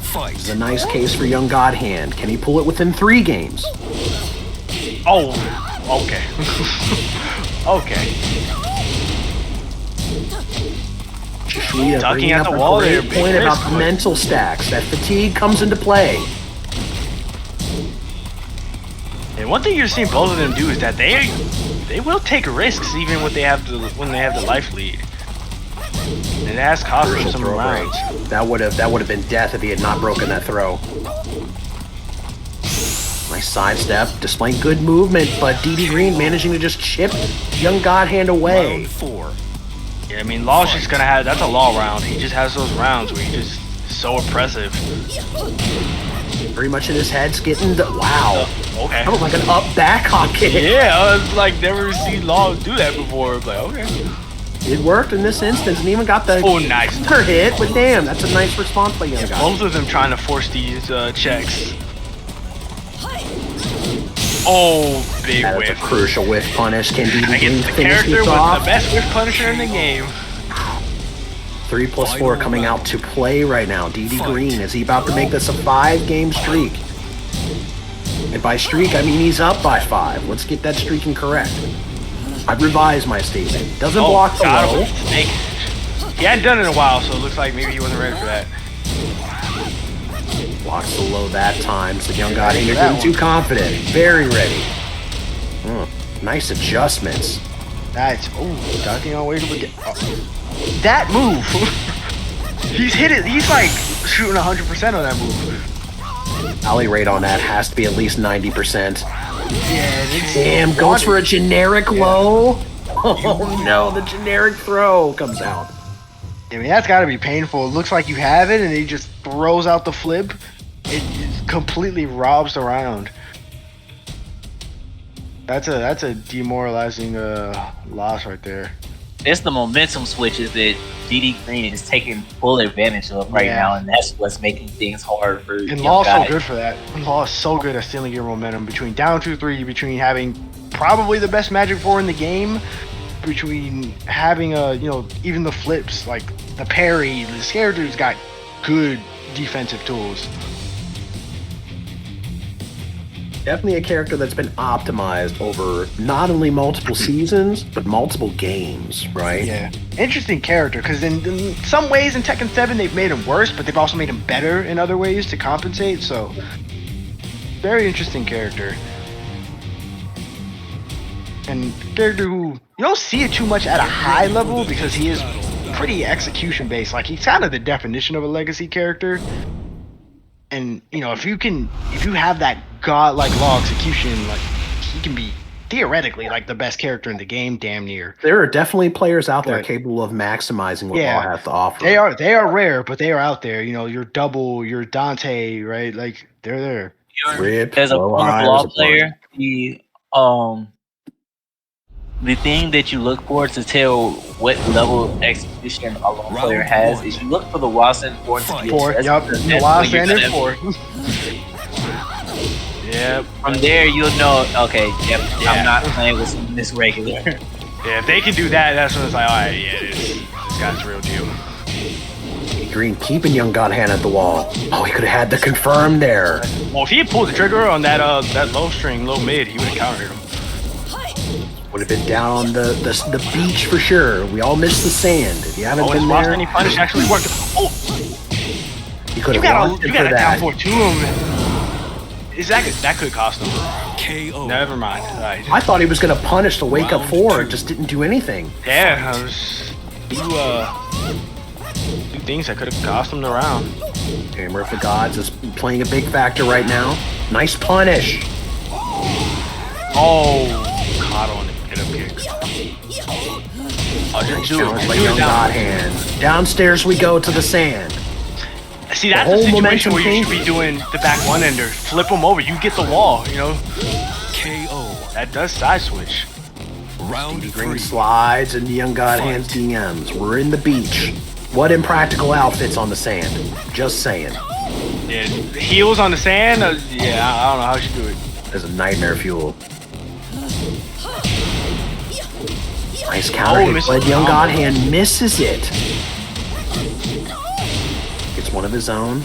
Fight. This is a nice case for Young Godhand. Can he pull it within 3 games? Oh, okay. Okay. Shuida Ducking bringing at up the a wall great there, big point risk, about the but- mental stacks. That fatigue comes into play. And one thing you're seeing both of them do is that they will take risks even when they have the life lead. And it has cost them some Throw rounds. break. That would have been death if he had not broken that throw. Nice sidestep, displaying good movement, but DD Green managing to just chip Young Godhand away. Round 4. Yeah, I mean, Law's just gonna have, that's a Law round. He just has those rounds where he just so oppressive. Pretty much in his head's getting the, wow. Okay. That was like an up back hop kick. Yeah, I was like, never seen Law do that before. I was like, okay. It worked in this instance and even got the nice hit, but damn, that's a nice response by Young Godhand. Both of them trying to force these checks. Oh, big That is whiff. a crucial whiff punish. Can DD I Green get the finish character this with off? the best whiff punisher in the game. 3+4 coming out to play right now. DD Green, is he about to make this a 5-game streak? And by streak, I mean he's up by 5. Let's get that streaking correct. I've revised my statement. Doesn't block the God, low. snake. He hadn't done it in a while, so it looks like maybe he wasn't ready for that. Blocks the low that time, so Young Godhand is getting too confident. Very ready. Nice adjustments. That's, ducking all the way to the that move! He's hit it, he's like shooting 100% on that move. Alley rate on that has to be at least 90%. Yeah, Damn, goes for a generic low. Oh no, the generic throw comes out. I mean, that's gotta be painful. It looks like you have it, and he just throws out the flip. It completely robs the round. That's a demoralizing loss right there. It's the momentum switches that DD Green is taking full advantage of right now, and that's what's making things hard for. And Law's so good for that. Law is so good at stealing your momentum between down 2-3, between having probably the best Magic 4 in the game, between having even the flips, like the parry. The Scare Dude's got good defensive tools. Definitely a character that's been optimized over not only multiple seasons, but multiple games, right? Yeah. Interesting character, because in some ways in Tekken 7 they've made him worse, but they've also made him better in other ways to compensate, so very interesting character. And character who you don't see it too much at a high level because he is pretty execution based. Like he's kind of the definition of a legacy character. And you know, if you have that godlike law execution, like he can be theoretically like the best character in the game, damn near. There are definitely players out there capable of maximizing what Law has to offer. They are rare, but they are out there. You know, your Double, your Dante, right? Like they're there. As a former Law player, the thing that you look for to tell what level of execution a Law player has is you look for the Wasen 4 to be Four, yep. The Wasen is 4. Yep. From there, you'll know, okay, yep, I'm not playing with this regular. Yeah, if they can do that, that's when it's like, alright, yeah, this guy's the real deal. Green keeping Young God Hand at the wall. Oh, he could have had the confirm there. Well, if he had pulled the trigger on that low string, low mid, he would have countered him. Would have been down on the beach for sure. We all missed the sand. If you haven't been there, any punish actually worked. Oh, you could have launched him for that. Down for 2 of them. That could cost him. KO. Never mind. Right. I thought he was gonna punish the wake up 4. It just didn't do anything. Yeah, I was two things that could have cost him the round. Hammer of the Gods is playing a big factor right now. Nice punish. Oh, caught on the get-up kick. Oh, just do it. By Young God Hand. Downstairs we go to the sand. See, that's the situation where you should be doing the back one-ender. Flip them over. You get the wall, you know? KO. That does side switch. Round 3. Slides into Young God Hand's DMs. We're in the beach. What impractical outfits on the sand? Just saying. Yeah, heels on the sand? Yeah, I don't know how you do it. There's a nightmare fuel. Nice counter hit, but Young God Hand misses it. Gets one of his own.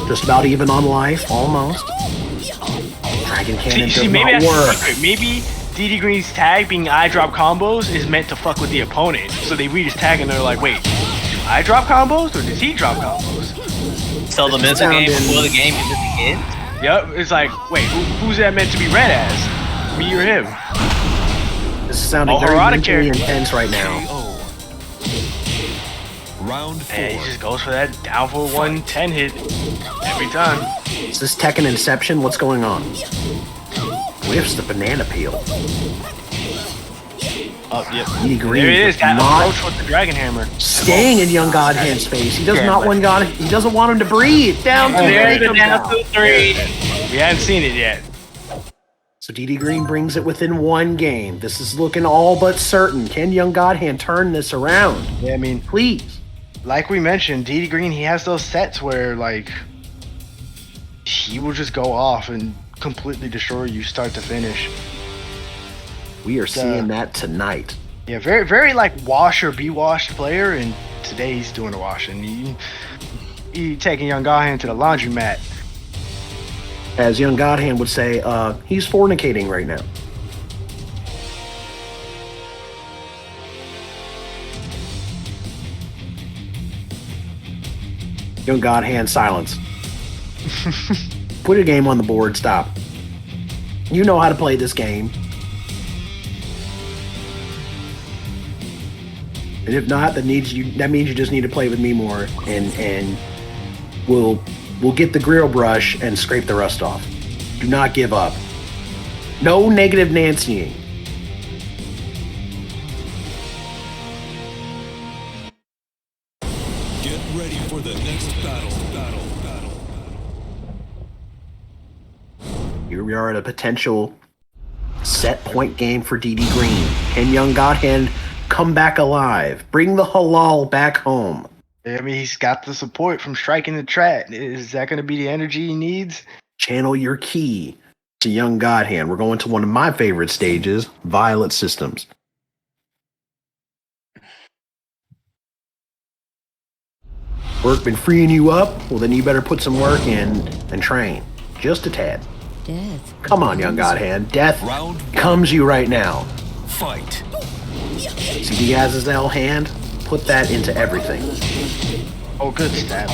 Just about even on life, almost. Dragon Cannon does maybe not work. Secret. Maybe DD Green's tag being eye drop combos is meant to fuck with the opponent. So they read his tag and they're like, wait, do I drop combos or does he drop combos? So the mental game before the game even begins? Yep, it's like, wait, who's that meant to be read as? Me or him? This is sounding very mentally intense right now. Round 4. Yeah, he just goes for that down for 110 hit every time. Is this Tekken Inception? What's going on? Whiffs the banana peel. Oh, yep. There it is. That approach with the Dragon Hammer. Staying in Young God Hand's face. He does not want God. He doesn't want him to breathe. Down 2. There's the down 2-3. We haven't seen it yet. So DD Green brings it within 1 game. This is looking all but certain. Can Young God Hand turn this around? Yeah, I mean, please. Like we mentioned, DD Green, he has those sets where like he will just go off and completely destroy you start to finish. We are seeing that tonight. Yeah, very, very like wash or be washed player, and today he's doing a wash, and he taking Young God Hand to the laundromat. As Young God Hand would say, he's fornicating right now. Young God Hand, silence. Put a game on the board, stop. You know how to play this game. And if not, that means you just need to play with me more, and we'll get the grill brush and scrape the rust off. Do not give up. No negative Nancying. Get ready for the next battle. Here we are at a potential set point game for DD Green. Can Young God Hand come back alive? Bring the halal back home. I mean, he's got the support from striking the trap. Is that going to be the energy he needs? Channel your key to Young God Hand. We're going to one of my favorite stages, Violet Systems. Work been freeing you up? Well, then you better put some work in and train. Just a tad. Death. Come on, young God Hand. Death comes you right now. Fight. See Diaz's L hand? Put that into everything. Oh, good stab.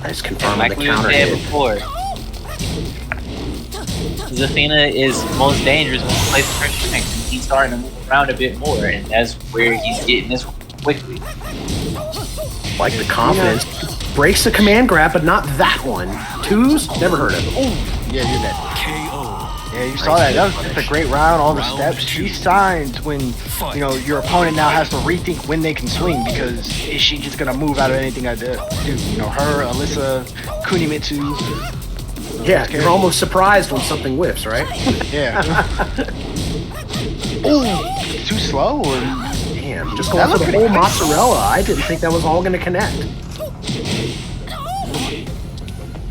Nice confirming like the we were counter saying hit. before, Zafina is most dangerous when he plays the first strength. He's starting to move around a bit more, and that's where he's getting this quickly. Like the confidence. Breaks the command grab, but not that one. Twos? Never heard of it. Oh, yeah, you're dead. KO. Yeah, you saw that. That was just a great round. All the steps. She signs when your opponent now has to rethink when they can swing, because is she just gonna move out of anything I do? Her, Alyssa, Kunimitsu. Yeah, you're almost surprised when something whiffs, right? Yeah. Ooh, too slow. Or... Damn, just going for the whole mozzarella. I didn't think that was all gonna connect.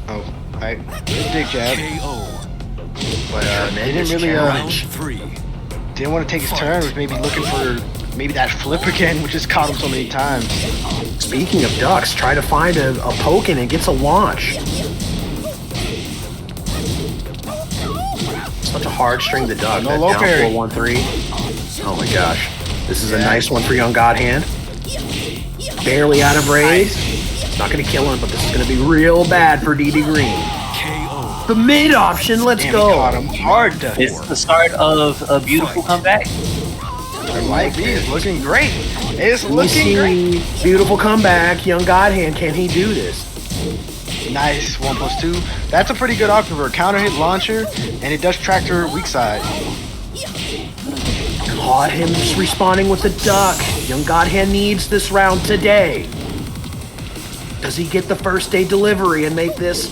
Oh, right. Big jab. KO. But they didn't really didn't want to take his turn. Was maybe looking for that flip again, which just caught him so many times. Speaking of ducks, try to find a poke and it gets a launch. Such a hard string to duck. No that low down parry. 4-1-3. Oh my gosh. This is a nice one for young God Hand. Barely out of range. It's not going to kill him, but this is going to be real bad for DD Green. The mid option, let's go. Caught him hard. It's the start of a beautiful comeback. Like this, looking great. It's looking great. Beautiful comeback. Young God Hand, can he do this? Nice, 1+2. That's a pretty good option for a counter hit launcher, and it does track to her weak side. Caught him responding with a duck. Young God Hand needs this round today. Does he get the first day delivery and make this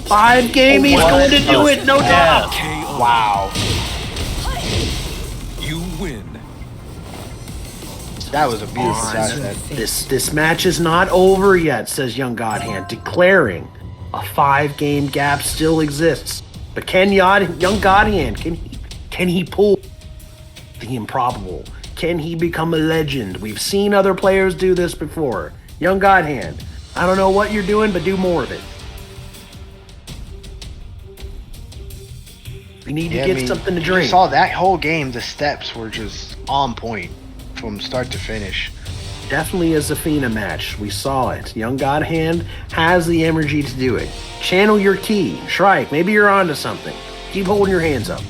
5-game? He's going to do it, no doubt. Wow. You win. That was a beautiful shot. This match is not over yet, says Young God Hand, declaring a 5-game gap still exists. But can Young God Hand, can he pull the improbable? Can he become a legend? We've seen other players do this before. Young God Hand, I don't know what you're doing, but do more of it. We need to get something to drink. You saw that whole game, the steps were just on point from start to finish. Definitely a Zafina match. We saw it. Young God Hand has the energy to do it. Channel your ki. Shrike, maybe you're onto something. Keep holding your hands up.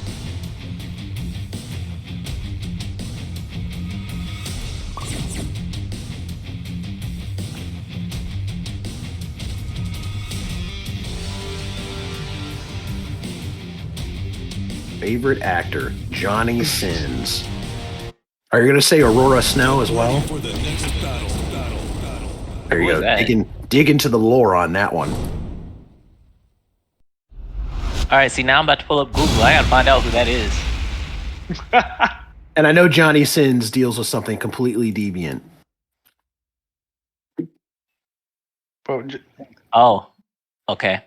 Favorite actor, Johnny Sins. Are you going to say Aurora Snow as well? There you go. Dig into the lore on that one. All right, see, now I'm about to pull up Google. I gotta find out who that is. And I know Johnny Sins deals with something completely deviant. Oh, okay.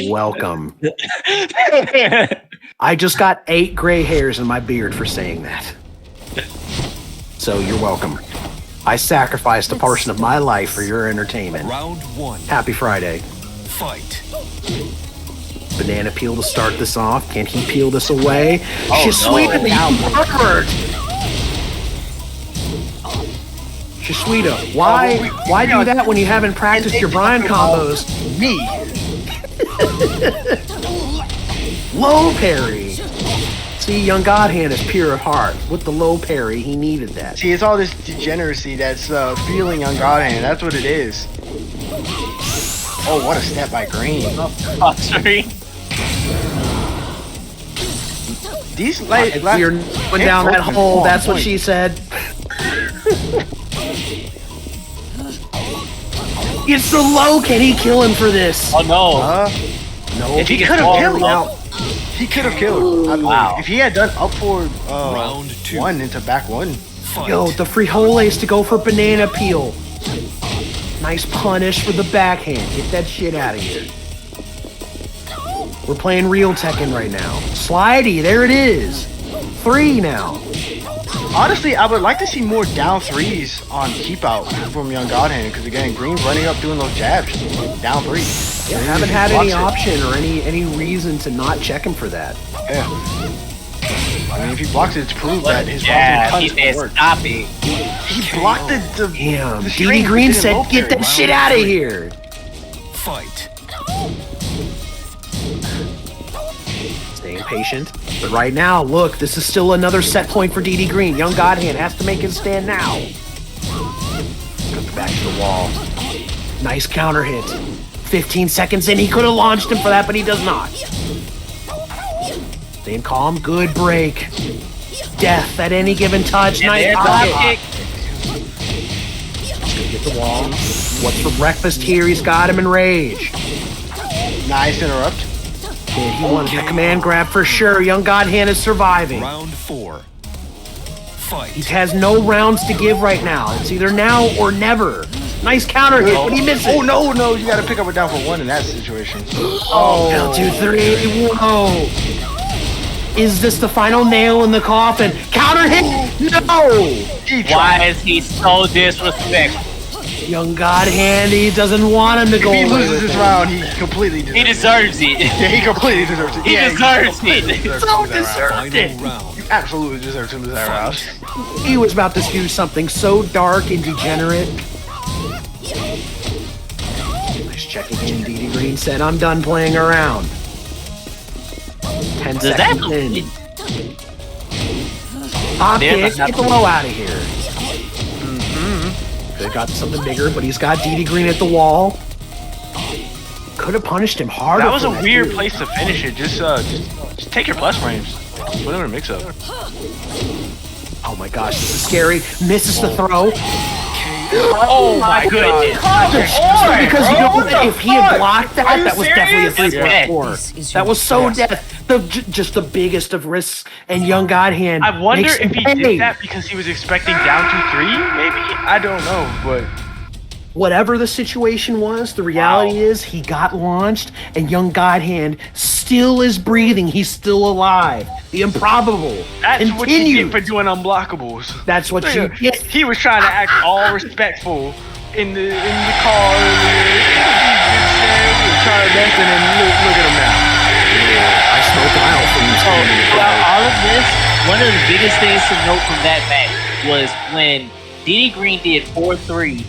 Welcome. I just got 8 gray hairs in my beard for saying that. So you're welcome. I sacrificed a portion of my life for your entertainment. Round 1. Happy Friday. Fight. Banana peel to start this off. Can he peel this away? Oh, She's sweeping the forward. Shishwita, why do that when you haven't practiced your Brian combos? Me. Low parry. See, Young God Hand is pure of heart. With the low parry, he needed that. See, it's all this degeneracy that's feeling on God Hand. That's what it is. Oh, what a step by Green. Oh, sorry. These you're going down that hole. That's what she said. It's the low. Can he kill him for this? Oh no. No. If he could have killed him. He could have killed him. Wow. If he had done up forward round 1 into back 1. Yo, the frijoles to go for banana peel. Nice punish for the backhand. Get that shit out of here. We're playing real Tekken right now. Slidey, there it is. 3 now. Honestly, I would like to see more down threes on keep out from Young Godhand because again, Green's running up doing those jabs, down three. Yeah, haven't had any option or any reason to not check him for that. Yeah. I mean, if he blocks it, it's proof that his he said stop it. He blocked the Damn, the DD Green said, "Get that shit out of here." Fight. Staying patient, but right now, look, this is still another set point for DD Green. Young Godhand has to make his stand now. Comes back to the wall. Nice counter hit. 15 seconds in, he could have launched him for that, but he does not. Staying calm, good break. Death at any given touch. Nice pocket. Get the wall. What's for breakfast here? He's got him in rage. Nice interrupt. Yeah, he wanted the command grab for sure. Young Godhand is surviving. Round 4. Fight. He has no rounds to give right now. It's either now or never. Nice counter hit, but he misses. Oh no, you gotta pick up a down for one in that situation. Oh, L2-3. Whoa. Is this the final nail in the coffin? Counter hit! No! Why is he so disrespectful? Young Godhand, he doesn't want him to go. If he loses this round, he completely deserves it. Yeah, he completely deserves it. He deserves it. So deserved it. You absolutely deserve to lose that round. He was about to do something so dark and degenerate. Nice checking in. DD Green said, "I'm done playing around." 10 seconds in. Hop kick, get the low out of here. Could have got something bigger, but he's got DD Green at the wall. Could have punished him harder. That was a weird place to finish it. Just take your plus frames. Whatever a mix up. Oh my gosh, this is scary. Misses the throw. Oh my goodness. Because you know what? If he had blocked that, that was definitely a 3.4. That was so death. Just the biggest of risks, and Young Godhand. I wonder makes if he pay. did that because he was expecting down 2-3, maybe? I don't know, but... Whatever the situation was, the reality is he got launched, and Young Godhand still is breathing. He's still alive. The improbable That's what you continues. get for doing unblockables. That's what you get. He was trying to act all respectful in the car. Trying to dance, and then look at him now. I smoke aisle from this. All of this, one of the biggest things to note from that match was when DD Green did 4-3.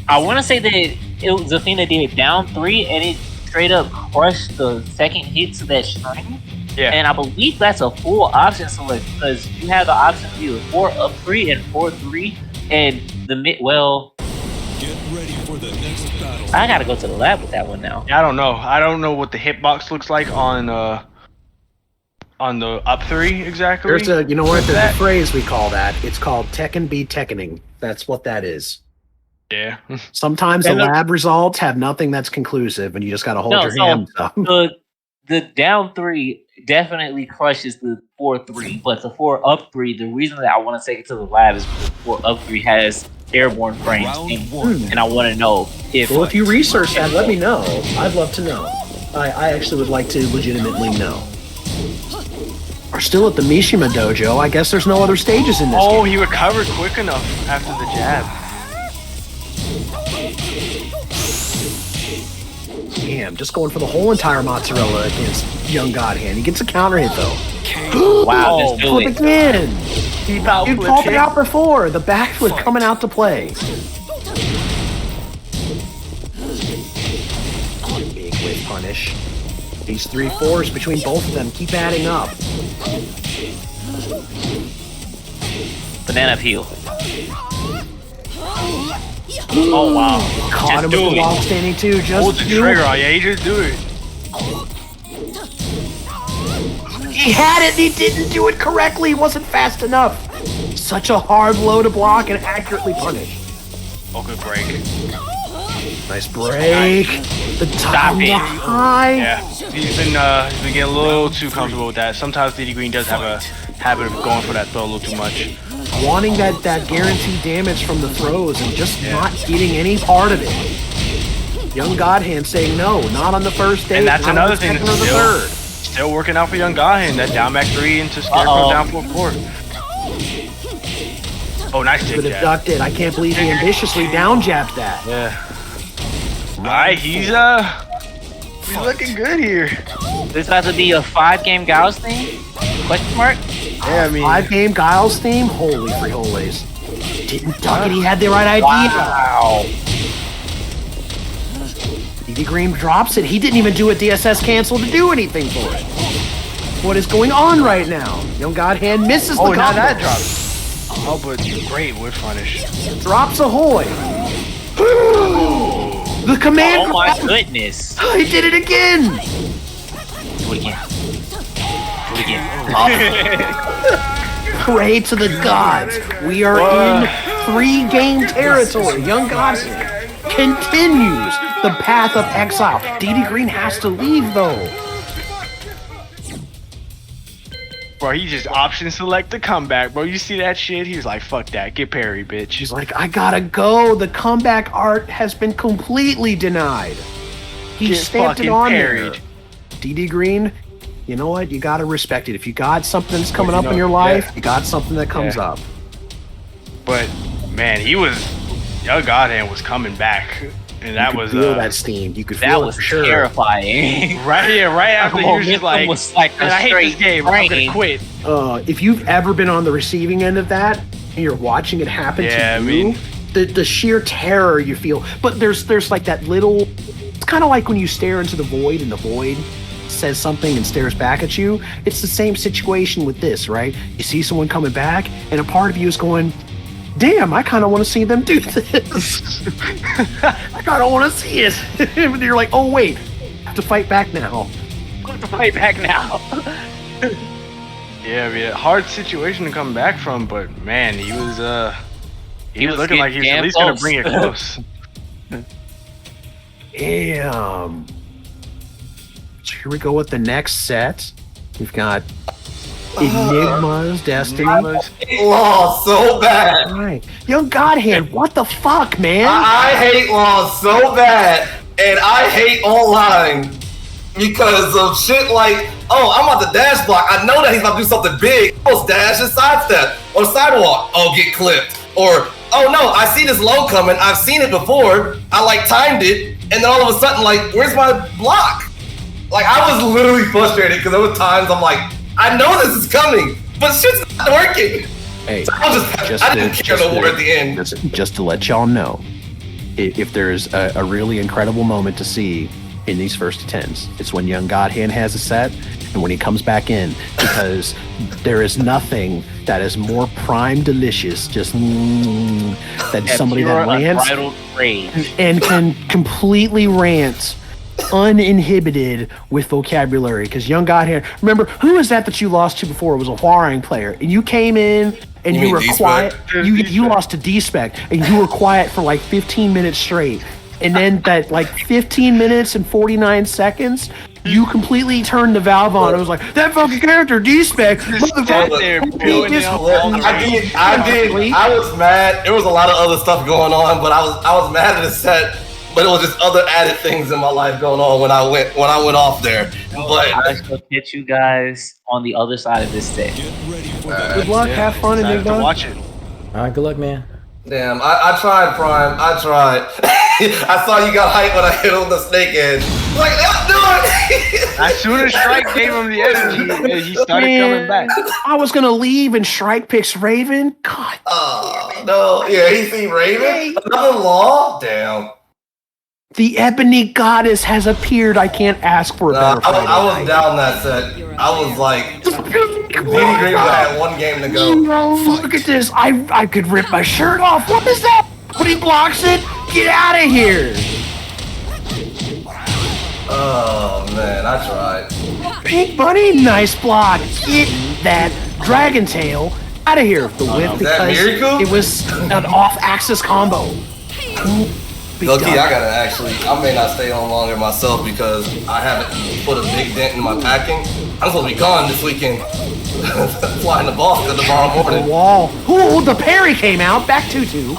I want to say that it was Zafina did down 3 and it straight up crushed the second hit to that string. Yeah. And I believe that's a full option select because you have the option to do 4-up-3 and 4-3 and the mid. Well, Get ready for the next battle. I gotta go to the lab with that one now. I don't know. I don't know what the hitbox looks like on the up 3 exactly. There's a, you know what? There's a phrase we call that. It's called Tekken be Tekkening. That's what that is. Yeah. Sometimes the lab results have nothing that's conclusive, and you just got to hold your hands up. The down 3 definitely crushes the 4-3, but the 4-up-3, the reason that I want to take it to the lab is because 4-up-3 has airborne frames, and I want to know if... Well, if you research that, let me know. I'd love to know. I actually would like to legitimately know. We're still at the Mishima Dojo. I guess there's no other stages in this game. He recovered quick enough after the jab. Damn, just going for the whole entire mozzarella against Young Godhand. He gets a counter hit, though. Wow, just do flip it. again. He You called it out before. The back was coming out to play. Big whip punish. These 3-4s between both of them keep adding up. Banana peel. Oh wow. Caught him with the long standing too. Hold the trigger on. Yeah, you just do it. He had it and he didn't do it correctly. He wasn't fast enough. Such a hard blow to block and accurately punish. Oh, good break. Nice break. The top high. Yeah, he's been getting a little too comfortable with that. Sometimes DD Green does have a habit of going for that throw a little too much. Wanting that guaranteed damage from the throws and just not getting any part of it. Young Godhand saying no, not on the first day. And that's another thing that's still working out for Young Godhand. That down back 3 into Scarecrow down 4-4. Oh, nice But kick it jab. ducked it. I can't believe he ambitiously down jabbed that. Yeah. Alright, he's looking good here. This has to be a 5-game Gauss thing? Question mark? Yeah, I mean, 5-game Giles theme. Holy frijoles! Didn't duck it. He had the right idea. Wow. DD Green drops it. He didn't even do a DSS cancel to do anything for it. What is going on right now? Young Godhand misses the combo. now that drops. Oh, but great whip punish. Drops Ahoy. The command. Oh my goodness. He did it again. Do it again. Do it again. Pray to the gods. We are in 3-game territory. Young Godhand continues the path of exile. DD Green has to leave though. Bro, he just option select the comeback, bro. You see that shit? He's like, fuck that. Get parry, bitch. He's like, I gotta go. The comeback art has been completely denied. He Get stamped it fucking on parried. there. DD Green, you know what? You gotta respect it. If you got something that's coming up in your life, you got something that comes up. But, man, Young Godhand was coming back. And that was feel that steam. You could that feel was it for sure. terrifying. right here, right after he was just like, was like man, I hate this game. I'm gonna quit. If you've ever been on the receiving end of that and you're watching it happen to you, the sheer terror you feel. But there's like that little. It's kind of like when you stare into the void and the void says something and stares back at you. It's the same situation with this, right? You see someone coming back, and a part of you is going, damn, I kind of want to see them do this. I kind of want to see it. And you're like, oh, wait, I have to fight back now. I have to fight back now. Yeah, I mean, a hard situation to come back from, but man, he was looking like he was at least gonna bring it close. Damn. So here we go with the next set. We've got Enigma's Destiny. Law so bad. Right. Young Godhand, what the fuck, man? I hate Law so bad, and I hate online because of shit like, oh, I'm about to dash block. I know that he's about to do something big. Almost dash and sidestep or sidewalk. Oh, get clipped. Or, oh no, I see this low coming. I've seen it before. I like timed it, and then all of a sudden, like, where's my block? Like, I was literally frustrated because there were times I'm like, I know this is coming, but shit's not working. Hey, so I didn't care no more at the end. Just to let y'all know, if there's a really incredible moment to see in these first 10s, it's when Young Godhand has a set and when he comes back in, because there is nothing that is more prime delicious than somebody that rants and can completely rant uninhibited with vocabulary. Because Young Godhand, remember, who is that you lost to before? It was a Huarang player, and you came in and you were quiet. You lost to D-Spec, and you were quiet for like 15 minutes straight. And then that like 15 minutes and 49 seconds, you completely turned the valve on. It was like, that fucking character, D-Spec. I was mad. There was a lot of other stuff going on, but I was mad at the set. But it was just other added things in my life going on when I went off there. But I shall catch you guys on the other side of this set. Good luck, have fun, and big watch it. All right, good luck, man. Damn, I tried, Prime. I tried. I saw you got hyped when I hit on the snake edge. Like, let's do it! As soon as Shrike gave him the energy, he started coming back. I was gonna leave, and Shrike picks Raven. God. Oh no! Yeah, he seen Raven. Another Law. Damn. The Ebony Goddess has appeared. I can't ask for a better fight. I was down that set. I was like, DD Green had one game to go. Look at this. I could rip my shirt off. What is that? When he blocks it, get out of here. Oh man, I tried. Pink Bunny, nice block. Get that Dragon Tail out of here. The whip, because it was an off-axis combo. Lucky, I may not stay on longer myself because I haven't put a big dent in my packing. I'm supposed to be gone this weekend. Flying the Boston tomorrow morning. Wall. Ooh, the parry came out. Back 2-2.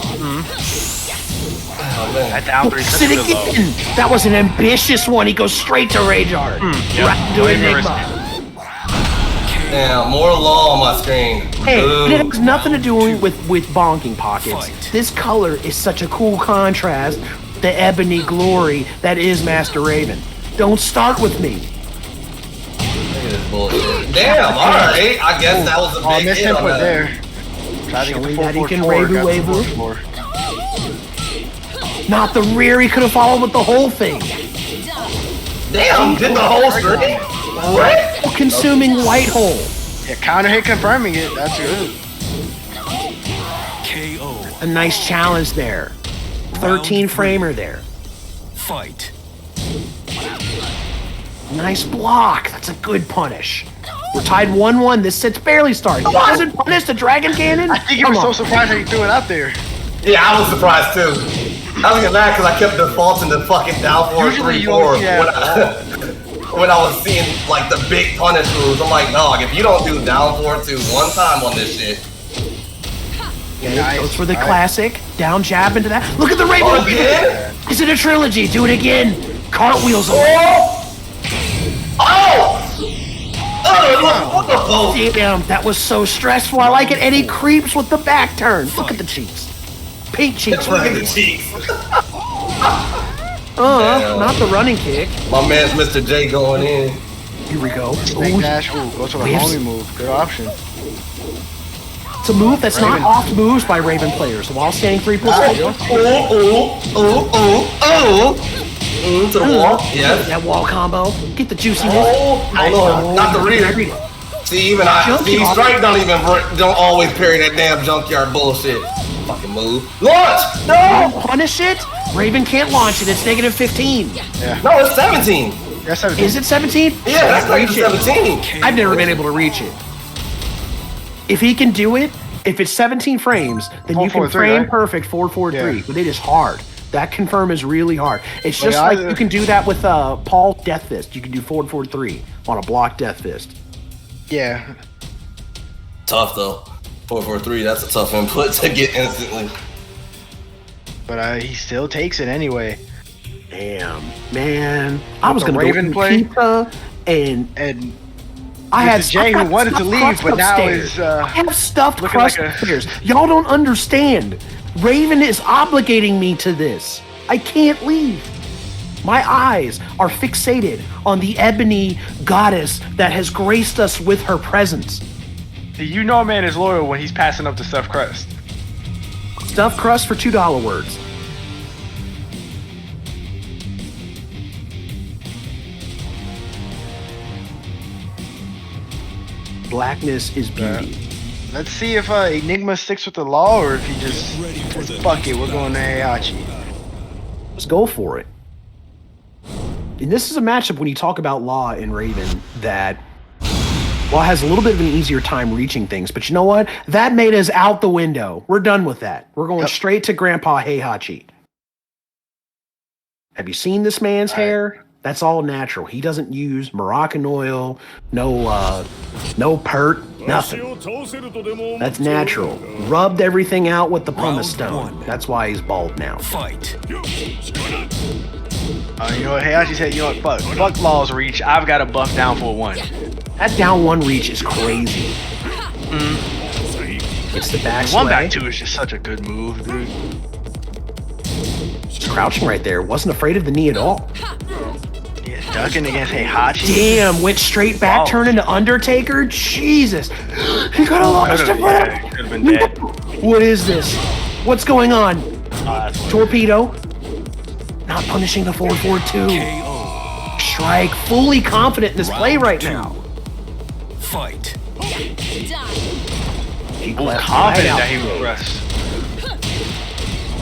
Oh man. That down 3 That was an ambitious one. He goes straight to Rage Art. Right to Enigma. Damn, more law on my screen. Hey, Ooh. it has nothing to do with bonking pockets. This color is such a cool contrast. The ebony glory that is Master Raven. Don't start with me. Look at this bullshit. Damn, alright. I guess that was a big hit on input that. there. Try to get the 444. Not the rear, he could have followed with the whole thing. Damn, did the whole string? What? Consuming white hole. Yeah, counter hit confirming it. That's good. KO. A nice challenge there. 13 framer there. Fight. Nice block. That's a good punish. We're tied 1-1. This set's barely started. He doesn't punish the Dragon Cannon? I think you were so surprised that you threw it out there. Yeah, I was surprised too. I was getting mad because I kept defaulting the fucking down 4-3-4 when I was seeing like the big punish moves. I'm like, dog, if you don't do down 4-2 one time on this shit. Okay, goes for the classic. Down jab into that. Look at the Raven. Oh, again? Is it a trilogy? Do it again. Cartwheels away. Oh! Oh! Damn, that was so stressful. I like it. And he creeps with the back turn. Look at the cheeks. Pink cheeks. Look at the cheeks. Not the running kick. My man's Mr. J going in. Here we go. Snake dash. Ooh, go to the homie move. Good option. It's a move that's not oft moves by Raven players. While standing 3+2. To the wall. Yeah. That wall combo. Get the juiciness. Oh no, not the rear. See, even Strike don't always parry that damn junkyard bullshit. Fucking move. Launch! No! Punish it? Raven can't launch it. It's -15. Yeah. No, it's 17. That's 17. Is it 17? Yeah, that's -17. I've never been able to reach it. If he can do it, if it's 17 frames, then you can frame right? perfect 4-4-3. Yeah. But it is hard. That confirm is really hard. It's just like you can do that with Paul Death Fist. You can do 4-4-3 on a block Death Fist. Yeah. Tough though. 4-4-3. That's a tough input to get instantly. But he still takes it anyway. Damn, man. I was gonna Raven go play pizza and I had Jay who wanted to leave, but now is I have stuffed looking crust like a- upstairs. Y'all don't understand. Raven is obligating me to this. I can't leave. My eyes are fixated on the ebony goddess that has graced us with her presence. You know a man is loyal when he's passing up the stuffed crust. Stuffed crust for $2 words. Blackness is beauty. Let's see if Enigma sticks with the law or if he just says, fuck it, we're going to Heihachi. Let's go for it. And this is a matchup when you talk about Law and Raven that Law has a little bit of an easier time reaching things, but you know what? That made us out the window. We're done with that. We're going straight to Grandpa Heihachi. Have you seen this man's hair? That's all natural. He doesn't use Moroccan oil, no pert, nothing. That's natural. Rubbed everything out with the pumice stone. That's why he's bald now. Fight. You know what? Heihachi said, you know what? Fuck Law's reach. I've got a buff down for 1. That down 1 reach is crazy. It's the back sway. 1-2 is just such a good move, dude. Just crouching right there. Wasn't afraid of the knee at all. Yeah, ducking against Heihachi. Damn, went straight back, turn into Undertaker. Jesus. He could have launched it. Could have been dead. What is this? What's going on? Torpedo. Not punishing the 4-4-2. Strike. Fully confident in this play right now. Fight. Confident that he would rest.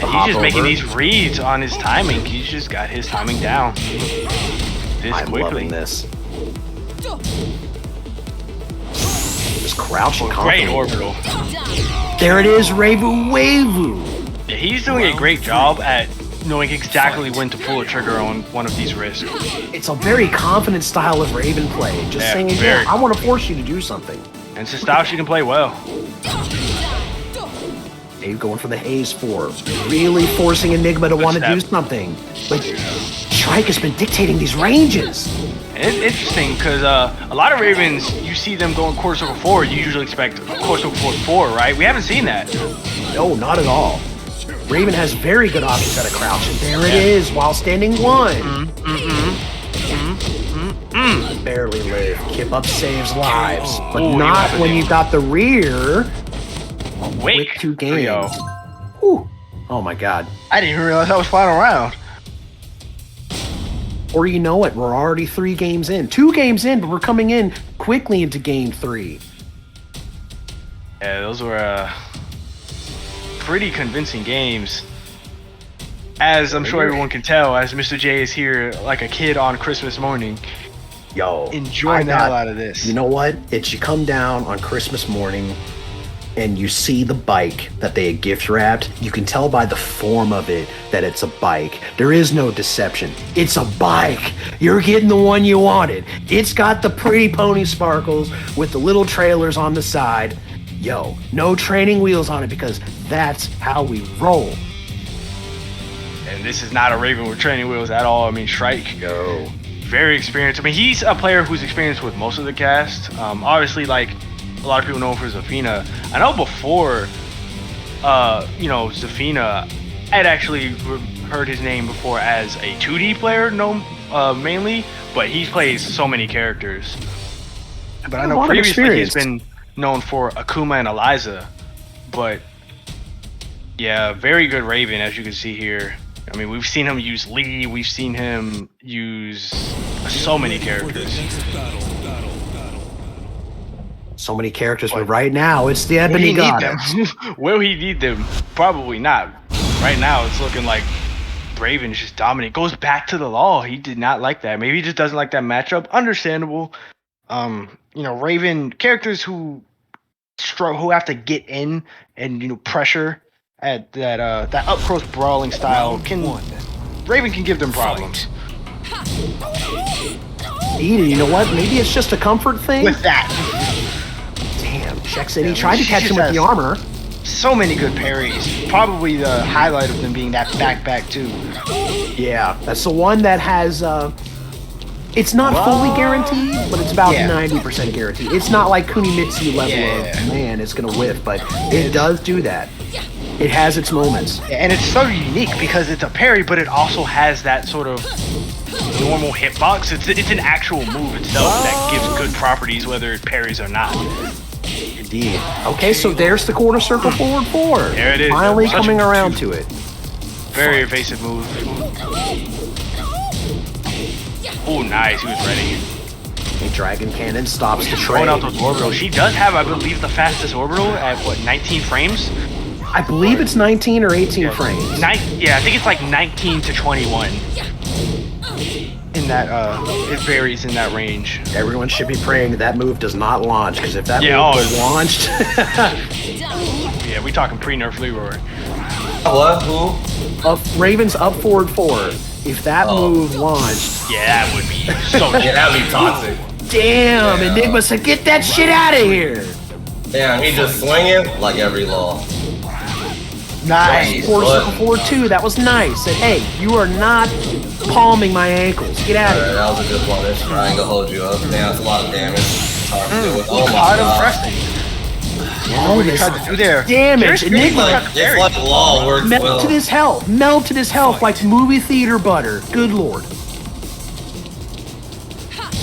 And he's just making these reads on his timing. He's just got his timing down. I'm loving this. Just crouching. Great orbital. There it is, Revu Wavu. Yeah, he's doing a great job at knowing exactly when to pull a trigger on one of these risks. It's a very confident style of Raven play. Just saying, yeah, I want to force you to do something. And it's a style she can play well. Dave going for the Haze 4. Really forcing Enigma to want to do something. But Strike has been dictating these ranges. And it's interesting because a lot of Ravens, you see them going quarter circle forward, you usually expect quarter circle forward 4, right? We haven't seen that. No, not at all. Raven has very good options at a crouch, and there it is, while standing 1. Barely live. Kip up saves lives, but not when you got the rear. Quick 2 games. Ooh. Oh my god. I didn't even realize I was final round. Or you know what, we're already 3 games in. 2 games in, but we're coming in quickly into game 3. Yeah, those were pretty convincing games. As I'm sure everyone can tell, as Mr. J is here like a kid on Christmas morning. Yo, enjoying the hell out of this. You know what? It's you come down on Christmas morning and you see the bike that they had gift wrapped. You can tell by the form of it that it's a bike. There is no deception. It's a bike. You're getting the one you wanted. It's got the pretty pony sparkles with the little trailers on the side. Yo, no training wheels on it because that's how we roll. And this is not a Raven with training wheels at all. I mean, Shrike, very experienced. I mean, he's a player who's experienced with most of the cast. Obviously, like, a lot of people know him for Zafina. I know before, Zafina, I'd actually heard his name before as a 2D player, mainly, but he plays so many characters. But I know previously he's been known for Akuma and Eliza, but yeah, very good Raven, as you can see here. I mean, we've seen him use Lee, we've seen him use so many characters. So many characters, but right now it's the Ebony Goddess. Will he need them? Probably not. Right now it's looking like Raven is just dominant. Goes back to the law. He did not like that. Maybe he just doesn't like that matchup. Understandable. Raven characters who have to get in and pressure at that up close brawling style Raven can give them problems. Eden, you know what? Maybe it's just a comfort thing with that. Damn, checks in. He tried to catch him with the armor. So many good parries. Probably the highlight of them being that back too. Yeah, that's the one that has. It's not fully guaranteed, but it's about 90% guaranteed. It's not like Kunimitsu level of man, it's gonna whiff, but it does do that. It has its moments. And it's so unique because it's a parry, but it also has that sort of normal hitbox. It's an actual move itself that gives good properties whether it parries or not. Indeed. Okay, so there's the quarter circle forward 4. There it is. Finally coming around to it. Very evasive move. Oh, nice. He was ready. A Dragon Cannon stops the train. Going out those orbitals. She does have, I believe, the fastest orbital at, 19 frames? I believe it's 19 or 18 frames. I think it's like 19 to 21. In that, it varies in that range. Everyone should be praying that move does not launch, because if that move was launched... Yeah, we talking pre-nerf Leroy. What? Who? Raven's up forward 4. If that move launched... Yeah, that would be so... Yeah, that'd be toxic. Damn, Enigma said, get that shit out of here! Damn, he just swinging like every law. Nice. Quarter circle forward 2, that was nice. Said, hey, you are not palming my ankles. Get out of here. That was a good punish. I ain't gonna hold you up. Damn, that's a lot of damage. Hard to deal with. Oh my god. Oh, this tried to do there. Damage. Enigma. It's like law works Melted his health. Melted his health like movie theater butter. Good lord.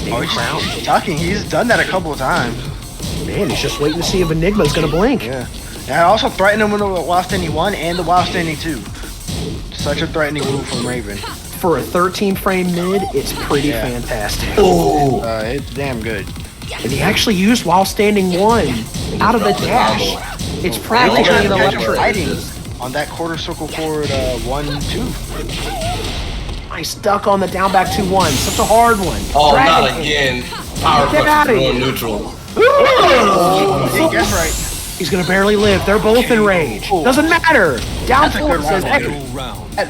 He's talking. He's done that a couple of times. Man, he's just waiting to see if Enigma's gonna blink. Yeah. And I also threatened him with the While Standing 1 and the While Standing 2. Such a threatening move from Raven. For a 13 frame mid, it's pretty fantastic. Oh, it's damn good. And he actually used While Standing 1 out of the dash. It's practically an electric. On that quarter circle forward 1-2. Nice duck on the down back 2-1. Such a hard one. Oh, not again. Power Get punch neutral. Guess right. He's gonna barely live. They're both in rage. Doesn't matter. Down forward says that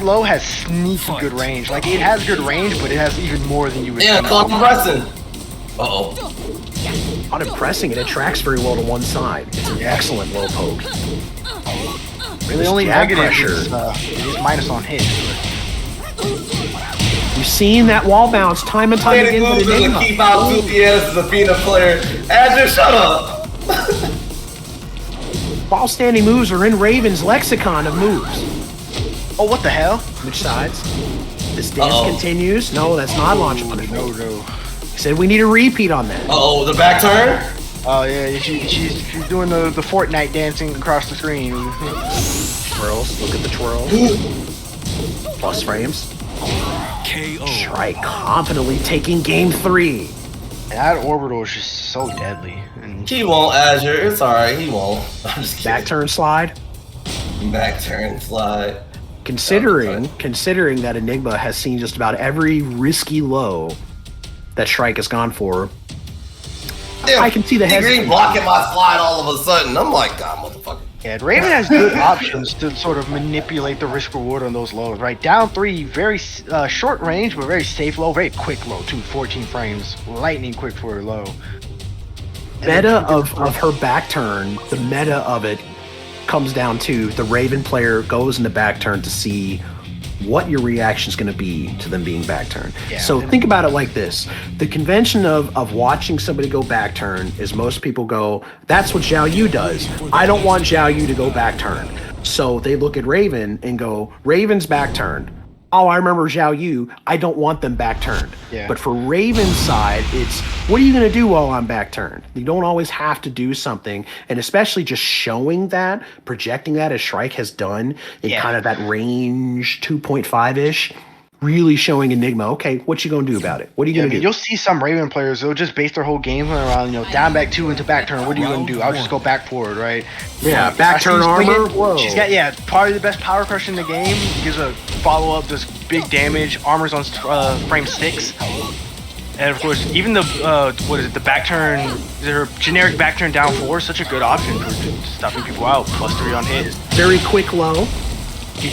low has sneaky good range. Like it has good range, but it has even more than you would think. Yeah, it's unimpressing. Not impressing. It tracks very well to one side. It's an excellent low poke. Really, only negative is minus on hit. We've seen that wall bounce time and time again. Moves is a keep out 2 PS as a Fina player. Azure, shut up! While standing moves are in Raven's lexicon of moves. Oh, what the hell? Which sides? This dance continues. No, that's not launch punishment. No. He said we need a repeat on that. Uh-oh, the back turn? Oh, yeah, she's doing the Fortnite dancing across the screen. Twirls, look at the twirl. Plus frames. KO. Shrike confidently taking game 3. That orbital is just so deadly. And he won't, Azure. It's alright, he won't. I'm just kidding. Back turn slide. Back turn slide. Considering that Enigma has seen just about every risky low that Shrike has gone for, damn, I can see the hesitation. Blocking my slide all of a sudden. I'm like, God, motherfucker. Yeah, Raven has good options to sort of manipulate the risk reward on those lows, right? Down 3, very short range, but very safe low, very quick low too, 14 frames, lightning quick for a low. Meta of her back turn, the meta of it comes down to the Raven player goes in the back turn to see what your reaction is going to be to them being back turn. Yeah. So think about it like this. The convention of watching somebody go back turn is most people go, that's what Xiao Yu does. I don't want Xiao Yu to go back turn. So they look at Raven and go, Raven's back turn. Oh, I remember Xiao Yu. I don't want them back turned. Yeah. But for Raven's side, it's, what are you going to do while I'm back turned? You don't always have to do something. And especially just showing that, projecting that as Shrike has done in kind of that range 2.5-ish, really showing Enigma, okay, what you going to do about it? What are you going to do? You'll see some Raven players, they'll just base their whole game plan around, down back 2 into back turn. What are you going to do? I'll just go back forward, right? Yeah, back turn armor. Whoa. She's got, probably the best power crush in the game. Gives a follow-up, does big damage, armor's on frame 6. And of course, even the, the back turn, her generic back turn down 4 is such a good option for stopping people out. Plus 3 on hit. Very quick low.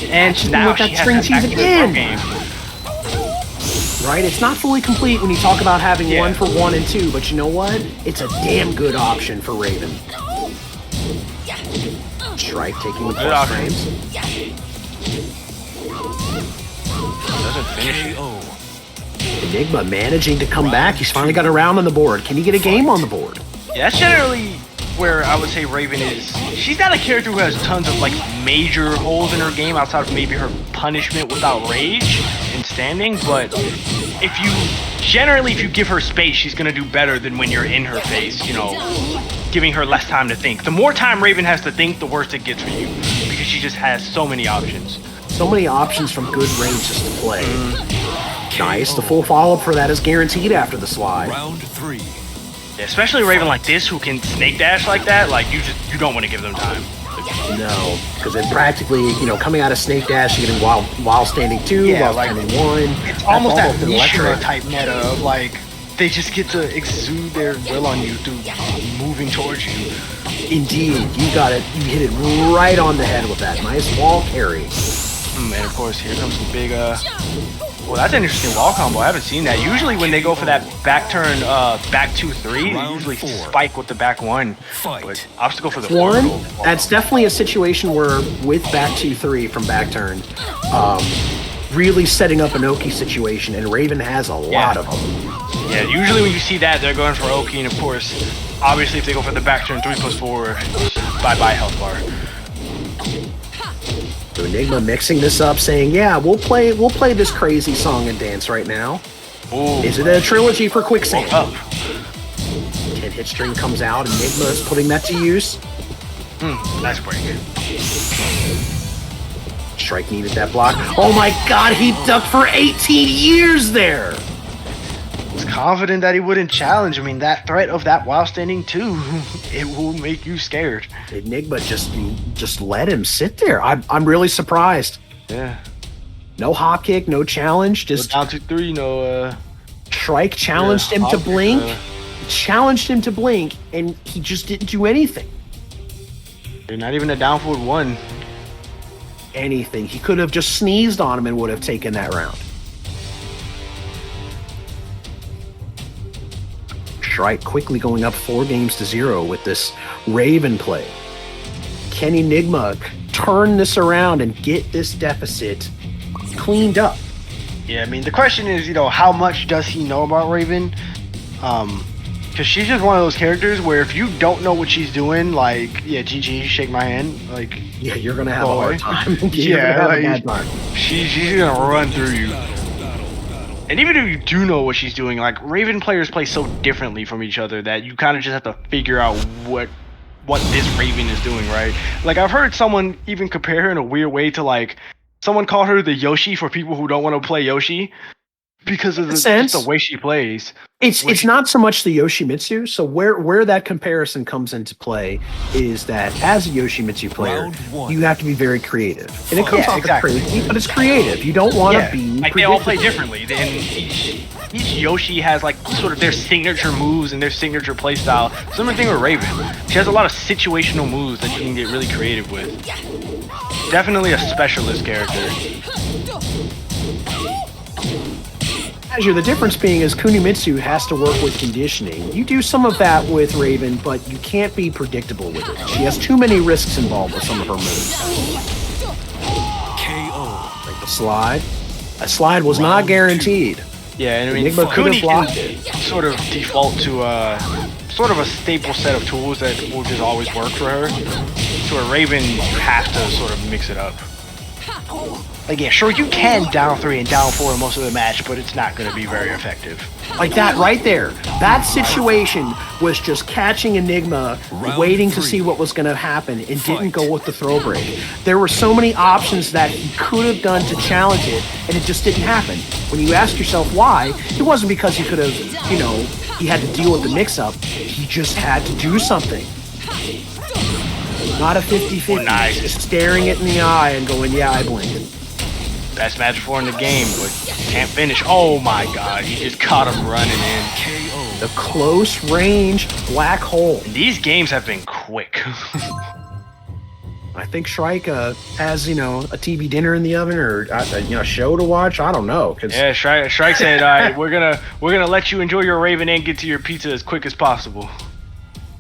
And now she has that back turn game. Right? It's not fully complete when you talk about having 1 for 1 and 2, but you know what? It's a damn good option for Raven. Shrike taking the plus frames. Doesn't finish it. Enigma managing to come back. He's finally got a round on the board. Can he get a game on the board? Yeah, that's generally where I would say Raven is. She's not a character who has tons of major holes in her game outside of maybe her punishment without rage and standing, but if you give her space, she's gonna do better than when you're in her face, giving her less time to think. The more time Raven has to think, the worse it gets for you, because she just has so many options. So many options from good ranges to play. Nice, the full follow-up for that is guaranteed after the slide. Round 3. Yeah, especially Raven like this, who can snake dash like that, you don't want to give them time. No, because then practically, coming out of snake dash, you're getting while standing 2, while standing 1. It's almost that Mishra type meta of they just get to exude their will on you through moving towards you. Indeed, you got it. You hit it right on the head with that nice wall carry. And of course, here comes the big. Well, that's an interesting wall combo. I haven't seen that. Usually, when they go for that back turn, back 2-3, they usually spike with the back 1. But obstacle for the 1. That's definitely a situation where with back 2-3 from back turn, really setting up an Oki situation, and Raven has a lot of them. Yeah, usually when you see that, they're going for Oki, and of course, obviously if they go for the back turn 3+4, bye-bye health bar. So Enigma mixing this up, saying, "Yeah, we'll play this crazy song and dance right now." Ooh. Is it a trilogy for Quicksand? 10-hit string comes out. Enigma is putting that to use. Nice break. Shrike needed that block. Oh my God, he ducked for 18 years there. Was confident that he wouldn't challenge. I mean, that threat of that while standing 2, it will make you scared. Enigma just let him sit there. I'm really surprised. Yeah. No hop kick, no challenge. Just down to 3. No. Shrike challenged him to blink. Challenged him to blink, and he just didn't do anything. Not even a down forward 1. Anything. He could have just sneezed on him and would have taken that round. Shrike quickly going up 4-0 with this Raven play. Can Enigma turn this around and get this deficit cleaned up? Yeah, I mean, the question is, how much does he know about Raven? Because she's just one of those characters where if you don't know what she's doing, like, yeah, GG, shake my hand, like, yeah, you're gonna have a hard time. She's gonna run through you. And even if you do know what she's doing, like, Raven players play so differently from each other that you kind of just have to figure out what this Raven is doing, right? Like, I've heard someone even compare her in a weird way to, like, someone called her the Yoshi for people who don't want to play Yoshi because of just the way she plays. It's not so much the Yoshimitsu. So where that comparison comes into play is that as a Yoshimitsu player, you have to be very creative, and it comes off as crazy, but it's creative. You don't want to be like, they all play differently. And each Yoshi has like sort of their signature moves and their signature play style. Similar thing with Raven. She has a lot of situational moves that you can get really creative with. Definitely a specialist character. Azure, the difference being is Kunimitsu has to work with conditioning. You do some of that with Raven, but you can't be predictable with it. She has too many risks involved with some of her moves. KO. Like the slide. A slide was not guaranteed. Yeah, and I mean, Enigma could have blocked it. Sort of default to sort of a staple set of tools that will just always work for her. So a Raven, you have to sort of mix it up. Like, yeah, sure, you can down 3 and down 4 in most of the match, but it's not going to be very effective. Like that right there. That situation was just catching Enigma, waiting to see what was going to happen, and didn't go with the throw break. There were so many options that he could have done to challenge it, and it just didn't happen. When you ask yourself why, it wasn't because he could have, he had to deal with the mix-up. He just had to do something. Not a 50-50. Nice. Just staring it in the eye and going, yeah, I blinked. Best match 4 in the game, but can't finish. Oh my god, he just caught him running in. KO. The close range black hole. And these games have been quick. I think Shrike has, a TV dinner in the oven or, a show to watch. I don't know. Yeah, Shrike said, all right, we're gonna let you enjoy your Raven and get to your pizza as quick as possible.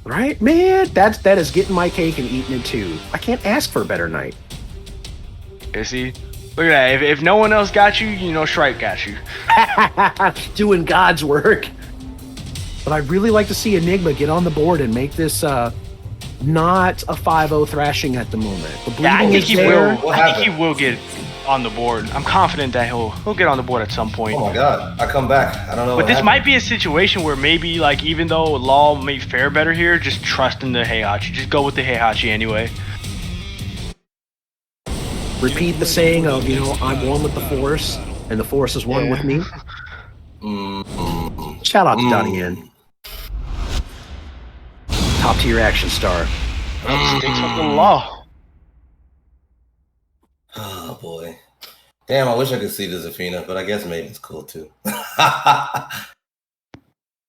Right, man? That is getting my cake and eating it too. I can't ask for a better night. Yeah, see? Look at that. If no one else got you, Shrike got you. Doing God's work. But I'd really like to see Enigma get on the board and make this not a 5-0 thrashing at the moment. The bleeding I think is there. I think he will get on the board. I'm confident that he'll get on the board at some point. Oh my god, I come back. I don't know. But this might be a situation where maybe, like, even though Law may fare better here, just trust in the Heihachi. Just go with the Heihachi anyway. Repeat the saying of, I'm one with the Force, and the Force is one with me. Shout out to Donnie Yen. Top tier action star. Sticks with the Law. Oh boy. Damn, I wish I could see the Zafina, but I guess maybe it's cool too.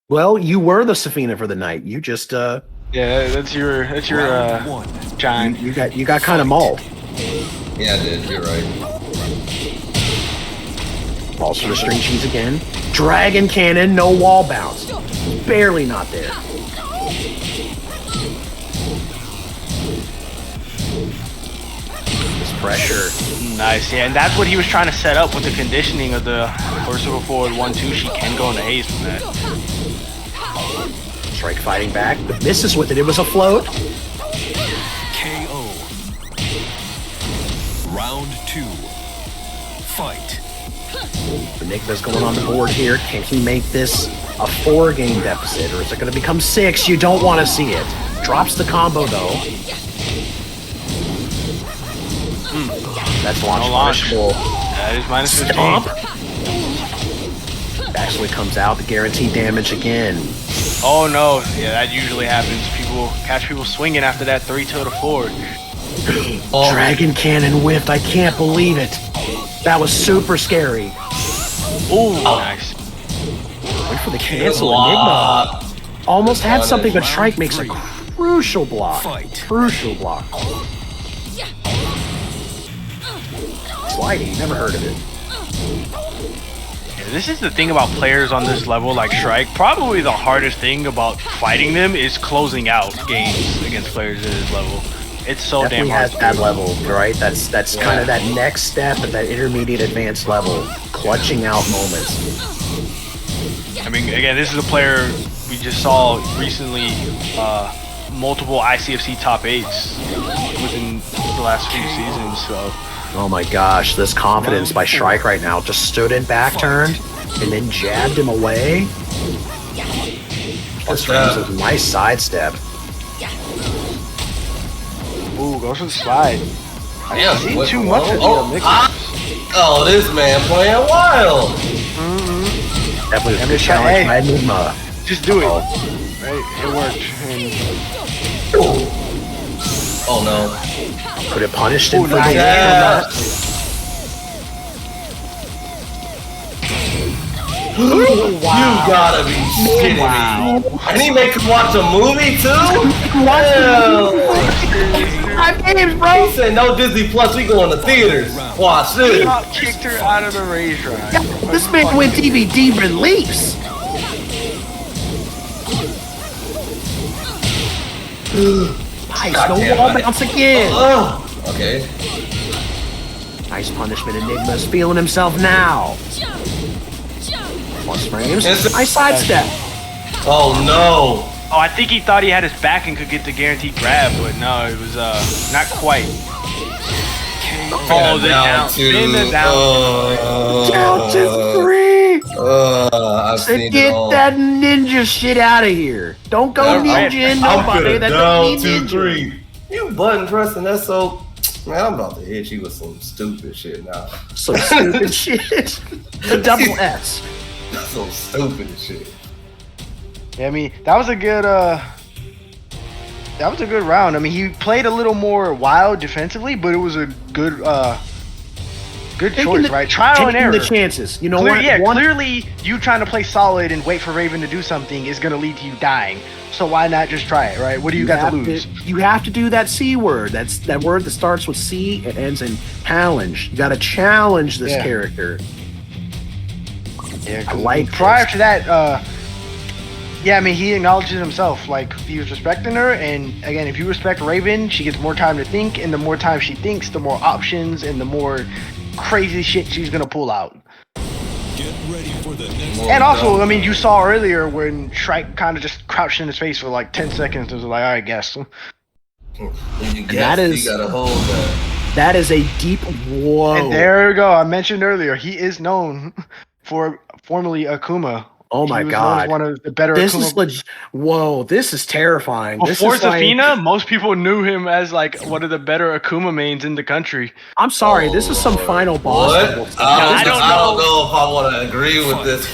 Well, you were the Zafina for the night. You just yeah, that's your giant. You got kind of mauled. Yeah, I did. You're right. Also restraint cheese again. Dragon cannon, no wall bounce. Barely not there. This pressure. Nice, yeah, and that's what he was trying to set up with the conditioning of the versatile forward 1-2. She can go into A's from that. Strike fighting back, but misses with it. It was a float. KO. Round 2. Fight. Enigma's going on the board here. Can he make this a 4-game deficit, or is it going to become 6? You don't want to see it. Drops the combo though. That's launch punishable. That is minus 15. Stomp. Actually comes out the guaranteed damage again. Oh no, yeah, that usually happens. People catch people swinging after that 3-2 to 4. Dragon cannon whiffed. I can't believe it. That was super scary. Ooh, nice. Wait for the cancel. Enigma almost had something, but Shrike makes a crucial block. Crucial block. Sliding, never heard of it. Yeah, this is the thing about players on this level like Shrike. Probably the hardest thing about fighting them is closing out games against players at this level. It's so Definitely damn hard. has that level, right? That's kind of that next step at that intermediate advanced level, clutching out moments. I mean, again, this is a player we just saw recently, multiple ICFC top 8s within the last few seasons, so. Oh my gosh, this confidence by Shrike right now. Just stood in back turn and then jabbed him away. This was a nice sidestep. Ooh, goes for the slide. Yeah, I've seen too much of oh, this man playing wild. Definitely a good challenge by Enigma. Just do it. Right, it worked. Oh no. Could have punished him for nice. that. You gotta be kidding me. And he make him watch a movie too? Five games, bro. He said no Disney Plus, we going to theaters. Watch this. Kicked her out of the rage ride. This man went DVD release. Nice, no wall bounce again. Okay. Nice punishment. Enigma's feeling himself now. Plus frames. Nice sidestep. Oh no. Oh, I think he thought he had his back and could get the guaranteed grab, but no, it was not quite. Oh, the down two. Down to 3. I've seen get it all. that ninja shit out of here. Don't go ninja nobody. That doesn't need ninja. 3. You button pressing, that's so. Man, I'm about to hit you with some stupid shit now. Some stupid shit. The double S. Some stupid shit. Yeah, I mean, that was a good round. I mean, he played a little more wild defensively, but it was a good good choice, right? Trial and error. The chances. You know what? Yeah, clearly you trying to play solid and wait for Raven to do something is going to lead to you dying. So why not just try it, right? What do you got to lose? You have to do that C word. That's that word that starts with C and ends in challenge. You got to challenge this character. Yeah, I like prior to that, yeah, I mean, he acknowledges himself, like, he was respecting her, and again, if you respect Raven, she gets more time to think, and the more time she thinks, the more options, and the more crazy shit she's gonna pull out. Get ready for the next And also, I mean, you saw earlier when Shrike kind of just crouched in his face for like 10 seconds, and was like, alright, guess. That is, you gotta hold that. That is a deep whoa. And there we go, I mentioned earlier, he is known for formerly Akuma. Oh my god! One of the better. This is whoa! This is terrifying. Before Zafina, most people knew him as like one of the better Akuma mains in the country. I'm sorry, this is some final boss level stuff. I don't know if I want to agree with this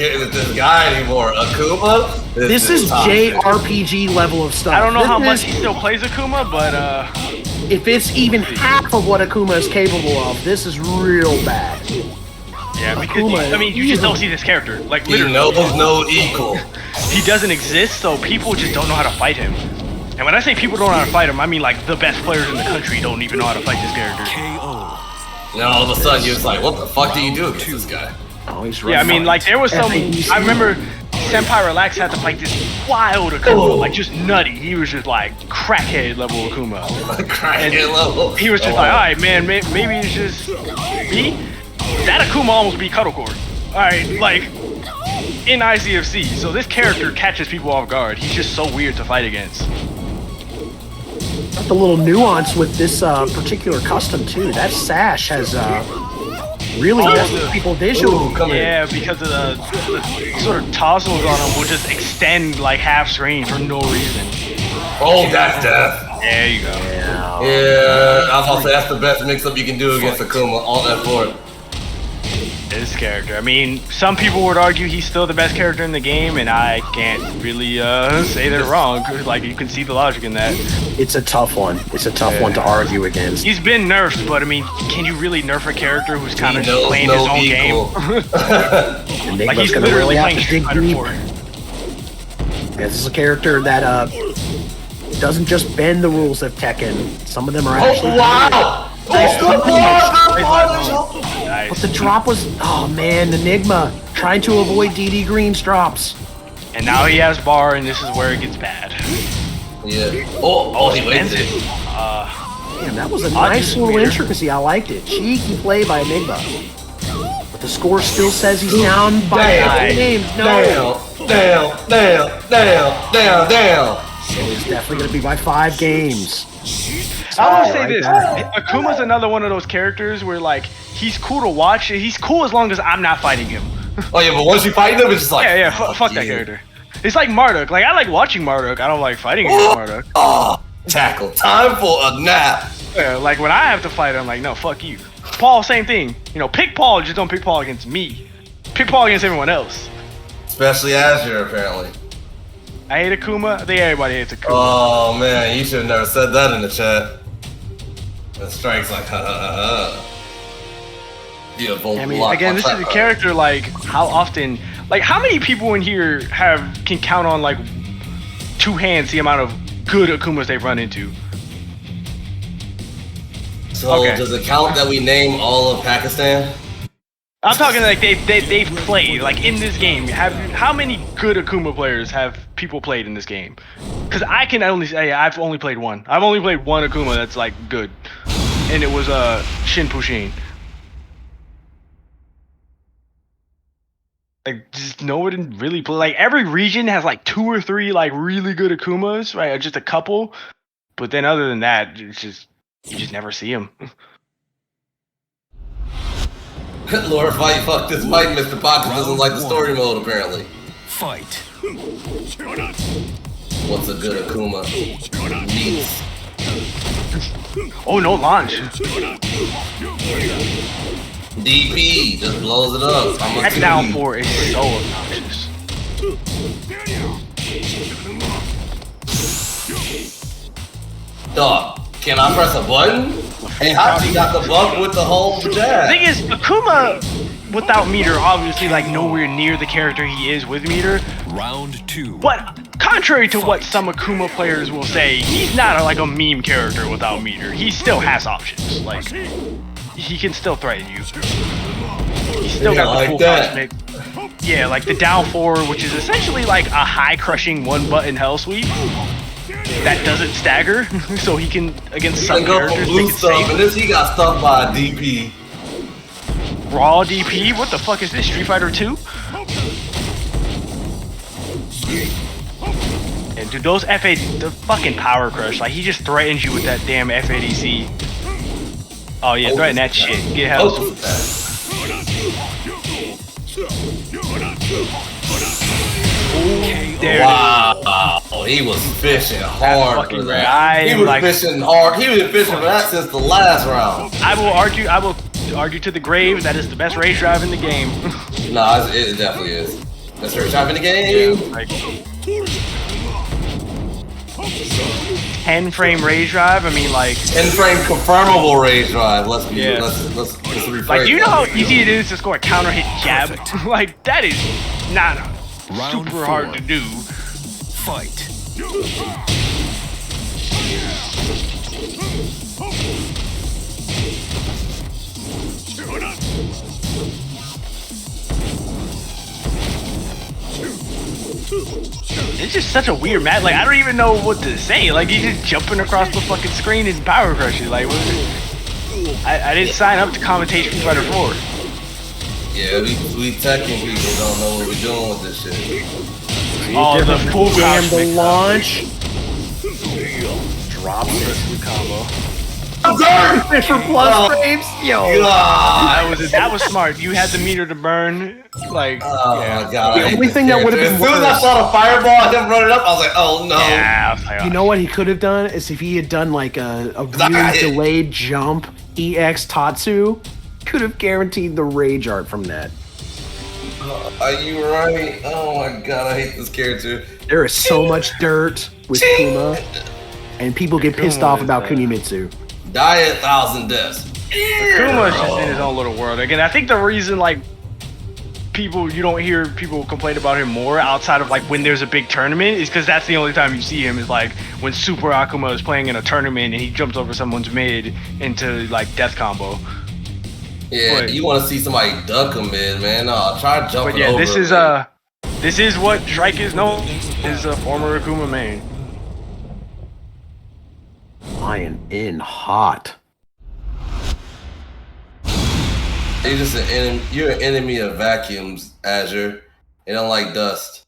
guy anymore. Akuma. This is JRPG level of stuff. I don't know how much he still plays Akuma, but if it's even half of what Akuma is capable of, this is real bad. Yeah, because I mean, you just don't see this character. Like, literally. He knows no equal. He doesn't exist, so people just don't know how to fight him. And when I say people don't know how to fight him, I mean, like, the best players in the country don't even know how to fight this character. And all of a sudden, you're just like, what the fuck do you do against this guy? Oh, he's yeah, I mean, like, there was some... I remember Senpai Relax had to fight this wild Akuma, like, just nutty. He was just, like, crackhead level Akuma. Crackhead level? He was just like, alright, man, maybe it's just me? That Akuma almost beat Cuddlecore. Alright, like, in ICFC. So this character catches people off guard. He's just so weird to fight against. Got the little nuance with this particular custom, too. That sash has really messed with people visually. Yeah, because of the sort of tassels on him will just extend, like, half screen for no reason. Oh, that's death. There you go. Yeah, I was gonna say, that's the best mix-up you can do against Akuma on that board. This character. I mean, some people would argue he's still the best character in the game, and I can't really say they're wrong. Like, you can see the logic in that. It's a tough one. It's a tough one to argue against. He's been nerfed, but I mean, can you really nerf a character who's kind of just playing his own game? Like, he's literally playing Street Fighter 4. This is a character that doesn't just bend the rules of Tekken. Some of them are actually. Oh, wow! Nice. Nice. But the drop was, oh man, Enigma trying to avoid DD Green's drops. And now he has bar, and this is where it gets bad. Yeah. Oh, he wins it. Damn, that was a nice little intricacy. I liked it. Cheeky play by Enigma. But the score still says he's down by 5 games. No. Down. So it's definitely going to be by 5 games. I will say this: Akuma's another one of those characters where like he's cool to watch. He's cool as long as I'm not fighting him. Oh yeah, but once you fight him, it's just like fuck that character. It's like Marduk. Like I like watching Marduk. I don't like fighting against Marduk. Tackle. Time for a nap. Yeah, like when I have to fight, I'm like, no, fuck you. Paul, same thing. You know, pick Paul, just don't pick Paul against me. Pick Paul against everyone else. Especially Azure, apparently. I hate Akuma. I think everybody hates Akuma. Oh man, you should have never said that in the chat. The strike's like, ha ha ha. Beautiful. I mean, again, this is a character. Like, how often? Like, how many people in here can count on like 2 hands the amount of good Akumas they've run into? So does it count that we name all of Pakistan? I'm talking like they've played like in this game. How many good Akuma players have people played in this game? Because I can only say I've only played one. I've only played one Akuma that's like good, and it was Shin Pushin. Like just nobody really play. Like every region has like 2 or 3 like really good Akumas, right? Or just a couple. But then other than that, it's just you just never see them. Lord fight, fuck this fight, Mr. Pocket doesn't like the story mode apparently. Fight. What's a good Akuma? Needs. Oh no, launch. DP just blows it up. That down 4 is so obnoxious. Dog, can I press a button? Hey, Hachi got the buff with the whole jab. The thing is, Akuma without meter, obviously like nowhere near the character he is with meter. Round 2. But contrary to what some Akuma players will say, he's not like a meme character without meter. He still has options. Like he can still threaten you. He's still got the full cosmic. Yeah, like the down 4, which is essentially like a high crushing 1-button hell sweep that doesn't stagger, so he can against some characters blue stuff, and this he got stuck by a DP. Raw DP? What the fuck is this? Street Fighter 2? And dude, those the fucking power crush, like he just threatens you with that damn FADC. Oh yeah, threaten that shit. Get hell. Wow, he was fishing hard for that. He was fishing hard. He was fishing for that since the last round. I will argue to the grave that is the best rage drive in the game. Nah, it definitely is. Best rage drive in the game. Yeah, like 10 frame rage drive. I mean, like 10 frame confirmable rage drive. Let's rephrase. Like, you know how easy it is to score a counter hit jab? Like that is not super hard to do. Fight. It's just such a weird match. Like I don't even know what to say. Like he's just jumping across the fucking screen and power crushing. Like what is it? I didn't sign up to commentate Street Fighter 4. Yeah, we teching people don't know what we're doing with this shit. Oh, the full the launch. Drop this combo. For plus frames, yo. That was smart. You had the meter to burn. Like, oh my god. The only thing that would have been worse. As soon as I saw the fireball, him running up, I was like, oh no. Yeah, you know what he could have done is if he had done like a really delayed jump EX Tatsu, could have guaranteed the rage art from that. Are you right? Oh my god, I hate this character. There is so much dirt with Kuma, and people get pissed off about Kunimitsu. Die 1,000 deaths. Kuma's just in his own little world. Again, I think the reason like you don't hear people complain about him more outside of like when there's a big tournament is because that's the only time you see him is like when Super Akuma is playing in a tournament and he jumps over someone's mid into like death combo. Yeah, you want to see somebody duck him mid, man. Try jumping over. But yeah, this is what Shrike is known is a former Akuma main. flying in hot. You're just an enemy. You're an enemy of vacuums, Azure. You don't like dust.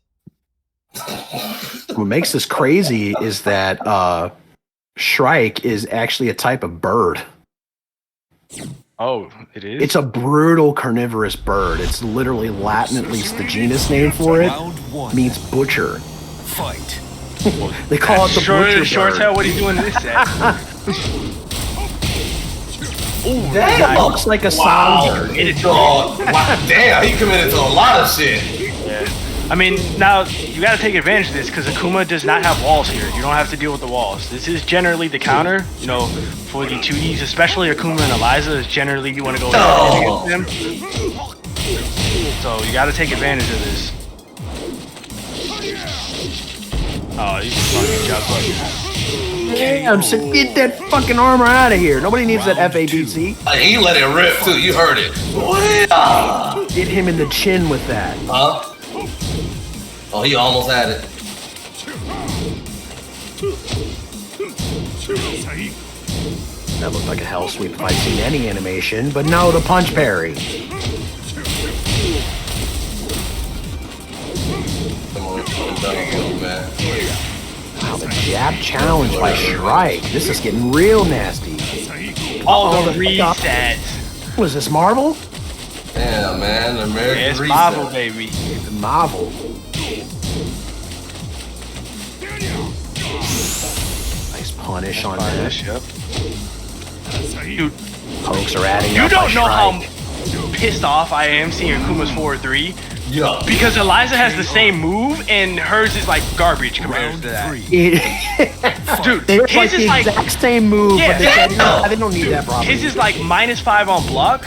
What makes this crazy is that Shrike is actually a type of bird. Oh, it is? It's a brutal carnivorous bird. It's literally Latin, at least the genus name for it, means butcher. Fight. They call it the butcher bird. Sure tell what he's doing this at. Ooh, that looks like a wow. Damn, he committed to a lot of shit. Yeah. I mean, now, you gotta take advantage of this, because Akuma does not have walls here. You don't have to deal with the walls. This is generally the counter, you know, for the 2Ds, especially Akuma and Eliza, is generally you want to go against them. So, you gotta take advantage of this. Oh, he's just fucking jumping. Damn, so get that fucking armor out of here. Nobody needs that FABC. He let it rip, too. You heard it. Hit him in the chin with that. Huh? Oh, he almost had it. That looked like a hell sweep if I'd seen any animation, but no, the punch parry. Wow, the jab challenge by Shrike. This is getting real nasty. Oh, the reset. Was this Marvel? Yeah, man, American it's reset. Marvel, baby. Marvel. Nice punish on that. Yep. Dude, pokes are adding you up. don't know how pissed off I am seeing Akuma's 4-3. Yeah. Because Eliza has the same move and hers is like garbage compared to that. Dude, they're his like is the like exact same move, but they don't need that problem. His is like -5 on block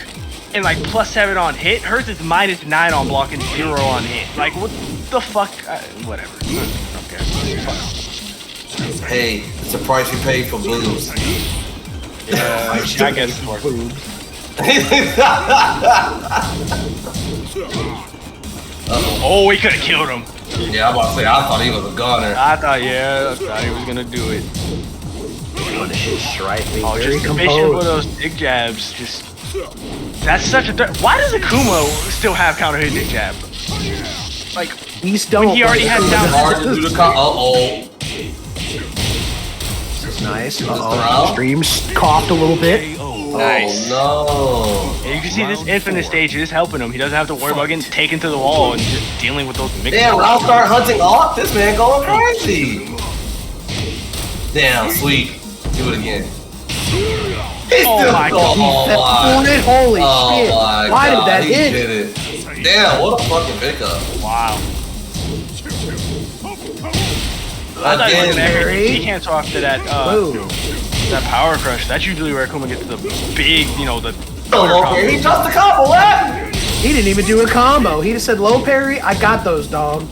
and like +7 on hit. Hers is -9 on block and 0 on hit. Like what the fuck? Whatever. Okay. Hey, it's the price you pay for boobs. Yeah, I guess it's more food. Oh, we could have killed him. Yeah, I'm about to say, I thought he was a goner. I thought he was gonna do it. Oh, just efficient with those dick jabs. Just that's such a why does Akuma still have counter hit dick jab? Like he's don't. He already had down. Hard to do the This is nice. Streams coughed a little bit. Nice. Oh no. And you can see this infinite stage is helping him. He doesn't have to worry about getting taken to the wall and just dealing with those mixes. Damn, I'll start hunting off. This man going crazy. Damn, sweet. Do it again. Oh my god. Holy shit. Why did that he hit? Did it. Damn, what a fucking pickup. Wow. I thought he can't talk to that that power crush. That's usually where Akuma gets the big, you know, the he just a combo, what? He didn't even do a combo. He just said low parry. I got those, dog.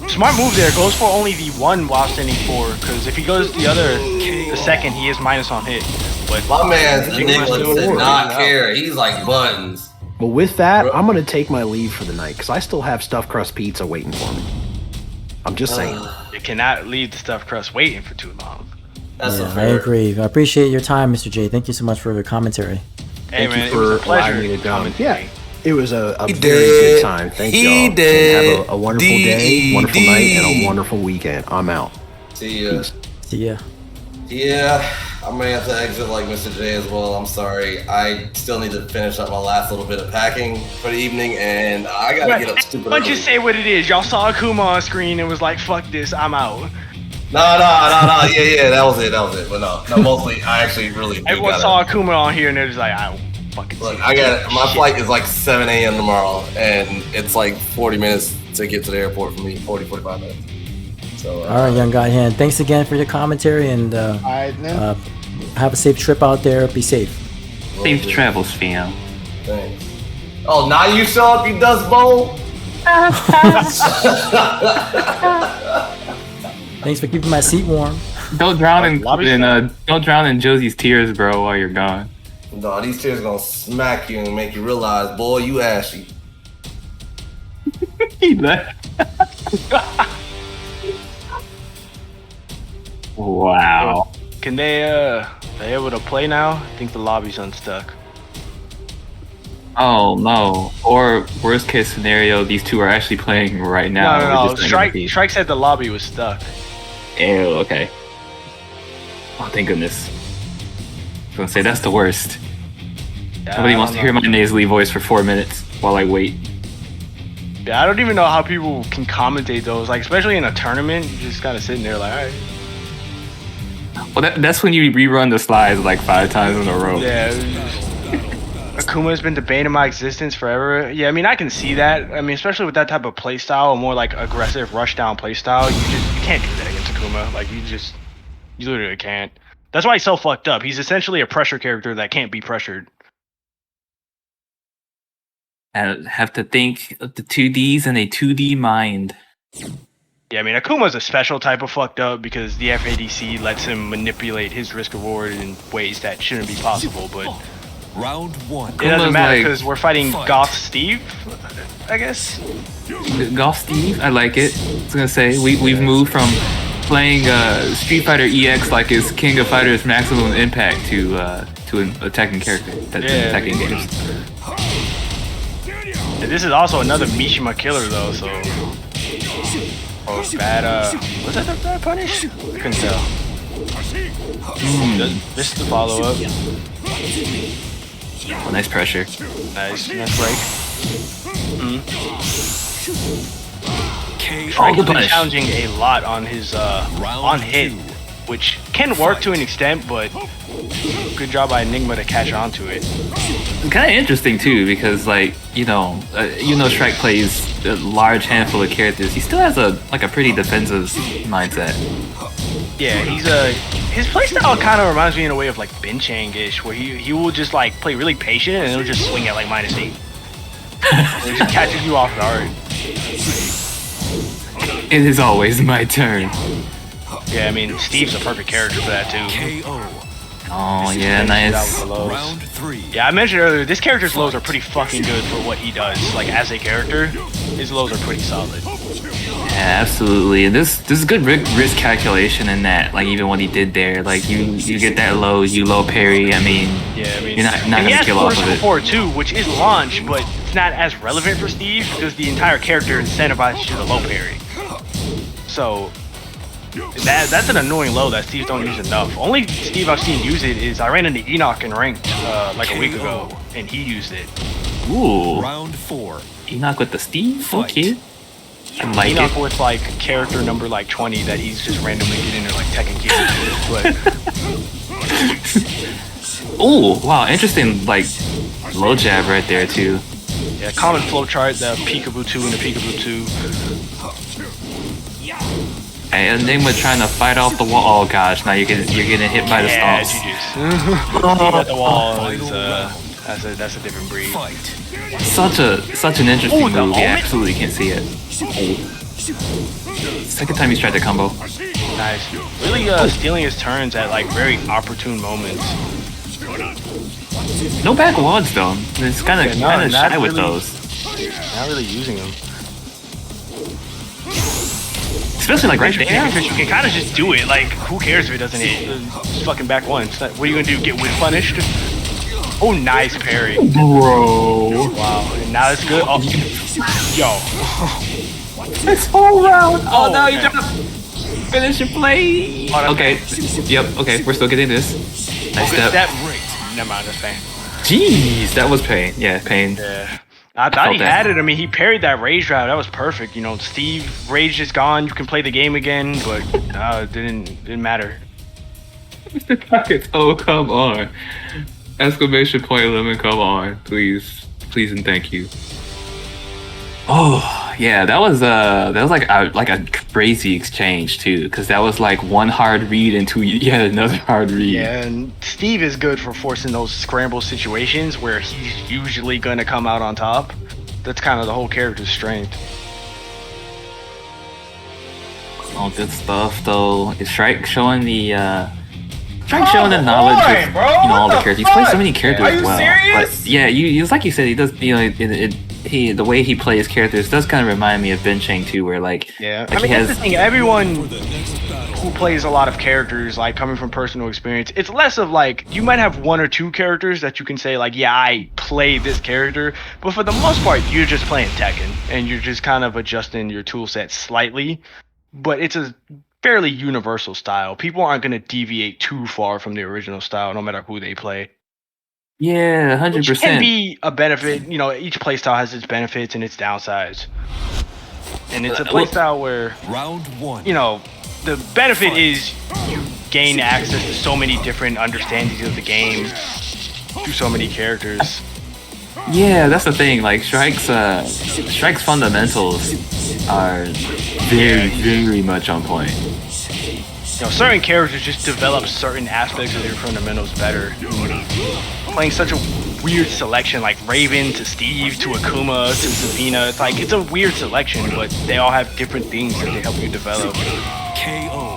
Smart move there. Goes for only the one while standing 4. Because if he goes the second, he is minus on hit. But my man's Enigma did not care. He's like buttons. But with that, I'm gonna take my leave for the night because I still have stuffed crust pizza waiting for me. I'm just saying. You cannot leave the stuffed crust waiting for too long. That's I agree. I appreciate your time, Mr. J. Thank you so much for the commentary. Hey, Thank man, you for it was a pleasure. allowing me to come. Yeah, it was a very did. good time. Thank you all. did. Have a wonderful day, wonderful night, and a wonderful weekend. I'm out. See ya. Peace. See ya. Yeah, I may have to exit like Mr. J as well. I'm sorry. I still need to finish up my last little bit of packing for the evening, and I gotta get up stupid. Why don't you say what it is? Y'all saw Akuma on screen and was like, fuck this, I'm out. No. Yeah, that was it. But no, mostly I actually really. Everyone saw Akuma on here and they're just like, I don't fucking. Look, I got it. My flight is like 7 a.m. tomorrow, and it's like 40 minutes to get to the airport for me. 45 minutes. So. All right, young guy hand. Thanks again for your commentary, and have a safe trip out there. Be safe. Safe travels, fam. Thanks. Oh, now you show up, you Dust Bowl. Thanks for keeping my seat warm. Don't drown in Josie's tears, bro, while you're gone. No, these tears gonna smack you and make you realize, boy, you ashy. He left. Wow. can they able to play now? I think the lobby's unstuck. Oh no! Or worst case scenario, these two are actually playing right now. No. Strike said the lobby was stuck. Ew. Okay. Oh, thank goodness. I was gonna say that's the worst. Yeah, Nobody wants to hear my nasally voice for 4 minutes while I wait. Yeah, I don't even know how people can commentate those. Like, especially in a tournament, you just kind of sitting there like, all right. Well, that's when you rerun the slides like 5 times in a row. Yeah. Akuma's been debating my existence forever. Yeah, I mean, I can see that. I mean, especially with that type of playstyle, a more like aggressive rush down playstyle, you can't do that against Akuma. Like, you literally can't. That's why he's so fucked up. He's essentially a pressure character that can't be pressured. I have to think of the 2Ds in a 2D mind. Yeah, I mean, Akuma's a special type of fucked up because the FADC lets him manipulate his risk reward in ways that shouldn't be possible, but Round 1. it doesn't matter because we're fighting Goth Steve, I guess. Goth Steve, I like it. I was gonna say we've moved from playing Street Fighter EX like it's King of Fighters Maximum Impact to an attacking character that's attacking games. And this is also another Mishima killer though, so. Oh, bad. Was that the bad punish? I couldn't tell. This is the follow up. Oh, nice pressure. Nice break. Oh, good been punish. challenging a lot on his on hit, which can work to an extent, but good job by Enigma to catch on to it. Kind of interesting too, because like Shrek plays a large handful of characters. He still has a pretty defensive mindset. Yeah, his playstyle kind of reminds me in a way of like Binchang-ish, where he will just like play really patient and he'll just swing at like -8. It just catches you off guard. It is always my turn. Yeah, I mean Steve's a perfect character for that too. Oh yeah, nice. Round 3. Yeah, I mentioned earlier, this character's lows are pretty fucking good for what he does. Like as a character, his lows are pretty solid. Yeah, absolutely. And this is good risk calculation in that. Like even what he did there, like you get that low, you low parry. I mean, you're not gonna kill off of it. Forward too, which is launch, but it's not as relevant for Steve because the entire character incentivizes you to low parry. So that's an annoying low that Steve don't use enough. Only Steve I've seen use it is I ran into Enoch in ranked like a week ago, and he used it. Ooh. Round 4. Enoch with the Steve? Okay. I like Enoch it. with like character number like 20 that he's just randomly getting into like Tekken Kids. Oh, wow, interesting like low jab right there too. Yeah, common flowchart, the Peekaboo 2 and the Peekaboo 2. And Enigma trying to fight off the wall. Oh gosh, now you're getting hit by the stomps. At the wall is that's a different breed. Such an interesting move. You absolutely can't see it. Second time he's tried to combo. Nice. Really stealing his turns at like very opportune moments. No back wads though. It's kind of shy with those. Not really using them. Especially like right there. Because you can kind of just do it. Like, who cares if it doesn't hit? Just fucking back one. What are you gonna do? Get whip punished? Oh, nice parry. Bro. Wow. And now it's good. Oh, yo. This whole round. Oh no, you dropped. Finish your play. Oh, okay. Yep. Okay, we're still getting this. Nice step. Never mind. That's pain. Jeez, that was pain. Yeah, pain. Yeah. I thought he had it. I mean, he parried that rage drive. That was perfect. You know, Steve, rage is gone. You can play the game again, but it didn't matter. Mr. Pockets, oh come on! Exclamation point, Lemon, come on, please, please and thank you. Oh yeah, that was like a crazy exchange too, because that was like one hard read into yet another hard read. Yeah, and Steve is good for forcing those scramble situations where he's usually gonna come out on top. That's kind of the whole character's strength. Oh, good stuff though. Is Shrike showing the Trying showing the knowledge of all the characters. He's played so many characters Are you well. serious? But yeah, like you said, he does. The way he plays characters does kind of remind me of Ben Chang too, where like yeah. like I mean, that's the thing. Everyone who plays a lot of characters, like coming from personal experience, it's less of like you might have one or two characters that you can say like, yeah, I play this character, but for the most part, you're just playing Tekken and you're just kind of adjusting your tool set slightly. But it's a fairly universal style. People aren't going to deviate too far from the original style, no matter who they play. Yeah, 100%. Which can be a benefit. Each playstyle has its benefits and its downsides. And it's a playstyle where round one. The benefit is you gain access to so many different understandings of the game through so many characters. Yeah, that's the thing. Like Strike's fundamentals are very, very much on point. Certain characters just develop certain aspects of their fundamentals better. Playing such a weird selection, like Raven to Steve to Akuma to Zafina, it's a weird selection, but they all have different things that they help you develop. KO.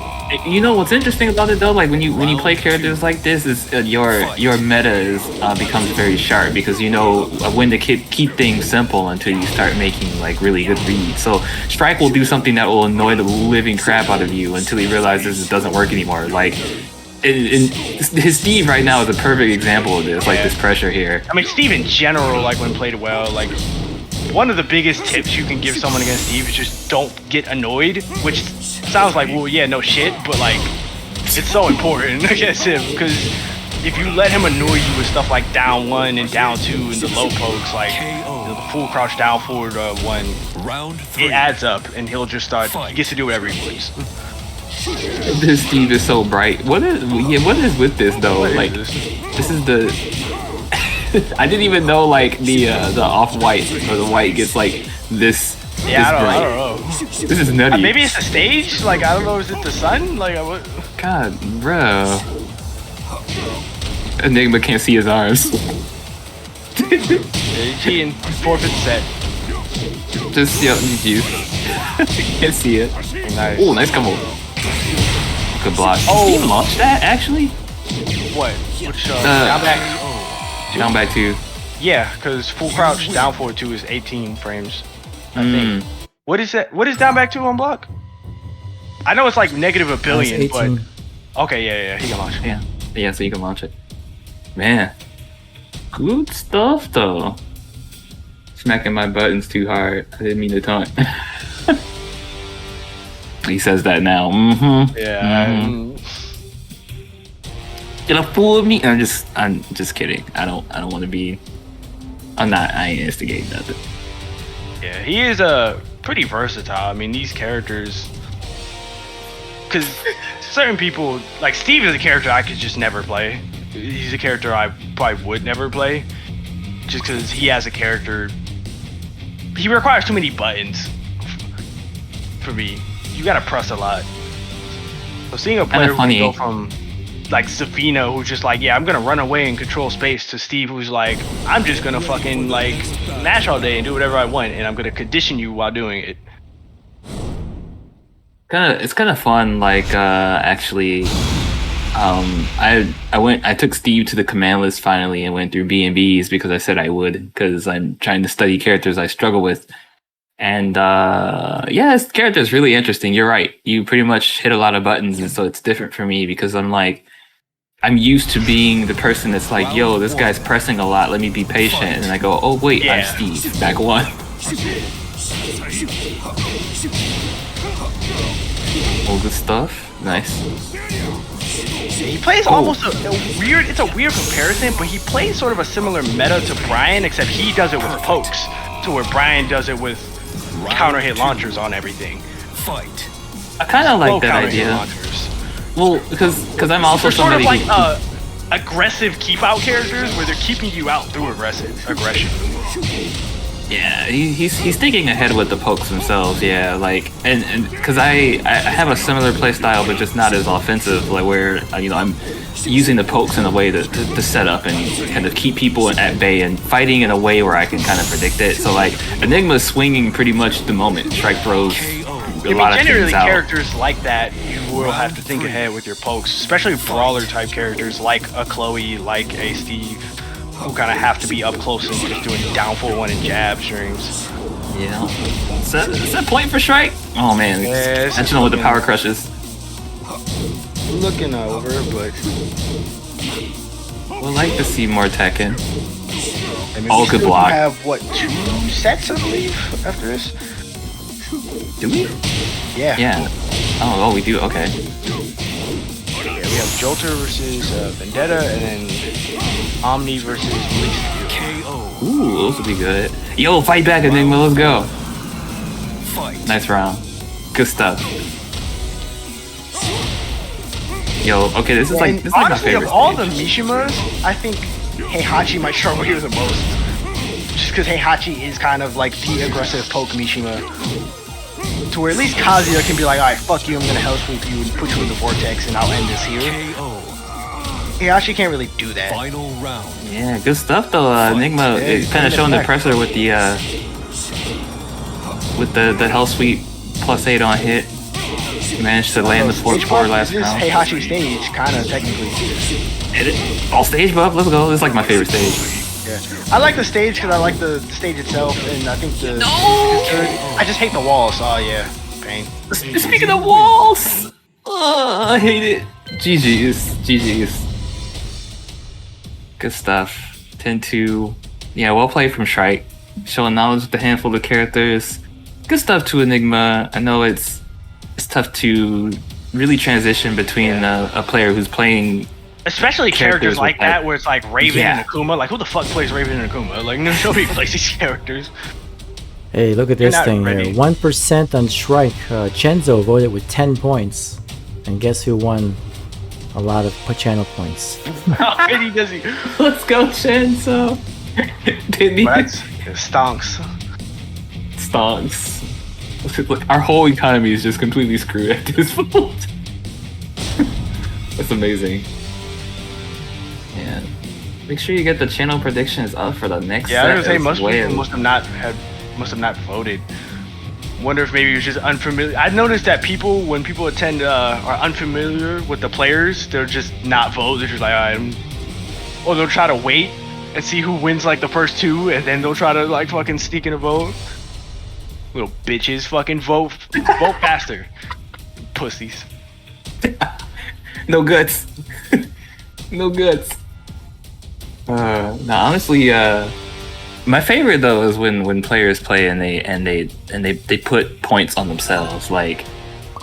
What's interesting about it though, like when you play characters like this, is your meta becomes very sharp because you know when to keep things simple until you start making like really good reads. So Strike will do something that will annoy the living crap out of you until he realizes it doesn't work anymore. Like his Steve right now is a perfect example of this, like this pressure here. I mean, Steve in general, like when played well, like one of the biggest tips you can give someone against Steve is just don't get annoyed, which sounds like, well, yeah, no shit, but like, it's so important against him, because if you let him annoy you with stuff like down one and down two and the low pokes, like the full crouch down forward one, it adds up, and he gets to do whatever he wants. This Steve is so bright. What is with this though? Like, this is the. I didn't even know like the off-white or the white gets like this. Yeah, I don't know. This is nutty. Maybe it's the stage. Like, I don't know. Is it the sun? Like, what? God, bro. Enigma can't see his arms. Cheating. Forfeit set. Just GG. Can't see it. Nice. Oh, nice combo. Good block. Oh, Did he launch that actually? What? Which down back? Down back 2. Yeah, because full crouch down forward 2 is 18 frames. I think. What is that? What is down back 2 on block? I know it's like negative a billion, but okay, yeah, he can launch it. Yeah, so you can launch it. Man, good stuff though. Smacking my buttons too hard. I didn't mean to taunt. He says that now. Yeah. Gonna fool me? I'm just kidding. I don't want to be. I ain't instigating nothing. Yeah, he is pretty versatile. I mean, these characters, because certain people, like Steve is a character I could just never play. He's a character I probably would never play, just because he has a character. He requires too many buttons for me. You gotta press a lot. So seeing a player who can go from like Zafina, who's just like, yeah, I'm gonna run away and control space, to Steve, who's like, I'm just gonna fucking like mash all day and do whatever I want, and I'm gonna condition you while doing it. It's kind of fun. Like actually, I took Steve to the command list finally and went through B&Bs because I said I would, because I'm trying to study characters I struggle with. And yeah, this character is really interesting. You're right. You pretty much hit a lot of buttons, and so it's different for me because I'm used to being the person that's like, yo, this guy's pressing a lot, let me be patient. And I go, oh wait, I'm Steve, back one. All good stuff. Nice. He plays almost a weird, it's a weird comparison, but he plays sort of a similar meta to Brian, except he does it with pokes, to where Brian does it with counter hit launchers on everything. I kind of like that idea. Well, because I'm also somebody sort of like aggressive keep out characters where they're keeping you out through aggression. Yeah, he's thinking ahead with the pokes themselves. Yeah, like and because I have a similar play style, but just not as offensive. Like where I'm using the pokes in a way to set up and kind of keep people at bay and fighting in a way where I can kind of predict it. So like Enigma's swinging pretty much the moment Strike throws lot of things generally, out. characters like that, you will have to think ahead with your pokes, especially brawler type characters like a Chloe, like a Steve, who kind of have to be up close and just doing down 4-1 and jab strings. Yeah. Is that point for Shrike? Oh man, catching him with the power crushes. Looking over, but Would like to see more Tekken. all good block. We have what, 2 sets, I believe, after this. Do we? Yeah. Yeah. Oh, we do. Okay. Yeah, we have Jolter versus Vendetta, and then Omni versus Release. KO. Ooh, those would be good. Yo, fight back, Enigma. Let's go. Nice round. Good stuff. Yo, okay, this is like my Honestly, favorite. of all the Mishimas, I think Heihachi might struggle here the most. Just because Heihachi is kind of like the aggressive poke Mishima. To where at least Kazuya can be like, alright, fuck you, I'm gonna hell sweep you and put you in the vortex and I'll end this here. Heihachi can't really do that. Final round. Yeah, good stuff though. Enigma kind of showing the pressure with the hell sweep +8 on hit. Managed to land the 4-4 last this round. This Heihachi stage, kind of technically. Hit it. All stage buff. Let's go. This is like my favorite stage. Yeah, I like the stage because I like the stage itself, and I think the. I just hate the walls. Oh yeah, pain. Speaking of walls, I hate it. GG's. Good stuff. 10-2. Yeah, well played from Shrike. Showing knowledge with a handful of characters. Good stuff to Enigma. I know it's tough to really transition between a player who's playing. Especially characters like with, that, where it's like Raven and Akuma. Like, who the fuck plays Raven and Akuma? Like, nobody plays these characters. Hey, look at this thing ready. here. 1% on Shrike. Chenzo voted with 10 points. And guess who won a lot of channel points? How many does he? Let's go, Chenzo. Didn't he? Stonks. Look, our whole economy is just completely screwed at this point. That's amazing. Yeah. Make sure you get the channel predictions up for the next set. Yeah, I was gonna say as most well. people must have not voted. Wonder if maybe it was just unfamiliar. I noticed that when people attend are unfamiliar with the players, they're just not vote. They're just like, or they'll try to wait and see who wins like the first 2, and then they'll try to like fucking sneak in a vote. Little bitches, fucking vote faster, pussies. No guts. No guts. No, honestly, my favorite though is when players play and they put points on themselves, like,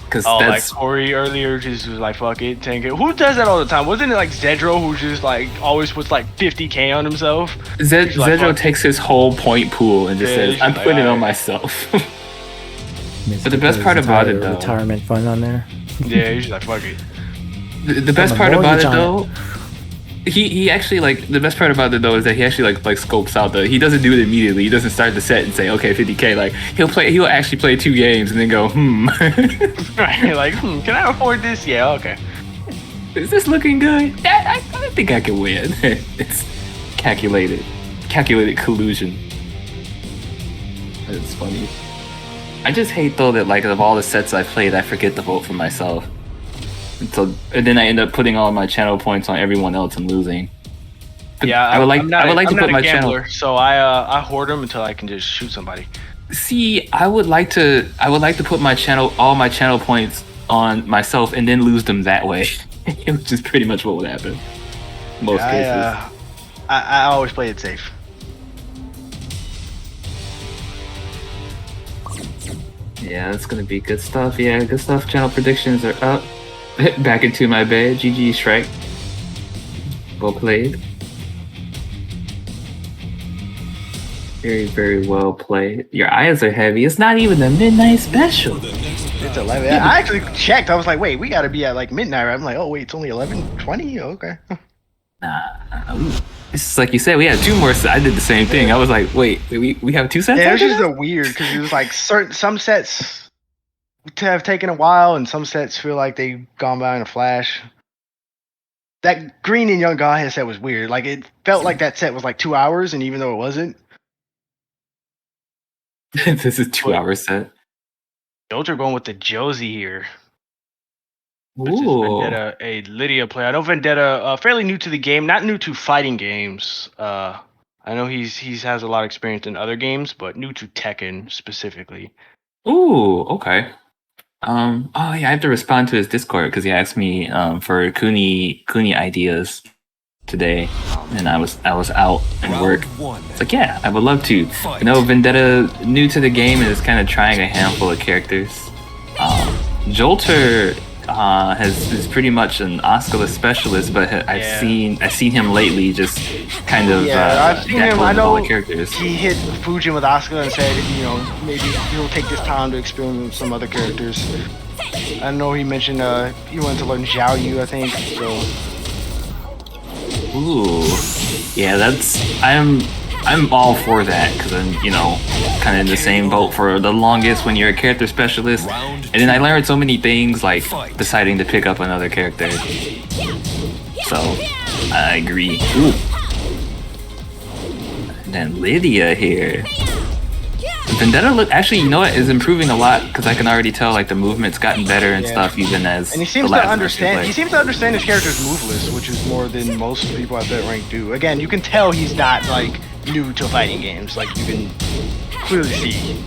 because that's like Corey earlier just was like, fuck it, tank it. Who does that all the time? Wasn't it like Zedro who just like always puts like 50k on himself? Zedro takes his whole point pool and just says, I'm putting it on myself. But the best part about it though, retirement fund on there. Yeah, he's just like, fuck it. The best part about it though, he actually, like, the best part about it though is that he actually like scopes out he doesn't do it immediately. He doesn't start the set and say, okay, 50k. Like, he'll actually play 2 games and then go, Right, like, can I afford this? Yeah, okay. Is this looking good? I think I can win. It's calculated collusion. It's funny. I just hate though that, like, of all the sets I played, I forget to vote for myself. And then I end up putting all my channel points on everyone else and losing. But Yeah, I would like to put my gambler, channel. so I hoard them until I can just shoot somebody. See, I would like to put all my channel points on myself and then lose them that way, which is pretty much what would happen. Most cases. I always play it safe. Yeah, that's gonna be good stuff. Yeah, good stuff. Channel predictions are up. Back into my bed. GG Shrike. Well played. Very, very well played. Your eyes are heavy. It's not even the midnight special. It's 11. I actually checked. I was like, wait, we gotta be at like midnight. I'm like, oh wait, it's only 11:20. Okay. It's like you said, we had 2 more sets. I did the same thing. I was like, wait, we have 2 sets? Yeah, it was just a weird because it was like some sets have taken a while and some sets feel like they've gone by in a flash. That Green and Young Godhead set was weird. Like, it felt like that set was like 2 hours, and even though it wasn't. This is 2 hour set. Jolter going with the Josie here. Ooh. Vendetta, a Lydia player. I know Vendetta, fairly new to the game, not new to fighting games. I know he's has a lot of experience in other games, but new to Tekken specifically. Ooh, okay. Oh yeah, I have to respond to his Discord because he asked me for Kuni ideas today, and I was out and work. It's like, yeah, I would love to. You know, Vendetta new to the game and is kind of trying a handful of characters. Jolter is pretty much an Osculus specialist, but I've seen him lately just kind of I've seen him. I know characters. He hit Fujin with Oscar and said, you know, maybe he'll take this time to experiment with some other characters. I know he mentioned he wanted to learn Xiao Yu, I think. So. Ooh, yeah, I'm all for that because I'm, you know, kind of in the same boat for the longest when you're a character specialist. And then I learned so many things like deciding to pick up another character. So, I agree. Ooh. And then Lydia here. Vendetta actually, you know what, is improving a lot because I can already tell like the movement's gotten better and stuff even as and he seems to understand. He seems to understand his character's moveless, which is more than most people at that rank do. Again, you can tell he's not like new to fighting games. Like you can clearly see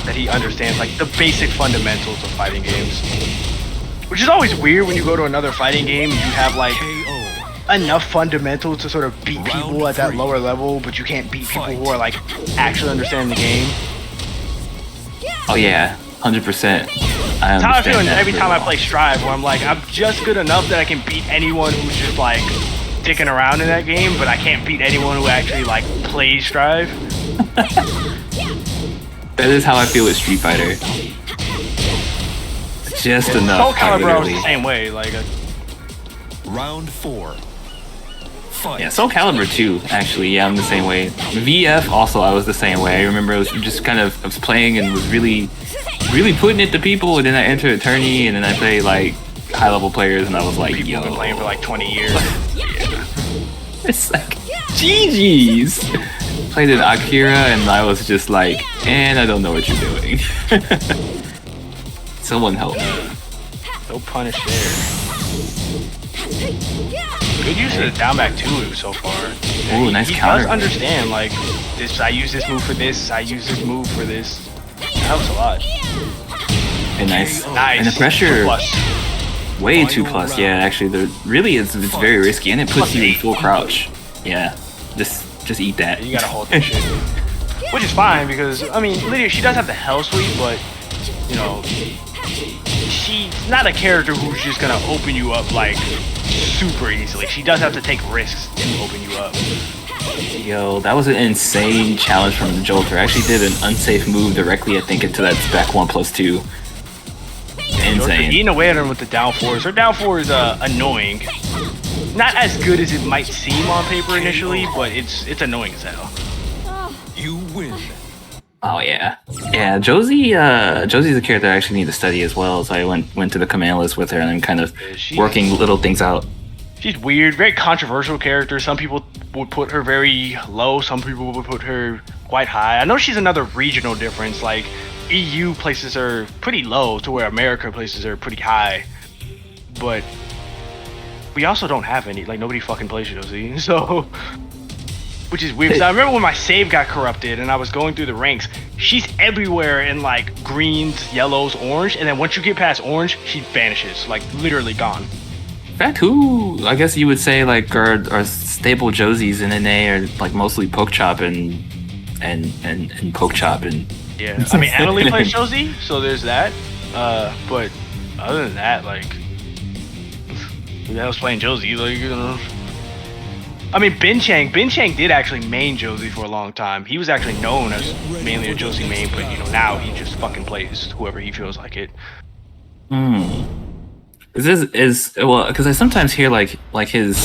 that he understands like the basic fundamentals of fighting games. Which is always weird when you go to another fighting game and you have like enough fundamentals to sort of beat people at that lower level, but you can't beat people who are like actually understanding the game. Oh yeah, 100%. That's how I feel every time I play Strive, where I'm like, I'm just good enough that I can beat anyone who's just like dicking around in that game, but I can't beat anyone who actually like plays Strive. That is how I feel with Street Fighter. Just enough. Soul Calibur was the same way. Like round 4. Yeah, Soul Calibur too, actually. Yeah, I'm the same way. VF also, I was the same way. I remember I was just kind of, I was playing and was really putting it to people, and then I entered a tourney, and then I played like high-level players, and I was like, people have been playing for like 20 years. Yeah. It's like, GG's. Played in Akira, and I was just like, and I don't know what you're doing. Someone help me. No punish there. Good use of the down back too so far. Ooh, nice counter. He does understand like this. I use this move for this. I use this move for this. That helps a lot. And nice. And the pressure. Way too plus. Yeah, actually, it's very risky, and it puts you in full crouch. Yeah, just eat that. You gotta hold that shit. Which is fine because I mean, Lydia, she does have the hell sweep, but you know, she's not a character who's just gonna open you up like super easily. She does have to take risks to open you up. Yo, that was an insane challenge from Jolter. I actually did an unsafe move directly, I think, into that back 1+2. Insane. Eating away at her with the down fours. Her down four is annoying. Not as good as it might seem on paper initially, but it's annoying as hell. You win. Oh yeah, yeah. Josie's a character I actually need to study as well. So I went to the command list with her, and I'm kind of working little things out. She's weird, very controversial character. Some people would put her very low. Some people would put her quite high. I know she's another regional difference. Like EU places her pretty low to where America places her pretty high. But we also don't have any. Like nobody fucking plays Josie, so. Which is weird, because I remember when my save got corrupted and I was going through the ranks, she's everywhere in like greens, yellows, orange, and then once you get past orange, she vanishes, like literally gone. In fact, who I guess you would say like are staple Josies in NA are like mostly Poke Chop and Poke Chop and yeah. I mean, Emily plays Josie, so there's that. But other than that, like who the hell's playing Josie? Like you know. I mean, Bin Chang did actually main Josie for a long time. He was actually known as mainly a Josie main, but you know now he just fucking plays whoever he feels like it. Because I sometimes hear like his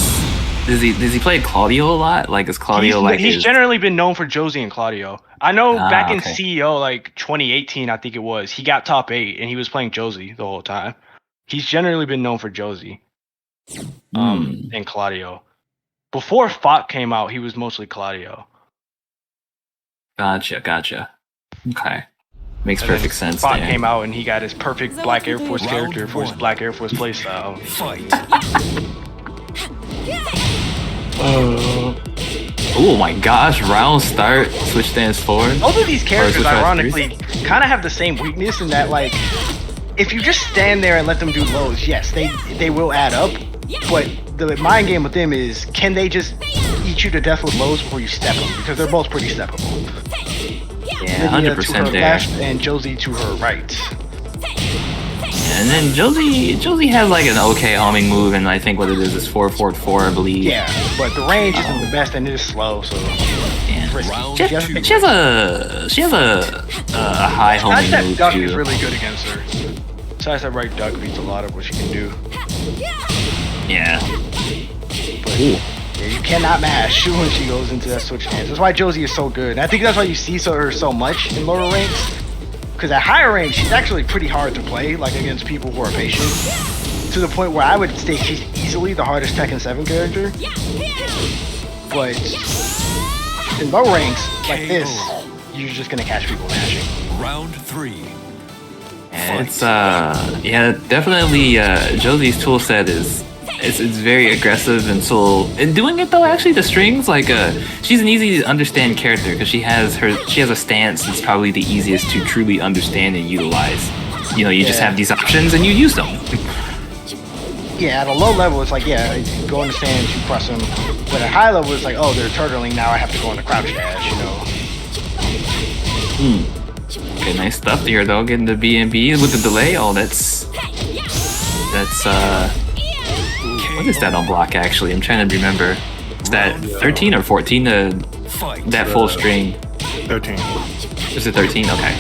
does he play Claudio a lot? Like is Claudio he's generally been known for Josie and Claudio. I know back in CEO like 2018, I think it was, he got top 8 and he was playing Josie the whole time. He's generally been known for Josie, and Claudio. Before Fought came out, he was mostly Claudio. Gotcha. Okay. Makes And perfect then sense. Spot there. came out and he got his perfect Black Air Force character for his Black Air Force playstyle. Oh my gosh, round start, switch stance forward. Both of these characters, switch round ironically, kind of have the same weakness in that, like, if you just stand there and let them do lows, yes, they will add up. But the mind game with them is, can they just eat you to death with lows before you step them? Because they're both pretty steppable. Yeah, Lydia 100% to her there. left and Josie to her right. And then Josie has like an okay homing move, and I think what it is 444, I believe. Yeah, but the range isn't the best and it is slow, so She has a high homing that move duck too. is really good against her. Besides that right duck beats a lot of what she can do. Yeah. But yeah, you cannot mash when she goes into that switch stance. That's why Josie is so good. And I think that's why you see her so much in lower ranks. Because at higher range, she's actually pretty hard to play, like against people who are patient. To the point where I would say she's easily the hardest Tekken 7 character. But in low ranks, like this, you're just gonna catch people mashing. Round 3. And it's yeah, definitely Josie's tool set is it's very aggressive, and so in doing it though, actually the strings like she's an easy to understand character because she has a stance that's probably the easiest to truly understand and utilize. You know, you just have these options and you use them. Yeah, at a low level, it's like, yeah, you go in the stands, you press them. But at high level, it's like, oh, they're turtling, now I have to go into crouch dash, you know? Okay, nice stuff here though, getting the B&B with the delay. Oh, that's what is that on block actually? I'm trying to remember. Is that 13 or 14 that full string? 13. Is it 13? Okay.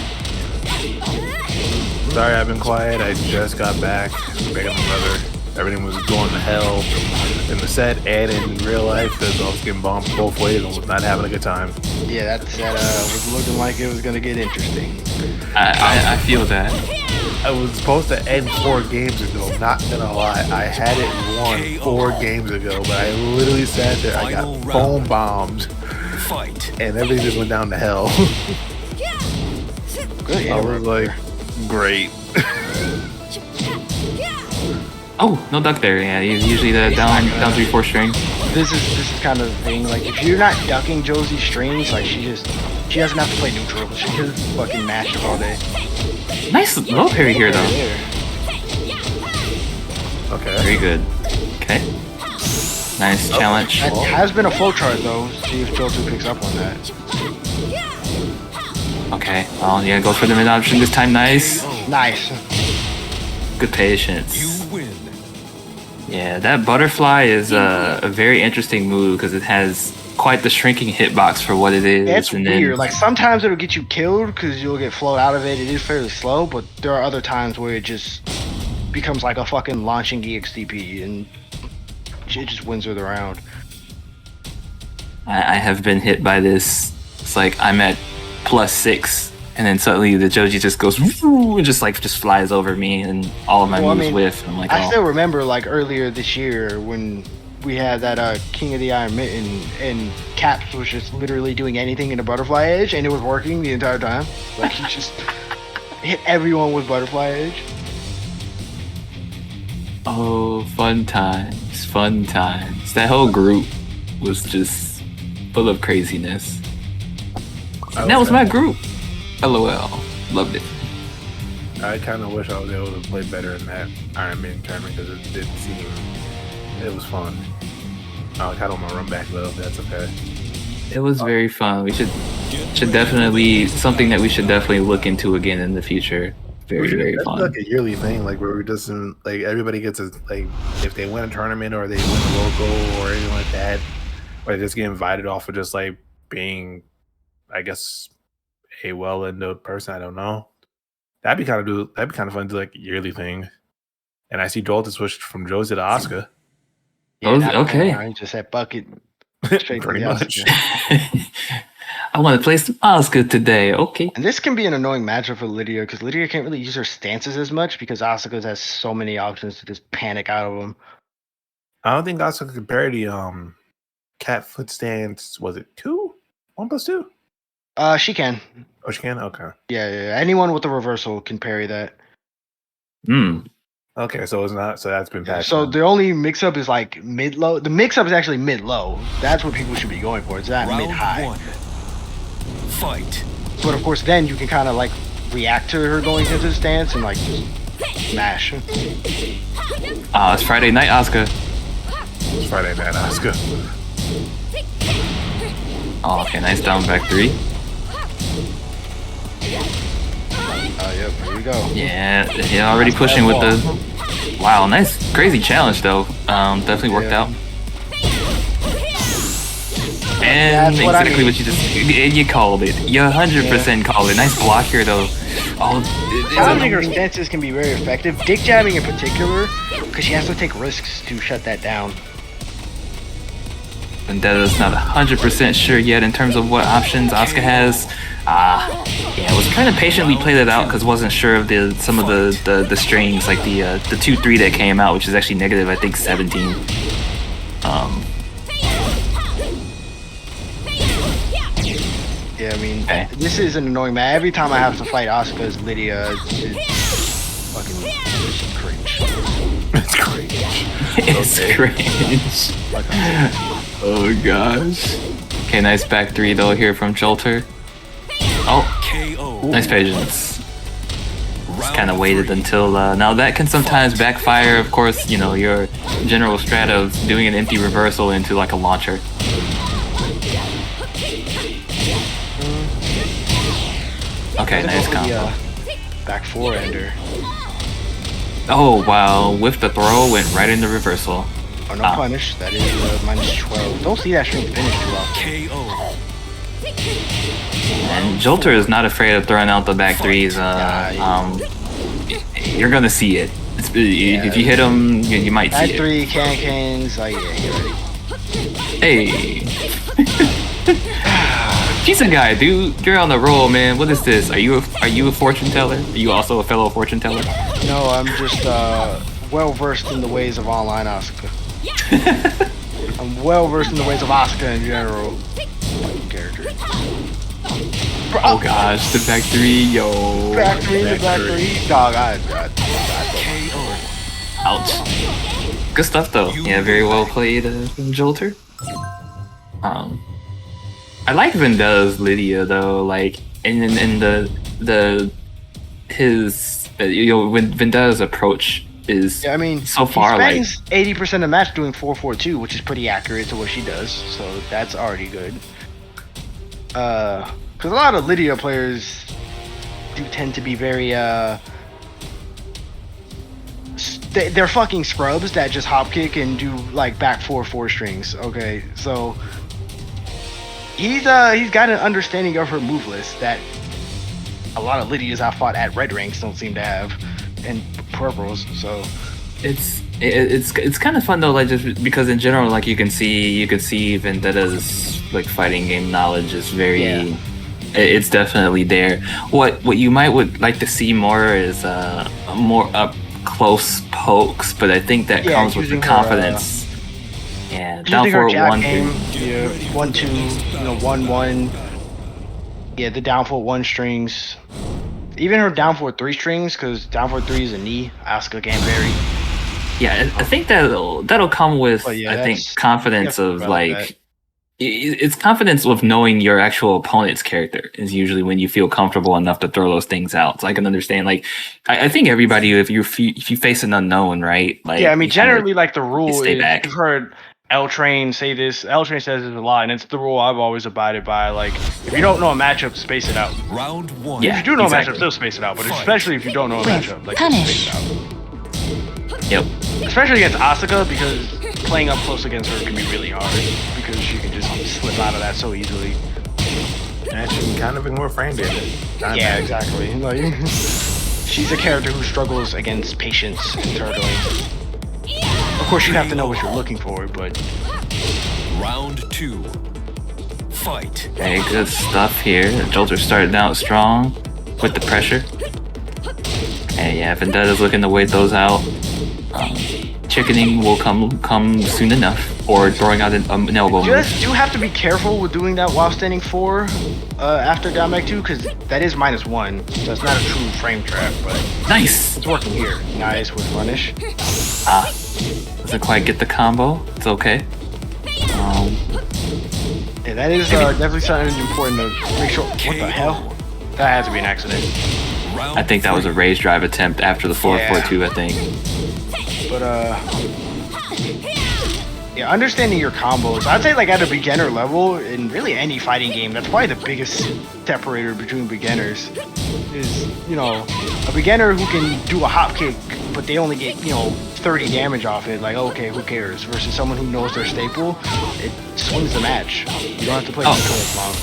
Sorry, I've been quiet. I just got back. Back at my brother. Everything was going to hell in the set and in real life because I was getting bombed both ways and was not having a good time. Yeah, that set was looking like it was gonna get interesting. I feel that. I was supposed to end 4 games ago, not gonna lie. I had it won 4 games ago, but I literally sat there, I got phone bombed, and everything just went down to hell. Good. I was like, great. Oh, no duck there. Yeah, usually the down 3/4 string. This is kind of the thing. Like, if you're not ducking Josie's strings, like she doesn't have to play neutral. She can fucking mash it all day. Nice low parry here though. Okay. Very good. Okay. Nice challenge. That has been a flow chart though. See if Josie picks up on that. Okay. Oh yeah, goes for the mid option this time. Nice. Nice. Good patience. Yeah, that butterfly is a very interesting move because it has quite the shrinking hitbox for what it is. It's and weird. Then, Like, sometimes it'll get you killed because you'll get flowed out of it. It is fairly slow, but there are other times where it just becomes like a fucking launching EXTP and it just wins her the round. I have been hit by this. It's like I'm at +6, and then suddenly the Joji just goes and just flies over me, and all of my moves whiff. I'm like, I oh. still remember like earlier this year when we had that King of the Iron Mitten and Caps was just literally doing anything in a butterfly edge and it was working the entire time. Like he just hit everyone with butterfly edge. Oh, fun times, fun times. That whole group was just full of craziness. And that was my group. LOL. Loved it. I kind of wish I was able to play better in that Iron Man tournament because it did seem it was fun. I kind of want to run back though. That's okay. It was very fun. We should definitely something that we should definitely look into again in the future. Very That's fun. like a yearly thing, like where we just like everybody gets a like if they win a tournament or they win a local or anything like that, or they just get invited off of just like being, I guess, a well-endowed person. I don't know. That'd be kind of fun to do like a yearly thing. And I see Joel to switch from Josie to Asuka. Yeah, okay. I just had bucket straight pretty much. I want to play some Asuka today. Okay. And this can be an annoying matchup for Lydia because Lydia can't really use her stances as much because Asuka has so many options to just panic out of them. I don't think Asuka could parry the cat foot stance. Was it 2? 1 + 2? She can. Oh, she can. Okay. Yeah. Anyone with a reversal can parry that. Hmm. Okay, so it's not. So that's been patched. So the only mix-up is like mid-low. The mix-up is actually mid-low. That's what people should be going for. It's not mid-high. Fight. But of course, then you can kind of like react to her going into the stance and like just smash. It's Friday night, Asuka. It's Friday night, Asuka. Oh, okay, nice down back 3. Yep, here we go. Yeah, already pushing with the... Wow, nice, crazy challenge though. Definitely worked out. And That's what I exactly mean. what you just... You called it. You 100% called it. Nice block here though. Challenging her stances can be very effective. Dick jabbing in particular, because she has to take risks to shut that down. Vendetta's not 100% sure yet in terms of what options Asuka has. Yeah, I was trying to patiently play that out because wasn't sure of some of the strings, like the 2-3 that came out, which is actually negative, I think 17. Yeah, I mean, this is an annoying match. Every time I have to fight Asuka's Lydia, it's fucking cringe. It's cringe. It's cringe. Oh gosh. Okay, nice back 3 though here from Jolter. Oh, nice patience. Just kind of waited until now that can sometimes backfire. Of course, you know, your general strat of doing an empty reversal into like a launcher. Okay, nice combo. Back 4-ender. Oh wow, with the throw went right into reversal. Oh, no punish. That is minus 12. Don't see that string finish too often. KO. And Jolter is not afraid of throwing out the back 3s. You're gonna see it. If you hit him, you might see back it. 3 can-cans. Like, yeah, get ready. Hey. She's a guy, dude. You're on the roll, man. What is this? Are you a fortune teller? Are you also a fellow fortune teller? No, I'm just well versed in the ways of online Asuka. I'm well versed in the ways of Asuka in general. Fucking character. Oh gosh, the back 3, yo. Back 3, the back 3. Dog, Ouch. Good stuff though. Yeah, very well played, Jolter. I like Vendetta's Lydia though, like, and his when Vendetta's approach is so far like he spends 80% of the match doing 4-4-2, which is pretty accurate to what she does, so that's already good. Because a lot of Lydia players do tend to be very they're fucking scrubs that just hop kick and do like back 4 strings. Okay, so he's got an understanding of her move list that a lot of Lydias I fought at red ranks don't seem to have, and purples. So it's kind of fun though, like just because in general, like you can see Vendetta's like fighting game knowledge is very. It's definitely there. What you would like to see more is more up close pokes, but I think that comes with the confidence. Down for 1 game, 1-2, 1-1. Yeah, the down for 1 strings. Even her down for 3 strings, because down for 3 is a knee. Asuka can't vary. Yeah, I think that'll come with I think confidence of like. It's confidence with knowing your actual opponent's character is usually when you feel comfortable enough to throw those things out. So I can understand, like, I think everybody, if you face an unknown, right? Like, yeah, I mean, generally, like the rule stay is, back. you've heard L-Train say this. L-Train says this a lot, and it's the rule I've always abided by. Like, if you don't know a matchup, space it out. Round 1. Yeah, if you do know a matchup, still space it out. But especially if you don't know a matchup, like, just space it out. Yep. Especially against Asuka, because playing up close against her can be really hard, because she can just slip out of that so easily. And she can kind of ignore frame damage. Yeah, exactly. Like, she's a character who struggles against patience and turtling. Of course, you have to know what you're looking for, but... Round 2. Fight. Okay, good stuff here. Jolter started out strong with the pressure. Okay, yeah, Vendetta's looking to wait those out. Chickening will come soon enough. or throwing out an elbow move. Just do have to be careful with doing that while standing 4 after down back 2, because that is -1, so it's not a true frame trap, but nice. It's working here. Nice with punish. Doesn't quite get the combo. It's okay. Yeah, that is definitely something important to make sure. What the hell? That has to be an accident. I think that was a rage drive attempt after the 4-4-2, I think. But yeah, understanding your combos. I'd say like at a beginner level, in really any fighting game, that's probably the biggest separator between beginners. Is, you know, a beginner who can do a hop kick, but they only get, 30 damage off it, like, okay, who cares? Versus someone who knows their staple, it swings the match. You don't have to play as long.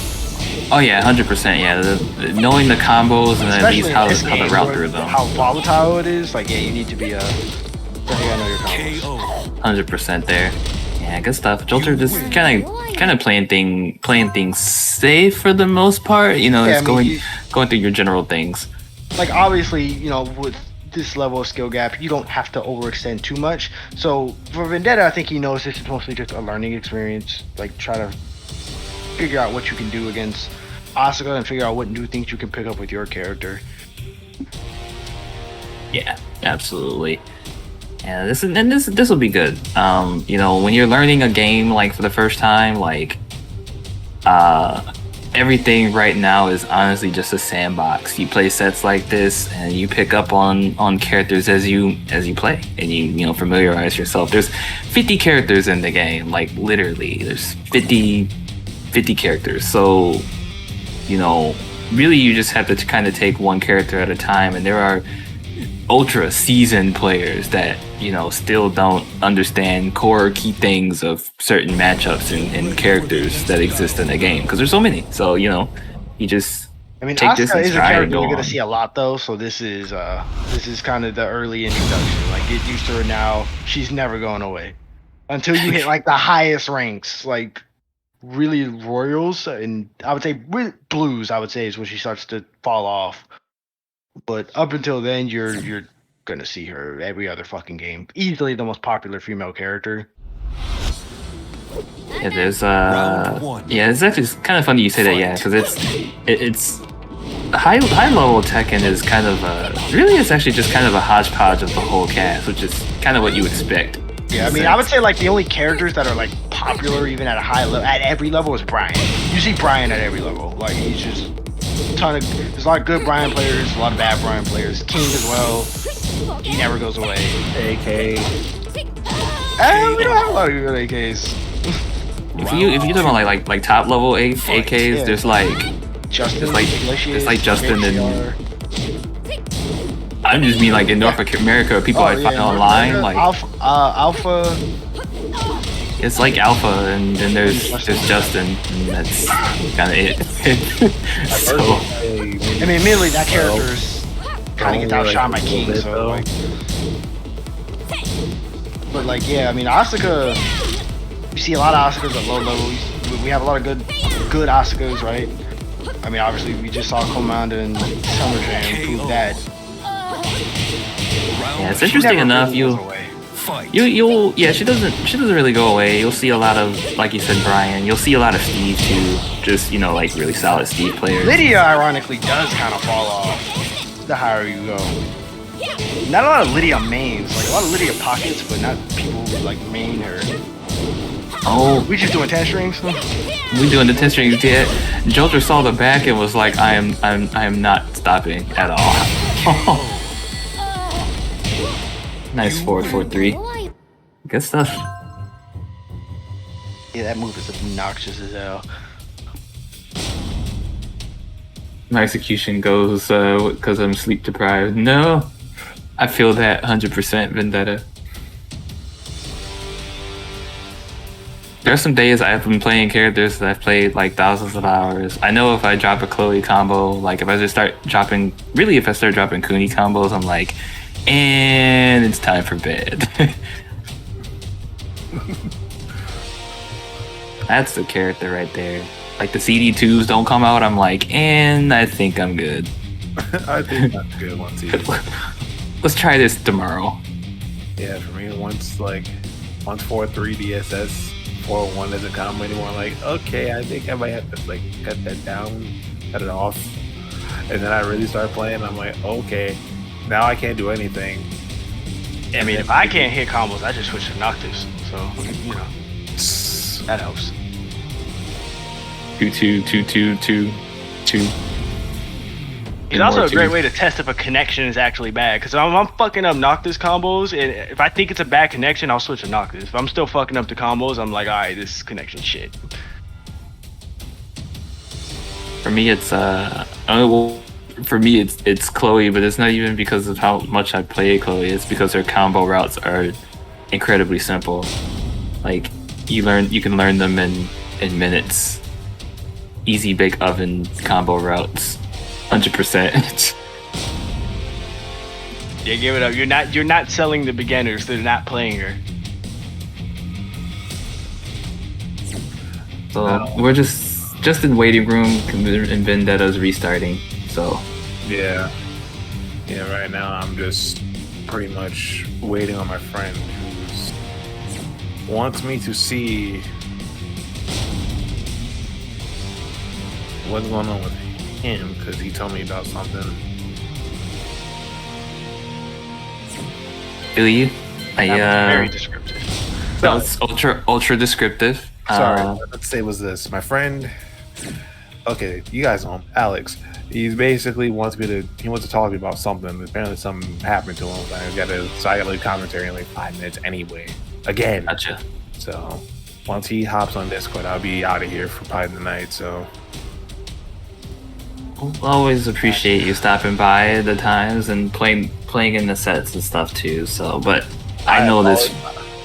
Oh yeah, 100%. Yeah, knowing the combos and at least how to route through them. How volatile it is, like, yeah, you need to be definitely gotta know your combos. 100% there. Yeah, good stuff. Jolter just kind of playing things safe for the most part. You know, it's going through your general things. Like obviously, with this level of skill gap, you don't have to overextend too much. So for Vendetta, I think he knows this is mostly just a learning experience. Like try to figure out what you can do against Asuka and figure out what new things you can pick up with your character. Yeah, absolutely. Yeah, this will be good. When you're learning a game like for the first time, like everything right now is honestly just a sandbox. You play sets like this and you pick up on characters as you play, and you familiarize yourself. There's 50 characters in the game, like literally there's 50 characters. So really you just have to kind of take one character at a time, and there are ultra seasoned players that still don't understand core key things of certain matchups and characters that exist in the game, because there's so many. So you just take this Asuka and is a try character and go you're on. gonna see a lot though, so this is kind of the early introduction. Like get used to her now. She's never going away until you hit like the highest ranks, like really royals, and I would say blues. I would say is when she starts to fall off. But up until then, you're gonna see her every other fucking game. Easily the most popular female character. Yeah, there's it's actually kind of funny you say that, yeah, because it's high level Tekken is kind of it's actually just kind of a hodgepodge of the whole cast, which is kind of what you expect. Yeah, I mean, I would say like the only characters that are like popular even at a high level, at every level, is Brian. You see Brian at every level, like he's just there's a lot of good Brian players, a lot of bad Brian players. King as well. He never goes away. AK. We don't have a lot of good AKs. If you talk about like top level AKs, there's like Justin, it's like Justin and I just mean like in North America, people I find online like Alpha. It's like Alpha, and then there's Justin, and that's kind of it. So, I mean, admittedly, that character's kind of gets outshot by King, so like. But like, yeah, I mean, Asuka. You see a lot of Asukas at low levels. We have a lot of good Asukas, right? I mean, obviously, we just saw Commander and Summer Jam prove that. Yeah, it's interesting enough. She doesn't really go away. You'll see a lot of, like you said, Brian. You'll see a lot of Steve too. Just like really solid Steve players. Lydia, ironically, does kind of fall off the higher you go. Not a lot of Lydia mains, like a lot of Lydia pockets, but not people who like main her. Oh, we just doing 10 strings. We doing the 10 strings. Yeah, Jolter saw the back and was like, I am not stopping at all. Nice 4-4-3. Good stuff. Yeah, that move is obnoxious as hell. My execution goes because I'm sleep deprived. No, I feel that 100% Vendetta. There's some days I've been playing characters that I've played like thousands of hours. I know if I drop a Chloe combo, like if I start dropping Kuni combos, I'm like, and it's time for bed. That's the character right there. Like the CD2s don't come out, I'm like, and I think I'm good. I think that's good once Let's try this tomorrow. Yeah, for me, once 4-3 DSS 4-1 doesn't combo anymore. I'm like, okay, I think I might have to like cut that down, cut it off. And then I really start playing. I'm like, okay, now I can't do anything. I mean, if I can't hit combos, I just switch to Noctis. So, you know, that helps. 2-2, 2-2, 2-2. It's also a great way to test if a connection is actually bad. Because I'm fucking up Noctis combos, and if I think it's a bad connection, I'll switch to Noctis. If I'm still fucking up the combos, I'm like, alright, this connection shit. For me, it's it's Chloe, but it's not even because of how much I play Chloe. It's because her combo routes are incredibly simple. Like you can learn them in minutes. Easy bake oven combo routes, 100%. Yeah, give it up. You're not selling the beginners. They're not playing her. So we're just in waiting room, and Vendetta's restarting. So yeah. Right now I'm just pretty much waiting on my friend who wants me to see what's going on with him because he told me about something. Feel you? Very descriptive. That was ultra descriptive. Sorry, let's say it was this. My friend, okay, you guys know him, Alex. He basically wants to talk to me about something. Apparently something happened to him. I gotta leave commentary in like 5 minutes anyway. Again. Gotcha. So once he hops on Discord, I'll be out of here for probably the night. So always appreciate you stopping by at the times and playing in the sets and stuff too. So, but I know this.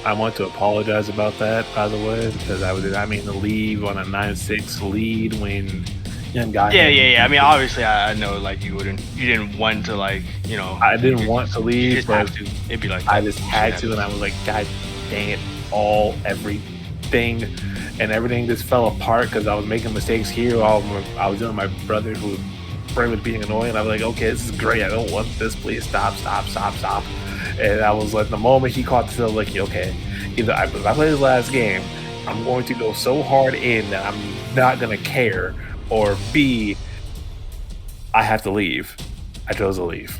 I want to apologize about that, by the way, because I mean to leave on a 9-6 lead when young guy. Yeah. I mean, obviously, I know like you didn't want to like I didn't want to leave, but it'd be like I just had to, and I was like, God dang it, everything just fell apart because I was making mistakes here. I was doing my brother who was being annoying. I was like, okay, this is great. I don't want this. Please stop. And I was like, the moment he caught this, I was like, okay, either I play this last game, I'm going to go so hard in that I'm not going to care, or B, I have to leave. I chose to leave.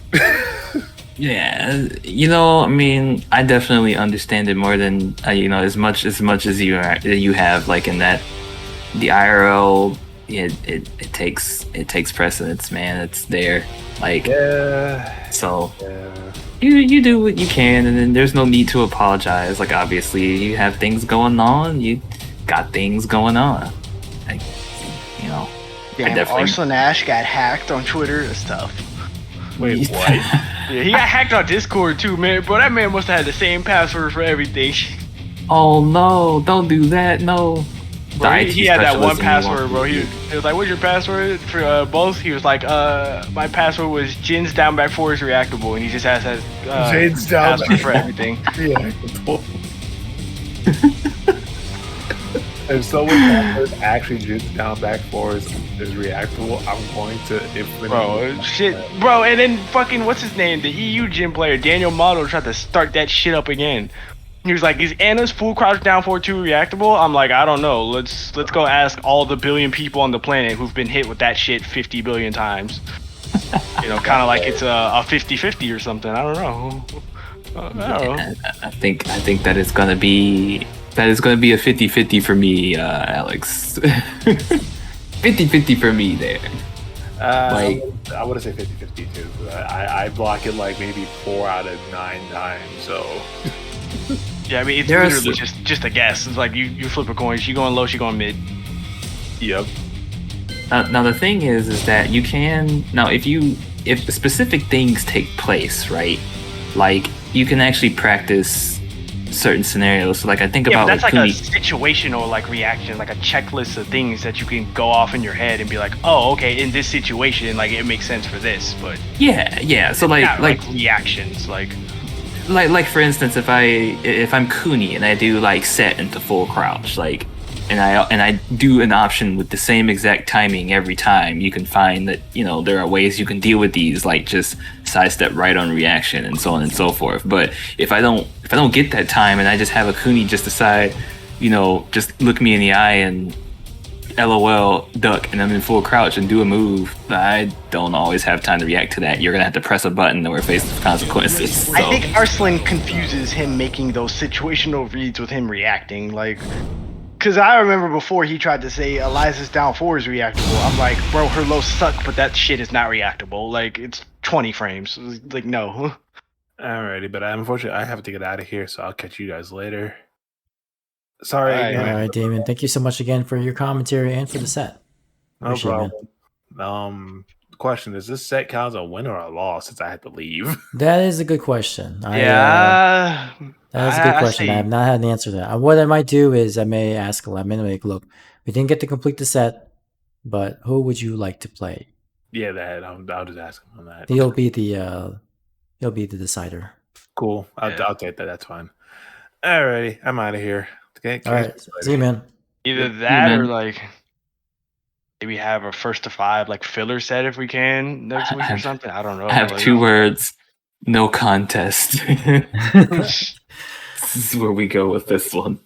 Yeah, I mean, I definitely understand it more than as much as you have, like in that the IRL, it takes precedence, man. It's there, like so. You do what you can, and then there's no need to apologize. Like obviously, you have things going on. You got things going on. Like, Damn, Arslan Ash got hacked on Twitter and stuff. Wait, what? Yeah, he got hacked on Discord too, man. Bro, that man must have had the same password for everything. Oh no! Don't do that. No. Bro, he had that one password, bro. He was like, "What's your password for both?" He was like, "My password was Jin's down back 4 is reactable," and he just has that Jin's down password for everything. Reactable. If someone password actually Jin's down back 4 is reactable, I'm going to bro. And then fucking what's his name? The EU Jin player Daniel Model tried to start that shit up again. He was like, "Is Anna's full crouch down 4-2 reactable?" I'm like, I don't know. Let's go ask all the billion people on the planet who've been hit with that shit 50 billion times. Kind of like it's a 50-50 or something. I don't know. I think that is gonna be a 50-50 for me, Alex. 50-50 for me there. I would say 50-50 too. I block it like maybe 4 out of 9 times. So. Yeah, I mean, it's literally just a guess. It's like you flip a coin. She going low, she going mid. Yep. Now the thing is that you can if specific things take place, right? Like you can actually practice certain scenarios. So like I think about that's like a situational like reaction, like a checklist of things that you can go off in your head and be like, oh, okay, in this situation, like it makes sense for this, but yeah. So like reactions, like for instance, if I'm Cooney and I do like set into full crouch, like and I do an option with the same exact timing every time, you can find that there are ways you can deal with these, like just sidestep right on reaction and so on and so forth. But if I don't get that time and I just have a Cooney just decide, just look me in the eye and LOL, duck, and I'm in full crouch and do a move, I don't always have time to react to that. You're gonna have to press a button or face the consequences. So. I think Arslan confuses him making those situational reads with him reacting. Like, because I remember before he tried to say Eliza's down 4 is reactable. I'm like, bro, her lows suck, but that shit is not reactable. Like, it's 20 frames. Like, no. Alrighty, but unfortunately, I have to get out of here, so I'll catch you guys later. Sorry. All right, Damon. Thank you so much again for your commentary and for the set. No problem. The question is: this set count as a win or a loss? Since I had to leave. That is a good question. Yeah, that is a good question. I have not had an answer to that. What I might do is I may ask Lemon, like, look, we didn't get to complete the set, but who would you like to play? Yeah, that I'll just ask him on that. He'll be the decider. Cool. I'll take that. That's fine. Alrighty, I'm out of here. All right, see you, man. Either that or like maybe have a 1st to 5 like filler set if we can next week or something. I don't know. I have 2 words: no contest. This is where we go with this one.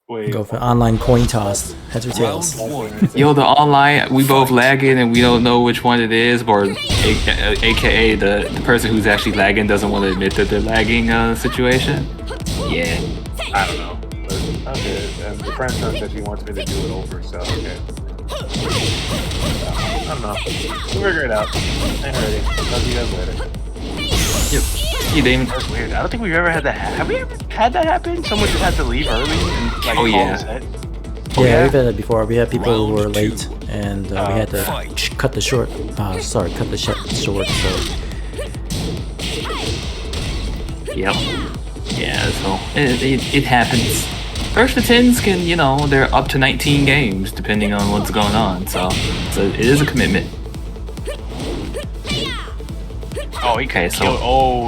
Go for online coin toss, heads or tails. Yo, the online, we both lagging and we don't know which one it is, or AKA the person who's actually lagging doesn't want to admit that they're lagging situation. Yeah. I don't know. Okay, and the friend said she wants me to do it over, so okay. I don't know. We'll figure it out. Alrighty, I'll see you guys later. Yep. You, Damon. That's weird. I don't think we've ever had that. Have we ever had that happen? Someone just had to leave early and like call the set? Yeah, we've had that before. We had people who were late, and we had to cut the short. Cut the short. So. Yep. Yeah. So it happens. First to 10s can, they're up to 19 games depending on what's going on. So it is a commitment. Oh, he okay. So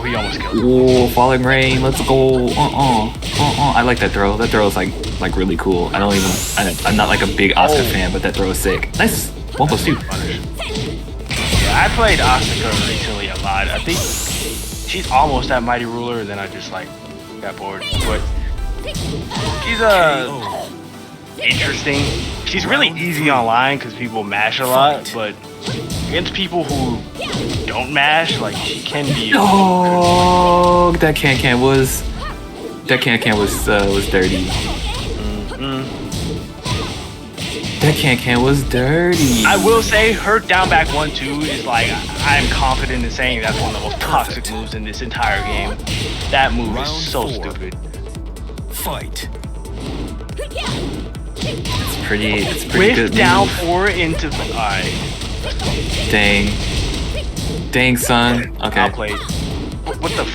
he almost killed. Oh, falling rain. Let's go. I like that throw. That throw is like really cool. I'm not like a big Asuka fan, but that throw is sick. Nice. 1+2. Yeah, I played Asuka recently a lot. I think she's almost at Mighty Ruler, and then I just got bored. But she's interesting. She's really easy online because people mash a lot, but against people who don't mash, she can be. Oh, that can was dirty. That can was dirty. I will say her down back 1-2 is I'm confident in saying that's one of the most toxic moves in this entire game. That move is so stupid. Fight. It's pretty With good. Down move. 4 into the eye. Dang, son. Okay. I'll play. What the?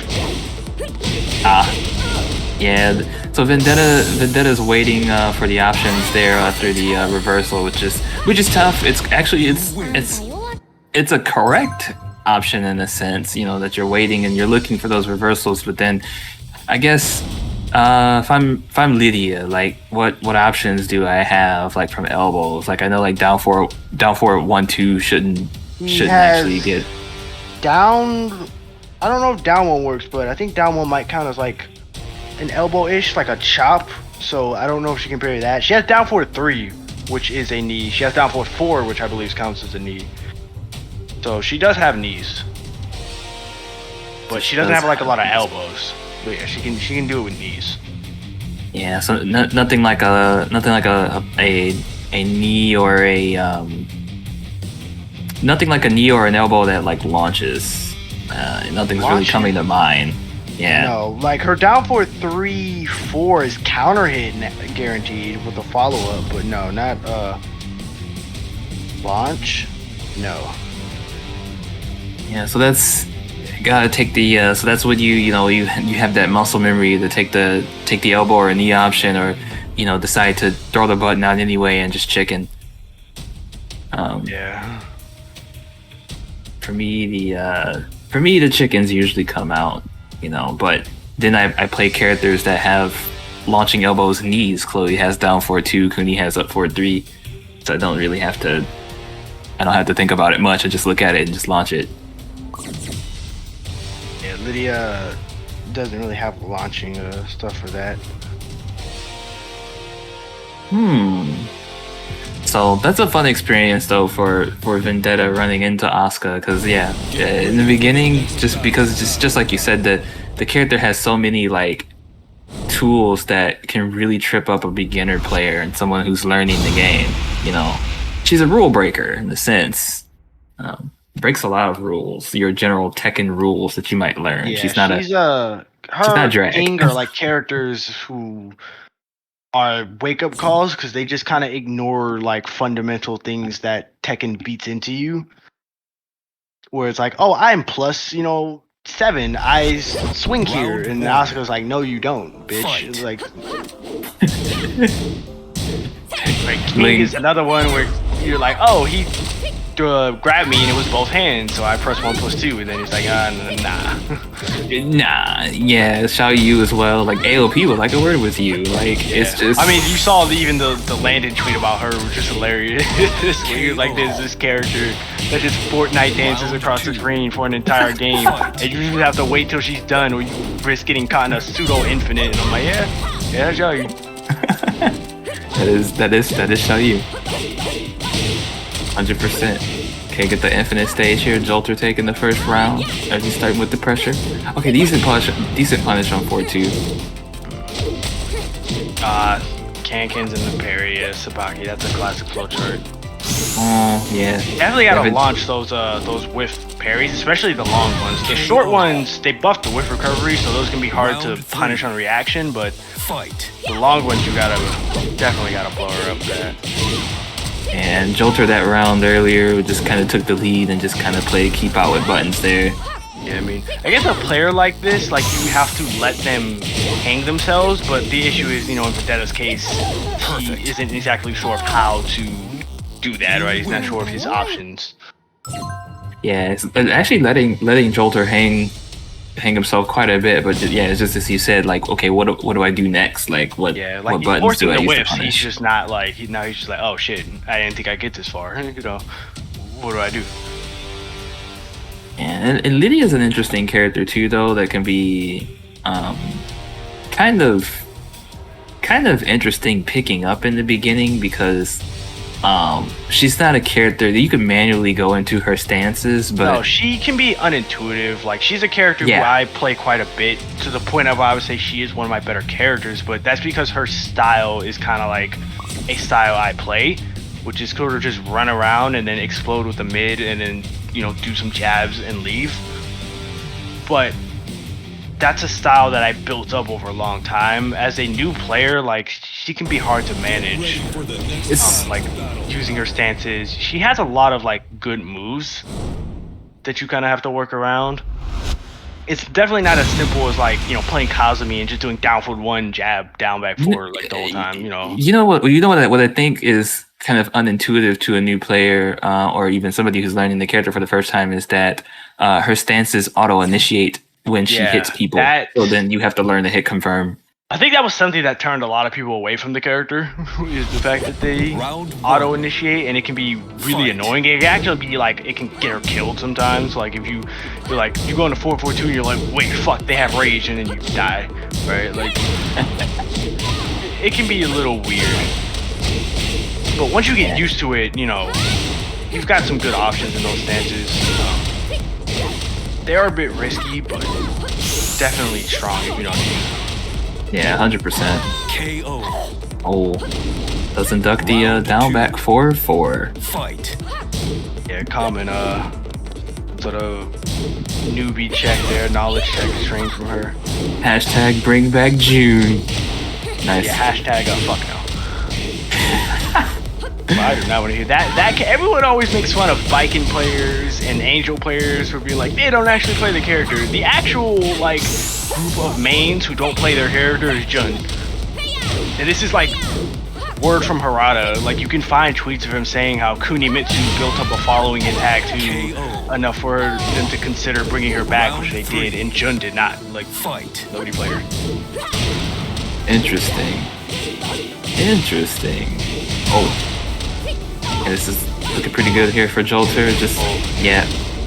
Yeah. So Vendetta's waiting for the options there after the reversal, which is tough. It's a correct option in a sense, that you're waiting and you're looking for those reversals. But then, I guess if I'm Lydia, what options do I have from elbows? I know down four 1-2 shouldn't actually get down. I don't know if down one works, but I think down one might count as an elbow-ish, like a chop. So I don't know if she can parry that. She has down 4-3, which is a knee. She has down 4-4, which I believe counts as a knee. So she does have knees, but she doesn't have a lot of elbows. But yeah, she can do it with knees. Yeah, so nothing like a knee or nothing like a knee or an elbow that launches. Nothing's really coming to mind. Yeah. No, her down 4-3-4 is counter hit guaranteed with a follow up, but no, not launch. No. Yeah, so that's gotta take the so that's what you have that muscle memory to take the elbow or knee option, or decide to throw the button out anyway and just chicken. Yeah. For me the chickens usually come out, but then I play characters that have launching elbows and knees. Chloe has down 4-2, Kuni has up 4-3, so I don't have to think about it much. I just look at it and just launch it. Yeah, Lydia doesn't really have launching stuff for that. So that's a fun experience though for Vendetta running into Asuka, because in the beginning, just like you said, the character has so many like tools that can really trip up a beginner player and someone who's learning the game. You know, she's a rule breaker in the sense. Breaks a lot of rules, your general Tekken rules that you might learn. Yeah, she's not drag. King are like characters who are wake up calls because they just kind of ignore like fundamental things that Tekken beats into you. Where it's like, oh, I'm plus, 7. I swing here, and Asuka's like, no, you don't, bitch. Like King is another one where you're like, oh, he grabbed me and it was both hands, so I pressed 1+2, and then he's like, nah. Yeah, Xiao Yu as well. Like AOP would like a word with you. Like it's just. I mean, you saw even the Landon tweet about her, which is hilarious. Where you're like, there's this character that just Fortnite dances across the screen for an entire game, and you just have to wait till she's done, or you risk getting caught in a pseudo infinite. And I'm like, yeah, Xiao Yu. That is Xiao Yu. 100%. Okay, get the infinite stage here. Jolter taking the first round as he's starting with the pressure. Okay, decent punish on 4-2. Kankins and the parry, Sabaki. That's a classic flowchart. Yeah. Definitely gotta launch those whiff parries, especially the long ones. The short ones, they buff the whiff recovery, so those can be hard to punish on reaction, but the long ones you definitely gotta blow her up that. And Jolter that round earlier just kind of took the lead and just kind of played keep out with buttons there. Yeah, I mean, I guess a player like this, like, you have to let them hang themselves, but the issue is, in Vendetta's case, he isn't exactly sure of how to do that, right? He's not sure of his options. Yeah, it's actually letting Jolter hang himself quite a bit, but it's just as you said, like, okay, what do I do next? Like, what buttons do I use to punish? He's just not like, he's just like, oh shit, I didn't think I'd get this far. What do I do? Yeah, and Lydia's an interesting character too, though, that can be kind of interesting picking up in the beginning, because she's not a character that you can manually go into her stances, but no, she can be unintuitive. Like, she's a character who I play quite a bit, to the point of I would say she is one of my better characters, but that's because her style is kind of like a style I play, which is sort of just run around and then explode with the mid and then, do some jabs and leave. But that's a style that I built up over a long time. As a new player, like, she can be hard to manage. It's like using her stances. She has a lot of like good moves that you kind of have to work around. It's definitely not as simple as like, playing Kazumi and just doing down forward 1 jab, down back forward like the whole time. You know what I think is kind of unintuitive to a new player, or even somebody who's learning the character for the first time, is that her stances auto initiate when she hits people. So then you have to learn to hit confirm. I think that was something that turned a lot of people away from the character, is the fact that they auto initiate, and it can be really annoying. It can actually be like, it can get her killed sometimes. Like, if you're like, you go into 4-4-2 and you're like, wait, fuck, they have rage, and then you die, right? Like, it can be a little weird. But once you get used to it, you've got some good options in those stances. They are a bit risky, but definitely strong if you don't use them. Yeah, 100%. KO. Oh, doesn't duck the down back 4-4. Fight. Yeah, common sort of newbie check there, knowledge check string from her. Hashtag bring back June. Nice. Yeah, hashtag fuck no. I do not want to hear that. Everyone always makes fun of Viking players and Angel players for being like, they don't actually play the character. The actual like group of mains who don't play their character is Jun. And this is like word from Harada. Like, you can find tweets of him saying how Kunimitsu built up a following in Tag 2 enough for them to consider bringing her back, which they did, and Jun did not. Like, nobody played her. Interesting. Oh. Yeah, this is looking pretty good here for Jolter.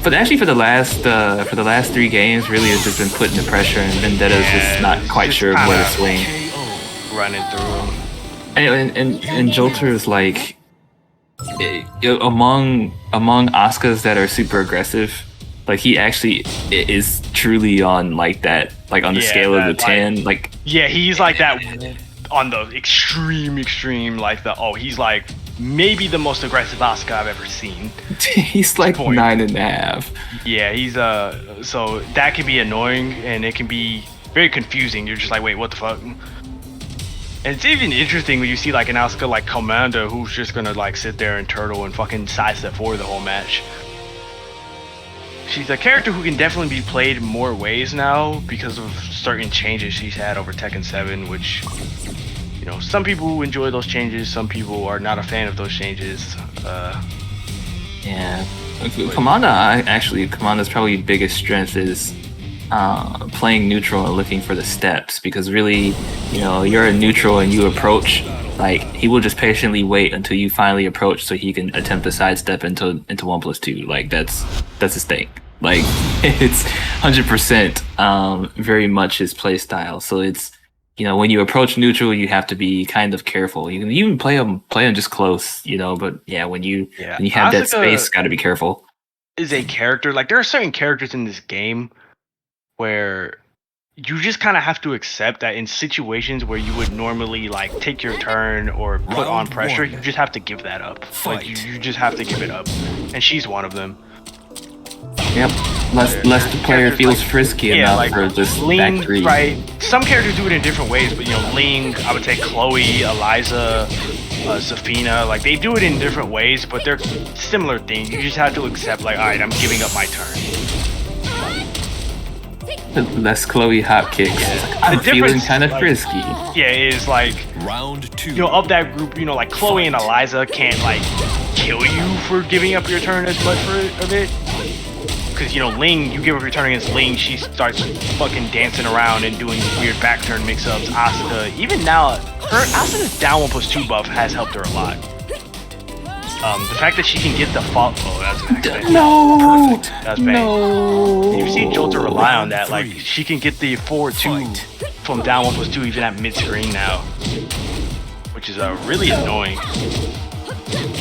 But actually for the last 3 games, really has just been putting the pressure, and Vendetta's just not quite sure of where to swing. Running through him. And Jolter is like among Asukas that are super aggressive. Like he actually is truly on like that, like on the scale of the 10. Like yeah, he's like that on the extreme, like he's like maybe the most aggressive Asuka I've ever seen. He's like 9.5. Yeah, he's so that can be annoying and it can be very confusing. You're just like, wait, what the fuck? And it's even interesting when you see like an Asuka like Commander who's just gonna like sit there and turtle and fucking sidestep forward the whole match. She's a character who can definitely be played more ways now because of certain changes she's had over Tekken 7, which, you know, some people enjoy those changes, some people are not a fan of those changes. Yeah, Commander's probably biggest strength is playing neutral and looking for the steps, because really, you know, you're a neutral and you approach, like he will just patiently wait until you finally approach so he can attempt to sidestep into 1+2. Like that's his thing. Like it's 100% very much his play style. So it's, you know, when you approach neutral, you have to be kind of careful. You can even play him just close, you know, but yeah, when you have that space, got to be careful. Is a character, like there are certain characters in this game where you just kind of have to accept that in situations where you would normally like take your turn or put on pressure, you just have to give that up. Like you just have to give it up, and she's one of them. Yep, less the player feels like, frisky enough like for just Ling, back 3. Right, some characters do it in different ways, but you know, Ling, I would say Chloe, Eliza, Zafina, like they do it in different ways, but they're similar things. You just have to accept, like, all right, I'm giving up my turn. Less Chloe hop kicks. I'm feeling kind of frisky. Yeah, it is like round 2. You know, of that group, you know, like Chloe and Eliza can't like kill you for giving up your turn as much of it. Because, you know, Ling, you give up your turn against Ling, she starts fucking dancing around and doing weird back turn mix-ups. Asuka, even now, Asuka's down 1+2 buff has helped her a lot. The fact that she can get the fall. Oh, that's perfect. No! That's bang. No! You've seen Jolter rely on that. Like, she can get the forward 2 from down 1+2 even at mid-screen now. Which is really annoying.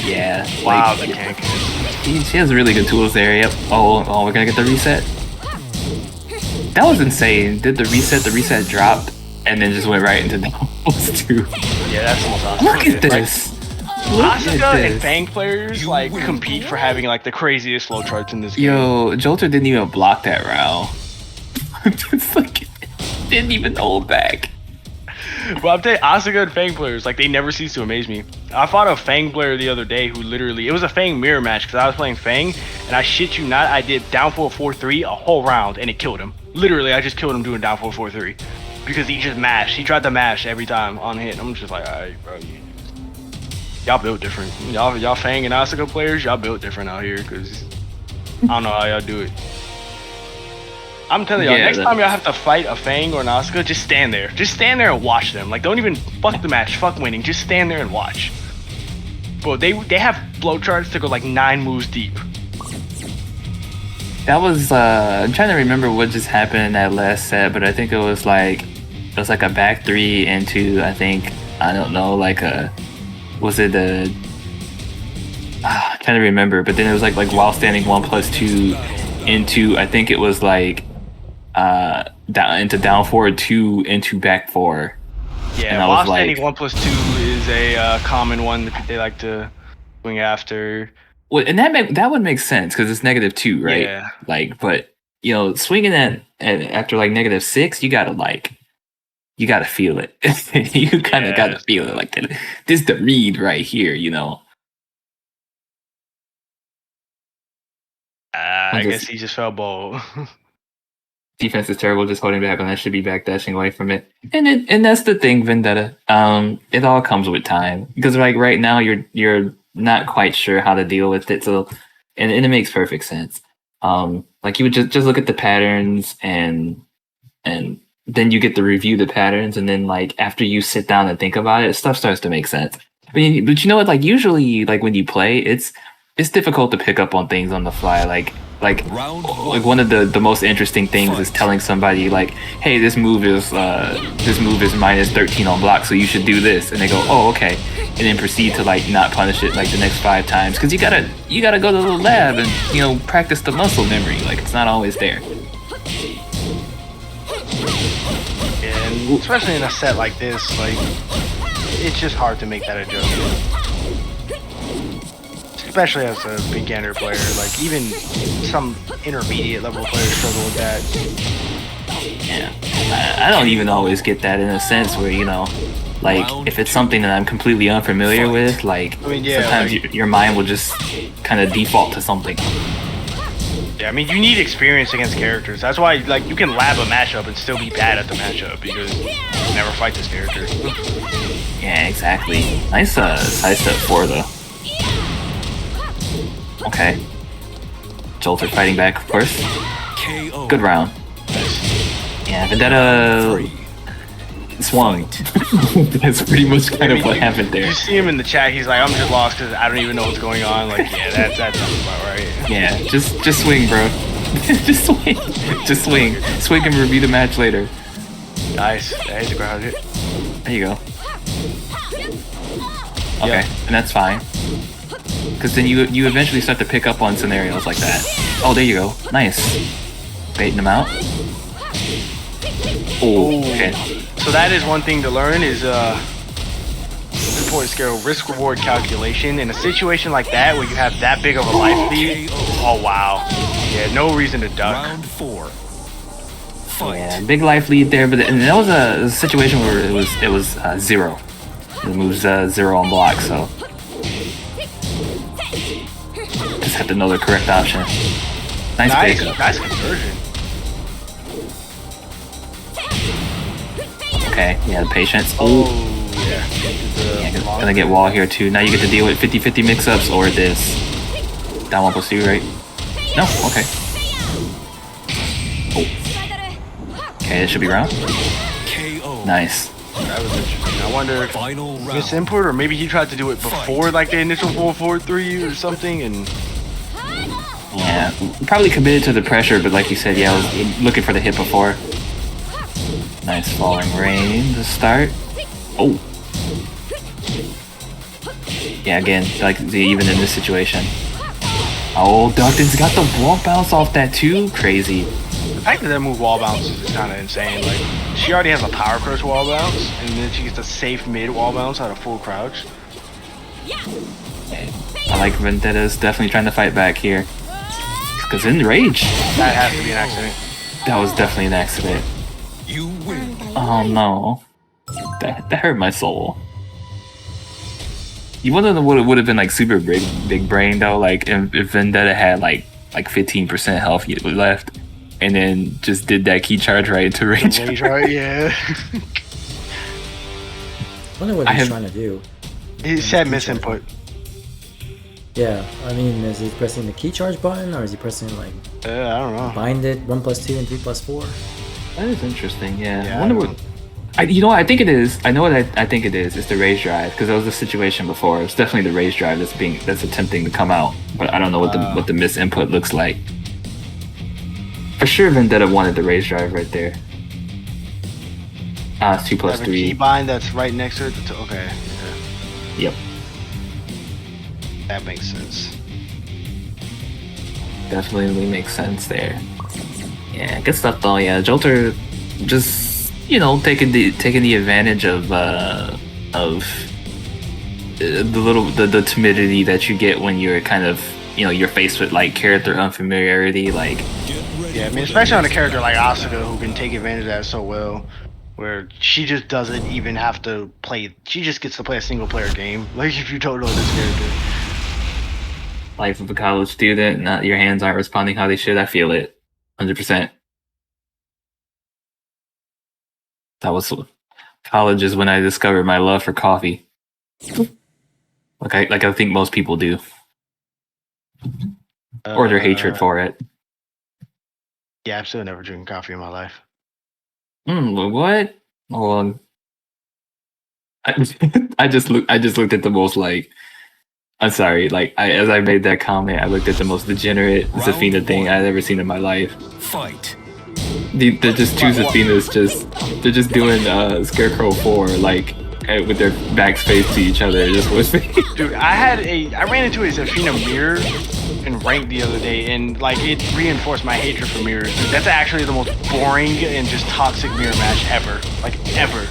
Yeah. Wow, like, the gank. She has really good tools there. Yep. Oh, we're gonna get the reset. That was insane. Did the reset dropped, and then just went right into the +2. Yeah, that's almost awesome. Look at this. Asuka and Fang players like compete for having like the craziest flowcharts in this game. Yo, Jolter didn't even block that round. It's like didn't even hold back. Well, I'm telling you, Asuka and Fang players, like, they never cease to amaze me. I fought a Fang player the other day who literally, it was a Fang mirror match because I was playing Fang, and I shit you not, I did down 4-4-3 a whole round, and it killed him. Literally, I just killed him doing down 4-4-3 because he just mashed. He tried to mash every time on hit. I'm just like, alright, bro, y'all built different. Y'all Fang and Asuka players, y'all built different out here because I don't know how y'all do it. I'm telling y'all, next time y'all have to fight a Fang or an Asuka, just stand there. Just stand there and watch them. Like, don't even fuck the match, fuck winning. Just stand there and watch. Bro, they have flowcharts to go like 9 moves deep. That was I'm trying to remember what just happened in that last set, but I think it was like a back 3 into, I think, I don't know, like was it a I'm trying to remember, but then it was like while standing 1+2 into, I think it was like down forward 2 into back 4. Yeah, and while standing 1+2 is a common one that they like to swing after. Well, and that would make sense because it's -2, right? Yeah. Like, but you know, swinging at after like -6, you gotta feel it. You kind of gotta feel it. Like this is the read right here, you know. I guess he just felt bold. Defense is terrible, just holding back on that, should be backdashing away from it. And that's the thing, Vendetta. It all comes with time. Because like right now you're not quite sure how to deal with it. So and it makes perfect sense. Like you would just look at the patterns and then you get to review the patterns, and then like after you sit down and think about it, stuff starts to make sense. I mean, but you know what, like usually like when you play, it's difficult to pick up on things on the fly. Like like one of the most interesting things is telling somebody like, hey, this move is minus 13 on block, so you should do this, and they go, oh, okay, and then proceed to like not punish it like the next 5 times because you gotta go to the lab and practice the muscle memory. Like it's not always there. And especially in a set like this, like it's just hard to make that adjustment. Especially as a beginner player, like even some intermediate level players struggle with that. Yeah, I don't even always get that in a sense where like if it's something that I'm completely unfamiliar with, like sometimes your mind will just kind of default to something. Yeah, I mean you need experience against characters. That's why like you can lab a matchup and still be bad at the matchup because you never fight this character. Yeah, exactly. Nice side step 4 though. Okay. Jolter fighting back, of course. Good round. Yeah, Vendetta swung. That's pretty much kind of what happened there. You see him in the chat, he's like, I'm just lost because I don't even know what's going on. Like, yeah, that sounds about right. Yeah, just swing, bro. Just swing. Just swing. Swing and review the match later. Nice. I hate to ground it. There you go. Okay, and that's fine. Because then you eventually start to pick up on scenarios like that. Oh, there you go. Nice. Baiting them out. Oh, okay. So that is one thing to learn is important skill risk-reward calculation. In a situation like that where you have that big of a life lead, oh wow. Yeah, no reason to duck. Round 4. Yeah, big life lead there, but and that was a situation where it was 0. The move's 0 on block, so just have to know the correct option. Nice pick. Nice conversion. Okay, yeah, the patience. Oh, yeah. Gonna get wall here too. Now you get to deal with 50-50 mix-ups or this. Down 1+2, right? No, okay. Oh. Okay, it should be round. Nice. That was interesting. I wonder if this input, or maybe he tried to do it before like the initial 4-4-3 or something, and yeah, probably committed to the pressure, but like you said, yeah, I was looking for the hit before. Nice falling rain to start. Oh. Yeah, again, like even in this situation. Oh, Duckton's got the wall bounce off that too. Crazy. the fact that move wall bounces is kind of insane. Like, she already has a power crush wall bounce, and then she gets a safe mid wall bounce out of full crouch. I like Vendetta's definitely trying to fight back here. Because in rage. That has to be an accident. That was definitely an accident. You win. Oh no. That hurt my soul. You wonder what it would have been like super big brain though, like if Vendetta had like 15% health left and then just did that key charge right into rage. Right, yeah. I wonder what he's trying to do. He said misinput. Yeah, I mean, is he pressing the key charge button or is he pressing like I don't know. Bind it 1+2 and 3+4? That is interesting, yeah. I wonder what I think it is. I know what I think it is. It's the rage drive because that was the situation before. It's definitely the rage drive that's attempting to come out, but I don't know what the misinput looks like. For sure, Vendetta wanted the rage drive right there. It's 2+3. Key bind that's right next to it. Okay. Yep. That makes sense. Definitely makes sense there. Yeah, good stuff though. Yeah, Jolter just taking the advantage of the timidity that you get when you're kind of you're faced with like character unfamiliarity. Like yeah, I mean especially on a character like Asuka who can take advantage of that so well, where she just doesn't even have to play. She just gets to play a single player game. Like if you don't know this character. Life of a college student, your hands aren't responding how they should. I feel it, 100%. That was college is when I discovered my love for coffee. Like I think most people do, or their hatred for it. Yeah, I've still never drinking coffee in my life. What? Hold on. I just looked at the most like I'm sorry. Like, as I made that comment, I looked at the most degenerate Zafina thing I'd ever seen in my life. Fight. They're just two Zafinas. They're just doing Scarecrow 4 like with their backs faced to each other, just whispering. Dude, I ran into a Zafina mirror in ranked the other day, and like it reinforced my hatred for mirrors. Dude, that's actually the most boring and just toxic mirror match ever. Like ever.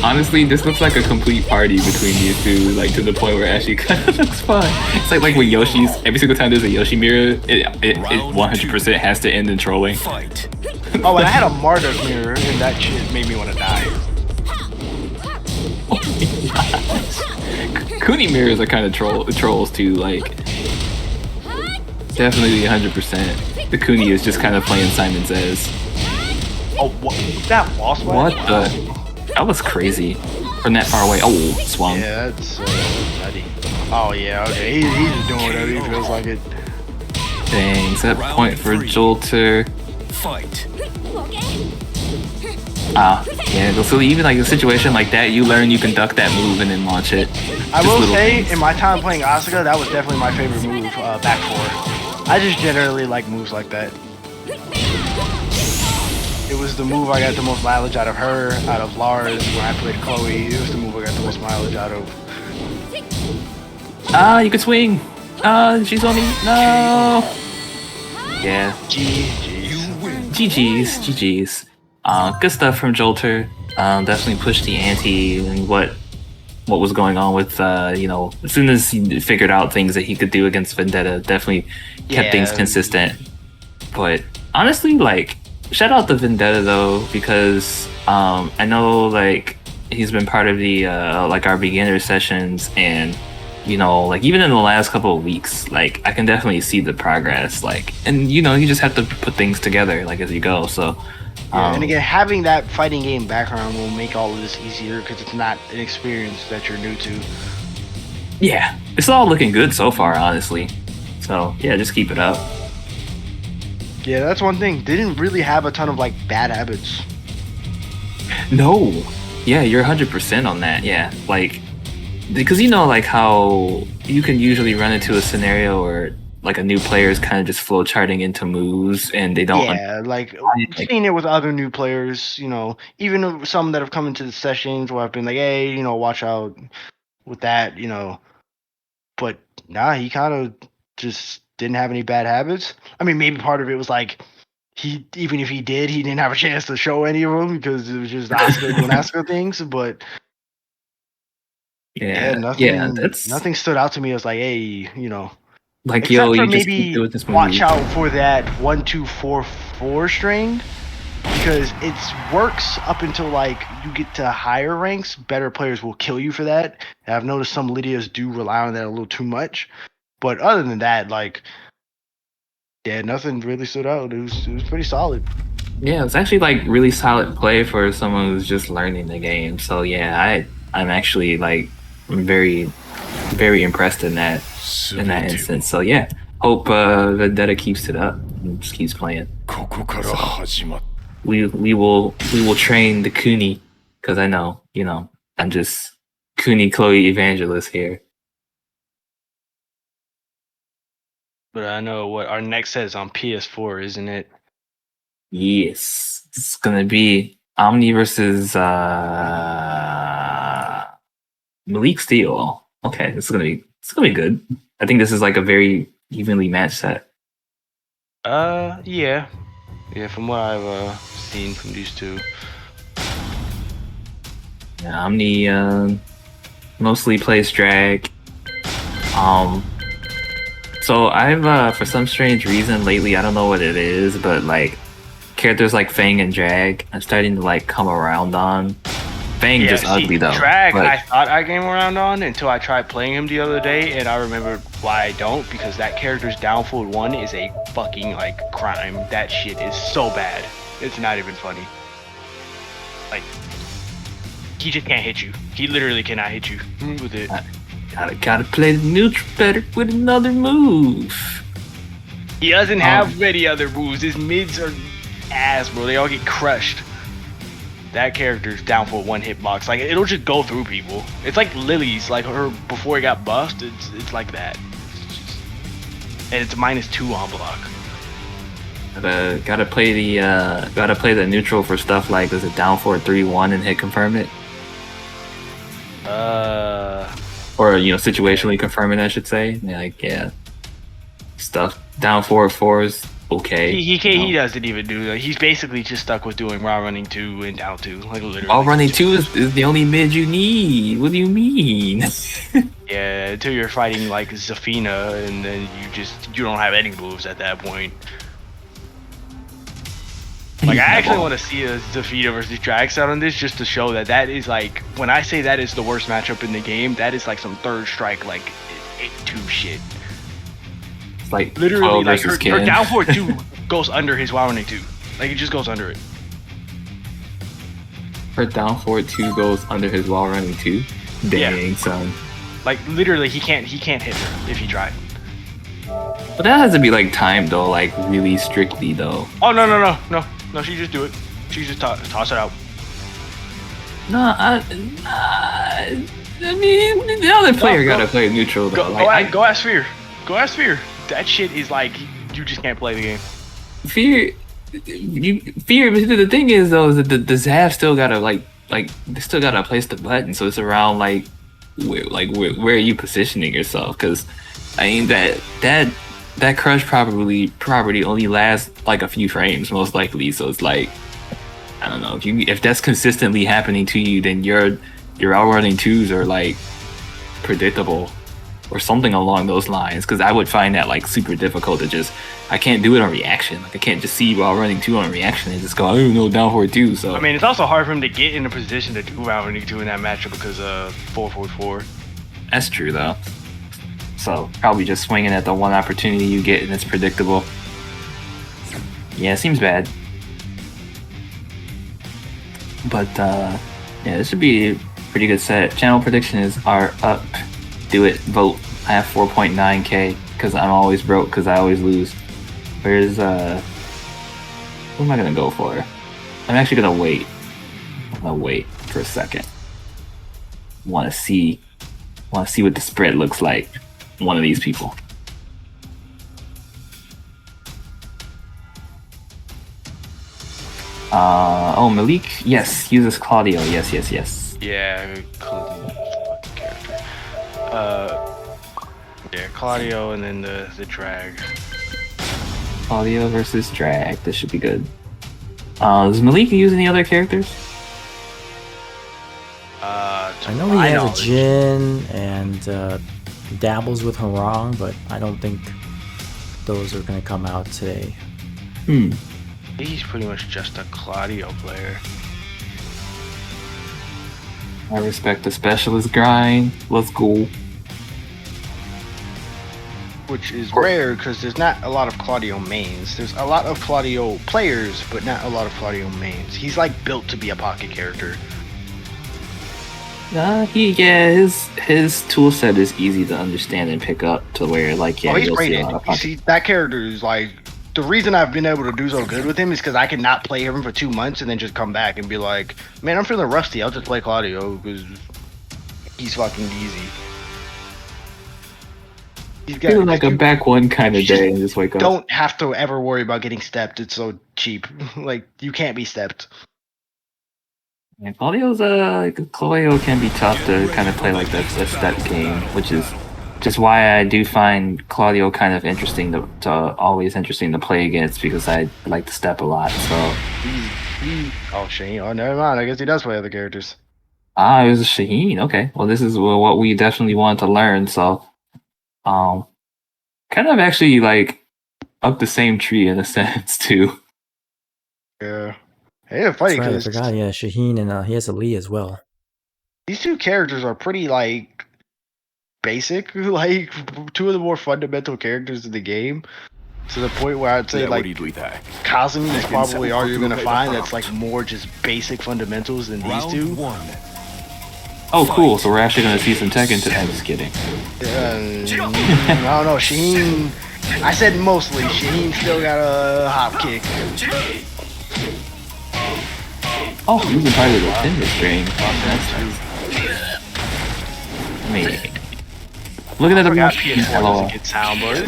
Honestly, this looks like a complete party between these two, like to the point where it actually kind of looks fun. It's like when Yoshi's, every single time there's a Yoshi mirror, it 100% has to end in trolling. Oh, and I had a Marduk mirror, and that shit made me want to die. Kuni mirrors are kind of trolls too, like definitely 100%. The Kuni is just kind of playing Simon Says. Oh, what? That boss fight? What the? That was crazy. From that far away. Oh, swung. Yeah, that's nutty. Oh yeah, okay. He's just doing whatever he feels like it. Dang, set point for Jolter. Fight. Yeah, so even like a situation like that, you learn you can duck that move and then launch it. I will say, in my time playing Asuka, that was definitely my favorite move, back forward. I just generally like moves like that. It was the move I got the most mileage out of her, out of Lars when I played Chloe. It was the move I got the most mileage out of. You could swing. She's on me. No. Yeah. GG's. Good stuff from Jolter. Definitely pushed the ante and what was going on with as soon as he figured out things that he could do against Vendetta, definitely kept things consistent. But honestly, like, shout out to Vendetta though, because I know like he's been part of the like our beginner sessions, and like even in the last couple of weeks, like I can definitely see the progress, like, and you just have to put things together like as you go. So and again, having that fighting game background will make all of this easier because it's not an experience that you're new to. Yeah, it's all looking good so far, honestly. So yeah, just keep it up. Yeah, that's one thing. They didn't really have a ton of like bad habits. No. Yeah, you're 100% on that. Yeah, like because like how you can usually run into a scenario where like a new player is kind of just flow charting into moves and they don't. Yeah, like seeing it with other new players, even some that have come into the sessions where I've been like, hey, watch out with that, But nah, he kind of just didn't have any bad habits. I mean, maybe part of it was like even if he did, he didn't have a chance to show any of them because it was just Asuka doing Asuka things. But nothing stood out to me as like, hey, like except yo, for you maybe just keep doing this watch out for that 1-2-4-4 string because it works up until like you get to higher ranks. Better players will kill you for that. And I've noticed some Lydias do rely on that a little too much. But other than that, like, yeah, nothing really stood out. It was pretty solid. Yeah, it's actually like really solid play for someone who's just learning the game. So yeah, I'm actually like very, very impressed in that instance. So yeah, hope Vendetta keeps it up and just keeps playing. So, we will train the Kuni because I know I'm just Kuni Chloe evangelist here. But I know what our next set is on PS4, isn't it? Yes, it's gonna be Omni versus Malik Steele. Okay, it's gonna be good. I think this is like a very evenly matched set. Yeah, from what I've seen from these two. Yeah, Omni mostly plays drag. So I've for some strange reason lately, I don't know what it is, but like characters like Fang and Drag, I'm starting to like come around on. Fang just ugly though. Drag, I thought I came around on until I tried playing him the other day, and I remembered why I don't, because that character's downfold 1 is a fucking like crime. That shit is so bad. It's not even funny. Like, he just can't hit you. He literally cannot hit you with it. Gotta play the neutral better with another move. He doesn't have many other moves. His mids are ass, bro. They all get crushed. that character's down for one hitbox. Like it'll just go through people. It's like Lily's, like her before he got buffed. It's like that. And it's -2 on block. Gotta play the neutral for stuff like, does it down for 3-1 and hit confirm it? Or situationally confirm it, I should say. Yeah, stuff down 4 is okay. He doesn't even do that. He's basically just stuck with doing while running 2 and down 2, like literally. While running 2 is the only mid you need. What do you mean? Yeah, until you're fighting like Zafina, and then you don't have any moves at that point. Like I actually want to see a Zafina versus Drax out on this, just to show that is like, when I say that is the worst matchup in the game, that is like some third strike like 8-2 shit. It's like literally like her down for 2 goes under his while running 2. Like it just goes under it. Her down for 2 goes under his while running 2. Dang, son. Like literally he can't hit her if he tried. But that has to be like timed though, like really strictly though. Oh no, she just do it. She just toss it out. No, I mean the other player gotta play neutral though. Go ask Fear. Go ask Fear. That shit is like, you just can't play the game. Fear. The thing is though, is that the Zav still gotta they still gotta place the button, so it's around where are you positioning yourself? Because I mean that crush property only lasts like a few frames most likely. So it's like, I don't know, if that's consistently happening to you, then your outrunning 2s are like predictable or something along those lines. Because I would find that like super difficult to I can't do it on reaction. Like I can't just see while running 2 on reaction and just go, I don't know, down for 2. So I mean, it's also hard for him to get in a position to do while running 2 in that matchup because of 444. That's true though. So probably just swinging at the one opportunity you get, and it's predictable. Yeah, it seems bad. But yeah, this should be a pretty good set. Channel predictions are up. Do it, vote. I have 4.9k because I'm always broke because I always lose. Where's who am I gonna go for? I'm actually gonna wait. I'm gonna wait for a second. Want to see what the spread looks like. One of these people. Malik. Yes, uses Claudio. Yes. Yeah, character. Yeah, Claudio, and then the drag. Claudio versus drag. This should be good. Does Malik use any other characters? I know he has a Jin and dabbles with Harang, but I don't think those are going to come out today. He's pretty much just a Claudio player. I respect the specialist grind. Let's go. Which is rare because there's not a lot of Claudio mains. There's a lot of Claudio players, but not a lot of Claudio mains. He's like built to be a pocket character. His tool set is easy to understand and pick up to where he's great. You see, that character is like, the reason I've been able to do so good with him is because I can not play him for 2 months and then just come back and be like, man, I'm feeling rusty. I'll just play Claudio because he's fucking easy. Feeling like a back one kind of day and just wake up. Don't have to ever worry about getting stepped. It's so cheap. Like, you can't be stepped. Yeah, Claudio can be tough to kind of play like that step game, which is just why I do find Claudio kind of interesting to always interesting to play against, because I like to step a lot. So. Oh, Shaheen. Oh, never mind. I guess he does play other characters. It was a Shaheen. Okay. Well, this is what we definitely wanted to learn. So, kind of actually like up the same tree in a sense too. Yeah. Hey, funny because I forgot. Yeah, Shaheen, and he has a Lee as well. These two characters are pretty like basic, like two of the more fundamental characters in the game. To the point where I'd say like Kazumi is probably all you're gonna find that's like more just basic fundamentals than these two. Oh, cool! So we're actually gonna see some tech into. I'm just kidding. I don't know, Shaheen. I said mostly. Shaheen still got a hop kick. Oh, you can probably defend this string. I mean, looking at the PS4 doesn't get sound, but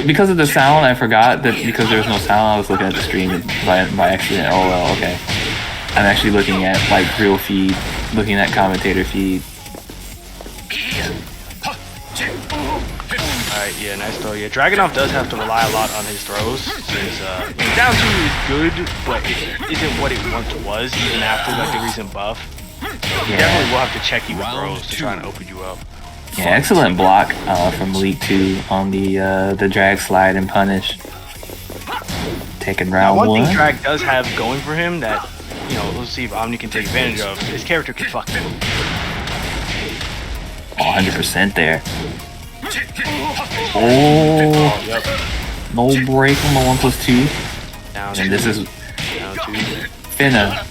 because of the sound, I forgot that because there was no sound, I was looking at the stream by accident. Oh well, okay. I'm actually looking at like real feed, looking at commentator feed. Alright, yeah, nice throw. Yeah, Dragunov does have to rely a lot on his throws, since down 2 is good, but it isn't what it once was, even after like the recent buff. You definitely will have to check you with throws to try and open you up. Yeah, excellent block from Malik 2 on the drag slide and punish. Taking round one 1. thing Drag does have going for him that, you know, let's see if Omni can take advantage of. His character can fucking move. 100% there. Oh, no break on the 1+2. And this is Finna.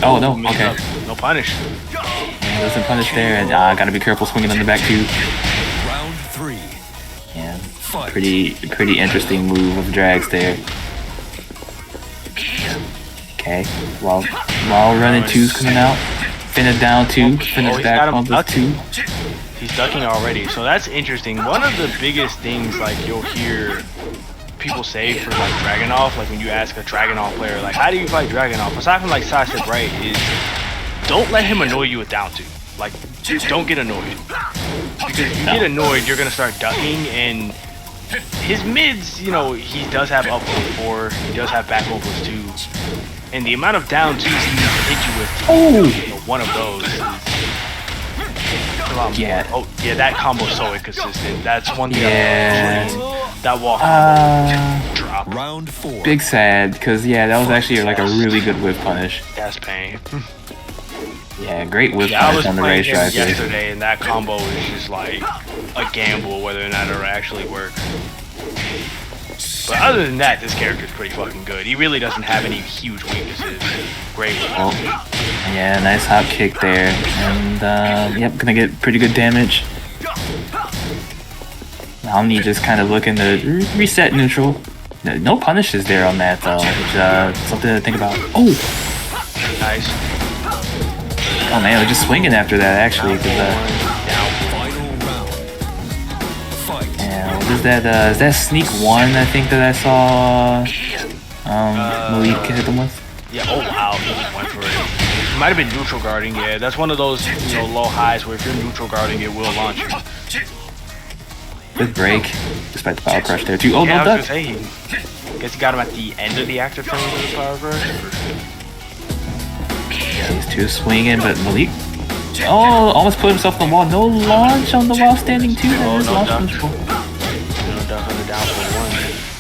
Oh no, okay. No punish. Yeah, doesn't punish there, and gotta be careful swinging on the back too. Round 3. Yeah, pretty interesting move of Drags there. Okay, while running 2's coming out. Finna down 2, Finna's back on the 2. He's ducking already, so that's interesting. One of the biggest things like you'll hear people say for like Dragunov, like when you ask a Dragunov player, like how do you fight Dragunov? Aside from like sidestep right, is don't let him annoy you with down 2. Like don't get annoyed. Because if you get annoyed, you're gonna start ducking, and his mids, you know, he does have up 4, he does have back 1+2. And the amount of down 2s he needs to hit you with, you know, one of those is a lot more. Yeah. Oh, yeah, that combo's so inconsistent. That's one thing. Yeah. That walk drop. Round 4. Big sad, because yeah, that was actually like a really good whip punish. That's pain. Yeah, great whip I punish was on the playing racetrack. him yesterday, and that combo is just like a gamble whether or not it'll actually work. But other than that, this character's pretty fucking good. He really doesn't have any huge weaknesses. Great. Oh, yeah, nice hop kick there, and yep, gonna get pretty good damage. Omni just kind of looking to reset neutral. No punishes there on that though, which something to think about. Oh, nice. Oh man, we're just swinging after that actually. Yeah, what is that? Is that sneak 1? I think that I saw. Malik hit them with. Yeah. Oh wow, he just went for it. It might have been neutral guarding. Yeah, that's one of those, you know, low highs where if you're neutral guarding, it will launch you. Good break, despite the power crush there too. Oh, yeah, no I duck. was gonna say, guess he got him at the end of the active frame with the power crush. These 2 swinging, but Malik. Oh, almost put himself on the wall. No launch on the wall standing 2. That is launch neutral. No duck on the down for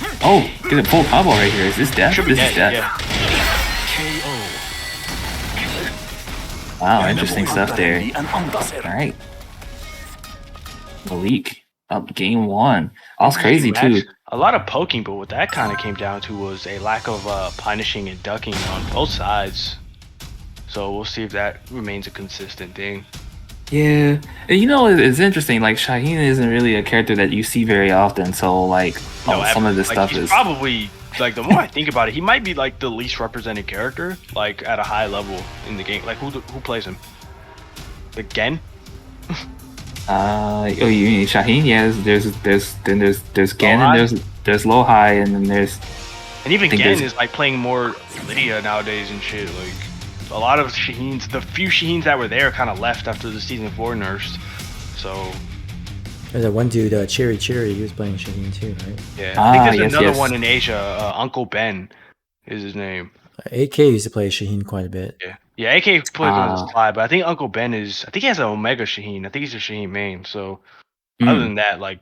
1. Oh, get a full combo right here. Is this death? This is death. Yeah. Wow, interesting stuff there. Alright. Malik up game 1. All's crazy too. A lot of poking, but what that kind of came down to was a lack of punishing and ducking on both sides. So we'll see if that remains a consistent thing. Yeah, and you know, it's interesting. Like Shaheen isn't really a character that you see very often. So like, some of this stuff he's is probably like, the more I think about it, he might be like the least represented character, like at a high level in the game. Like who plays him? Like Gen? Oh, you mean Shaheen? Yeah, there's Gen, and there's low high, and then there's. And even Gen is like playing more Lydia nowadays and shit. Like a lot of Shaheens, the few Shaheens that were there kind of left after the season 4 nerfs. So. There's that one dude, Cherry, he was playing Shaheen too, right? Yeah, I think there's another one in Asia. Uncle Ben is his name. AK used to play Shaheen quite a bit. Yeah, AK played on the slide, but I think Uncle Ben I think he has an Omega Shaheen. I think he's a Shaheen main. So other than that, like,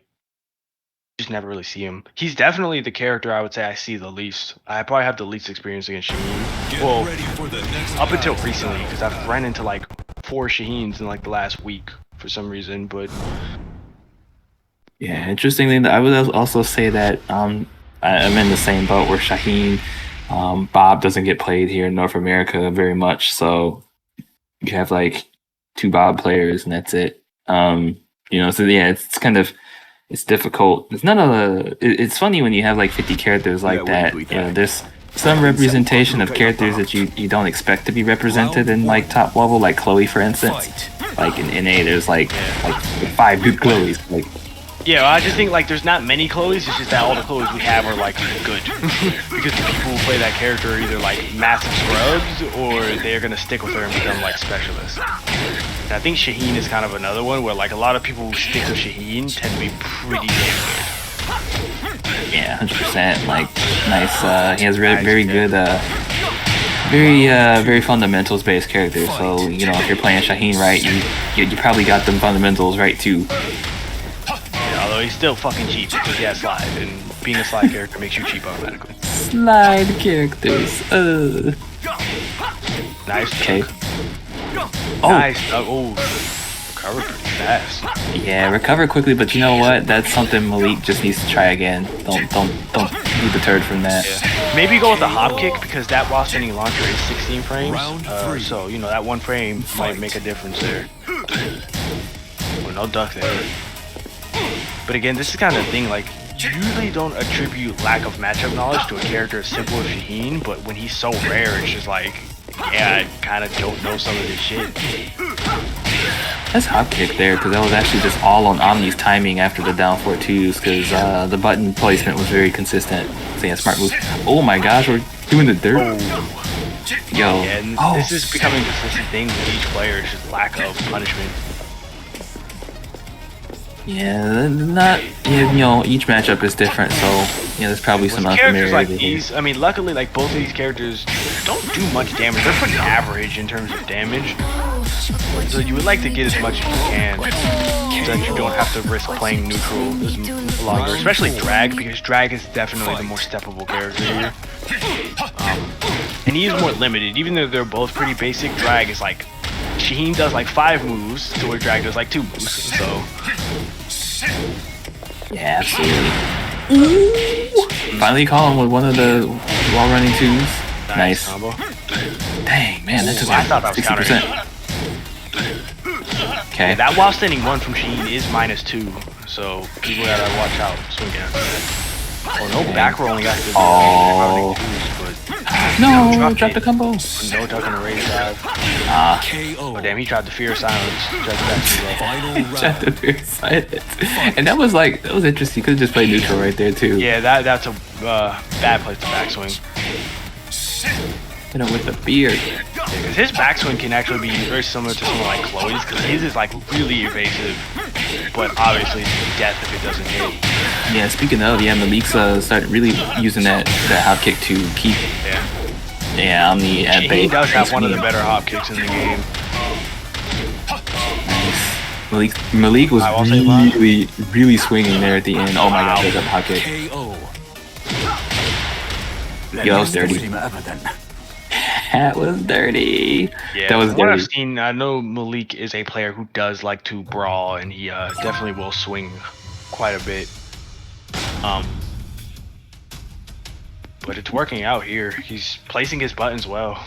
just never really see him. He's definitely the character I would say I see the least. I probably have the least experience against Shaheen. Well, up until recently, because I've run into like 4 Shaheens in like the last week for some reason, but. Yeah, interestingly, I would also say that I'm in the same boat where Shaheen, Bob doesn't get played here in North America very much, so you have like 2 Bob players and that's it. So yeah, it's difficult. It's funny when you have like 50 characters like that. There's some representation of characters that you don't expect to be represented in like top level, like Chloe, for instance. Like in NA, there's like 5 good Chloes. Like, yeah, well, I just think like there's not many Chloes. It's just that all the Chloes we have are like good because the people who play that character are either like massive scrubs or they're gonna stick with her and become like specialists. And I think Shaheen is kind of another one where like a lot of people who stick with Shaheen tend to be pretty damn good. Yeah, 100%. Like, nice. He has very good, very fundamentals based character. So you know, if you're playing Shaheen right, you probably got them fundamentals right too. Yeah, although he's still fucking cheap because he has slide, and being a slide character makes you cheap automatically. Slide characters. Nice. Okay. Oh. Nice. Oh, recover pretty fast. Yeah, recover quickly, but you know what? That's something Malik just needs to try again. Don't be deterred from that. Yeah. Maybe go with the hop kick because that while standing launcher is 16 frames. So you know that 1 frame might make a difference there. Oh, no duck there. But again, this is kind of the thing. Like, you usually don't attribute lack of matchup knowledge to a character as simple as Shaheen, but when he's so rare, it's just like, yeah, I kind of don't know some of this shit. That's hop kick there, because that was actually just all on Omni's timing after the down 4-2s, because the button placement was very consistent. Saying smart moves. Oh my gosh, we're doing the dirt. Yo. Yeah, and this is becoming a consistent thing with each player. It's just lack of punishment. Yeah, you know, each matchup is different, so yeah, there's probably some characters like unfamiliarity these. I mean, luckily, like both of these characters don't do much damage. They're pretty average in terms of damage. So you would like to get as much as you can, so that you don't have to risk playing neutral as longer. Especially Drag, because Drag is definitely the more steppable character here. And he is more limited, even though they're both pretty basic. Drag is like, Shaheen does like 5 moves, to where Drag does like 2 moves. So. Yeah, absolutely. Finally caught him with one of the wall running 2s. Nice. Combo. Dang, man, that took I like thought that was 60%. Okay. Yeah, that while standing 1 from Shaheen is -2, so people gotta watch out swinging after that. Oh, no back rolling after the Oh. No, drop the combo. No duck on a raise drive. Oh damn, he tried to fear silence. Tried to fear silence. And that was interesting. You could have just played neutral right there too. Yeah, that's a bad place to backswing. Hit him with the beard. Yeah, because his backswing can actually be very similar to someone like Chloe's, because his is like really evasive, but obviously it's death if it doesn't hit. Yeah, speaking of, Malik's started really using that hop kick to keep. Yeah, Omni at bay. He does have one of the better hop kicks in the game. Nice. Malik was really swinging there at the end. Oh my god, there's that hop kick. Yo, that was dirty. That was dirty. Yeah, that was from what dirty. I've seen, I know Malik is a player who does like to brawl, and he definitely will swing quite a bit. But it's working out here. He's placing his buttons well.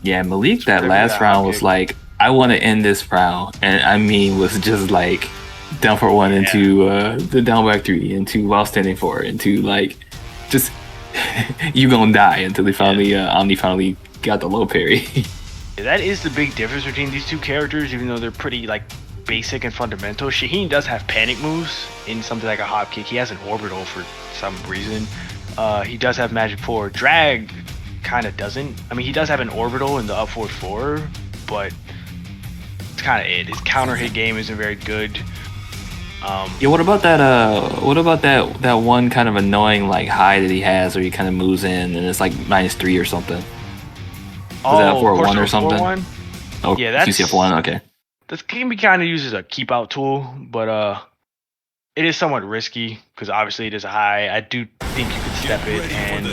Yeah, Malik, that last round was like, I want to end this round. And I mean, was just like down for 1 into the down back 3 into while standing 4 into like, just you gonna die until they finally, Omni finally got the low parry. Yeah, that is the big difference between these two characters, even though they're pretty like basic and fundamental. Shaheen does have panic moves in something like a hop kick. He has an orbital for some reason. He does have magic 4. Drag kind of doesn't. I mean, he does have an orbital in the up forward 4, but it's kind of it. His counter hit game isn't very good. Yeah, what about that? What about that one kind of annoying like high that he has, where he kind of moves in and it's like -3 or something? Was that 4-1 or something? 4-1? Oh, yeah, that's CCF1. Okay. This can be kind of used as a keep out tool, but it is somewhat risky because obviously it is a high. I do think you can step it, and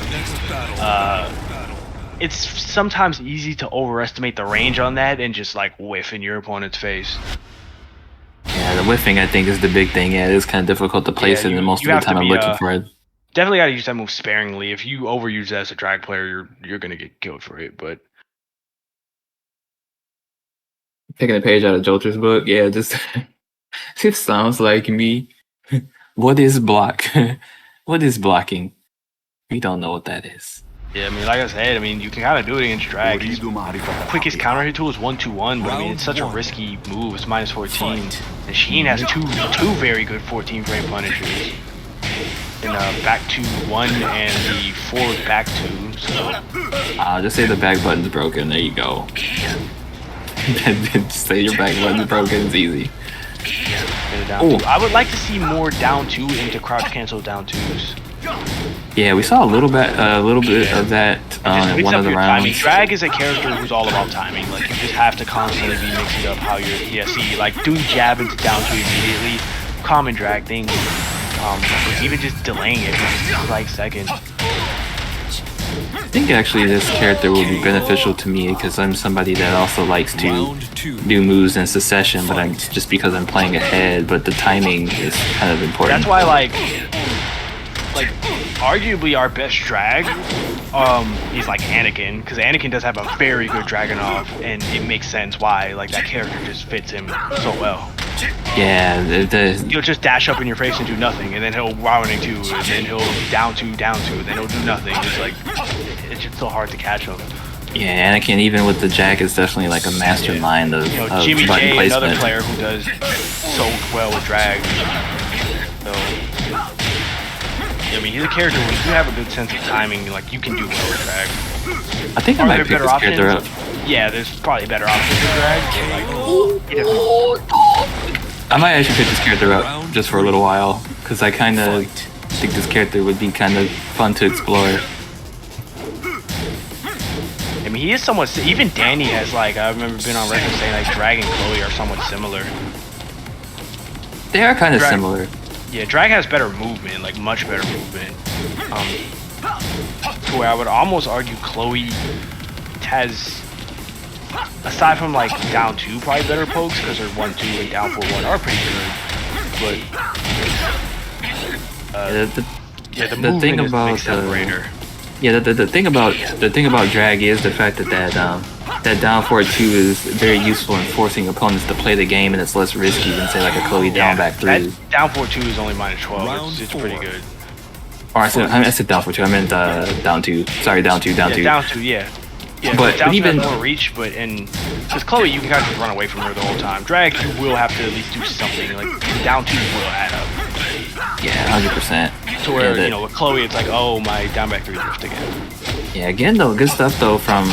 it's sometimes easy to overestimate the range on that and just like whiff in your opponent's face. Yeah, the whiffing I think is the big thing. Yeah, it is kind of difficult to place it, and most of the time I'm looking for it. Definitely got to use that move sparingly. If you overuse that as a drag player, you're gonna get killed for it. But taking a page out of Jolter's book, yeah, just it sounds like me. What is block? What is blocking? We don't know what that is. Yeah, I mean, like I said, I mean, you can kind of do it against drag. His quickest counter hit tool is 1-2-1, but I mean, it's such a risky move. It's -14, and Sheen has two very good 14 frame punishers. And back 2-1 and the forward back 2. So just say the back button's broken. There you go. Just say your back button's broken. It's easy. I would like to see more down 2 into crouch cancel down 2s. Yeah, we saw a little bit of that in one of the rounds. Timing. Drag is a character who's all about timing. Like, you just have to constantly be mixing up how you're ESE. Like, doing jab into down 2 immediately, common drag thing. Even just delaying it for like seconds. I think actually this character will be beneficial to me because I'm somebody that also likes to do moves in succession, but I'm just because I'm playing ahead. But the timing is kind of important. That's why, like arguably our best drag, he's like Anakin, because Anakin does have a very good Dragunov, and it makes sense why. Like, that character just fits him so well. Yeah, he'll just dash up in your face and do nothing, and then he'll rounding 2, and then he'll down 2, and then he'll do nothing. It's like, it's just so hard to catch him. Yeah, Anakin, even with the jack, is definitely like a mastermind of Jimmy button J, placement. another player who does so well with drag. So, I mean, he's a character where you have a good sense of timing, like, you can do well with drag. I think I might pick this character up. Yeah, there's probably better options for drag. I might actually pick this character up just for a little while, because I kind of think this character would be kind of fun to explore. I mean, he is somewhat. Even Danny has, like, I remember being on record saying like Drag and Chloe are somewhat similar. They are kind of similar. Yeah, Drag has better movement, like much better movement. To where I would almost argue Chloe has, aside from like down 2, probably better pokes because her 1-2 and down 4-1 are pretty good. But the thing about the thing about drag is the fact that that down 4-2 is very useful in forcing opponents to play the game, and it's less risky than say like a Chloe down back 3. That down 4-2 is only -12. It's pretty good. Or I said down 4-2. I meant down 2. Sorry, down 2. Down 2. Yeah. Yeah, but even more reach, but because Chloe, you can kind of just run away from her the whole time. Drag, you will have to at least do something. Like, down 2 will add up. Yeah, 100%. To where with Chloe, it's like, oh, my down back 3 drift again. Yeah, again though, good stuff though from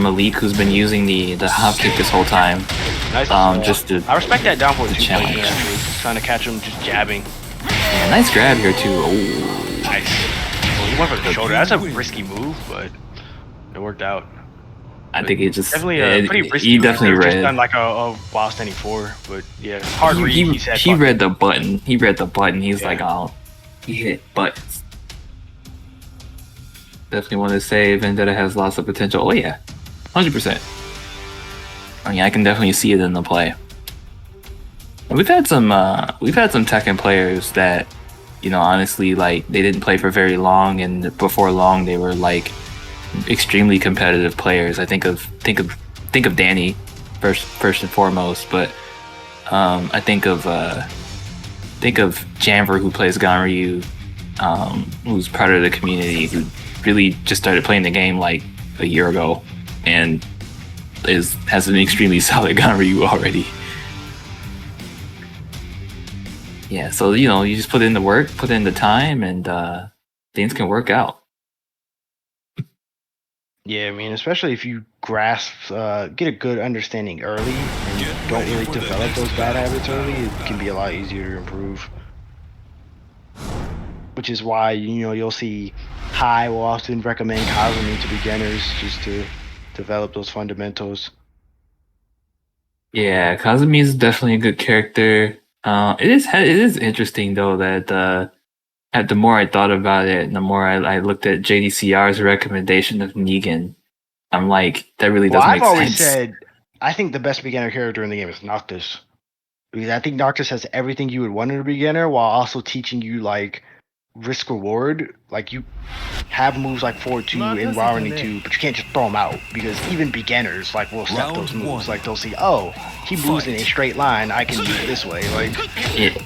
Malik, who's been using the hop kick this whole time. Nice. Just to I respect that down 4-2 challenge. Trying to catch him, just jabbing. Yeah, nice grab here too. Oh, nice. Well, he went for the shoulder. That's a risky move, but it worked out. I think it just definitely pretty risky. He definitely read. Just done like a while standing 4, but yeah, hard read. He read the button. He read the button. He's like, oh, he hit buttons. Definitely want to say Vendetta has lots of potential. Oh yeah, 100%. I mean, I can definitely see it in the play. And we've had some Tekken players that, honestly, like, they didn't play for very long, and before long they were like extremely competitive players. I think of Danny first and foremost, but I think of Janver, who plays Ganryu, who's part of the community, who really just started playing the game like a year ago and has an extremely solid Ganryu already. Yeah, so you just put in the work, put in the time, and things can work out. Yeah, I mean, especially if you grasp, get a good understanding early, and don't really develop those bad habits early, it can be a lot easier to improve. Which is why, you'll see High will often recommend Kazumi to beginners just to develop those fundamentals. Yeah, Kazumi is definitely a good character. It is interesting though that the more I thought about it, and the more I looked at JDCR's recommendation of Negan, I'm like, that really does make sense. I've always said, I think the best beginner character in the game is Noctis. Because I think Noctis has everything you would want in a beginner, while also teaching you like risk reward Like you have moves like forward 2 and Warning 2, but you can't just throw them out because even beginners like will step those moves. Like they'll see, oh, he moves in a straight line, I can move this way. Like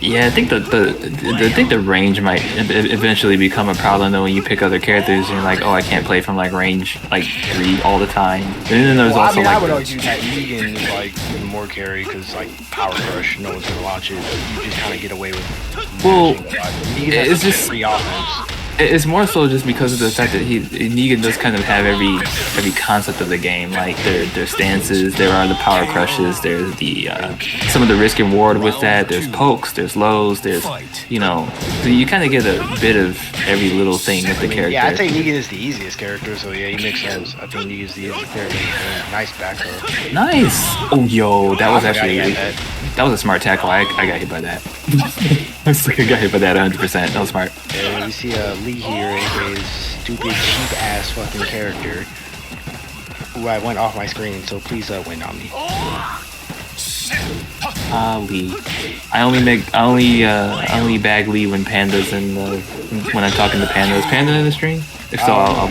yeah, I think the range might eventually become a problem though when you pick other characters and you're like, oh, I can't play from like range like 3 all the time. And then there's also I like would argue that Negan is like even more carry because like Power Crush, no one's gonna launch it. You just kind of get away with. Well, Negan has just free offense. It's more so just because of the fact that Negan does kind of have every concept of the game. Like their stances, there are the power crushes, there's the some of the risk and reward with that. There's pokes, there's lows, there's so you kind of get a bit of every little thing with the character. Yeah, I'd say Negan is the easiest character, so yeah, he makes sense. I think Negan's the easiest character. Nice back throw. Nice. Oh, yo, that was actually that was a smart tackle. I got hit by that. I got hit by that 100%. That was smart. Yeah, we see Lee here, aka stupid cheap ass fucking character. Who I went off my screen, so please win on me. Lee. I only bag Lee when Panda's in the when I'm talking to Panda. Is Panda in the stream? If so, I'll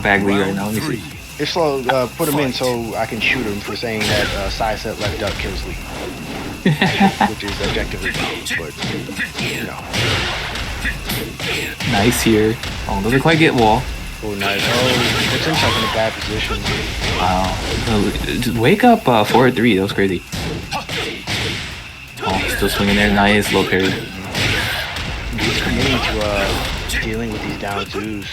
bag Lee right now. Let me see. If so, put him in so I can shoot him for saying that side set left duck kills Lee. Which is objectively wrong, but you know. Nice here. Oh, doesn't quite get wall. Oh, nice. Oh, puts himself in a bad position. Wow. Just wake up forward 3. That was crazy. Oh, still swinging there. Nice. Low parry. He's committing to dealing with these down twos.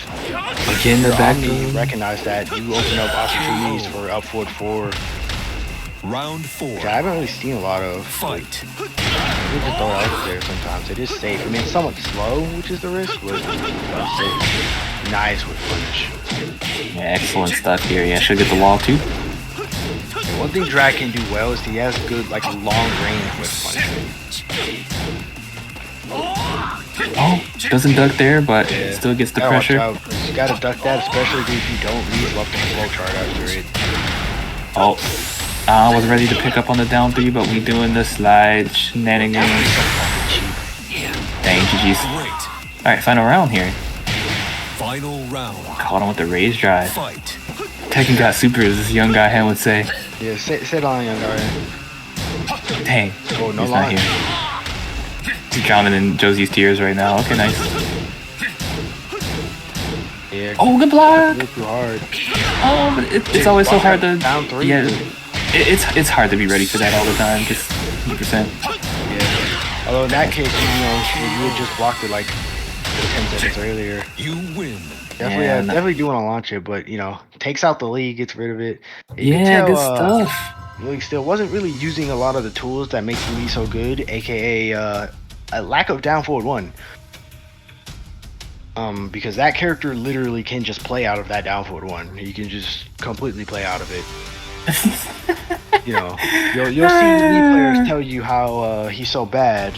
Again, the back. Recognize that you open up opportunities for up forward 4. Round 4. I haven't really seen a lot of fight. You just throw it out there sometimes. It is safe. I mean, it's somewhat slow, which is the risk, but safe. Nice with punish. Yeah, excellent stuff here. Yeah, should get the wall too. Yeah, one thing Drag can do well is he has good, like, long range with punishment. Oh, doesn't duck there, but still gets the pressure. You gotta duck that, especially if you don't leave up the flow chart after it. Oh. I was ready to pick up on the down 3, but we doing the slide shenanigans. Dang, GG's. Alright, final round here. Final round. Caught him with the raised drive. Tekken got super, as this young guy hand would say. Yeah, sit on, young guy. Dang, oh, no he's not here. He's drowning in Josie's tears right now. Okay, nice. Yeah, oh, good block! Too hard. Oh, but it's always so hard to... Down 3. Yeah, it's hard to be ready for that all the time, just 100%. Yeah. Although in that case, you had just blocked it like 10 seconds earlier. You win. Definitely do want to launch it, but takes out the lead, gets rid of it. Yeah, good stuff. Lee still wasn't really using a lot of the tools that make Lee so good, aka a lack of down forward 1. Because that character literally can just play out of that down forward 1. He can just completely play out of it. You'll see Lee players tell you how he's so bad,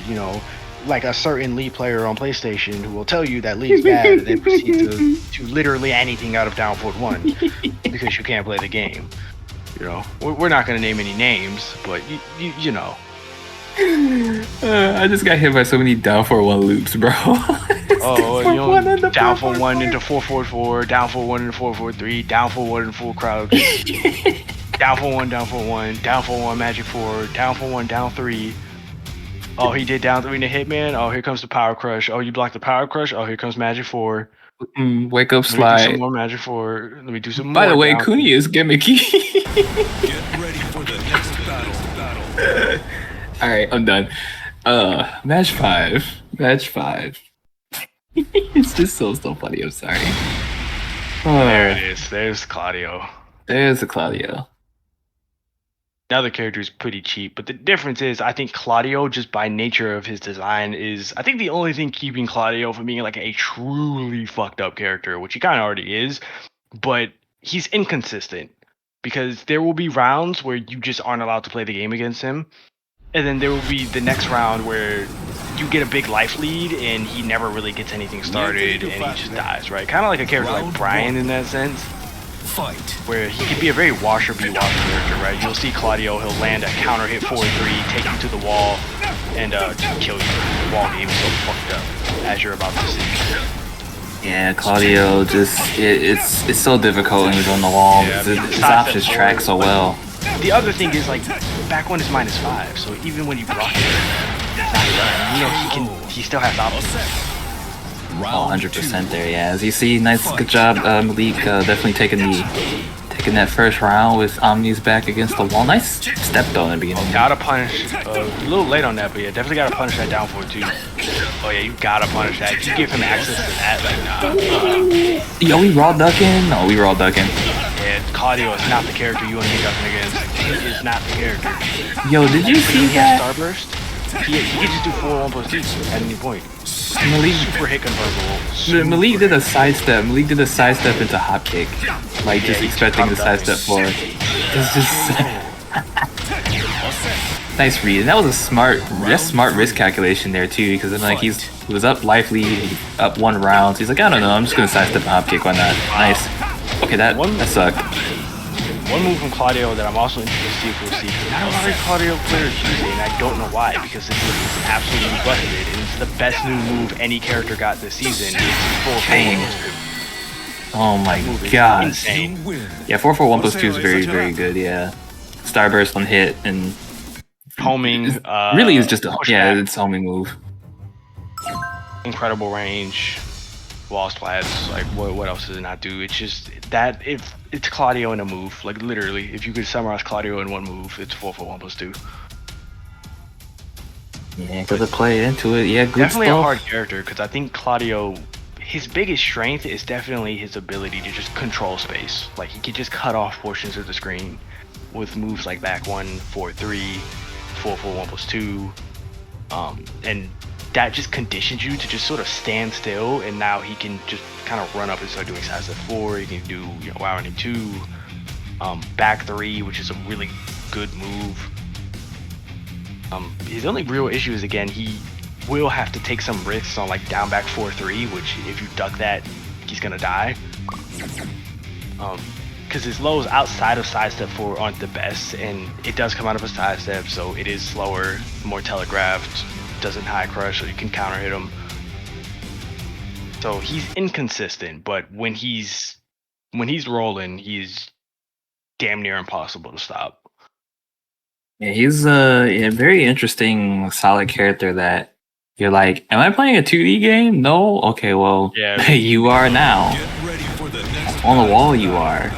like a certain Lee player on PlayStation who will tell you that Lee's bad and then proceed to literally anything out of down forward 1 because you can't play the game. We're not gonna name any names, but you know. I just got hit by so many down for 1 loops, bro. Down for 1 into 4-4-4, down for 1 into 4-4-3, down for 1 into full crouch, down for 1, down for 1, down for 1, magic 4, down for 1, down 3. Oh, he did down 3 into Hitman. Oh, here comes the power crush. Oh, you blocked the power crush. Oh, here comes magic 4. Wake up slide. Let me do some more magic 4. Let me do some more. By the way, Kuni is gimmicky. Get ready for the next battle. Alright, I'm done. Match 5. It's just so funny, I'm sorry. There it is. There's Claudio. There's the Claudio. Now the character is pretty cheap, but the difference is I think Claudio, just by nature of his design, is I think the only thing keeping Claudio from being like a truly fucked up character, which he kind of already is, but he's inconsistent because there will be rounds where you just aren't allowed to play the game against him, and then there will be the next round where you get a big life lead and he never really gets anything started and he just dies, right? Kind of like a character like Brian in that sense. Fight. Where he could be a very wash or be wash character, right? You'll see Claudio, he'll land a counter hit 4-3, take you to the wall, and kill you. The wall game is so fucked up, as you're about to see. Yeah, Claudio it's so difficult when he's on the wall. His options track so well. The other thing is like back one is -5, so even when you block it, it's not done. You know he still has options. Oh, 100% there, yeah. As you see, nice, good job, Malik. Definitely taking that first round with Omni's back against the wall. Nice step though in the beginning. Gotta punish. A little late on that, but yeah, definitely gotta punish that down for too. Oh yeah, you gotta punish that. If you give him access to that, like nah. Yo, we raw ducking? No, we raw ducking. Yeah, Claudio is not the character you want to be ducking against. He is not the character. Yo, did you see he that? Has Starburst. He can just do 4-1+2 at any point. Malik, super hit convertible. Malik did a sidestep. Malik did a sidestep into hop kick, like just expecting the sidestep forward. It's just nice read. And that was a smart risk calculation there too, because then like he was up life lead, up 1 round. So he's like, I don't know, I'm just gonna sidestep and hop kick. Why not? Nice. Okay, that sucked. One move from Claudio that I'm also interested to see if we'll see. Not a lot of Claudio players use it, and I don't know why, because it's absolutely busted, and it's the best new move any character got this season. It's full Oh my gosh. Yeah, 4-4-1+2 is very, very good, yeah. Starburst on hit, and homing. Really is just it's homing move. Incredible range. Wall splats, like what else does it not do? It's just that if it's Claudio in a move, like literally, if you could summarize Claudio in one move, it's 4-4-1+2. Yeah, gotta play into it. Yeah, good definitely stuff. A hard character because I think Claudio, his biggest strength is definitely his ability to just control space. Like he can just cut off portions of the screen with moves like back 1, 4-3, 4-4-1+2, and that just conditions you to just sort of stand still, and now he can just kind of run up and start doing sidestep 4. He can do wowing 2, back 3, which is a really good move. His only real issue is again he will have to take some risks on like down back 4-3, which if you duck that, he's gonna die. Because his lows outside of sidestep 4 aren't the best, and it does come out of a sidestep, so it is slower, more telegraphed. Doesn't high crush, so you can counter hit him. So he's inconsistent, but when he's rolling, he's damn near impossible to stop. Yeah, he's a very interesting, solid character that you're like, am I playing a 2D game? No? Okay, well, yeah. You are now. On the wall you are.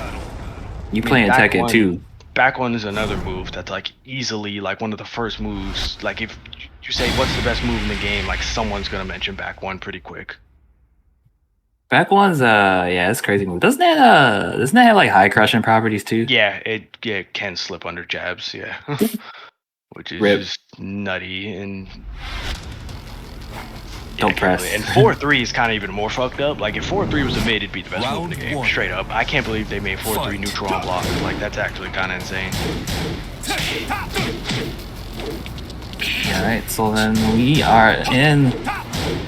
You playing Tekken 2. Back 1 is another move that's like easily like one of the first moves. Like if you say what's the best move in the game, like someone's gonna mention back 1 pretty quick. Back 1's it's a crazy move. Doesn't it have like high crushing properties too? Yeah, it can slip under jabs, yeah. Which is just nutty and don't press. And 4-3 is kind of even more fucked up. Like if 4-3 was a mid, it'd be the best move in the game, straight up. I can't believe they made 4-3 neutral on block. Like that's actually kind of insane. Alright, so then we are in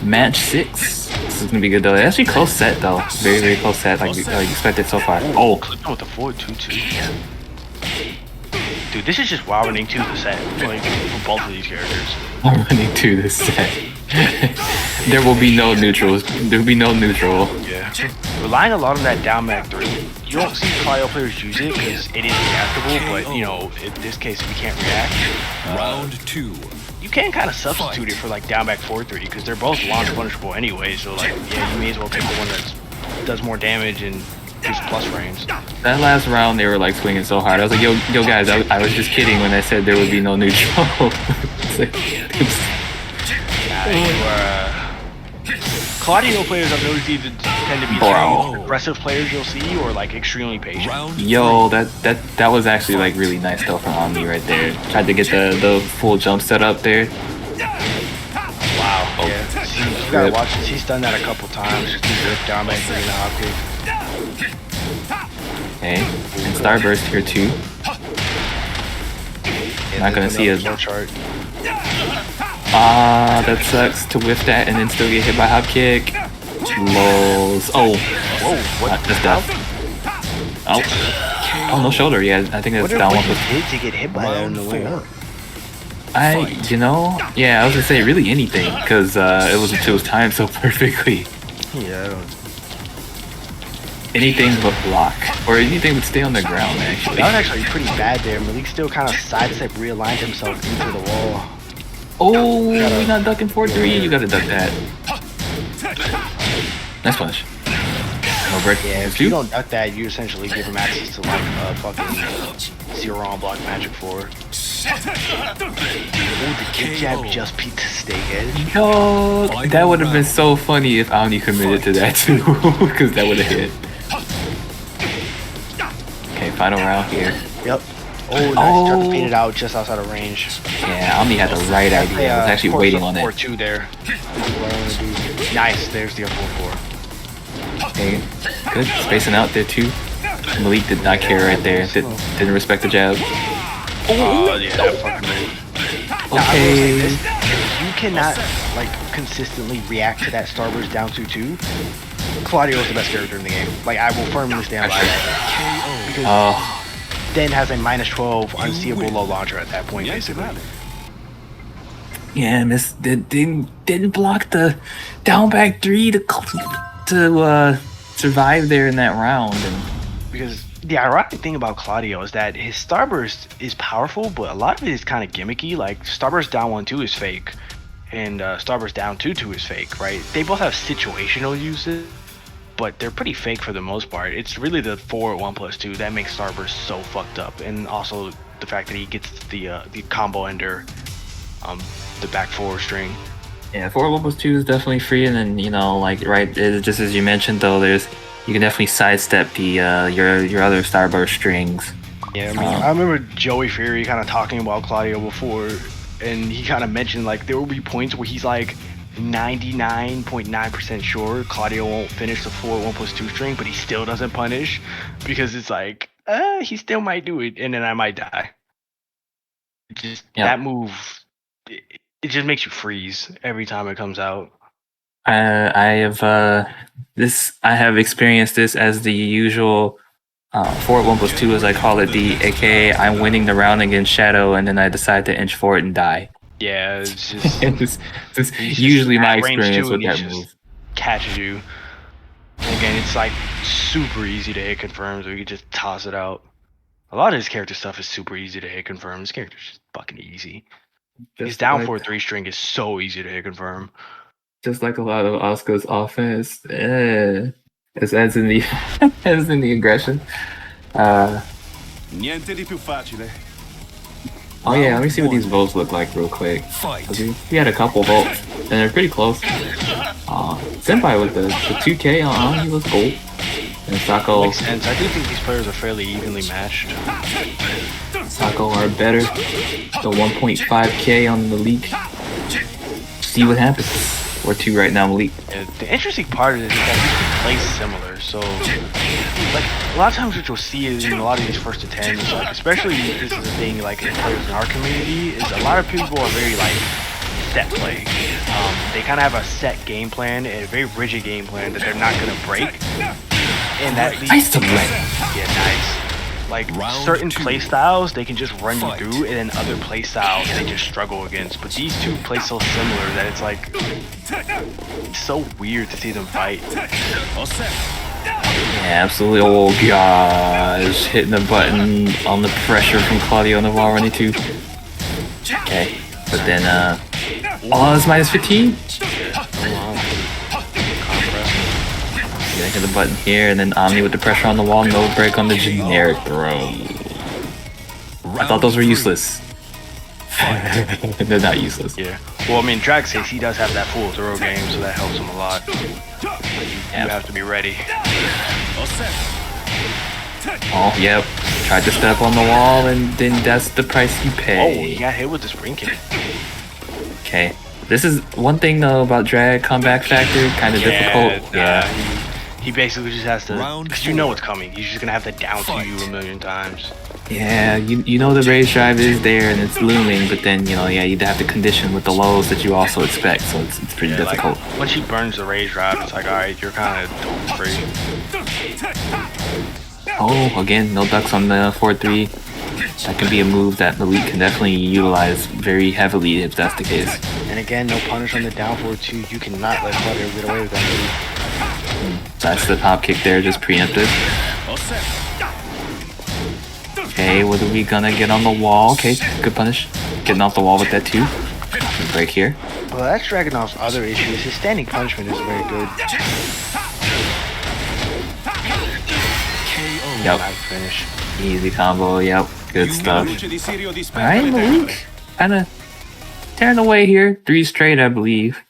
match 6. This is gonna be good though. It's actually close set though. Very, very close set, like expected so far. Oh, click on with the 4-2-2. Dude, this is just WoW running 2 the set, like for both of these characters. I'm running 2 this set. There will be no neutrals. There will be no neutral. Yeah. Relying a lot on that down back 3. You don't see Cryo players use it because it is reactable, but in this case we can't react. Round 2. You can kind of substitute it for like down back 4-3 because they're both launch punishable anyway, so like you may as well take the one that does more damage and gives plus frames. That last round they were like swinging so hard. I was like, yo guys, I was just kidding when I said there would be no neutral. Claudio players I've noticed either tend to be the aggressive players you'll see or like extremely patient. Yo, that was actually like really nice though from Omni right there. Tried to get the full jump set up there. Wow. Yeah. You gotta watch this. He's done that a couple times. Just do rip down back 3 and a hop kick. Okay, and Starburst here too. Not gonna see his chart. That sucks to whiff that and then still get hit by hop kick. Lols. Oh, whoa, what? That's death. Oh, no shoulder. Yeah, I think that's down 1+2. Did to get hit by that on the way up? I was gonna say really anything because it was timed so perfectly. Yeah, I don't. anything but block. Or anything but stay on the ground, actually. That was actually pretty bad there. Malik still kind of sidestep realigned himself into the wall. Oh, you're not ducking 4-3. You gotta duck that. Nice punish. No break. Yeah, if you don't duck that, you essentially give him access to like a fucking 0 on block magic 4. Ooh, the kick jab just peaked the stake edge. No, that would have been so funny if Omni committed to that too, because that would have hit. Okay, final round here. Yep. Oh, nice. Tried to fade it out just outside of range. Yeah, Omni had the right idea. I was actually waiting on it. 4-2 there. Nice. There's the up 4-4. Okay, good. Spacing out there too. Malik did not care right there. Didn't respect the jab. Oh, yeah, that fucking move. Okay. You cannot, like, consistently react to that Starburst down 2-2. Claudio is the best character in the game. Like, I will firmly stand by that. Because Den has a -12 unseeable low launcher at that point, basically. Yeah, didn't block the down back 3 to survive there in that round. And because the ironic thing about Claudio is that his Starburst is powerful, but a lot of it is kind of gimmicky. Like Starburst down 1-2 is fake, and Starburst down 2-2 is fake, right? They both have situational uses, but they're pretty fake for the most part. It's really the 4-1+2 that makes Starburst so fucked up, and also the fact that he gets the combo ender, the back 4 string. Yeah, 4-1+2 is definitely free, and then right, just as you mentioned though, you can definitely sidestep the your other Starburst strings. Yeah, I mean, I remember Joey Fury kind of talking about Claudio before, and he kind of mentioned like there will be points where he's like 99.9% sure Claudio won't finish the 4-1+2 string, but he still doesn't punish because it's like he still might do it, and then I might die. That move. It just makes you freeze every time it comes out. I have experienced this as the usual 4-1+2, as I call it, aka I'm winning the round against Shadow, and then I decide to inch for it and die. Yeah, it's just it's usually my experience with that move. Catches you. And again, it's like super easy to hit confirm, so you can just toss it out. A lot of his character stuff is super easy to hit confirm. His character's just fucking easy. His down 4-3 string is so easy to hit confirm. Just like a lot of Asuka's offense, as in the as in the aggression. Niente di più facile. Oh yeah, let me see what these votes look like real quick. We had a couple votes, and they're pretty close. Senpai with the 2K on, he was gold. And Sako. Makes sense. I do think these players are fairly evenly matched. Sako are better. The 1.5K on Malik. See what happens. Or 2 right now, Malik. Yeah, the interesting part is that these play similar. So, like, a lot of times what you'll see is in a lot of these first attempts, like, especially this is a thing, like, in players in our community, is a lot of people are very, like, set play. They kind of have a set game plan, and a very rigid game plan that they're not going to break. And that leads to yeah, nice. Like certain play styles, they can just run you through, and then other play styles they just struggle against. But these two play so similar that it's like it's so weird to see them fight. Yeah, absolutely. Oh gosh, hitting the button on the pressure from Claudio on the wall running too. Okay, but then it's -15. Gonna hit the button here, and then Omni with the pressure on the wall, no break on the generic throw. I thought those were useless. They're not useless. Yeah. Well, I mean, Drag says he does have that full throw game, so that helps him a lot. You have to be ready. Oh, yep. Tried to step on the wall, and then that's the price you pay. Oh, he got hit with the spring kick. Okay. This is one thing, though, about Drag comeback factor, kind of difficult. Yeah. He basically just has to, because you know what's coming. He's just going to have to down to you a million times. Yeah, you know the rage drive is there and it's looming, but then, you'd have to condition with the lows that you also expect, so it's pretty difficult. Like, once he burns the rage drive, it's like, alright, you're kind of free. Oh, again, no ducks on the 4-3. That can be a move that Malik can definitely utilize very heavily if that's the case. And again, no punish on the down 4-2. You cannot let Claudio get away with that move. So that's the top kick there, just preemptive. Okay, what are we gonna get on the wall? Okay, good punish. Getting off the wall with that too. Break here. Well, that's Dragunov's other issue. Is his standing punishment is very good. Yep. Finish. Easy combo. Yep. Good stuff. Alright, Malik. Kinda tearing away here. 3 straight, I believe.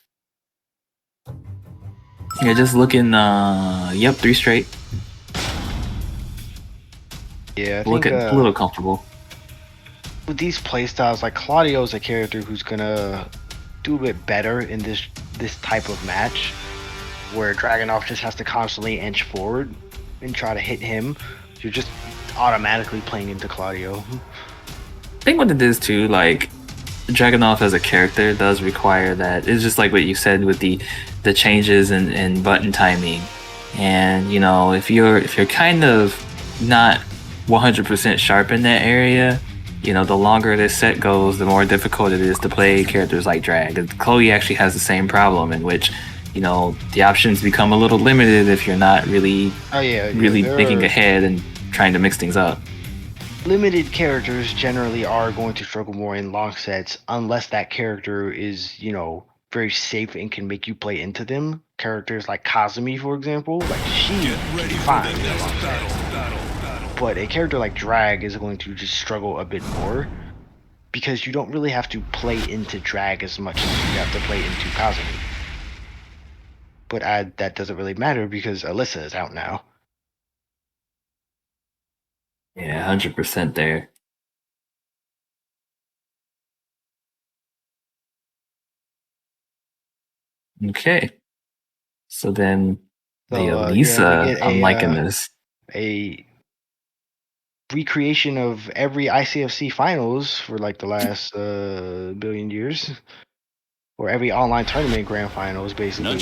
Yeah, just looking, yep, 3 straight. Yeah, I think, looking a little comfortable. With these playstyles, like Claudio's a character who's gonna do a bit better in this type of match, where Dragunov just has to constantly inch forward and try to hit him. You're just automatically playing into Claudio. I think what it is too, like Dragunov as a character does require that. It's just like what you said with the changes in button timing, and you know, if you're kind of not 100% sharp in that area, you know, the longer this set goes, the more difficult it is to play characters like Drag. And Chloe actually has the same problem, in which, you know, the options become a little limited if you're not really thinking ahead and trying to mix things up. Limited characters generally are going to struggle more in long sets unless that character is, you know, very safe and can make you play into them. Characters like Kazumi, for example, like she can be fine in a long set. But a character like Drag is going to just struggle a bit more because you don't really have to play into Drag as much as you have to play into Kazumi. But that doesn't really matter because Alyssa is out now. Yeah, 100% there. Okay. So then, Lisa, I'm liking this. A recreation of every ICFC finals for like the last billion years, or every online tournament grand finals, basically.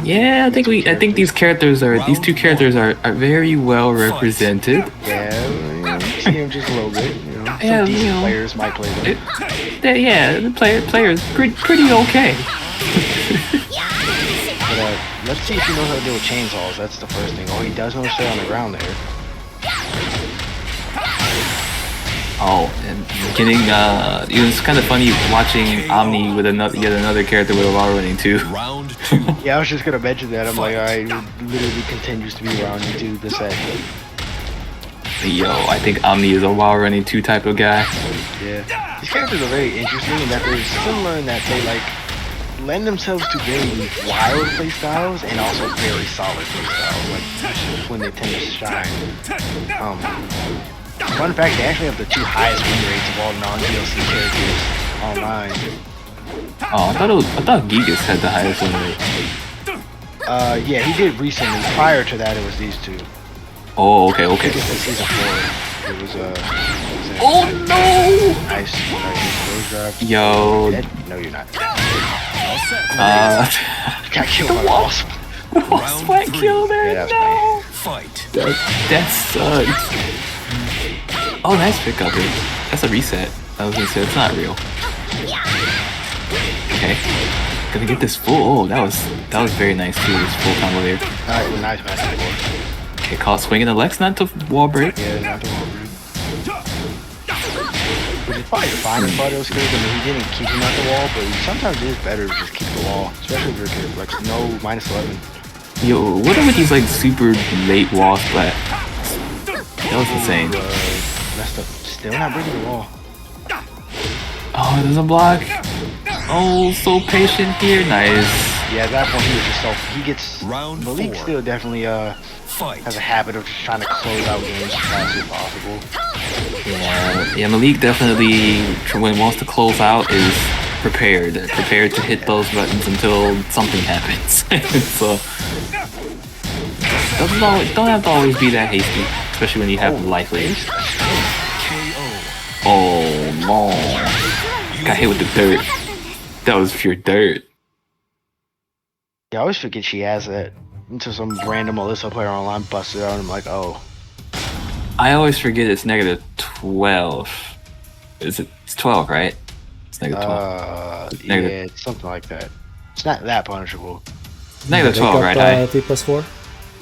Yeah, I think these two characters are very well represented. Yeah, you see them just a little bit. You know, some decent players might play them. The players pretty okay. But let's see if he knows how to deal with chainsaws. That's the first thing. Oh, he does know to stay on the ground there. Oh, and getting it was kind of funny watching Omni with yet another character with a wall running too. Yeah, I was just gonna mention that. I'm like, alright, literally continues to be rounding 2 the set. Yo, I think Omni is a wall running 2 type of guy. Yeah, these characters are very interesting in that they're similar in that they like lend themselves to very wild playstyles and also very solid playstyles. Like when they tend to shine. Fun fact, they actually have the 2 highest win rates of all non-DLC characters online. Oh, I thought Gigas had the highest win rate. Yeah, he did recently. Prior to that, it was these 2. Oh, okay. I think it's in season 4. It was oh no! Nice drive. Yo. No, you're not. Got killed by the wasp. The wasp went killed her. Yeah, no. Fight. That sucks. Oh, nice pickup, dude. That's a reset. I was gonna say it's not real. Okay, gonna get this full. Oh, that was very nice too. This full combo there. Alright, nice match. Okay, caught swinging the Lex, not to wall break. Yeah, not to wall break. Which is probably fine in Claudio's skills. I mean, he didn't keep him at the wall, but sometimes it is better to just keep the wall, especially if you're like no -11. Yo, what are with these like super late wall splat? That was insane. Messed up. Still not breaking the wall. Oh, it doesn't block. Oh, so patient here. Nice. Yeah, at that point he was just he gets Malik still definitely has a habit of just trying to close out games as fast as possible. Yeah, Malik definitely when he wants to close out is prepared to hit those buttons until something happens. So don't have to always be that hasty, especially when you have life leads. Oh no! Got hit with the dirt. That was pure dirt. Yeah, I always forget she has that until some random Alyssa player online busts it out and I'm like, oh. I always forget it's -12. It's 12, right? It's -12. Yeah, it's something like that. It's not that punishable. Negative 12, right? 3+4?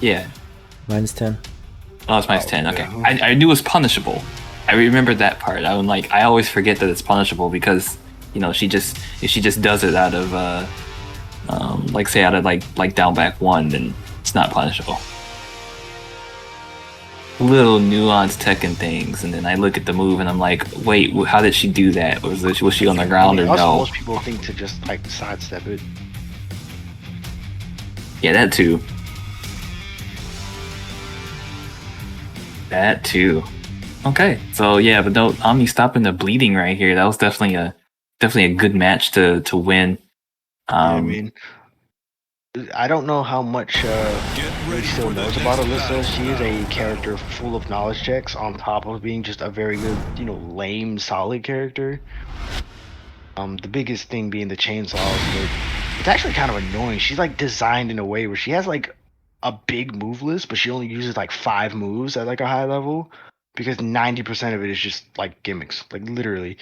Yeah. -10. Oh, it's -10. Okay. I knew it was punishable. I remembered that part. I always forget that it's punishable because, if she just does it out of like down back 1, then it's not punishable. Little nuanced Tekken things, and then I look at the move and I'm like, wait, how did she do that? Was she on the ground or no? Most people think to just like sidestep it. Yeah, that too. That too. Okay, so yeah, but no, Omni stopping the bleeding right here. That was definitely a good match to win. I mean, I don't know how much he still knows about Alyssa. She is a character full of knowledge checks on top of being just a very good, lame, solid character. The biggest thing being the chainsaws, but it's actually kind of annoying. She's like designed in a way where she has like a big move list, but she only uses like 5 moves at like a high level because 90% of it is just like gimmicks, like literally.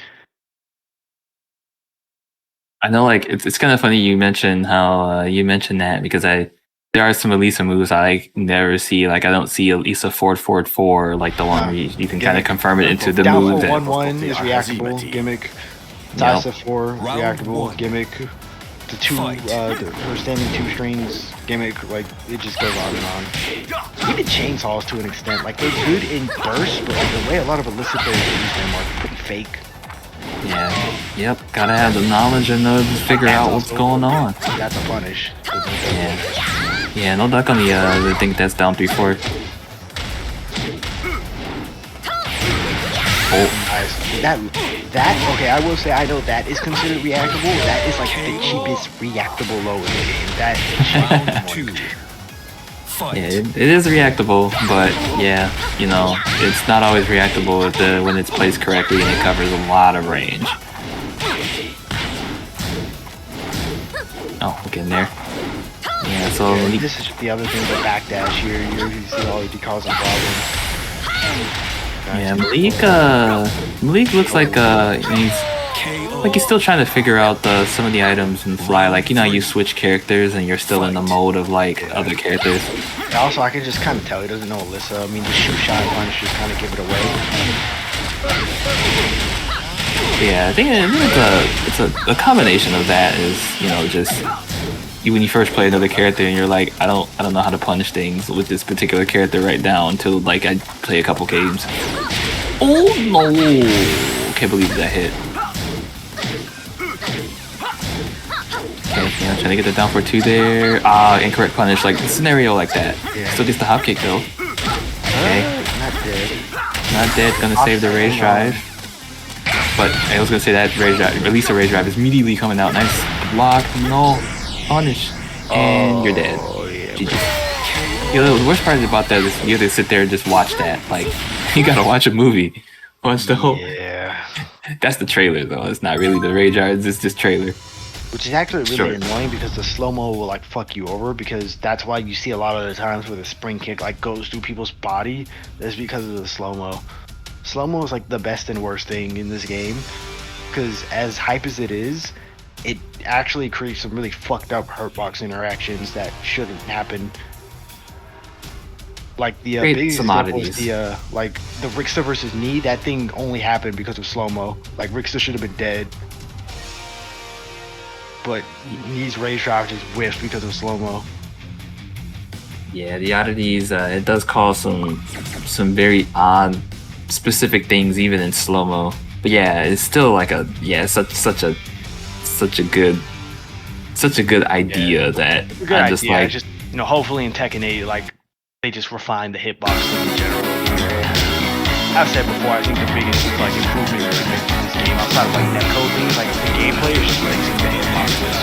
I know, like it's kind of funny you mentioned how you mentioned that because there are some Elisa moves I never see. Like I don't see Elisa forward 4 like the one where you can kind of confirm it into the down move. Down 1-1 is reactable gimmick. Sidestep 4 reactable gimmick. The her standing 2 strings gimmick, like it just goes on and on. Even chainsaws to an extent, like they're good in bursts, but like the way a lot of Alyssa players use them are pretty fake. Yeah. Yep. Gotta have the knowledge and know to figure out what's going on. That's a punish. Yeah. Yeah. No duck on the thing that's down 3-4. Oh, nice. That okay. I will say I know that is considered reactable. That is like the cheapest reactable low in the game. That. Yeah, it is reactable, but yeah, it's not always reactable when it's placed correctly and it covers a lot of range. Oh, get in there. Yeah, so this is the other thing with backdash here. You usually see always causing problems. Yeah, Malik looks like he's still trying to figure out some of the items and fly. Like you switch characters and you're still in the mode of like other characters. Also, I can just kind of tell he doesn't know Alyssa. I mean, the shoot shot punish just kind of give it away. Yeah, I think it's a combination of that is just when you first play another character and you're like I don't know how to punish things with this particular character right now until like I play a couple games. Oh no! Can't believe that hit. Okay, trying to get the down for 2 there. Incorrect punish, like scenario like that. Still gets the hop kick though. Okay. Not dead. Not dead, gonna save the rage drive. But I was gonna say that rage drive, release the rage drive is immediately coming out. Nice block, no punish, and you're dead. GG. The worst part about that is you have to sit there and just watch that. Like you gotta watch a movie. Watch the whole. Yeah. That's the trailer though. It's not really the rage drive. It's just trailer. Which is actually really annoying because the slow-mo will like fuck you over because that's why you see a lot of the times where the spring kick like goes through people's body. That's because of the slow-mo. Slow-mo is like the best and worst thing in this game because as hype as it is, it actually creates some really fucked up hurtbox interactions that shouldn't happen. Like the biggest example is the Rickster versus Knee. That thing only happened because of slow-mo. Like Rickster should have been dead. But Knee's rage drive just whiffed because of slow-mo. Yeah, the oddities, it does cause some very odd specific things even in slow-mo. But yeah, it's still like such a good idea that I'm just like hopefully in Tekken 8 like they just refine the hitbox in general. I've said before, I think the biggest like improvement we could make to this game outside of like netcode things, like the gameplay is just fixing the hitboxes.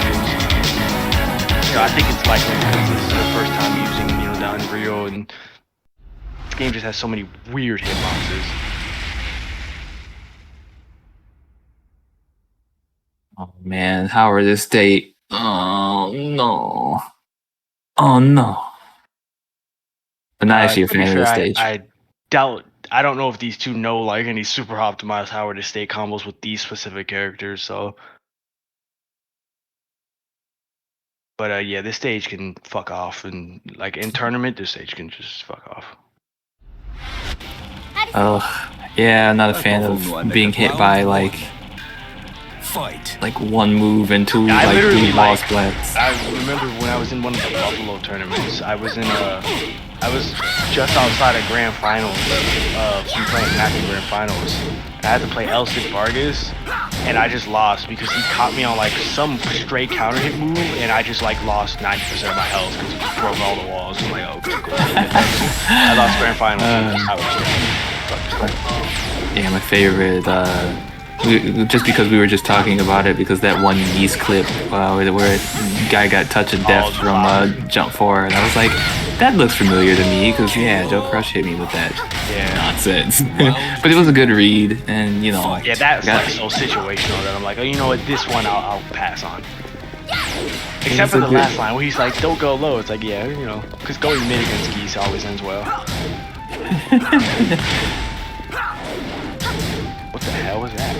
I think it's likely because this is the first time using down in Rio, and this game just has so many weird hitboxes. Oh man, Howard Estate. Oh no. Oh no. I'm not actually a fan of this stage. I don't know if these two know like any super optimized Howard Estate combos with these specific characters, so But yeah, this stage can fuck off, and like in tournament, this stage can just fuck off. Oh, yeah, I'm not a fan of being hit by like one move into I like literally, 3 wall splats. I remember when I was in one of the Buffalo tournaments, I was just outside of Grand Finals, from playing National Grand Finals. I had to play Elsid Vargas, and I just lost because he caught me on like some straight counter hit move, and I just like lost 90% of my health because he broke all the walls. I'm like, oh, okay, cool. I lost Grand Finals. Yeah, my favorite. Just because we were just talking about it, because that one Yeast clip where a guy got touch of death from jump 4, and I was like, that looks familiar to me, because yeah, Joe Crush hit me with that nonsense. But it was a good read, and you know. Yeah, that's like so situational that I'm like, oh, you know what, this one I'll pass on. Except for the last line where he's like, don't go low. It's like, yeah, you know, because going mid against Geese always ends well. What the hell was that?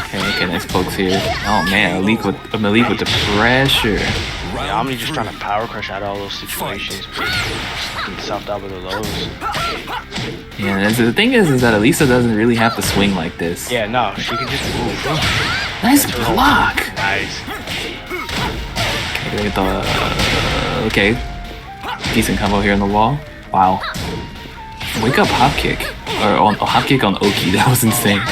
Okay, nice pokes here. Oh man, Malik with the pressure. Yeah, I'm just trying to power crush out of all those situations. Getting soft out with the lows. Yeah, the thing is that Elisa doesn't really have to swing like this. Yeah, no, she can just move. Nice block. Nice. Okay, decent combo here on the wall. Wow. Wake up hop kick. Or hop kick on Oki. That was insane.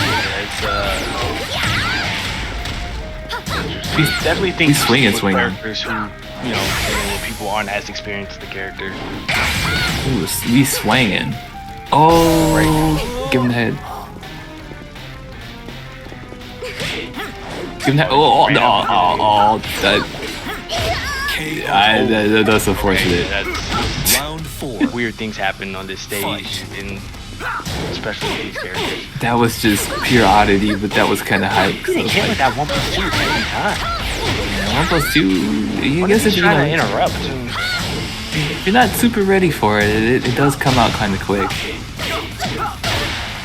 He's definitely thinking he's swinging. Characters who, you know, people aren't as experienced as the character. Ooh, he's swinging. Oh, give him the head. Give him that. That's unfortunate. Round 4. Weird things happen on this stage, and especially with these characters. That was just pure oddity, but that was kind of hype. He hit with that 1+2 every time. Yeah, 1+2. I guess if you're trying to interrupt. If you're not super ready for it, it does come out kind of quick.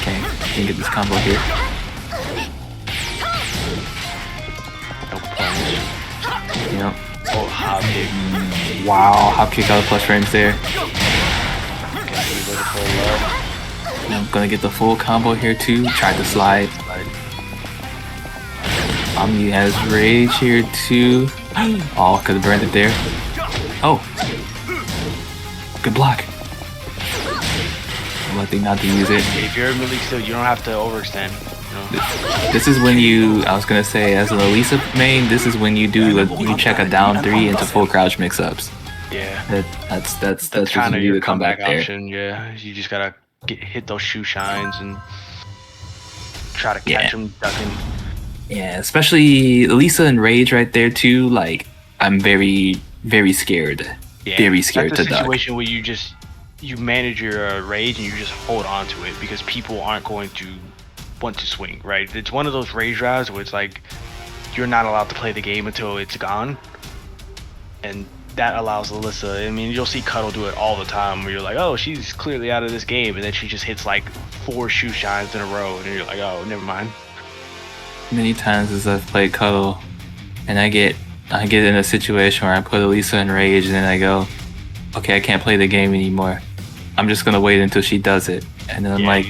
Okay, can get this combo here. No punish. Yep. Oh, hop kick. Wow, hop kick out of plus frames there. I'm gonna get the full combo here too. Tried to slide. Omni has rage here too. Oh, could have burned it there. Oh, good block. I'm lucky not to use it. If you're Malik still, you don't have to overextend. You know? This is when you. I was gonna say, as an Elisa main, this is when you you check a down 3 into full crouch mix-ups. Yeah. That's kind of your comeback option. Yeah, you just gotta hit those shoe shines and try to catch them ducking. Yeah, especially Elisa and Rage right there too. Like, I'm very, very scared. Yeah, very scared that's to a duck. situation where you manage your rage and you just hold on to it because people aren't going to want to swing, right? It's one of those rage drives where it's like you're not allowed to play the game until it's gone, and that allows Alyssa. I mean, you'll see Cuddle do it all the time where you're like, oh, she's clearly out of this game, and then she just hits like 4 shoe shines in a row, and you're like, oh, never mind. Many times as I've played Cuddle, and I get in a situation where I put Elisa in rage, and then I go, okay, I can't play the game anymore. I'm just gonna wait until she does it, and then I'm like,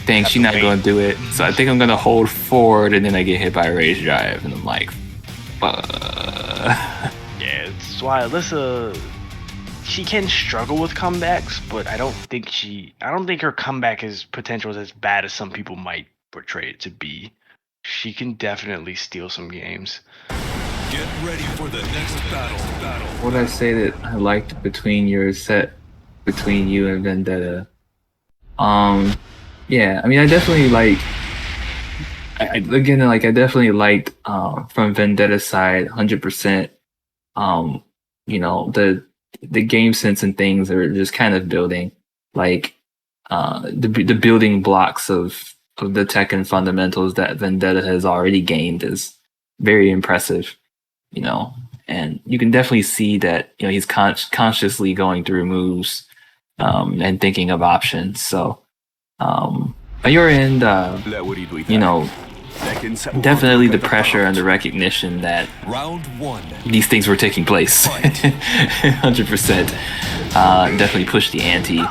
dang, she's not gonna do it. So I think I'm gonna hold forward, and then I get hit by a rage drive, and I'm like, yeah, it's why Alyssa, she can struggle with comebacks, but I don't think her comeback potential is as bad as some people might portray it to be. She can definitely steal some games. Get ready for the next battle. What I say that I liked between your set between you and Vendetta. Yeah, I mean, I definitely like. I definitely liked from Vendetta's side, 100%. You know, the game sense and things are just kind of building, like the building blocks of the Tekken fundamentals that Vendetta has already gained is very impressive, you know, and you can definitely see that, you know, he's consciously going through moves and thinking of options. So on your end, you know, Definitely the pressure and the recognition that these things were taking place. 100%. Definitely pushed the ante.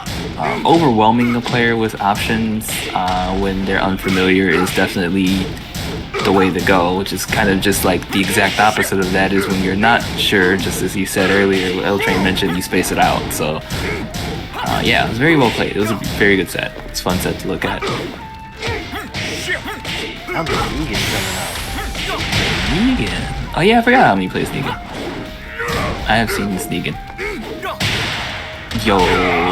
Overwhelming a player with options when they're unfamiliar is definitely the way to go, which is kind of just like the exact opposite of that is when you're not sure, just as you said earlier, L Train mentioned, you space it out. So yeah, it was very well played. It was a very good set. It's a fun set to look at. Negan. Oh yeah, I forgot how he plays Negan. I have seen this Negan. Yo,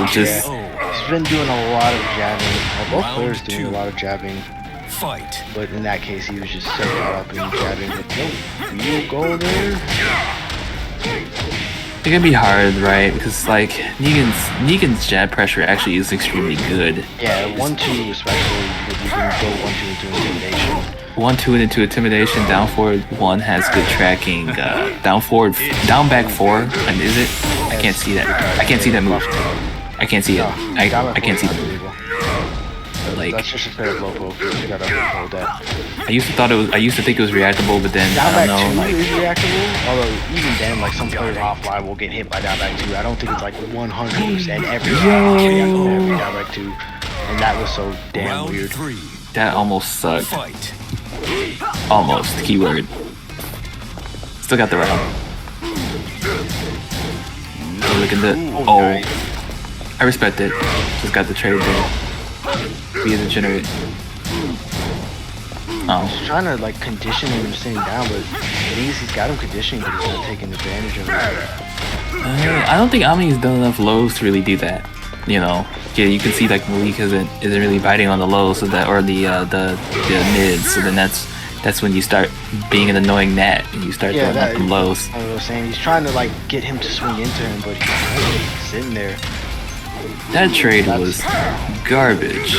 just... He's been doing a lot of jabbing. Well, both players doing a lot of jabbing. Fight. But in that case, he was just so caught up in jabbing. But no, you go there. It can be hard, right? Because like Negan's jab pressure actually is extremely good. Yeah, 1-2 especially. You can go 1-2 into intimidation. 1-2 into intimidation. Down forward 1 has good tracking. Down forward, down back 4. And is it? I can't see that. I can't see that move. I can't see it. I can't see the move. Like, that's just a pair of low poke. You gotta hold that. I used to think it was reactable, but then down I don't know. Back 2 is reactable, although even then, like some players offline will get hit by down back 2. I don't think it's like 100% every down back 2, and that was so damn weird. That almost sucked. Almost keyword. Still got the round. Look at the I respect it. Just got the trade there. Be a degenerate. He's trying to like condition him sitting down, but he's got him conditioned, but he's not taking advantage of it. I don't think Omni's done enough lows to really do that. You know, yeah, you can see like Malik isn't really biting on the lows, so that or the mids. So then that's when you start being an annoying gnat and you start throwing up them lows. I was saying he's trying to like get him to swing into him, but he's sitting there. That trade was garbage.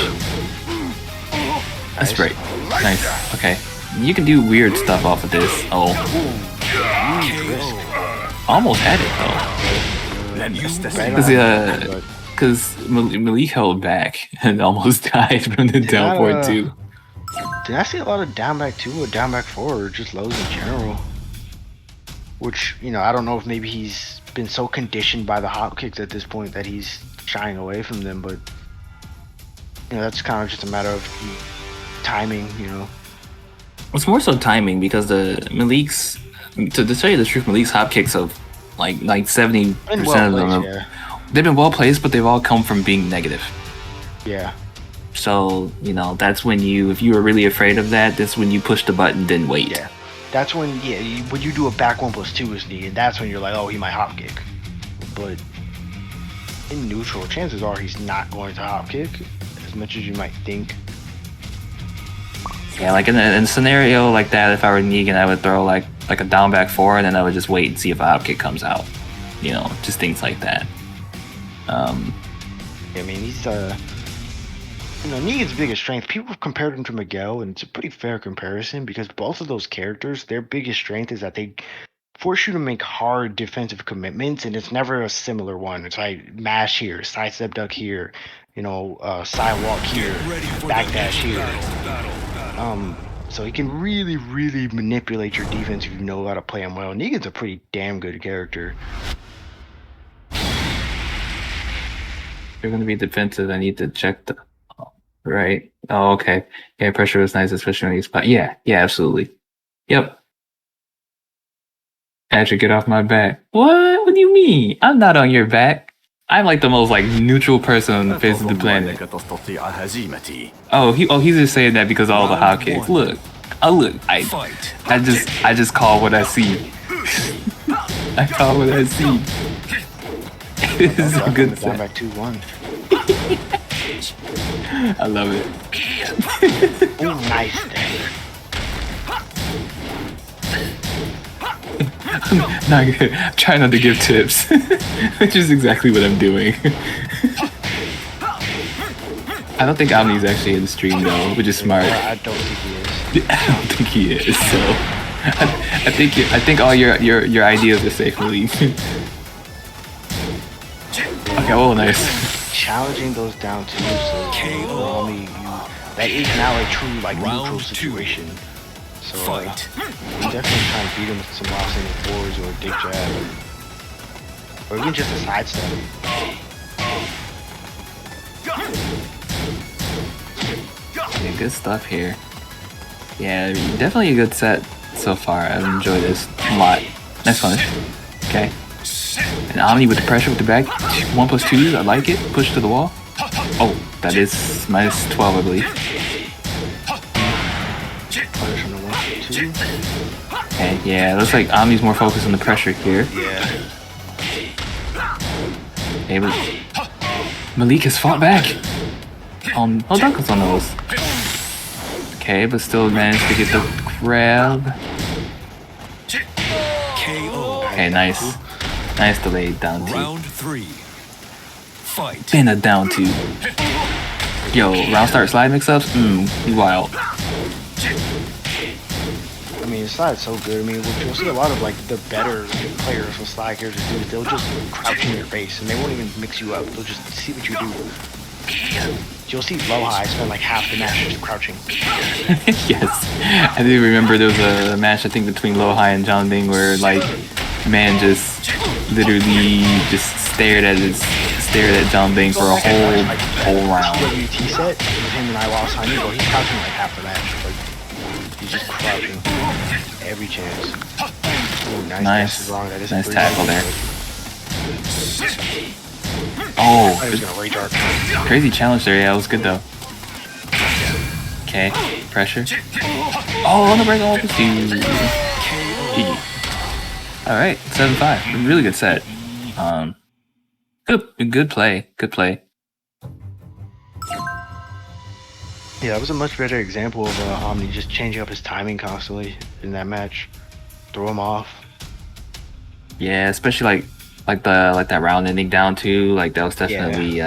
That's great. Nice. Okay. You can do weird stuff off of this. Oh. Almost had it though. Because Malik held back and almost died from the down forward 2. Did I see a lot of down back 2 or down back 4 or just lows in general? Which, you know, I don't know if maybe he's been so conditioned by the hop kicks at this point that he's shying away from them, but you know, that's kind of just a matter of timing, you know. It's more so timing because the Malik's, to tell you the truth, Malik's hop kicks of like 70% of them, they've been well placed, but they've all come from being negative. Yeah. So, you know, that's when if you were really afraid of that, that's when you push the button, then wait. Yeah. That's when, when you do a back 1+2 is needed, that's when you're like, oh, he might hop kick. But in neutral, chances are he's not going to hop kick as much as you might think. Yeah, like in a scenario like that, if I were Negan, I would throw like a down back 4, and then I would just wait and see if a hop kick comes out. You know, just things like that. I mean, he's you know, Negan's biggest strength, people have compared him to Miguel, and it's a pretty fair comparison because both of those characters, their biggest strength is that they force you to make hard defensive commitments, and it's never a similar one. It's like mash here, sidestep duck here, you know, sidewalk here, backdash here. So he can really, really manipulate your defense if you know how to play him well. Negan's a pretty damn good character. If you're going to be defensive, I need to check the... Right. Oh, okay. Yeah, pressure was nice, especially when he's... Yeah, absolutely. Yep. Patrick, get off my back. What? What do you mean? I'm not on your back. I'm like the most like neutral person on the face of the planet. Oh, he's just saying that because of all the hot kicks. Look, I just call what I see. I call what I see. This is a good set. Back 2-1. I love it. Oh, nice there. I'm trying not to give tips, which is exactly what I'm doing. I don't think Omni's actually in the stream though, which is smart. I don't think he is. I don't think he is. So I think all your ideas are safe, Malik. Okay, oh nice. Challenging those down twos, so normally you that is now a true like neutral situation. So I'm definitely trying to beat him with some lost in fours or a dig jab. Or even just a sidestep. Yeah, good stuff here. Yeah, definitely a good set so far. I've enjoyed this a lot. Next one. Okay. An Omni with the pressure with the back. 1+2s, I like it. Push to the wall. Oh, that is -12, I believe. Okay, yeah, it looks like Omni's more focused on the pressure here. Yeah. Okay, but Malik has fought back. Oh, Duncan's on those. Okay, but still managed to get the grab. Okay, nice. Nice delayed down two. Round 3. Fight. Been a down two. Yo, round start slide mix-ups? He wild. I mean, the slide's so good. I mean, you'll see a lot of like the better players with slide characters do is they'll just crouch in your face and they won't even mix you up. They'll just see what you do. You'll see low high spend like half the match just crouching. Yes, I do remember there was a match I think between Low High and John Bing where like man just literally just stared at John Bing for a whole round. WT set with him and I lost on you, he's crouching like half the match. Like he's just crouching every chance. Ooh, nice. Nice tackle there. Oh, crazy challenge there. Yeah, it was good though. Okay, pressure. Oh, on the break, all GG. All right, 7-5. Really good set. Good play. Good play. Yeah, that was a much better example of Omni just changing up his timing constantly in that match. Throw him off. Yeah, especially like that round ending down two. Like that was definitely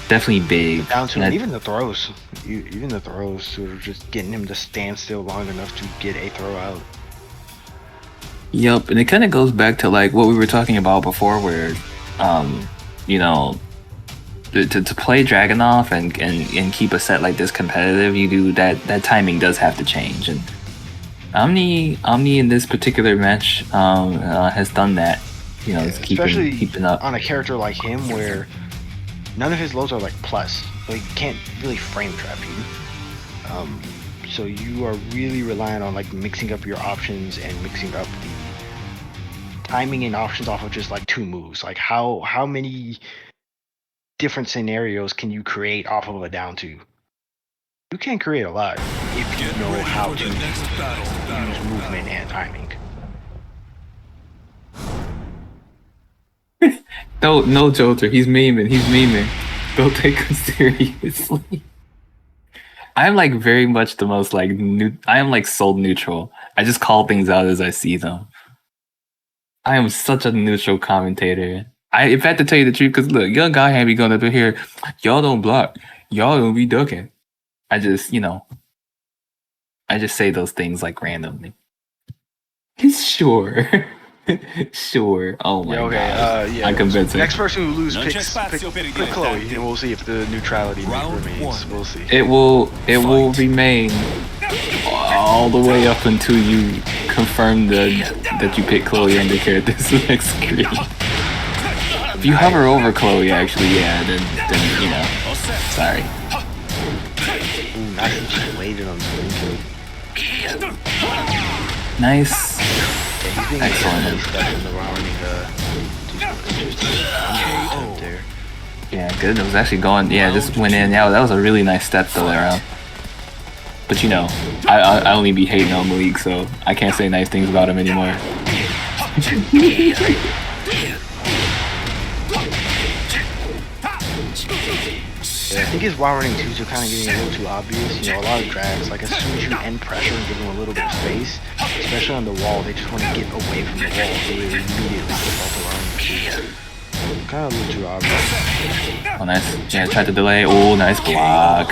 definitely big. Down two, and even the throws. Even the throws sort of just getting him to stand still long enough to get a throw out. Yep, and it kind of goes back to like what we were talking about before, where, you know, to play Dragunov and keep a set like this competitive, you do that timing does have to change, and Omni in this particular match has done that. You know, especially keeping up on a character like him, where none of his lows are like plus, so he can't really frame trap you. So you are really relying on like mixing up your options and mixing up the timing and options off of just like two moves. Like how many different scenarios can you create off of a down two? You can create a lot if you know how to use movement and timing. No, Jolter, he's memeing. Don't take him seriously. I'm like very much the most like I am like soul neutral. I just call things out as I see them. I am such a neutral commentator. In fact, to tell you the truth, because look, young guy had me going up in here, y'all don't block, y'all don't be ducking. I just say those things like randomly. Sure. Sure. Oh my god. Yeah. I'm convinced. Next person who loses pick Chloe, and we'll see if the neutrality remains. We'll see. It will remain all the way up until you confirm that you pick Chloe and declare this next screen. If you hover over Chloe, actually, yeah, then you know. Sorry. Ooh, nice. Just waited on screen. Nice. Excellent. Yeah, good. It was actually going. Yeah, just went in. Yeah, that was a really nice step though around. But you know, I only be hating on Malik, so I can't say nice things about him anymore. Yeah, I think his while running twos are kind of getting a little too obvious. You know, a lot of drags, like as soon as you end pressure and give them a little bit of space, especially on the wall, they just want to get away from the wall, so they immediately default to running twos. Kind of a little too obvious. Oh, nice. Yeah, tried to delay. Oh, nice block.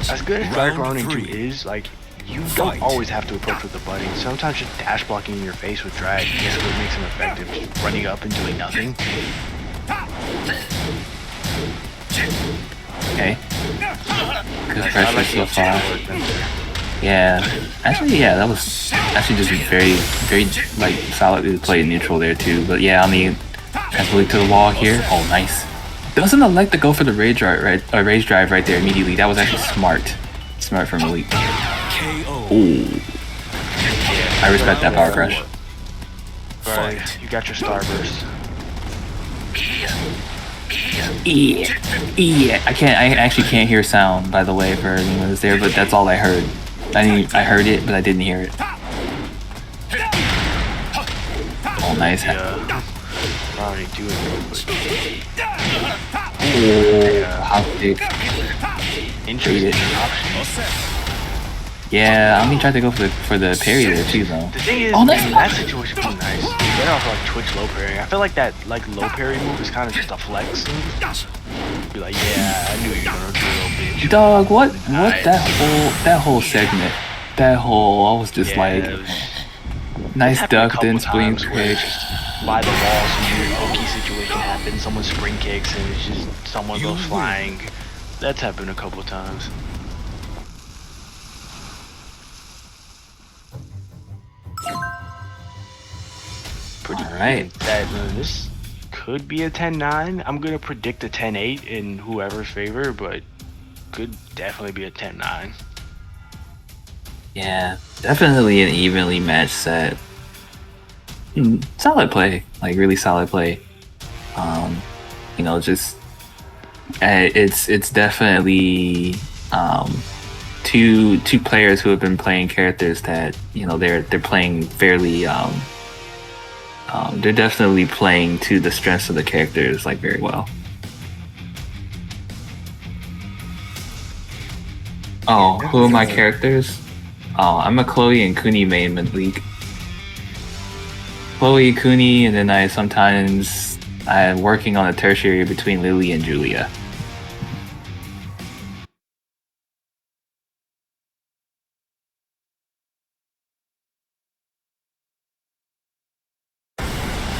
As good as drag running two is, like, you don't always have to approach with the buddy. Sometimes just dash blocking in your face with drag is what makes him effective. Just running up and doing nothing. Okay. Good pressure so far. Yeah, actually, yeah, that was actually just very, very like solidly played neutral there too. But yeah, I mean, transfer to the wall here. Oh, nice. Doesn't elect to go for the rage drive right there immediately. That was actually smart from Elite. Ooh, I respect that power crush. Right, you got your starburst. Yeah. I actually can't hear sound, by the way, for anyone who's there, but that's all I heard. I heard it, but I didn't hear it. Oh, nice. Already do it real quick. Oh, how big. Interesting. Yeah, I'm gonna try to go for the parry there too, though. The thing is, nice. that situation would be nice. Get off like Twitch low parry. I feel like that low parry move is kind of just a flex. Be like, yeah, I knew you were gonna do a little bitch. Dog, what that whole segment, I was just like, nice duck, then spleen kick. By the wall, some weird hokey situation happens. Someone spring kicks and it's just someone goes flying. That's happened a couple times. Pretty right. This could be a 10-9. I'm gonna predict a 10-8 in whoever's favor, but could definitely be a 10-9. Yeah, definitely an evenly matched set. Solid play, like really solid play. You know, just it's definitely two players who have been playing characters that, you know, they're playing fairly they're definitely playing to the strengths of the characters like very well. Oh, who are my characters? Oh, I'm a Chloe and Kuni main mid-league. Chloe, Kuni, and then I'm working on a tertiary between Lily and Julia.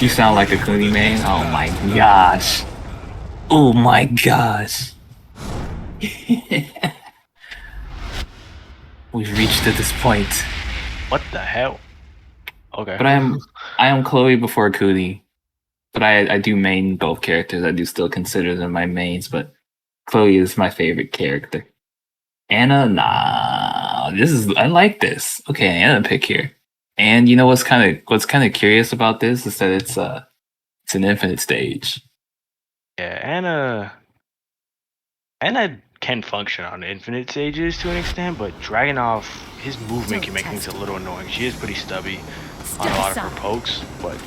You sound like a Kuni main? Oh my gosh. Oh my gosh. We've reached to this point. What the hell? Okay. But I am Chloe before Kuni. But I do main both characters. I do still consider them my mains, but Chloe is my favorite character. Anna, nah. I like this. Okay, Anna pick here. And you know what's kind of curious about this is that it's an infinite stage. Yeah, Anna can function on infinite stages to an extent, but Dragunov, his movement can make things a little annoying. She is pretty stubby on a lot of her pokes, but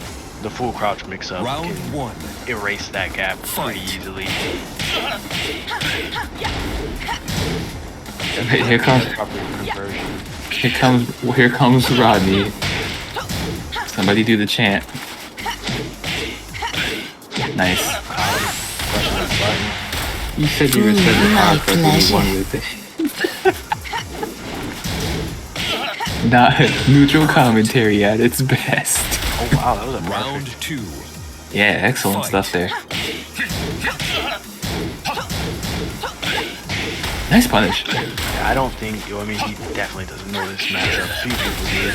the full crouch mix-up can erase that gap pretty easily. Here comes Rodney. Somebody do the chant. Nice. You said you were setting the power press when you wanted it. Not neutral commentary at its best. Oh wow, that was a round 2. Yeah, excellent stuff there. Nice punish. Yeah, I don't think. I mean, he definitely doesn't know this matchup. Few people do.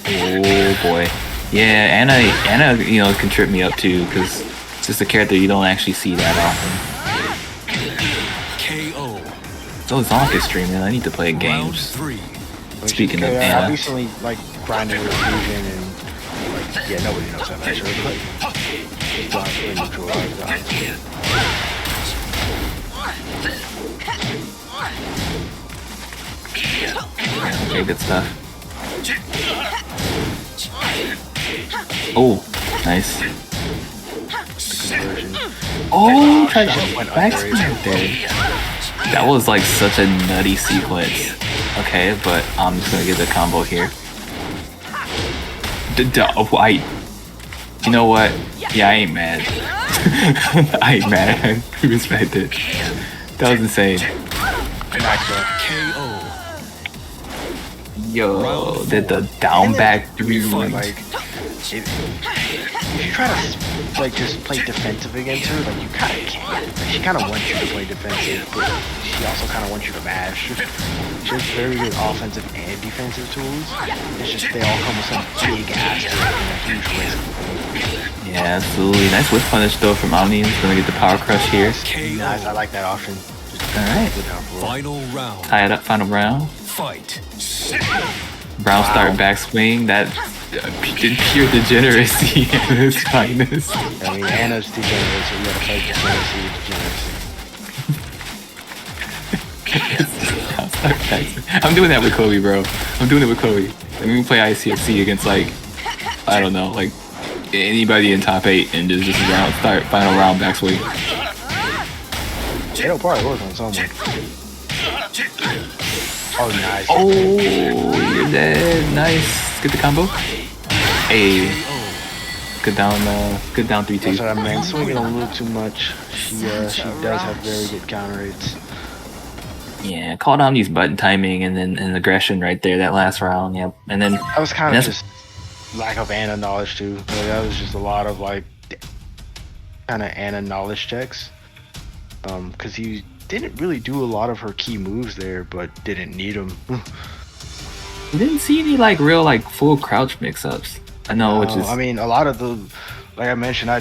Oh boy. Yeah, Anna, you know, can trip me up too because it's just a character you don't actually see that often. KO. So Zonk is streaming. I need to play games. Speaking of Anna, I recently grinded with Fusion and nobody knows that matchup. Okay, good stuff. Oh, nice. Oh, tried to backspin there. That was like such a nutty sequence. Okay, but I'm just gonna get the combo here. You know what? Yeah, I ain't mad. I ain't mad. I respect it. That was insane. Yo, did the down back 3 like if you try to like just play defensive against her, like you kind of can't. Like, she kind of wants you to play defensive, but she also kind of wants you to mash. She has very good offensive and defensive tools. It's just they all come with some big ass to it and a huge risk. Yeah, absolutely. Nice whip punish though from Omni. He's gonna get the power crush here. Nice, I like that option. Alright. Final round. Tie it up, final round. Fight. Brown start backswing. That pure degeneracy at its finest. I mean, Anna's degenerate, so you gotta fight degeneracy. I'm doing that with Chloe, bro. I'm doing it with Chloe. Let me play ICFC against like, I don't know, like anybody in top 8 and just round start final round backswing. It'll probably work on someone. Oh, nice. Oh, you're dead. Nice. Get the combo. Hey. Good down 3-2. That's what I meant. Swinging a little too much. She does have very good counter rates. Yeah, called Omni's button timing and then and aggression right there that last round. Yep. And then that was kind of just lack of Anna knowledge too. Like, that was just a lot of like kind of Anna knowledge checks. Because he didn't really do a lot of her key moves there, but didn't need them. Didn't see any like real like full crouch mix-ups. I know, which is. I mean, a lot of the, like I mentioned, I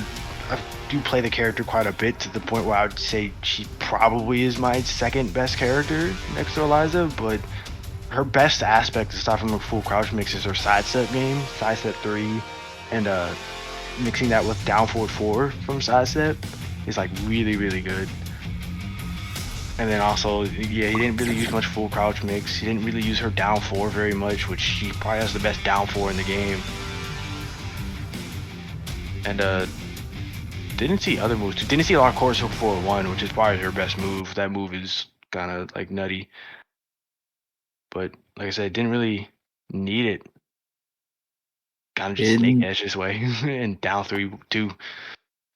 do play the character quite a bit to the point where I would say she probably is my second best character next to Eliza, but her best aspect aside from a full crouch mix is her sidestep game, sidestep 3, and mixing that with down forward 4 from sidestep is like really, really good. And then also, yeah, he didn't really use much full crouch mix. He didn't really use her down 4 very much, which she probably has the best down 4 in the game. And didn't see other moves. Didn't see a lot of chorus hook 4-1, which is probably her best move. That move is kind of like nutty. But like I said, didn't really need it. Kind of just snake edge this way and down 3-2.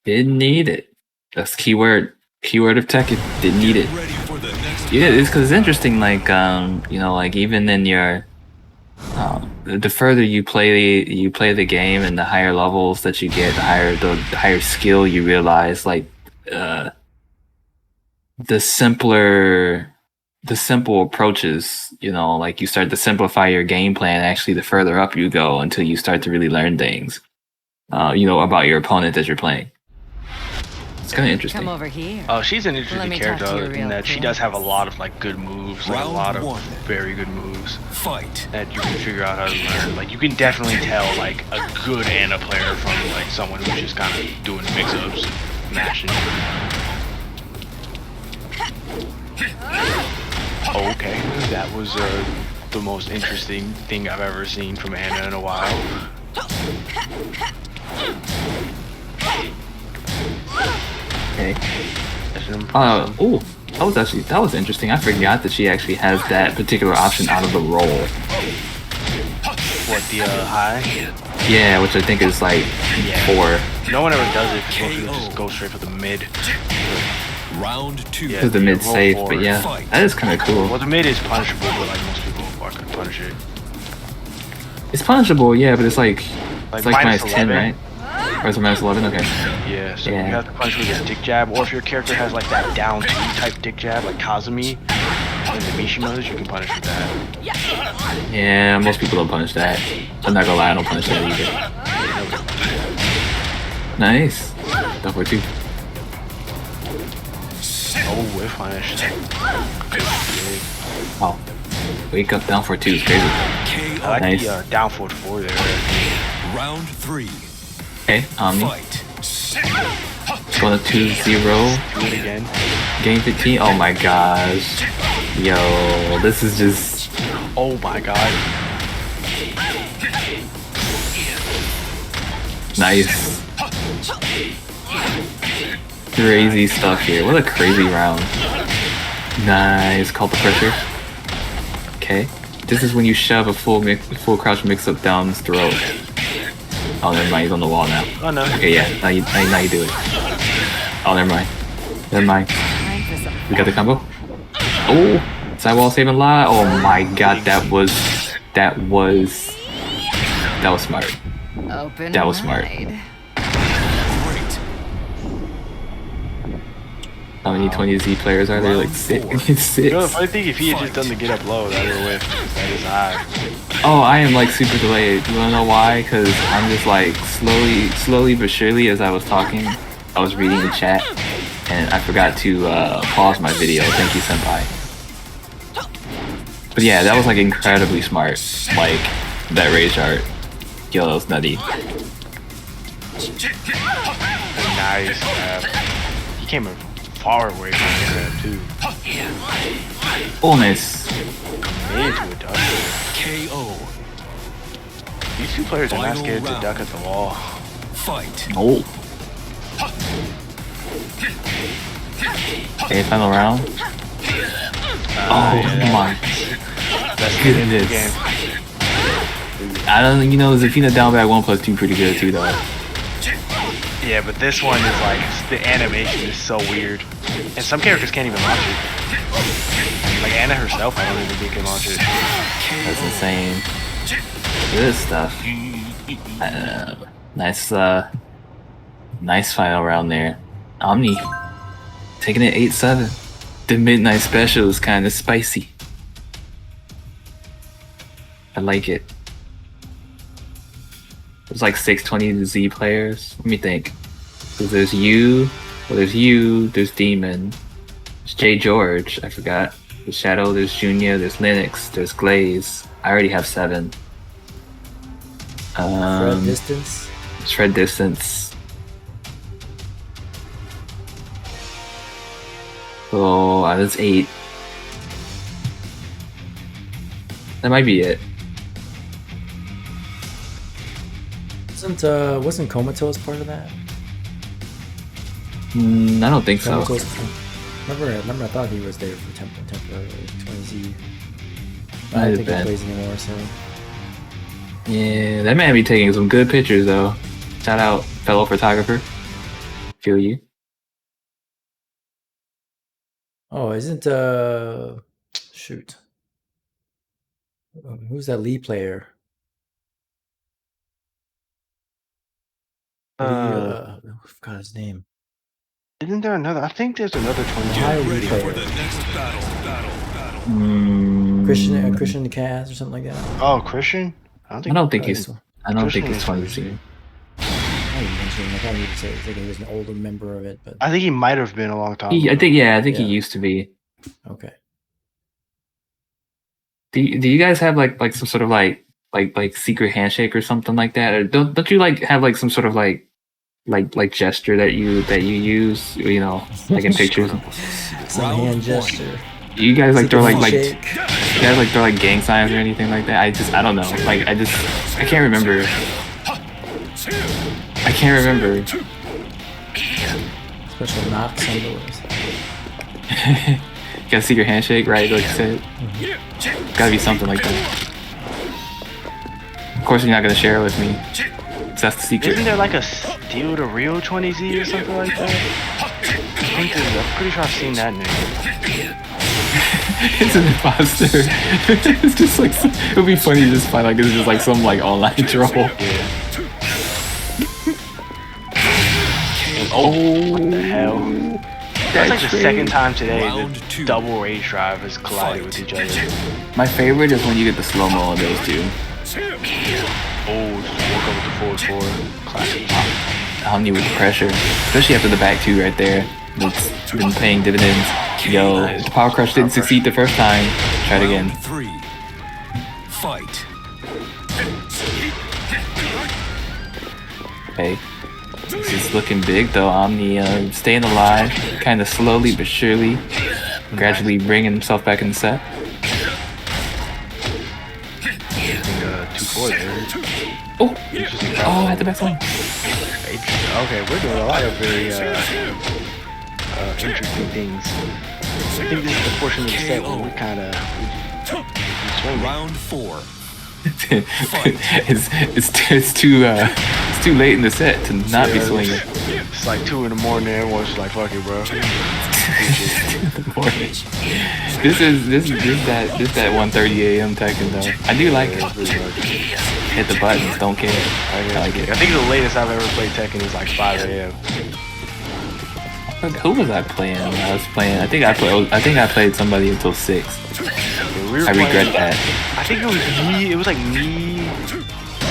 Didn't need it. That's keyword. Keyword of tech. It didn't need it. Yeah, it's because it's interesting. Like you know, like even in your the further you play the game and the higher levels that you get, the higher skill you realize. Like the simple approaches. You know, like you start to simplify your game plan. Actually, the further up you go until you start to really learn things. You know, about your opponent that you're playing. It's kind of interesting. Come over here. Oh, she's an interesting character in that she does have a lot of like good moves, like a lot of very good moves. Fight. That you can figure out how to learn. Like you can definitely tell like a good Anna player from like someone who's just kind of doing mix-ups, mashing. Okay, that was the most interesting thing I've ever seen from Anna in a while. Okay. Oh, that was interesting. I forgot that she actually has that particular option out of the roll. What, the high? Yeah, which I think is like 4. No one ever does it because most people just go straight for the mid. Round 2. Because the mid's safe, but yeah, that is kind of cool. Well, the mid is punishable, but like most people aren't gonna punish it. It's punishable, yeah, but it's like minus 10, right? Or is it minus 11? Okay. Yeah, so you have to punch with your dick jab, or if your character has like that down 2 type dick jab, like Kazumi in the Mishimas, you can punish with that. Yeah, most people don't punish that. I'm not gonna lie, I don't punish that either. Nice. Down for 2. Oh, whiff punish. Wow. Wake up down for 2 is crazy. I like nice. The down forward 4 there. Round 3. Okay, Omni. Going to 2-0. Do it again. Game 15. Oh my gosh. Yo, this is just. Oh my god. Nice. Crazy stuff here. What a crazy round. Nice. Call the pressure. Okay. This is when you shove a full crouch mix-up down his throat. Oh, never mind. He's on the wall now. Oh, no. Okay, yeah. Now you do it. Oh, never mind. Never mind. We got the combo. Oh, sidewall saving lot. Oh my god, that was smart. Open That was smart. wide. How many 20Z players are there? Like six. You know, the funny thing, if he had just done the get up low, that would have whiffed. That is high. Oh, I am like super delayed. You wanna know why? Cause I'm just like slowly but surely as I was talking, I was reading the chat, and I forgot to pause my video. Thank you, senpai. But yeah, that was like incredibly smart. Like that rage art. Yo, that was nutty. Nice. He came far away from the grab too. Oh, nice. Into a duck. KO. These two players are not scared to duck at the wall. Fight. Oh. Okay, final round. Oh my goodness. I don't, you know, Zafina down back 1+2 pretty good too though. Yeah, but this one is like, the animation is so weird. And some characters can't even launch it. Like Anna herself, I don't even think can launch it. That's insane. Good stuff. Nice, nice final round there. Omni, taking it 8-7. The midnight special is kind of spicy. I like it. There's like 620Z players. Let me think. Cause there's you, there's Demon, there's J George, I forgot. There's Shadow, there's Junia, there's Linux, there's Glaze. I already have 7. Fred Distance. Shred Distance. Oh, that's 8. That might be it. Wasn't Comatose part of that? I don't think so. Remember, I thought he was there for temporarily. 20Z. I Might don't have think he been. plays anymore. So Yeah, that man be taking some good pictures though. Shout out, fellow photographer. Feel you. oh, isn't shoot? Who's that lead player? I forgot his name. Isn't there another? I think there's another 20. Get ready for the next battle. Christian Kaz or something like that. Oh, Christian? I don't think he's 20Z. I thought he was like he was an older member of it, but I think he might have been a long time ago. I think he used to be. Okay. Do you guys have like some sort of like secret handshake or something like that, or don't you like have like some sort of like gesture that you use, you know, like in pictures? Some hand gesture. You guys like throw like handshake. you guys like throw like gang signs or anything like that? I don't know. Like I can't remember. I can't remember. Special knocks on doors. Got a secret handshake, right? Like you said. Gotta be something like that. Of course, you're not gonna share it with me. So that's the secret. Isn't there like a Steel to Real 20Z or something like that? I'm pretty sure I've seen that name. It's an imposter. It's just like it would be funny to just find like it's just like some like online troll. Yeah. Oh, what the hell? That's like the second time today that double rage drive has collided with each other. My favorite is when you get the slow mo on those two. Oh, just woke up with the forward four. Classic. Omni with the pressure, especially after the back two right there. It's been paying dividends. Yo, the power crush didn't succeed the first time. Try it again. 3. Fight. Okay. This is looking big though. Omni staying alive, kind of slowly but surely, gradually bringing himself back in the set. 2-4 there. Oh, at the back line. Okay, we're doing a lot of very interesting things. I think this is the portion of the set where we're kind of Round 4. it's too late in the set to not be swinging. It's like 2 in the morning. Everyone's just like, "Fuck it, bro." This is that 1:30 a.m. Tekken though. I do like it. hit the buttons. Don't care. I like it. I think the latest I've ever played Tekken is like 5 a.m. Who was I playing? I was playing. I think I played somebody until 6. I regret that. I think it was me. It was like me,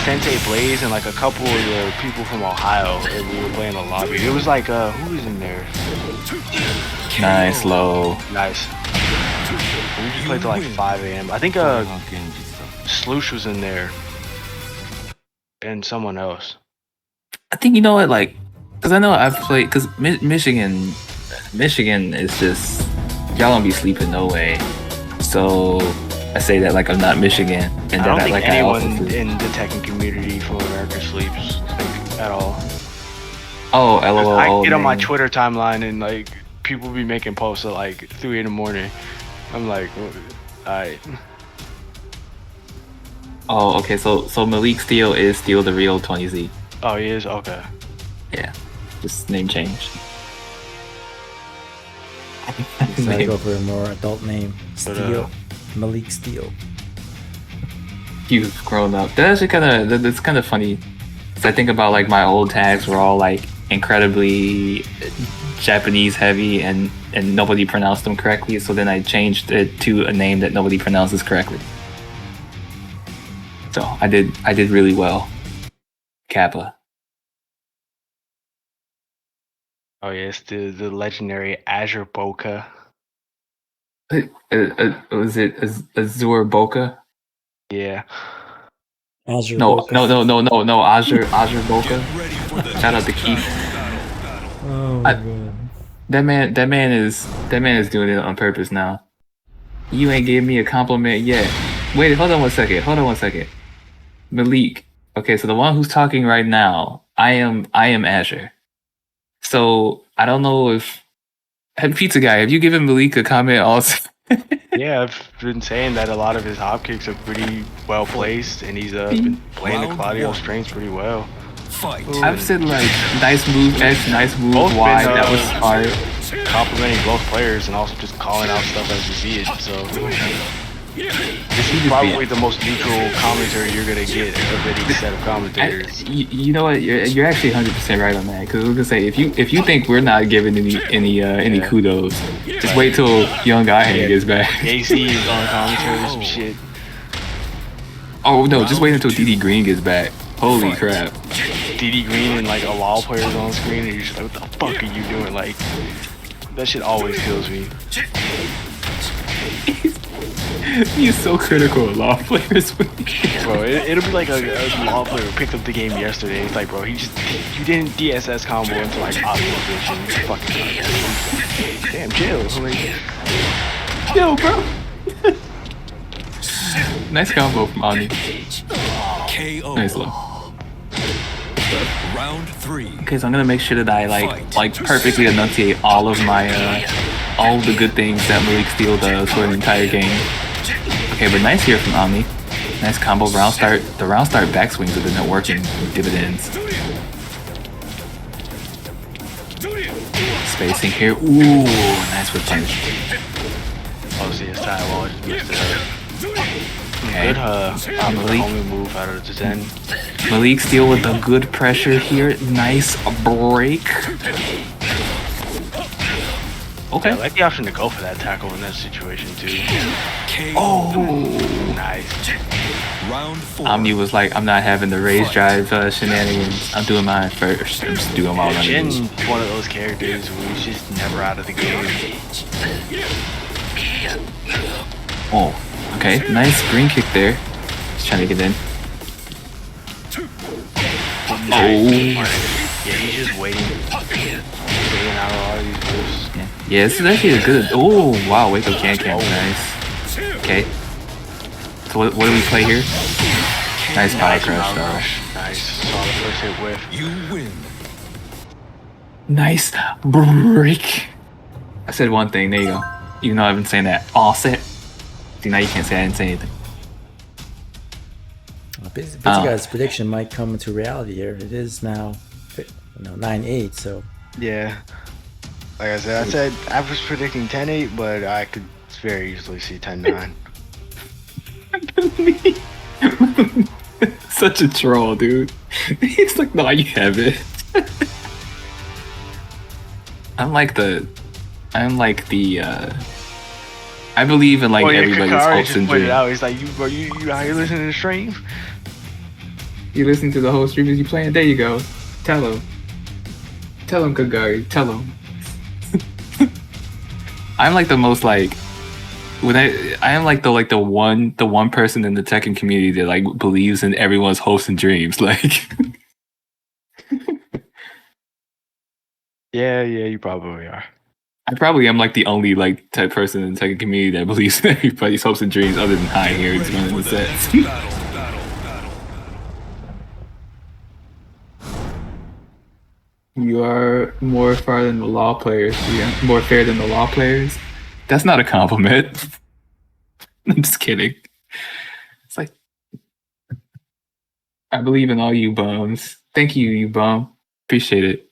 Sensei Blaze, and like a couple of the people from Ohio. And we were playing a lobby. It was like who was in there? Nice, low. Nice. We just played till like 5 a.m. I think Sloosh was in there, and someone else. I think you know what, like, because I know I've played. Because Michigan is just y'all don't be sleeping no way. So I say that like I'm not Michigan, and I don't that think like anyone I also in the Tekken community from America sleeps like, at all. Oh, LOL. I get on my man. Twitter timeline and like people be making posts at like 3 in the morning. I'm like, alright. Oh, okay. So Malik Steele is still the real 20Z. Oh, he is? Okay. Yeah, just name change. Decided to go for a more adult name. Steele. Malik Steele. You've grown up. That's kind of funny. Cause I think about like my old tags were all like incredibly Japanese heavy and nobody pronounced them correctly. So then I changed it to a name that nobody pronounces correctly. So I did really well. Kappa. Oh yeah, it's the legendary Azure Boca. Was it Azure Boca? Yeah. Azure No, Boca. no, Azure Boca. Shout out to Keith. Oh my god. That man is doing it on purpose now. You ain't gave me a compliment yet. Wait, hold on one second. Malik. Okay, so the one who's talking right now, I am Azure. So I don't know if Pizza Guy, have you given Malik a comment also? Yeah, I've been saying that a lot of his hop kicks are pretty well placed, and he's been playing the Claudio strings pretty well. I've said like nice move X, nice move Y. That was smart. Complimenting both players and also just calling out stuff as you see it. So this is probably the most neutral commentary you're gonna get of any set of commentators. You know what? You're actually 100% right on that. Because I was gonna say if you think we're not giving any kudos, just wait till Young Guy gets back. AC is on commentary or some shit. Oh no! Just wait until DD Green gets back. Holy crap! DD Green and like a LOL player's on screen, and you're just like, what the fuck are you doing? Like that shit always kills me. He's so critical of law players. Bro, it'll be like a law player who picked up the game yesterday. It's like, bro, you didn't DSS combo into like optimization. Fucking damn, chill. Like, chill, bro. Nice combo from Ani. KO. Nice low. Round 3. Okay, so I'm gonna make sure that I like perfectly enunciate all of my all the good things that Malik Steele does for an entire game. Okay, but nice here from Omni. Nice combo round start. The round start backswings have been working dividends. Spacing here. Ooh, nice whip punch. Obviously, his time wall just missed it. Okay. Good Malik move out of the 10. Malik Steele with a good pressure here. Nice break. Okay. Yeah, I like the option to go for that tackle in that situation too. Oh, nice. Round 4. Omni was like, I'm not having the raise drive shenanigans. I'm doing mine first. I'm just doing my own. Jin's one of those characters who he's just never out of the game. Oh, okay. Nice green kick there. Just trying to get in. Oh. Yeah, he's just waiting out a lot of these moves. Yeah, this is actually a good. Oh, wow. Wake up can. Nice. Okay. So what do we play here? Nice power crush, though. Nice. Saw the first hit whiff. You win. Nice break. I said one thing. There you go. Even though I've been saying that all set. See, now you can't say I didn't say anything. Busy Guy's prediction might come into reality here. It is now 9-8, so. Yeah. Like I said I was predicting 10-8, but I could very easily see 10-9. such a troll, dude. He's like, no, you have it. I'm like the I believe in like everybody's hopes and dreams. He's like, you out here listening to the stream? You listen to the whole stream as you playing? There you go. Tell him. Tell him, Kagari. Tell him. I'm like the most like I am like the one person in the Tekken community that like believes in everyone's hopes and dreams. Like Yeah, you probably are. I probably am like the only like type person in the Tekken community that believes in everybody's hopes and dreams other than High here is running the sets. You are more fair than the law players. Yeah, more fair than the law players. That's not a compliment. I'm just kidding. It's like I believe in all you bums. Thank you, you bum. Appreciate it.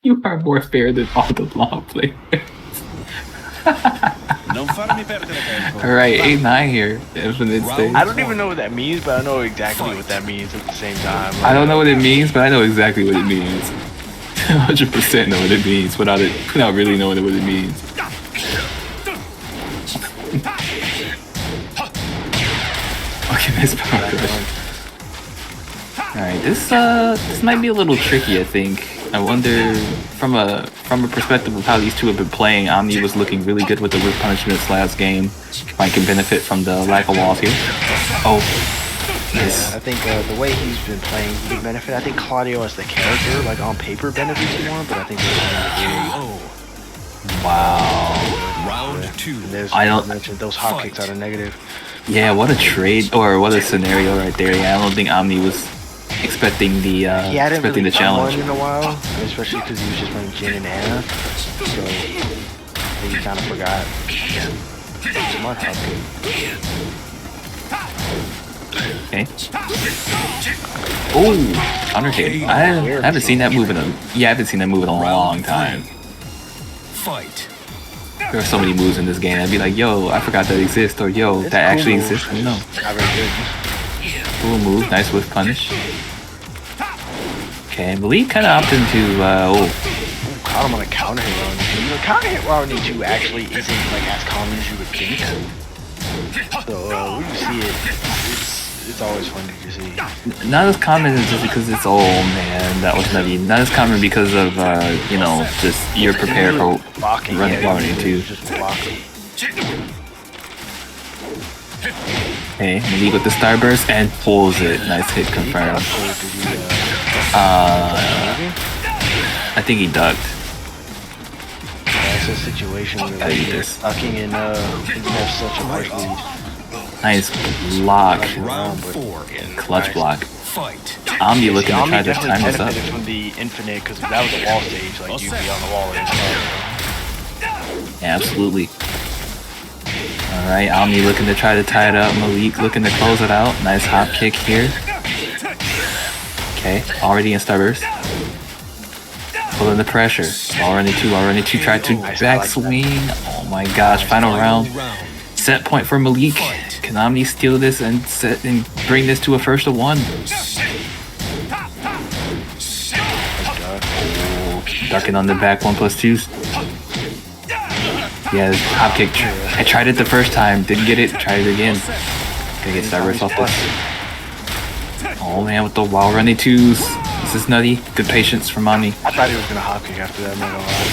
You are more fair than all the law players. Alright, 8-9 here. Infinite stage. I don't even know what that means, but I know exactly what that means at the same time. I don't know what it means, but I know exactly what it means. 100% know what it means without really knowing what it means. Okay, nice power crush. Alright, this might be a little tricky, I think. I wonder, from a perspective of how these two have been playing, Omni was looking really good with the whip punishments last game. Might can benefit from the lack of walls here. Oh, nice. Yeah, I think the way he's been playing, he would benefit. I think Claudio as the character, like on paper, benefits more, but I think wow. Round 2. I don't mention those hot kicks out of negative. Yeah, what a trade or what a scenario right there. Yeah, I don't think Omni was expecting the challenge. In a while, especially because he was just playing Jin and Anna, so he kind of forgot. Smart hop kick. Okay. Oh, counter kick. I haven't seen that move in a long time. Fight. There are so many moves in this game. I'd be like, yo, I forgot that exists, or yo, that actually exists. I don't know. Cool move, nice whiff punish. Okay, Malik kind of opted into, caught him on a counter hit round. The counter hit round 2 actually isn't like as common as you would think. So when you see it, it's always fun to see. Not as common as just because it's, oh man, that was nutty. Not as common because of, just you're prepared for running too. Okay, Malik with the starburst and pulls it. Nice hit confirmed. I think he ducked. That's a situation where you're ducking and you have such a harsh lead. Nice block. Clutch block. Omni looking to try to time this up. From the infinite because that was a wall stage. Like you'd be on the wall and yeah, absolutely. Alright, Omni looking to try to tie it up. Malik looking to close it out. Nice hop kick here. Okay, already in starburst. Pulling the pressure. Already two tried to backswing. Oh my gosh, final round. Set point for Malik. Can Omni steal this and bring this to a first of one? Ducking on the back 1+2s. Yeah, hop kick. I tried it the first time, didn't get it. Tried it again. Gonna get starburst off this. Oh man, with the wild running 2s. This is nutty. Good patience from Omni. I thought he was gonna hop kick after that. I'm not gonna lie.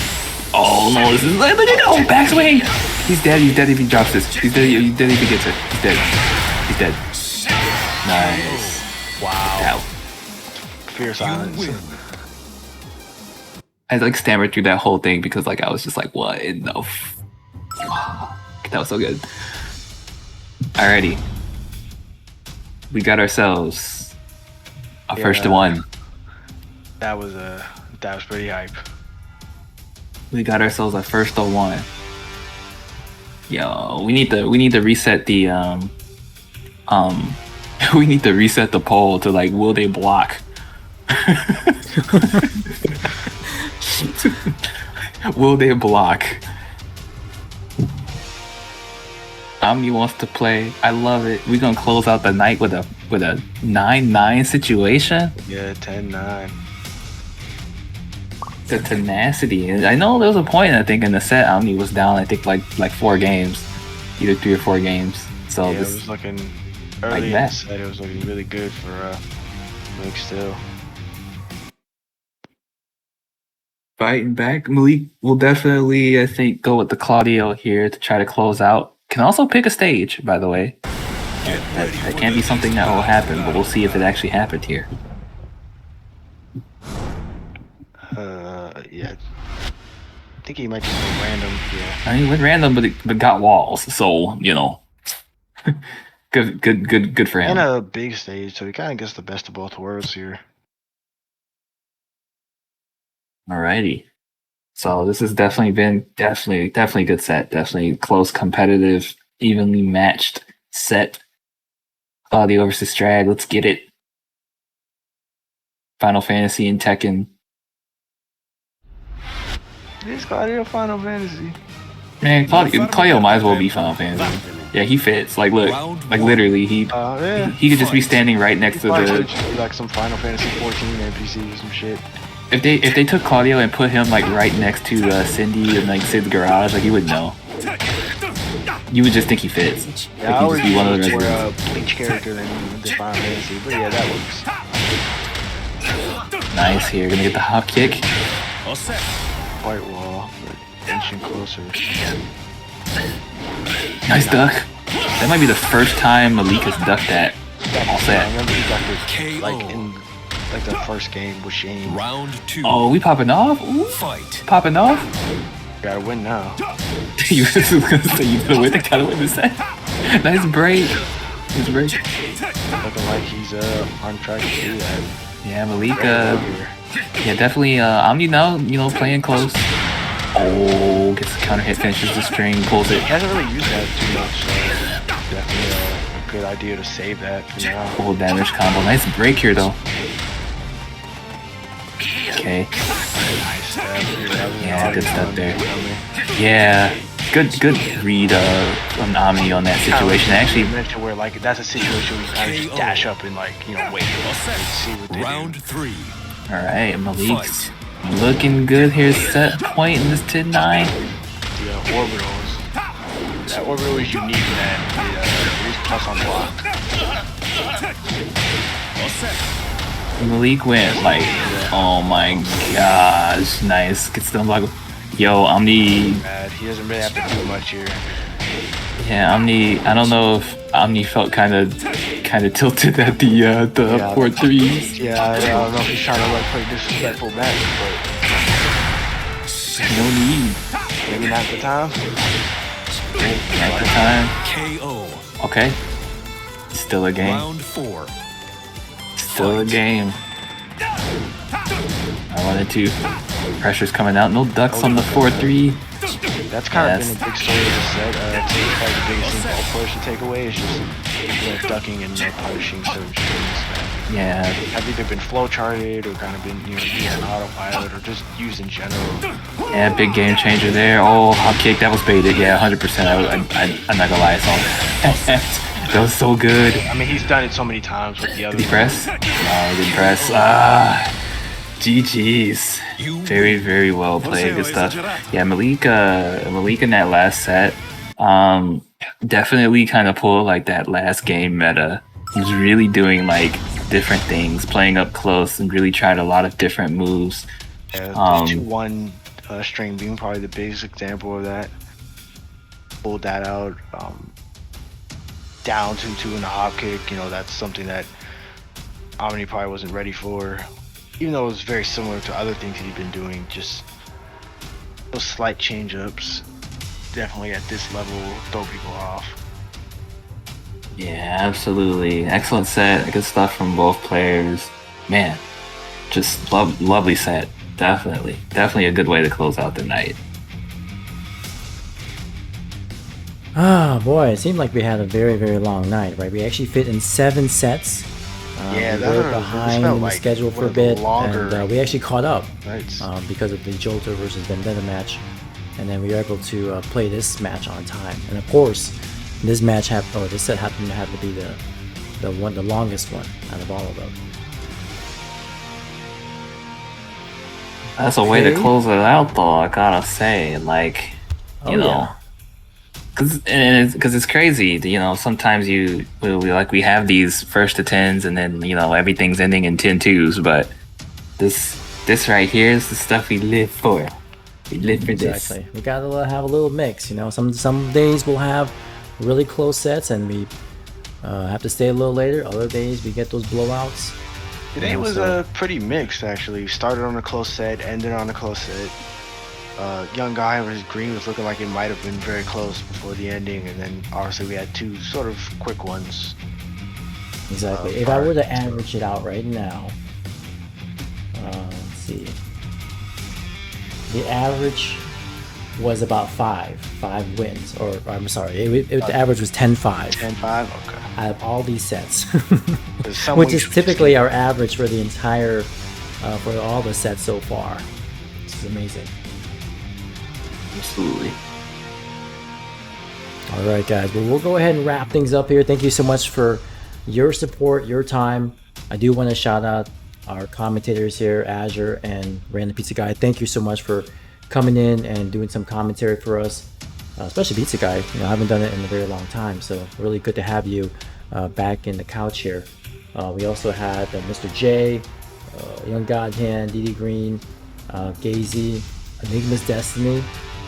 Oh no, this is oh, backswing. He's dead if he drops this. He's dead if he gets it. He's dead. He's dead. Nice. Wow. Fear silence. I like stammered through that whole thing because like I was just like, what in the that was so good. Alrighty. We got ourselves a first to one. That was pretty hype. We got ourselves a first to one. Yo, we need to reset the we need to reset the poll to like, will they block? Will they block? Omni wants to play. I love it. We're gonna close out the night with a 9-9 situation. Yeah, 10-9. The tenacity. And I know there was a point, I think, in the set Omni was down, I think like 4 games. Either 3 or 4 games. So yeah, this, it was looking early in the set, it was looking really good for Malik still. Fighting back. Malik will definitely, I think, go with the Claudio here to try to close out. Can also pick a stage, by the way. That can't be something that will happen, but we'll see if it actually happened here. Yeah. I think he might just go random. Yeah. I mean, he went random, but got walls. So you know, good for him. And a big stage, so he kind of gets the best of both worlds here. Alrighty. So this has definitely been definitely a good set. Definitely close, competitive, evenly matched set. Claudio versus Strag. Let's get it. Final Fantasy and Tekken. This Claudio Final Fantasy. Man, Claudio might as well be Final Fantasy. Yeah, he fits. Like, look, like literally, he could just be standing right next to the. Like some Final Fantasy 14 NPC or some shit. If they took Claudio and put him like right next to Cindy and like Sid's garage, like you wouldn't know. You would just think he fits. Yeah, like, I always be one of the more a Bleach character than the Final Fantasy, but yeah, that works. Nice here, gonna get the hop kick. White wall, but inching closer. Nice duck. That might be the first time Malik has ducked that all set. I remember he ducked it like in like the first game with Shane. Round 2. Oh, we popping off? Ooh. Fight. Popping off? Gotta win now. You was gonna say you gotta win the set. Nice break. Nice break. Looking like he's on track to do that. Yeah, Malik. Yeah, definitely. Omni now, playing close. Oh, gets the counter hit, finishes the string, pulls it. He hasn't really used that too much, so definitely a good idea to save that for now. Full damage combo. Nice break here, though. Okay. Nice step. Yeah, good step there. Yeah, good read on Omni on that situation. Actually, you mentioned where like that's a situation where you kind of just dash up and like wait and see what they Round do. 3. All right, Malik's looking good here. Set point in this 10-9. The orbitals. That orbital is unique, man. It is plus on block. Malik went like, oh my gosh, nice. Gets the unblock. Yo, Omni. Bad. He doesn't really have to do much here. Yeah, Omni. I don't know if Omni felt kind of tilted at the 4-3s. Yeah, I don't know if he's trying to like play disrespectful match, but no need. Maybe not the time. Not the time. KO. Okay. Still a game. Round 4. Still a game. I wanted to. Pressure's coming out. No ducks on the 4-3. That's kind of been a big story of the set. It's probably the biggest thing all players should take away is just ducking and punishing certain strings. Yeah. Have either been flow charted or kind of been using autopilot or just used in general. Yeah, big game changer there. Oh, hop kick, that was baited. Yeah, 100%. I'm not gonna lie, so that was so good. I mean, he's done it so many times with the other. Did he press? No, he didn't press. GG's. Very, very well played. Good stuff. Yeah, Malik in that last set, definitely kind of pulled like that last game meta. He was really doing like different things, playing up close, and really tried a lot of different moves. Yeah, the 2-1 string being probably the biggest example of that. Pulled that out. Down 2-2 in the hop kick. That's something that Omni probably wasn't ready for. Even though it was very similar to other things he'd been doing, just those slight change-ups definitely at this level throw people off. Yeah, absolutely. Excellent set. Good stuff from both players. Man, just lovely set. Definitely a good way to close out the night. Ah, boy, it seemed like we had a very, very long night, right? We actually fit in 7 sets. Yeah, we were behind in the like schedule for a bit, longer, and we actually caught up right. because of the Johto versus Vendetta match, and then we were able to play this match on time. And of course, This set happened to have to be the longest one out of all of them. That's a way to close it out, though. I gotta say, like, you know, because it's crazy. You know, sometimes we have these first to 10s, and then everything's ending in 10-2s. But this right here is the stuff we live for. We live for this. Exactly. We gotta have a little mix. Some days we'll have really close sets, and we have to stay a little later. Other days we get those blowouts. Today was pretty mixed, actually. Started on a close set, ended on a close set. Young Guy versus Green was looking like it might have been very close before the ending, and then obviously we had two sort of quick ones. Exactly. If I were to average it out right now, let's see. The average was about five wins, or I'm sorry, the average was 10-5. 10-5, okay. Out of all these sets, which is typically our average for the entire, for all the sets so far. This is amazing. Absolutely. All right, guys. Well, we'll go ahead and wrap things up here. Thank you so much for your support, your time. I do want to shout out our commentators here, Azure and Random Pizza Guy. Thank you so much for coming in and doing some commentary for us, especially Pizza Guy. I haven't done it in a very long time, so really good to have you back in the couch here. We also had Mr. J, Young Godhand, DD Green, Gazy, Enigma's Destiny,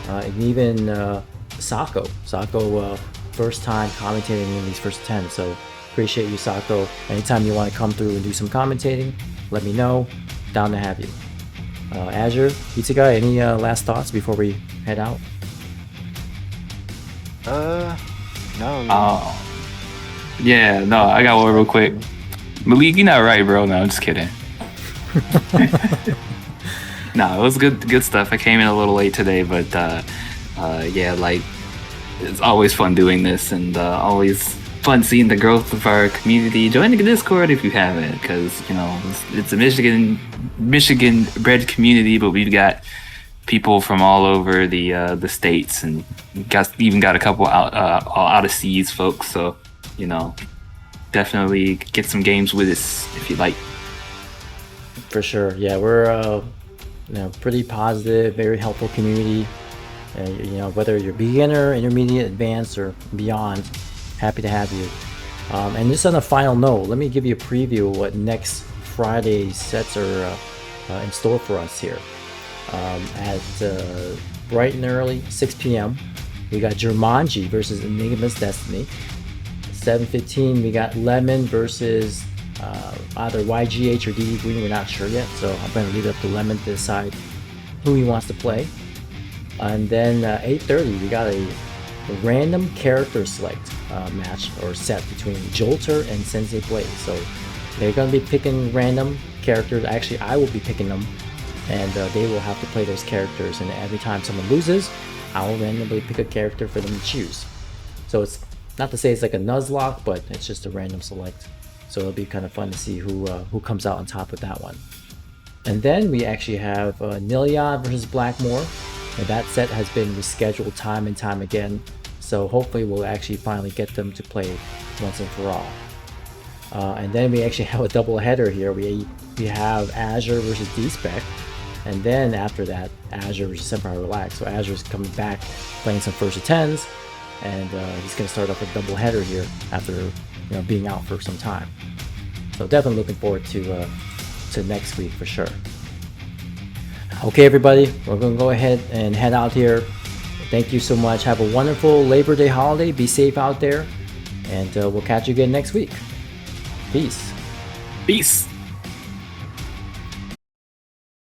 and even Sako. Sako, first time commentating in these first 10, so appreciate you, Sako. Anytime you want to come through and do some commentating, let me know. Down to have you. Azure, Pizza Guy, any last thoughts before we head out? No. Yeah, no, I got one real quick. Malik, you're not right, bro. No, I'm just kidding. No, it was good stuff. I came in a little late today, but yeah, like, it's always fun doing this, and always fun seeing the growth of our community. Join the Discord if you haven't, because it's a Michigan bred community, but we've got people from all over the states, and even got a couple out of seas folks. So definitely get some games with us if you like. For sure, yeah, we're pretty positive, very helpful community. Whether you're beginner, intermediate, advanced, or beyond, happy to have you. And just on a final note, let me give you a preview of what next Friday's sets are in store for us here. At bright and early, 6 p.m., we got Jumanji versus Enigma's Destiny. 7:15, we got Lemon versus either YGH or DD Green. We're not sure yet, so I'm going to leave it up to Lemon to decide who he wants to play. And then 8:30, we got a random character select match or set between Jolter and Sensei Blaze. So they're going to be picking random characters. Actually, I will be picking them, and they will have to play those characters. And every time someone loses, I will randomly pick a character for them to choose. So it's not to say it's like a Nuzlocke, but it's just a random select. So it'll be kind of fun to see who comes out on top with that one. And then we actually have Niliad versus Blackmore. And that set has been rescheduled time and time again. So hopefully we'll actually finally get them to play once and for all. And then we actually have a double header here. We have Azure versus D-Spec. And then after that, Azure versus Empire Relax. So Azure's coming back, playing some first to 10s. And he's going to start off a double header here after being out for some time. So definitely looking forward to next week for sure. Okay, everybody, we're going to go ahead and head out here. Thank you so much. Have a wonderful Labor Day holiday. Be safe out there. And we'll catch you again next week. Peace. Peace.